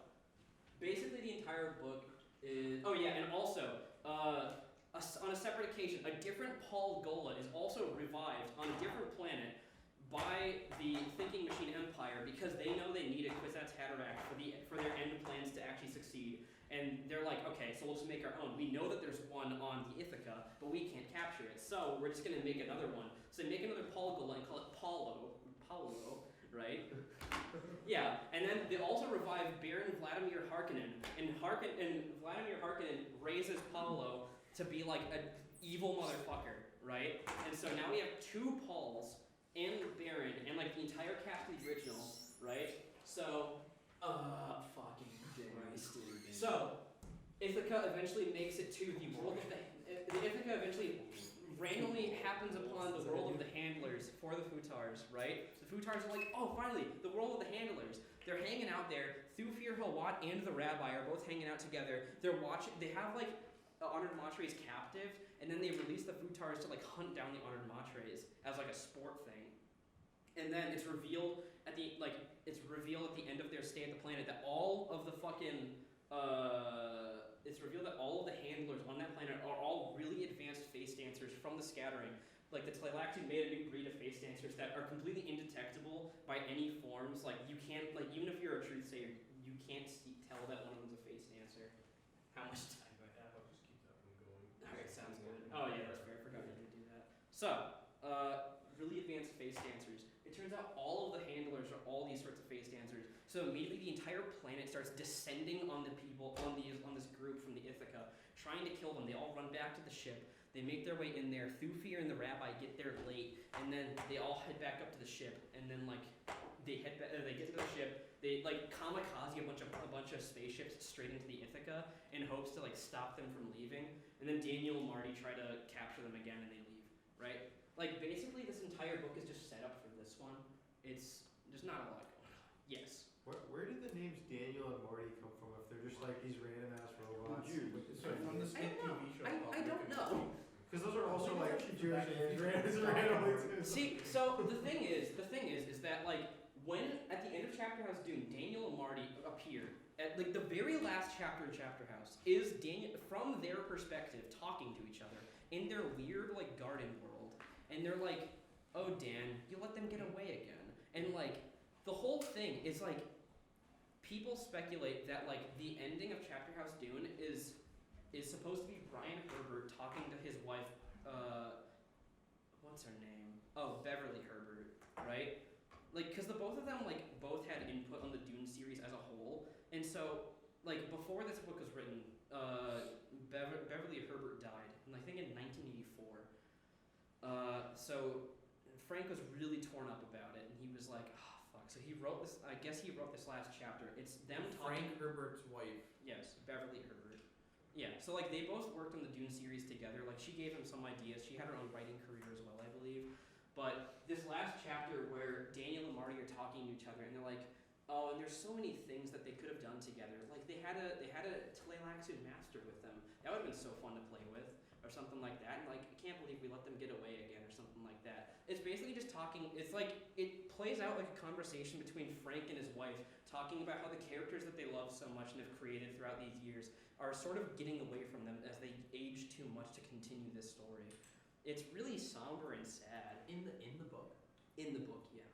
basically the entire book is. Oh yeah, and also on a separate occasion, a different Paul Gola is also revived on a different planet by the Thinking Machine Empire because they know they need a Kwisatz Haderach for their end plans to actually succeed. And they're like, okay, so we'll just make our own. We know that there's one on the Ithaca, but we can't capture it, so we're just gonna make another one. So they make another Paul Gola and call it Paulo, right? Yeah, and then they also revive Baron Vladimir Harkonnen, and Vladimir Harkonnen raises Paulo to be like an evil motherfucker, right? And so now we have two Pauls and the Baron and like the entire cast of the original, right? So, fucking Christ. So, Ithaca eventually makes it to the world of the Ithaca eventually randomly happens upon the world of the handlers for the Futars, right? The Futars are like, oh, finally, the world of the handlers. They're hanging out there. Thufir Hawat and the Rabbi are both hanging out together. They're watching. They have like Honored Montres captive, and then they release the Futars to like hunt down the Honored Montres as like a sport thing. And then it's revealed at the end of their stay at the planet that all of the fucking it's revealed that all of the handlers on that planet are all really advanced face dancers from the scattering. Like the Tleilactu made a new breed of face dancers that are completely indetectable by any forms. Like you can't, like even if you're a truth sayer, you can't tell that one of them's a face dancer. How much time do I have? I'll just keep that one going. Alright, sounds good. Oh yeah, that's fair. I forgot you did that. So, really advanced face dancers. It turns out all of the handlers are all these sorts of face dancers. So immediately the entire planet starts descending on the people, on this group from the Ithaca, trying to kill them. They all run back to the ship. They make their way in there. Thufir and the Rabbi get there late, and then they all head back up to the ship. And then like they get to the ship. They like kamikaze a bunch of spaceships straight into the Ithaca in hopes to like stop them from leaving. And then Daniel and Marty try to capture them again, and they leave. Right? Like basically this entire book is just set up for this one. It's Just not a lot going on. Yes. Where did the names Daniel and Marty come from? If they're just like these random ass robots. So from the skit TV show. I don't know. Because those are also like Jewish names randomly too. See, so the thing is that like when at the end of Chapter House Dune, Daniel and Marty appear at like the very last chapter in Chapter House is Daniel from their perspective talking to each other in their weird like garden world, and they're like, "Oh Dan, you let them get away again," and like the whole thing is like people speculate that like the ending of Chapter House Dune is supposed to be Brian Herbert talking to his wife, what's her name? Oh, Beverly Herbert, right? Like, because the both of them, like, both had input on the Dune series as a whole, and so, like, before this book was written, Beverly Herbert died, I think in 1984. So Frank was really torn up about it, and he was like, oh, fuck. So he wrote this, I guess he wrote this last chapter. It's them talking. Frank Herbert's wife. Yes, Beverly Herbert. Yeah, so like they both worked on the Dune series together. Like she gave him some ideas. She had her own writing career as well, I believe. But this last chapter where Daniel and Marty are talking to each other, and they're like, oh, and there's so many things that they could have done together. Like they had a Tleilaxu master with them. That would have been so fun to play with, or something like that. And like, I can't believe we let them get away again, or something like that. It's basically just talking. It's like it plays out like a conversation between Frank and his wife, talking about how the characters that they love so much and have created throughout these years are sort of getting away from them as they age too much to continue this story. It's really somber and sad. In the book. In the book, yeah.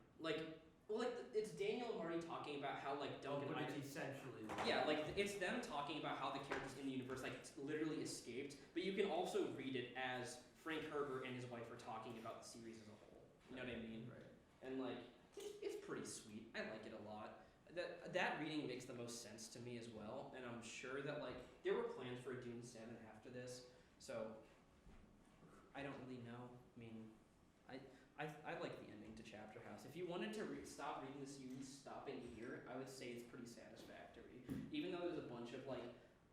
It's Daniel and Marty talking about how like Duncan. But it's essentially. Yeah, like it's them talking about how the characters in the universe like literally escaped, but you can also read it as Frank Herbert and his wife are talking about the series as a whole. You know what I mean? Right. And like it's pretty sweet. I like it a lot. That reading makes the most sense to me as well, and I'm sure that like there were plans for a Dune 7 after this, so I don't really know. I mean, I like the ending to Chapter House. If you wanted to stop reading the series, stopping here, I would say it's pretty satisfactory. Even though there's a bunch of like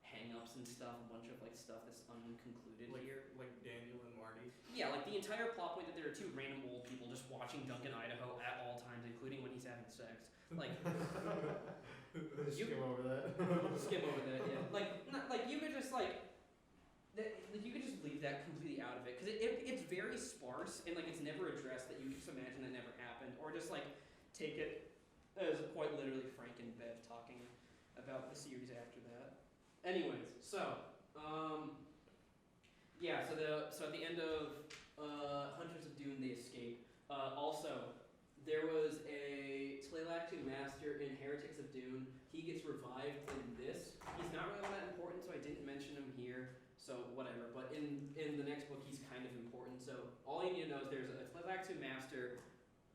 hang-ups and stuff, a bunch of like stuff that's unconcluded here. Like Daniel and Marty. Yeah, like the entire plot point that there are two random old people just watching Duncan Idaho at all times, including when he's having sex. Like, Skim over that. Skip over that, yeah. Like you could just like you could just leave that completely out of it because it's very sparse and like it's never addressed. That you just imagine that never happened, or just like take it as quite literally Frank and Bev talking about the series after that. Anyways, so yeah, so at the end of Hunters of Dune, they escape. Also, there was a Tleilaxu master in Heretics of Dune. He gets revived in this. He's not really all that important, so I didn't mention him here. So whatever. But in the next book, he's kind of important. So all you need to know is there's a Tleilaxu master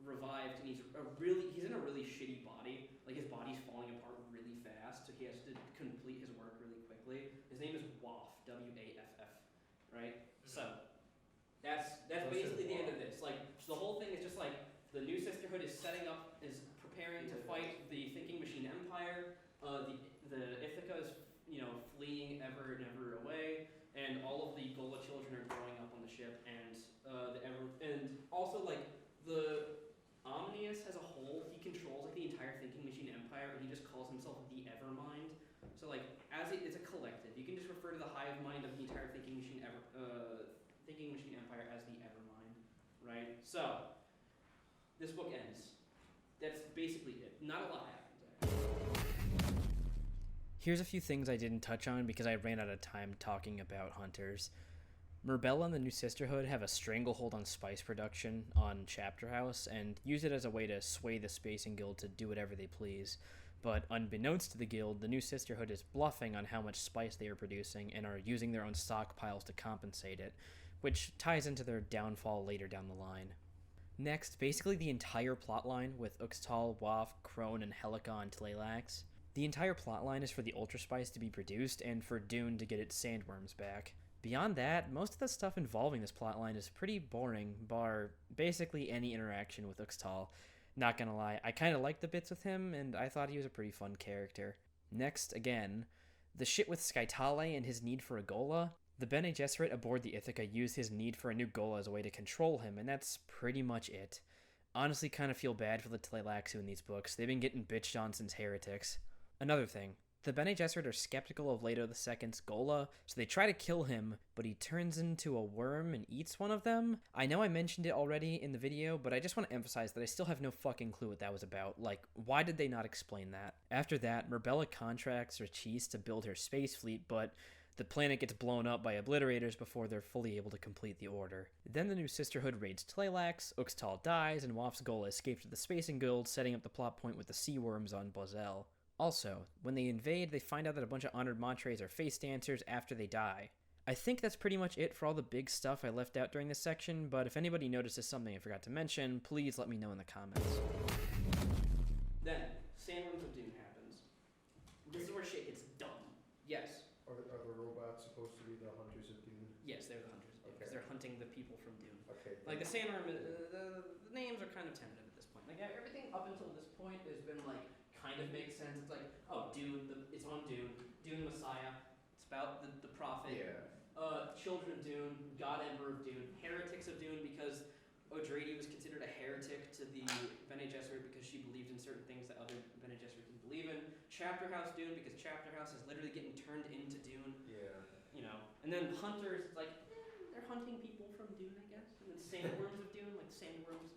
revived, and he's in a really shitty body. Like his body's falling apart really fast, so he has to complete his work really quickly. His name is Waff, W-A-F-F, right? So that's basically the end of this. Like so the whole thing is just like the new Sisterhood is preparing to fight the Thinking Machine Empire. The Ithaca is fleeing ever and ever away, and all of the Gola children are growing up on the ship, and also like the Omnius as a whole, he controls like the entire Thinking Machine Empire, and he just calls himself the Evermind. So like it's a collective. You can just refer to the hive mind of the entire Thinking Machine Empire as the Evermind, right? So this book ends. That's basically it. Not a lot happens, actually. Here's a few things I didn't touch on because I ran out of time talking about Hunters. Murbella and the New Sisterhood have a stranglehold on spice production on Chapter House and use it as a way to sway the Spacing Guild to do whatever they please. But unbeknownst to the guild, the New Sisterhood is bluffing on how much spice they are producing and are using their own stockpiles to compensate it, which ties into their downfall later down the line. Next, basically the entire plotline with Uxtal, Waff, Crone, and Helica and Tleilax. The entire plotline is for the Ultra Spice to be produced and for Dune to get its sandworms back. Beyond that, most of the stuff involving this plotline is pretty boring, bar basically any interaction with Uxtal. Not gonna lie, I kinda liked the bits with him, and I thought he was a pretty fun character. Next, again, the shit with Skytale and his need for a Gola. The Bene Gesserit aboard the Ithaca use his need for a new Gola as a way to control him, and that's pretty much it. Honestly, kind of feel bad for the Tleilaxu in these books. They've been getting bitched on since Heretics. Another thing, the Bene Gesserit are skeptical of Leto II's Gola, so they try to kill him, but he turns into a worm and eats one of them. I know I mentioned it already in the video, but I just want to emphasize that I still have no fucking clue what that was about. Like, why did they not explain that? After that, Merbella contracts Rachis to build her space fleet, but the planet gets blown up by obliterators before they're fully able to complete the order. Then the new Sisterhood raids Tleilax, Uxtal dies, and Waff's Gola escapes to the Spacing Guild, setting up the plot point with the sea worms on Bozel. Also, when they invade, they find out that a bunch of honored Montres are face dancers after they die. I think that's pretty much it for all the big stuff I left out during this section, but if anybody notices something I forgot to mention, please let me know in the comments. Then, Sandworms of Dune happens. This is where shit gets dumb. Yes. Are the robots supposed to be the hunters of Dune? Yes, they're the hunters of Dune, because they're hunting the people from Dune. Okay. Like, the Sandworm, the names are kind of tentative at this point. Like, everything up until this point has been, like, kind of makes sense. It's like, oh, Dune, it's on Dune. Dune Messiah. It's about the prophet. Yeah. Children of Dune, God Emperor of Dune, Heretics of Dune, because O'Drady was considered a heretic to the Bene Gesserit because she believed in certain things that other Bene Gesserit didn't believe in. Chapter House Dune, because Chapter House is literally getting turned into Dune. Yeah. You know. And then Hunters, it's like, they're hunting people from Dune, I guess. And then Sandworms of Dune, like sandworms.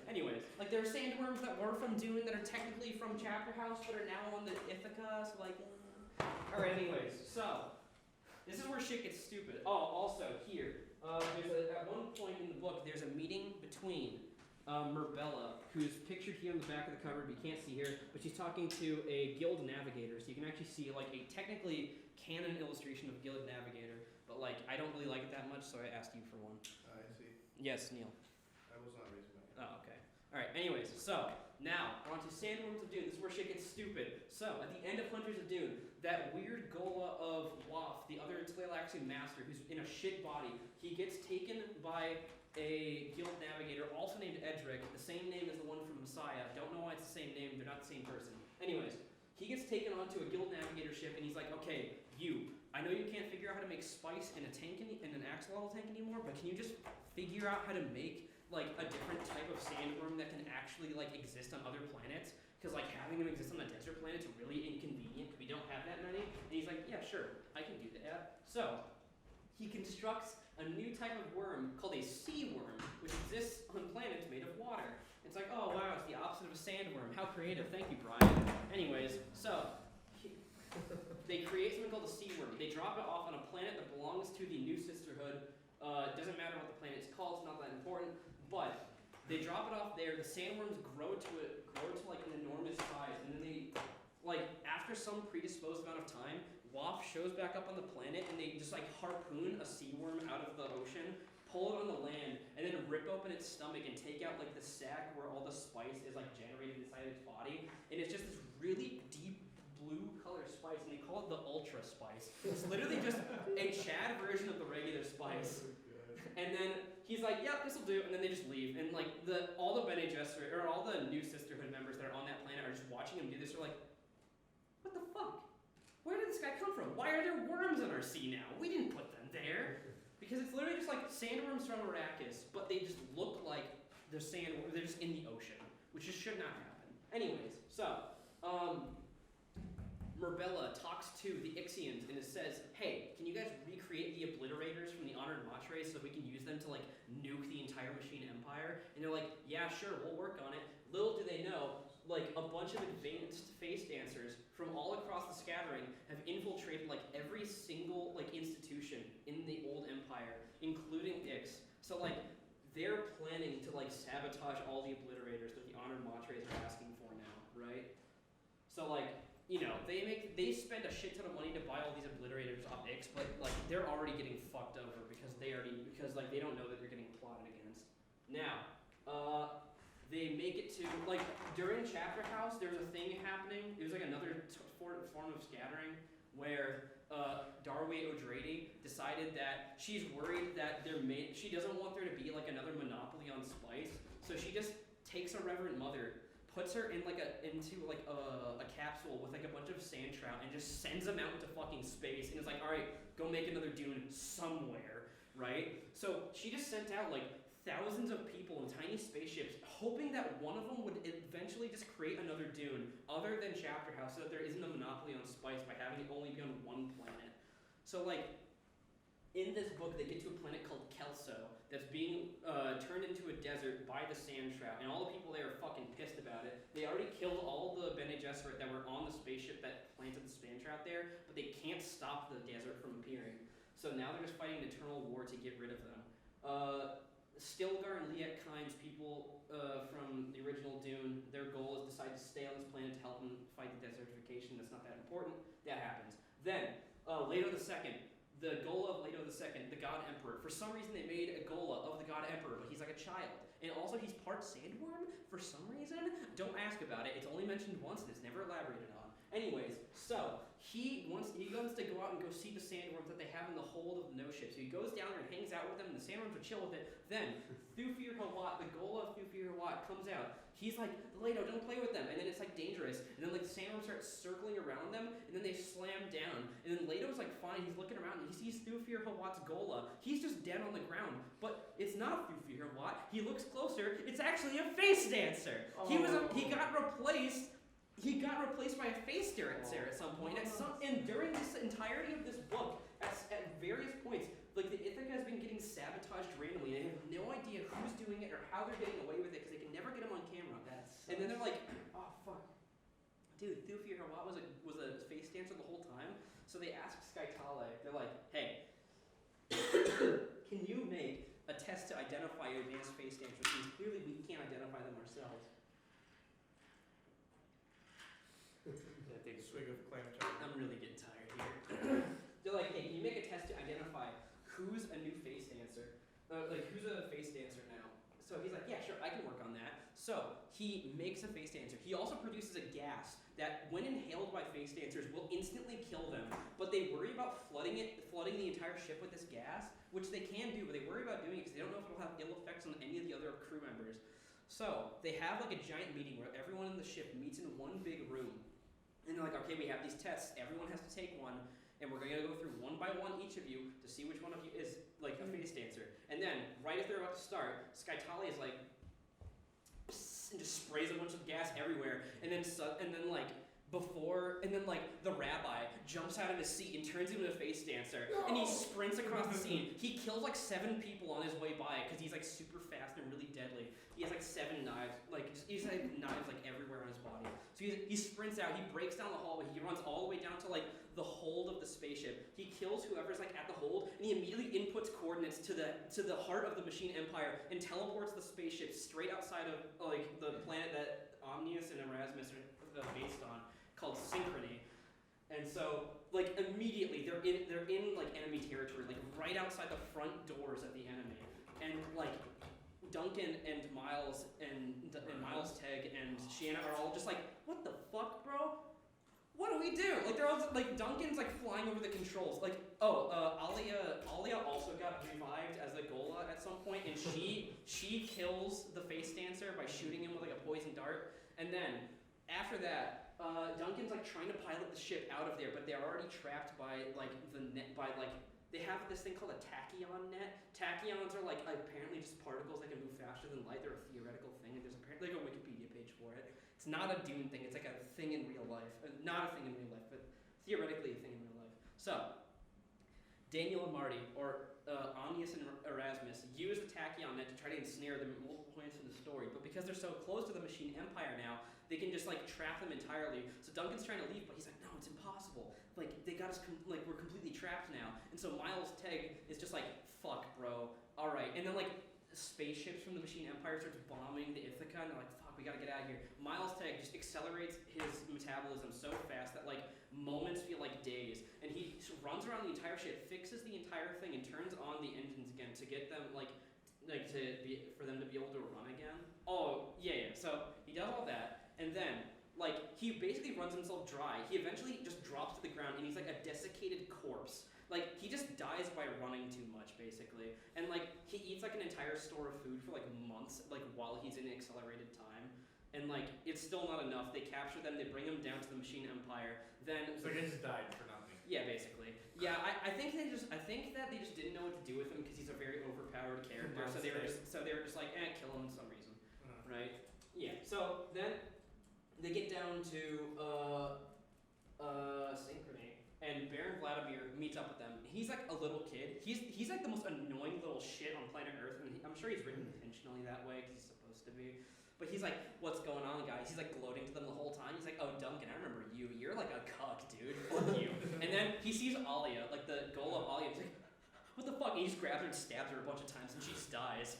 Anyways, like there are sandworms that were from Dune that are technically from Chapter House but are now on the Ithaca, so like, Alright, anyways, so, this is where shit gets stupid. Oh, also, here, at one point in the book, there's a meeting between Merbella, who's pictured here on the back of the cover, but you can't see here, but she's talking to a guild navigator, so you can actually see like a technically canon illustration of a guild navigator, but like, I don't really like it that much, so I asked you for one. I see. Yes, Neil. I was not raising my hand. Oh, okay. Alright, anyways, so, now, we're on to Sandworms of Dune. This is where shit gets stupid. So, at the end of Hunters of Dune, that weird Gola of Waff, the other Tleilaxian master, who's in a shit body, he gets taken by a guild navigator, also named Edric, the same name as the one from Messiah. Don't know why it's the same name, they're not the same person. Anyways, he gets taken onto a guild navigator ship, and he's like, okay, I know you can't figure out how to make spice in a tank in an axolotl tank anymore, but can you just figure out how to make like a different type of sandworm that can actually like exist on other planets? Because like having them exist on a desert planet's really inconvenient because we don't have that many. And he's like, yeah, sure, I can do that. So he constructs a new type of worm called a sea worm, which exists on planets made of water. It's like, oh wow, it's the opposite of a sandworm. How creative, thank you, Brian. Anyways, so they create something called a sea worm. They drop it off on a planet that belongs to the new Sisterhood. It doesn't matter what the planet's called, it's not that important, but they drop it off there, the sandworms grow to like an enormous size, and then they, like, after some predisposed amount of time, Waff shows back up on the planet, and they just like harpoon a sea worm out of the ocean, pull it on the land, and then rip open its stomach and take out like the sac where all the spice is like generated inside its body, and it's just this really deep blue color spice, and they call it the ultra spice. It's literally just a Chad version of the regular spice. And then he's like, yep, this'll do, and then they just leave. And like all the Bene Gesserit, or all the new Sisterhood members that are on that planet are just watching him do this. They're like, what the fuck? Where did this guy come from? Why are there worms in our sea now? We didn't put them there. Because it's literally just like sandworms from Arrakis, but they just look like they're sandworms. They're just in the ocean, which just should not happen. Anyways, so Merbella talks to the Ixians and it says, hey, can you guys recreate the obliterators from the Honored Montres so we can use them to like nuke the entire Machine Empire? And they're like, yeah, sure, we'll work on it. Little do they know, like a bunch of advanced face dancers from all across the scattering have infiltrated like every single like institution in the old empire, including Ix. So like they're planning to like sabotage all the obliterators that the Honored Montres are asking for now, right? So like, you know, they spend a shit ton of money to buy all these obliterators off Ix, but like they're already getting fucked over because like they don't know that they're getting plotted against. Now, they make it to like during Chapter House, there was a thing happening. It was like another form of scattering where Darway O'Drady decided that she's worried that she doesn't want there to be like another monopoly on spice, so she just takes a Reverend Mother, puts her in into a capsule with like a bunch of sand trout and just sends them out into fucking space and is like, all right, go make another Dune somewhere, right? So she just sent out like thousands of people in tiny spaceships, hoping that one of them would eventually just create another Dune other than Chapter House, so that there isn't a monopoly on spice by having it only be on one planet. So like, in this book, they get to a planet called Kelso that's being turned into a desert by the sand trap, and all the people there are fucking pissed about it. They already killed all the Bene Gesserit that were on the spaceship that planted the sand trap there, but they can't stop the desert from appearing. So now they're just fighting an eternal war to get rid of them. Stilgar and Liet Kynes, people from the original Dune, their goal is to decide to stay on this planet to help them fight the desertification. That's not that important. That happens. Then, Leto II. The Gola of Leto II, the God Emperor. For some reason, they made a Gola of the God Emperor, but he's like a child. And also, he's part sandworm for some reason. Don't ask about it. It's only mentioned once, and it's never elaborated on. Anyways, so he wants to go out and go see the sandworms that they have in the hold of the No Ship. So he goes down there and hangs out with them, and the sandworms are chill with it. Then Thufir Hawat, the Gola of Thufir Hawat, comes out. He's like, Leto, don't play with them. And then it's like dangerous. And then like the sandworms start circling around them, and then they slam down. And then Leto's like fine. He's looking around, and he sees Thufir Hawat's Gola. He's just dead on the ground. But it's not Thufir Hawat. He looks closer. It's actually a face dancer. He got replaced. He got replaced by a face dancer at some point. And during this entirety of this book, at various points, like the Ithaca has been getting sabotaged randomly, and they have no idea who's doing it or how they're getting away with it because they can never get them on camera. And then they're like, oh fuck, dude, Thufir Hawat was a face dancer the whole time. So they asked Skytale. They're like, hey, can you make a test to identify your advanced face dancers? Since clearly we can't identify them ourselves. Take a swig of clam chowder. I'm really getting tired here. They're like, hey, can you make a test to identify who's a new face dancer? Like, who's a face dancer now? So he's like, yeah, sure, I can work on that. So he makes a face dancer. He also produces a gas that, when inhaled by face dancers, will instantly kill them. But they worry about flooding the entire ship with this gas, which they can do, but they worry about doing it because they don't know if it'll have ill effects on any of the other crew members. So they have like a giant meeting where everyone in the ship meets in one big room. And they're like, okay, we have these tests. Everyone has to take one. And we're going to go through one by one, each of you, to see which one of you is like a face dancer. And then, right as they're about to start, Skytale is like, psst, and just sprays a bunch of gas everywhere. And then the rabbi jumps out of his seat and turns into a face dancer. No. And he sprints across the scene. He kills like 7 people on his way by because he's like super fast and really deadly. He has like 7 knives, he's like knives like everywhere on his body. So he sprints out, he breaks down the hallway, he runs all the way down to like the hold of the spaceship. He kills whoever's like at the hold, and he immediately inputs coordinates to the heart of the Machine Empire and teleports the spaceship straight outside of like the planet that Omnius and Erasmus are based on, called Synchrony. And so like immediately they're in like enemy territory, like right outside the front doors of the enemy. And like Duncan and Miles and Miles Teg and Shanna are all just like, what the fuck, bro? What do we do? Like they're all just, like Duncan's like flying over the controls. Like Alia also got revived as a Gola at some point, and she kills the face dancer by shooting him with like a poison dart. And then after that, Duncan's like trying to pilot the ship out of there, but they're already trapped by like the net they have this thing called a tachyon net. Tachyons are like apparently just particles that can move faster than light. They're a theoretical thing, and there's apparently like a Wikipedia page for it. It's not a Dune thing. It's like a thing in real life. Not a thing in real life, but theoretically a thing in real life. So, Daniel and Marty, or Omnius and Erasmus, use the tachyon net to try to ensnare them at multiple points in the story. But because they're so close to the Machine Empire now, they can just like trap them entirely. So Duncan's trying to leave, but he's like, no, it's impossible. Like they got us, we're completely trapped now. And so Miles Teg is just like, fuck, bro. All right. And then like spaceships from the Machine Empire starts bombing the Ithaca, and they're like, fuck, we gotta get out of here. Miles Teg just accelerates his metabolism so fast that like moments feel like days. And he runs around the entire ship, fixes the entire thing, and turns on the engines again to get them for them to be able to run again. Oh, yeah. So he does all that, and then like he basically runs himself dry. He eventually just drops to the ground, and he's like a desiccated corpse. Like he just dies by running too much, basically. And like he eats like an entire store of food for like months, like while he's in accelerated time. And like it's still not enough. They capture them, they bring him down to the Machine Empire. Then so he just died for nothing. Yeah, basically. Yeah, I think that they just didn't know what to do with him because he's a very overpowered high-powered character, so they were just like, kill him for some reason, right? Yeah. So then they get down to Synchrony, and Baron Vladimir meets up with them. He's like a little kid. He's like the most annoying little shit on planet Earth, and I'm sure he's written intentionally that way because he's supposed to be. But he's like, what's going on, guys? He's like gloating to them the whole time. He's like, oh, Duncan, I remember you. You're like a cuck, dude. Fuck you. And then he sees Alia, like the goal of Alia. He's like, what the fuck? And he just grabs her and stabs her a bunch of times, and she just dies.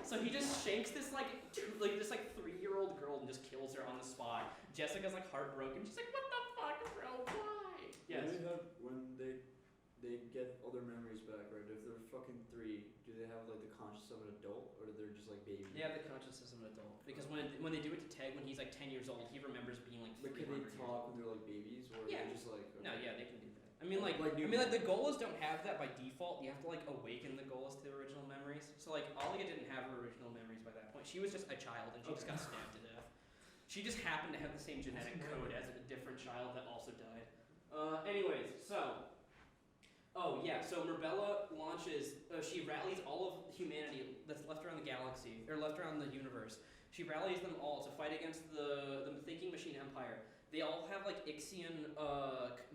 So he just shanks this like 3-year-old girl and just kills her on the spot. Jessica's like heartbroken. She's like, what the fuck, bro? Why? Yes. When they get all their memories back, right? If they're fucking 3, do they have like the conscious of an adult, or they're just like babies? They have the consciousness of an adult because when they do it to Teg when he's like 10 years old, he remembers being like 300 But can they years talk old. when they're like babies, or Yeah. they're just like okay. No, yeah, they can do that. I mean, like the Golas don't have that by default. You have to like awaken the Golas to the original memories. So like Alia didn't have her original memories by that point. She was just a child and she just got stabbed to death. She just happened to have the same genetic code as a different child that also died. Anyways, so. Oh yeah, so Merbella launches, she rallies all of humanity that's left around the galaxy, or left around the universe. She rallies them all to fight against the Thinking Machine Empire. They all have like Ixian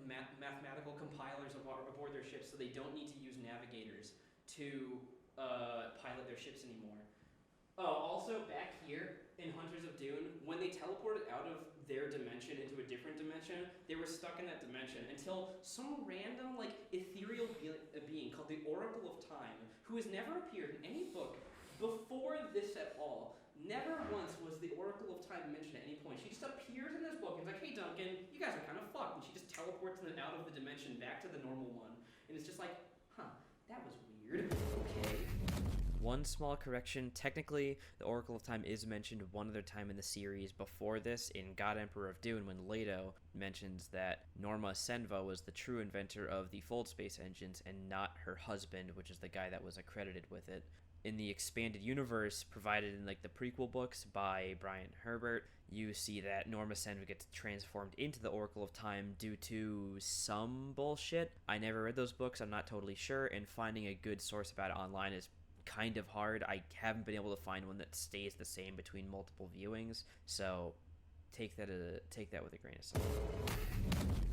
mathematical compilers aboard their ships, so they don't need to use navigators to pilot their ships anymore. Also back here in Hunters of Dune, when they teleported out of their dimension into a different dimension, they were stuck in that dimension until some random like ethereal being called the Oracle of Time, who has never appeared in any book before this at all. Never once was the Oracle of Time mentioned at any point. She just appears in this book and is like, hey Duncan, you guys are kind of fucked. And she just teleports them out of the dimension back to the normal one. And it's just like, huh, that was weird. Okay. One small correction. Technically, the Oracle of Time is mentioned one other time in the series before this in God Emperor of Dune, when Leto mentions that Norma Senva was the true inventor of the fold space engines and not her husband, which is the guy that was accredited with it. In the expanded universe provided in like the prequel books by Brian Herbert, you see that Norma Senva gets transformed into the Oracle of Time due to some bullshit. I never read those books, I'm not totally sure, and finding a good source about it online is kind of hard. I haven't been able to find one that stays the same between multiple viewings, so take that with a grain of salt.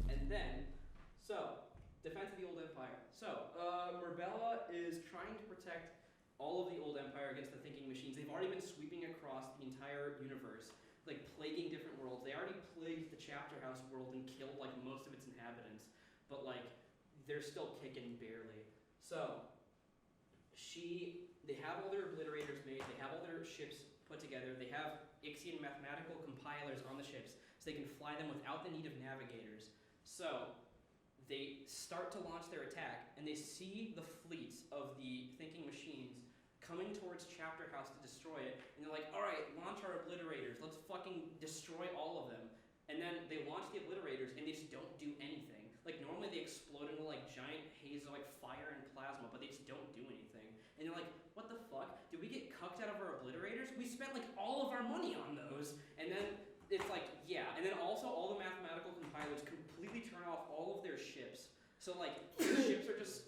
And then, so, Defense of the Old Empire. So, Merbella is trying to protect all of the Old Empire against the Thinking Machines. They've already been sweeping across the entire universe, like plaguing different worlds. They already plagued the Chapter House world and killed like most of its inhabitants, but like they're still kicking barely. So, they have all their obliterators made, they have all their ships put together, they have Ixian mathematical compilers on the ships so they can fly them without the need of navigators. So they start to launch their attack and they see the fleets of the Thinking Machines coming towards Chapter House to destroy it, and they're like, alright, launch our obliterators, let's fucking destroy all of them. And then they launch the obliterators and they just don't do anything. Like normally they explode into like giant haze of like fire and plasma, but they just don't do anything. And you're like, what the fuck? Did we get cucked out of our obliterators? We spent like all of our money on those. And then it's like, yeah. And then also all the mathematical compilers completely turn off all of their ships. So like their ships are just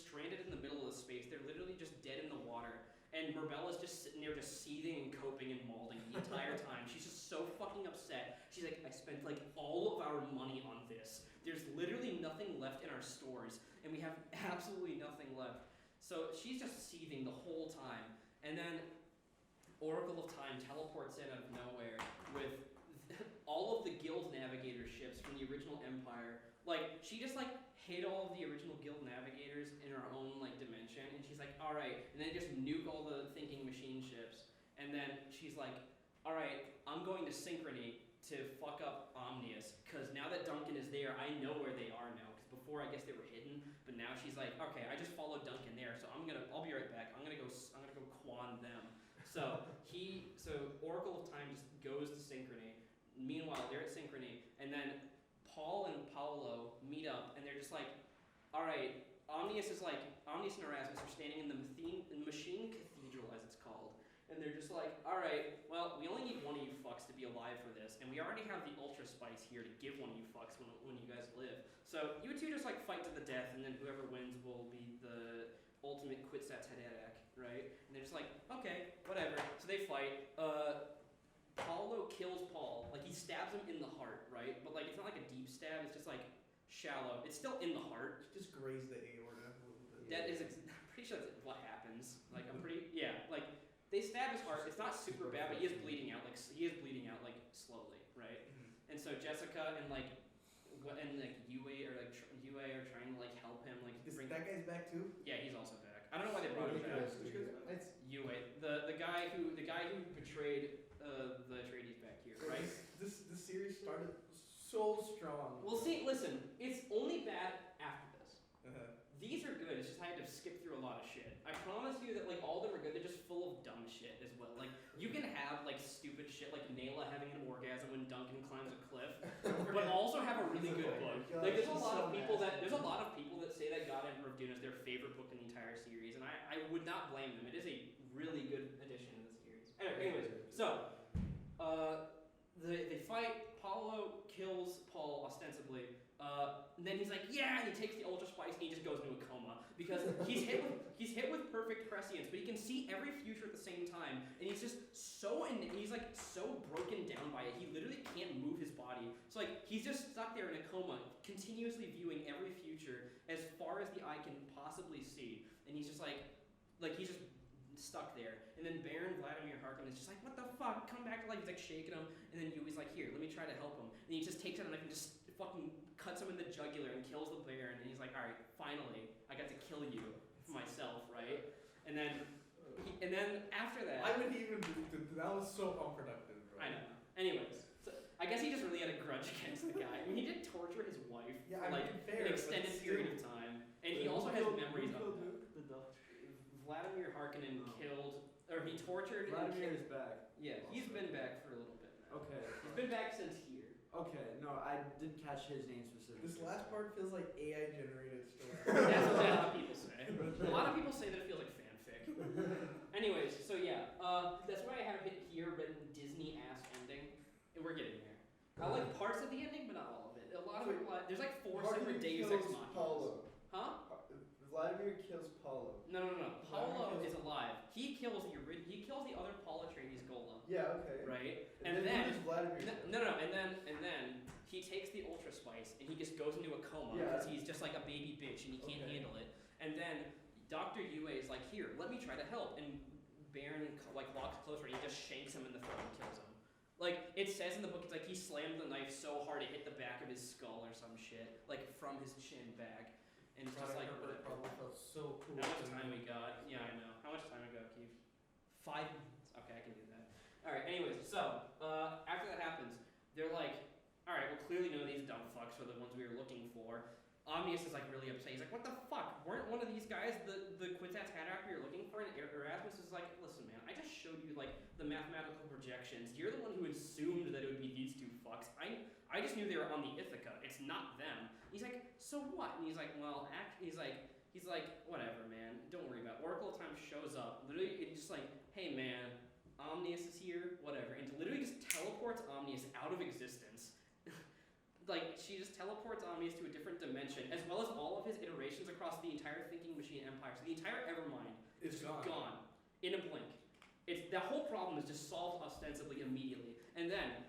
stranded in the middle of the space. They're literally just dead in the water. And Merbella's just sitting there just seething and coping and mauling the entire time. She's just so fucking upset. She's like, I spent like all of our money on this. There's literally nothing left in our stores, and we have absolutely nothing left. So she's just seething the whole time. And then Oracle of Time teleports in out of nowhere with all of the Guild Navigator ships from the original Empire. Like, she just like hid all of the original Guild Navigators in her own like dimension, and she's like, alright, and then just nuke all the Thinking Machine ships. And then she's like, alright, I'm going to Synchrony to fuck up Omnius, because now that Duncan is there, I know where they are now, because before I guess they were hidden, but now she's like, okay, I just followed Duncan there, so I'll be right back, I'm gonna go quan them. So Oracle of Time just goes to Synchrony. Meanwhile, they're at Synchrony, and then Paul and Paolo meet up, and they're just like, alright, Omnius and Erasmus are standing in the Machine Cathedral, as it's called. And they're just like, alright, well, we only need one of you fucks to be alive for this, and we already have the Ultra Spice here to give one of you fucks when you guys live. So you two just like fight to the death, and then whoever wins will be the ultimate Quitsats Haderach, right? And they're just like, okay, whatever. So they fight. Paulo kills Paul. Like, he stabs him in the heart, right? But, like, it's not like a deep stab. It's just, like, shallow. It's still in the heart. Just graze the aorta a little bit. That is, I'm pretty sure that's what happens. Like, I'm pretty, yeah. Like, they stab his heart. It's not super bad, but he is bleeding out. Like, slowly, right? Mhm. And so Jessica and, like, Yue are trying to, like, help him, like, That guy's back too? Yeah, he's also back. I don't know why they brought him back. It's Yue, the guy who betrayed the Atreides back here, right? This series started so strong. Well, see, listen, it's only bad after this. Uh-huh. These are good. It's just I had to skip through a lot of shit. I promise you that like all of them are good. They're just full of dumb shit as well. Like you can have like stupid shit like Nayla having an orgasm when Duncan climbs a cliff, but also have a really good book. Like there's a lot of people that say that God Emperor of Dune is their favorite book in the entire series, and I would not blame them. It is a really good addition to the series. Anyways, so they fight. Paulo kills Paul ostensibly. And then he's like, yeah, and he takes the ultra spice and he just goes into a coma because he's hit with perfect prescience, but he can see every future at the same time, and he's just so broken down by it. He literally can't move his body. So like he's just stuck there in a coma, continuously viewing every future as far as the eye can possibly see, and he's just like he's just stuck there. And then Baron Vladimir Harkonnen is just like, what the fuck? Come back to life. He's like shaking him, and then Yui's like, here, let me try to help him. And he just takes out a knife and just fucking cuts him in the jugular and kills the Baron. And he's like, all right, finally, I got to kill you myself, right? And then after that, I wouldn't even. That was so unproductive, bro. I know. Anyways, so I guess he just really had a grudge against the guy. I mean, he did torture his wife Yeah, for like fair, an extended period of time, and he also has memories of that. The doctor. Vladimir Harkonnen he tortured Vladimir and is back. yeah, he's been back for a little bit now. Okay. He's been back since here. Okay, no, I didn't catch his name specifically. This last part feels like AI generated story. That's what a lot of people say. A lot of people say that it feels like fanfic. Anyways, so yeah, that's why I have it here written Disney-ass ending, and we're getting there. I like parts of the ending, but not all of it. A lot of it, there's like 4 separate Deus Ex Machinas. Paulo. Huh? Vladimir kills Paulo. No. Paulo is alive. He kills the other Paul Atreides golem. Yeah, okay. Right? And then Vladimir. No. And then he takes the ultra spice and he just goes into a coma because he's just like a baby bitch and he can't handle it. And then Dr. Yue is like, here, let me try to help. And Baron like walks closer and he just shanks him in the throat and kills him. Like it says in the book, it's like he slammed the knife so hard it hit the back of his skull or some shit, like from his chin back. And it's just like, probably felt so cool. how much time we got? Yeah, I know. How much time we got, Keith? 5 minutes. Okay, I can do that. Alright, anyways, so, after that happens, they're like, alright, well clearly none of these dumb fucks are the ones we were looking for. Omnius is like really upset. He's like, what the fuck? Weren't one of these guys the Quitsats Haderach we were looking for? And Erasmus is like, listen man, I just showed you like the mathematical projections. You're the one who assumed that it would be these 2 fucks. I just knew they were on the Ithaca. It's not them. He's like, so what? And he's like, well, he's like, whatever, man. Don't worry about it. Oracle of Time shows up. Literally, it's just like, hey, man, Omnius is here, whatever. And literally just teleports Omnius out of existence. Like, she just teleports Omnius to a different dimension, as well as all of his iterations across the entire Thinking Machine Empire. So the entire Evermind is gone in a blink. The whole problem is just solved ostensibly immediately. And then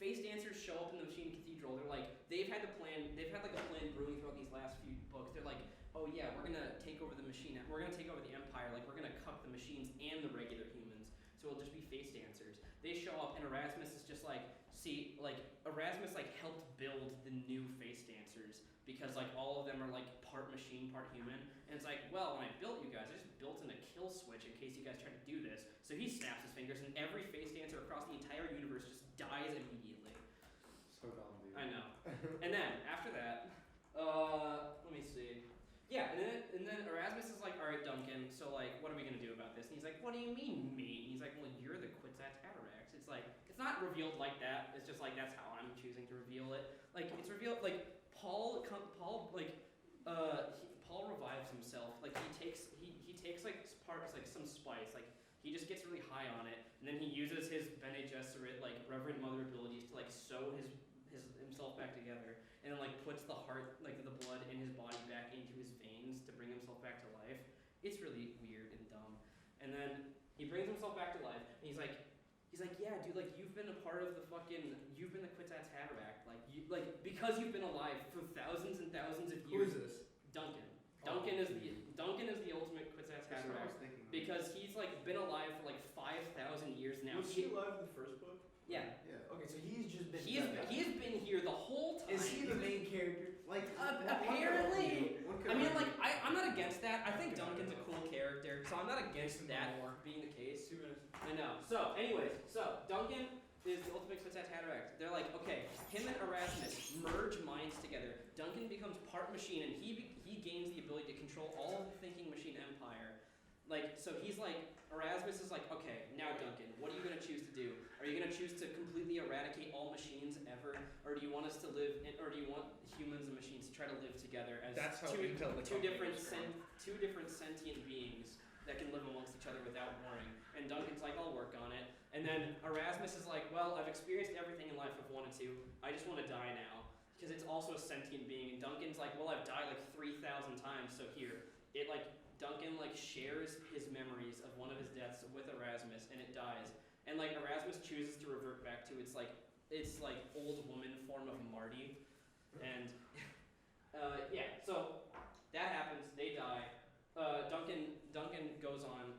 Face Dancers show up in the Machine Cathedral. They're like, they've had like a plan brewing throughout these last few books. They're like, oh yeah, we're gonna take over the machine. We're gonna take over the Empire. Like we're gonna cuck the machines and the regular humans. So it'll just be Face Dancers. They show up and Erasmus is just like, see, like Erasmus like helped build the new Face Dancers because like all of them are like part machine, part human. And it's like, well, when I built you guys, I just built in a kill switch in case you guys try to do this. So he snaps his fingers and every Face Dancer across the entire universe just dies immediately. So dumb, dude. I know. And then after that, let me see. Yeah, and then Erasmus is like, all right, Duncan, so like, what are we gonna do about this? And he's like, what do you mean me? And he's like, well, you're the Quitsats Haderach. It's like, it's not revealed like that. It's just like that's how I'm choosing to reveal it. Like it's revealed like Paul revives himself. Like he takes like parts like some spice. Like he just gets really high on it, and then he uses his Bene Gesserit like Reverend Mother abilities to like sew himself back together, and then like puts the heart, like the blood in his body back into his veins to bring himself back to life. It's really weird and dumb. And then he brings himself back to life, and he's like, yeah, dude, like you've been a part of the Kwisatz Haderach, because you've been alive for thousands and thousands of Who years. is this? Duncan. Oh. Duncan is the ultimate Kwisatz That's what I Haderach was thinking. because he's like been alive for like 5,000 years now. Was he alive in the first book? Yeah. Yeah. Okay, so he's just been. He has been here the whole time. Is he the main character? Like apparently. one could I mean, argue- like, I'm not against that. I think Duncan's a cool character, so I'm not against that being the case. 2 minutes. I know. So, anyways, Duncan is the ultimate Kwisatz Haderach. They're like, okay, him and Erasmus merge minds together. Duncan becomes part machine, and he gains the ability to control all of the thinking machine empire. Like, so he's like, Erasmus is like, okay, now Duncan, what are you gonna choose to do? Are you gonna choose to completely eradicate all machines ever, or do you want us to live, or do you want humans and machines to try to live together as That's how two Intel the different company was two different sentient beings that can live amongst each other without warring? And Duncan's like, I'll work on it. And then Erasmus is like, well, I've experienced everything in life I've wanted to. I just want to die now. Because it's also a sentient being. And Duncan's like, well, I've died like 3,000 times, so here. Duncan like shares his memories of one of his deaths with Erasmus, and it dies. And like Erasmus chooses to revert back to its old woman form of Marty. And yeah, so that happens, they die. Duncan goes on.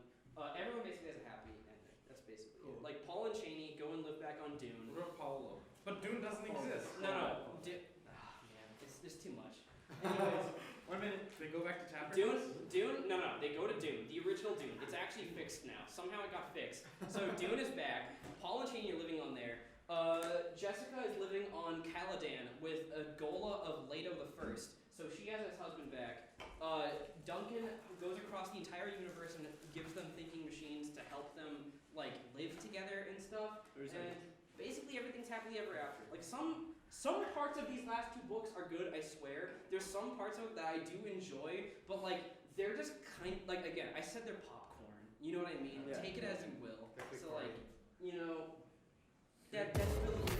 Everyone basically has a happy ending. That's basically it. Like Paul and Cheney go and live back on Dune. What about Paulo? But Dune doesn't exist. No. Man, there's too much. Anyways, 1 minute. They go back to Tapper. Dune, no, they go to Dune, the original Dune. It's actually fixed now. Somehow it got fixed. So Dune is back. Paul and Cheney are living on there. Jessica is living on Caladan with a Gola of Leto the First. So she has his husband back. Duncan goes across the entire universe and gives them thinking machines to help them like live together and stuff. And basically everything's happily ever after. Like some parts of these last 2 books are good, I swear. There's some parts of it that I do enjoy, but like they're just like, again, I said they're popcorn. You know what I mean? Yeah. Take it as you will. Definitely So corny. like, you know, that's really it.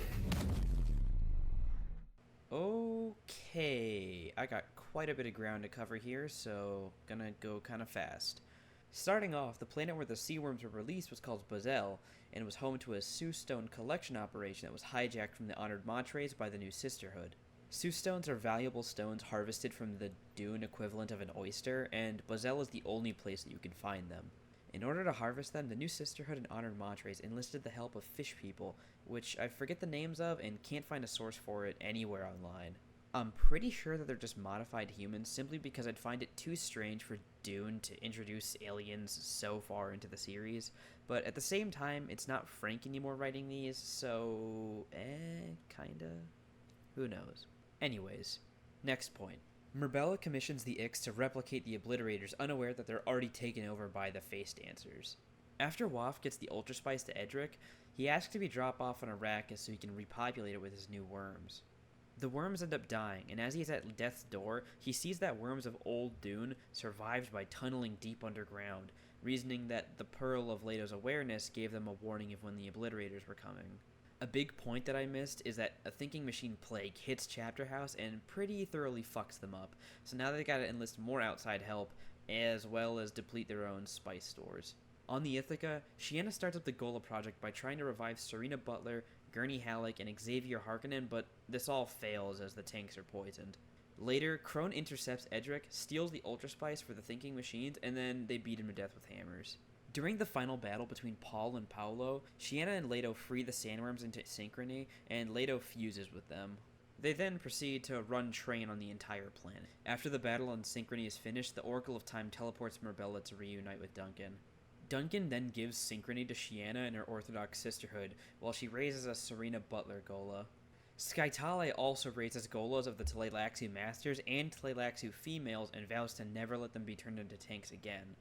Okay, I got quite a bit of ground to cover here, so gonna go kind of fast. Starting off, the planet where the sea worms were released was called Bazel, and was home to a Sue Stone collection operation that was hijacked from the Honored Montres by the New Sisterhood. Sue Stones are valuable stones harvested from the Dune equivalent of an oyster, and Bazel is the only place that you can find them. In order to harvest them, the New Sisterhood and Honored Montres enlisted the help of fish people, which I forget the names of and can't find a source for it anywhere online. I'm pretty sure that they're just modified humans simply because I'd find it too strange for Dune to introduce aliens so far into the series, but at the same time, it's not Frank anymore writing these, so kinda. Who knows? Anyways, next point. Merbella commissions the Ix to replicate the Obliterators, unaware that they're already taken over by the Face Dancers. After Waff gets the Ultra Spice to Edric, he asks to be dropped off on Arrakis so he can repopulate it with his new worms. The worms end up dying, and as he's at death's door, he sees that worms of Old Dune survived by tunneling deep underground, reasoning that the Pearl of Leto's awareness gave them a warning of when the Obliterators were coming. A big point that I missed is that a thinking machine plague hits Chapter House and pretty thoroughly fucks them up, so now they gotta enlist more outside help, as well as deplete their own spice stores. On the Ithaca, Shienna starts up the Gola project by trying to revive Serena Butler, Gurney Halleck, and Xavier Harkonnen, but this all fails as the tanks are poisoned. Later, Crone intercepts Edric, steals the Ultra Spice for the thinking machines, and then they beat him to death with hammers. During the final battle between Paul and Paolo, Shienna and Leto free the sandworms into Synchrony, and Leto fuses with them. They then proceed to run train on the entire planet. After the battle on Synchrony is finished, the Oracle of Time teleports Merbella to reunite with Duncan. Duncan then gives Synchrony to Shienna and her Orthodox sisterhood, while she raises a Serena Butler Gola. Skytale also raises Golas of the Tleilaxu Masters and Tleilaxu females and vows to never let them be turned into tanks again.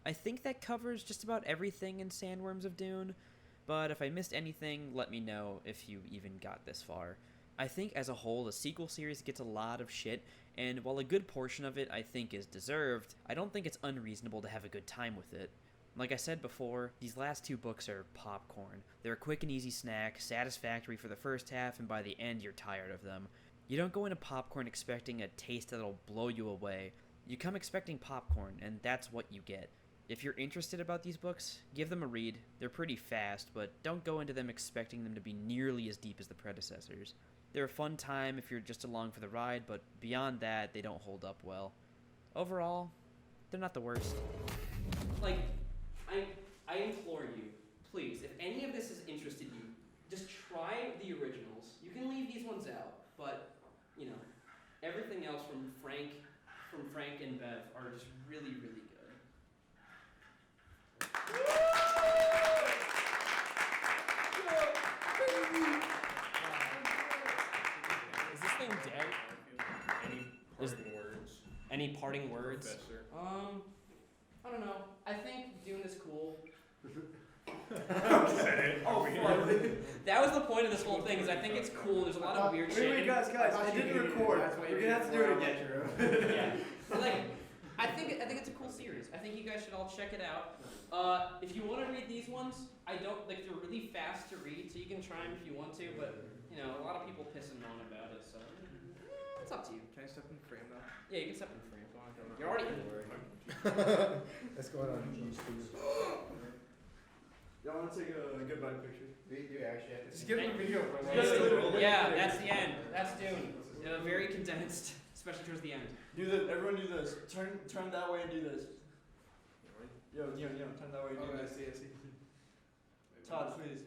I think that covers just about everything in Sandworms of Dune, but if I missed anything, let me know if you even got this far. I think as a whole, the sequel series gets a lot of shit, and while a good portion of it I think is deserved, I don't think it's unreasonable to have a good time with it. Like I said before, these last 2 books are popcorn. They're a quick and easy snack, satisfactory for the first half, and by the end you're tired of them. You don't go into popcorn expecting a taste that'll blow you away. You come expecting popcorn, and that's what you get. If you're interested about these books, give them a read. They're pretty fast, but don't go into them expecting them to be nearly as deep as the predecessors. They're a fun time if you're just along for the ride, but beyond that, they don't hold up well. Overall, they're not the worst. Like, I implore you, please, if any of this has interested you, just try the originals. You can leave these ones out, but, you know, everything else from Frank and Bev are just really, really good. Is this thing dead? Any parting words? Professor. I don't know. I think Dune is cool. Oh, That was the point of this whole thing. Is I think it's cool. There's a lot of weird shit. Wait, guys, it didn't record. We're gonna have to do it again. Yeah. Like, I think it's a cool series. I think you guys should all check it out. If you want to read these ones, I don't like they're really fast to read, so you can try them if you want to. But you know, a lot of people piss and moan about it, so it's up to you. Can I step in the frame now? Yeah, you can step in the frame. You're already in. What's going on? Y'all want to take a goodbye picture? Do you actually have to? Just give him a video. Yeah, that's the end. That's Dune. Very condensed, especially towards the end. Do this. Everyone do this. Turn that way and do this. Yo, turn that way and do this. I see. Todd, please.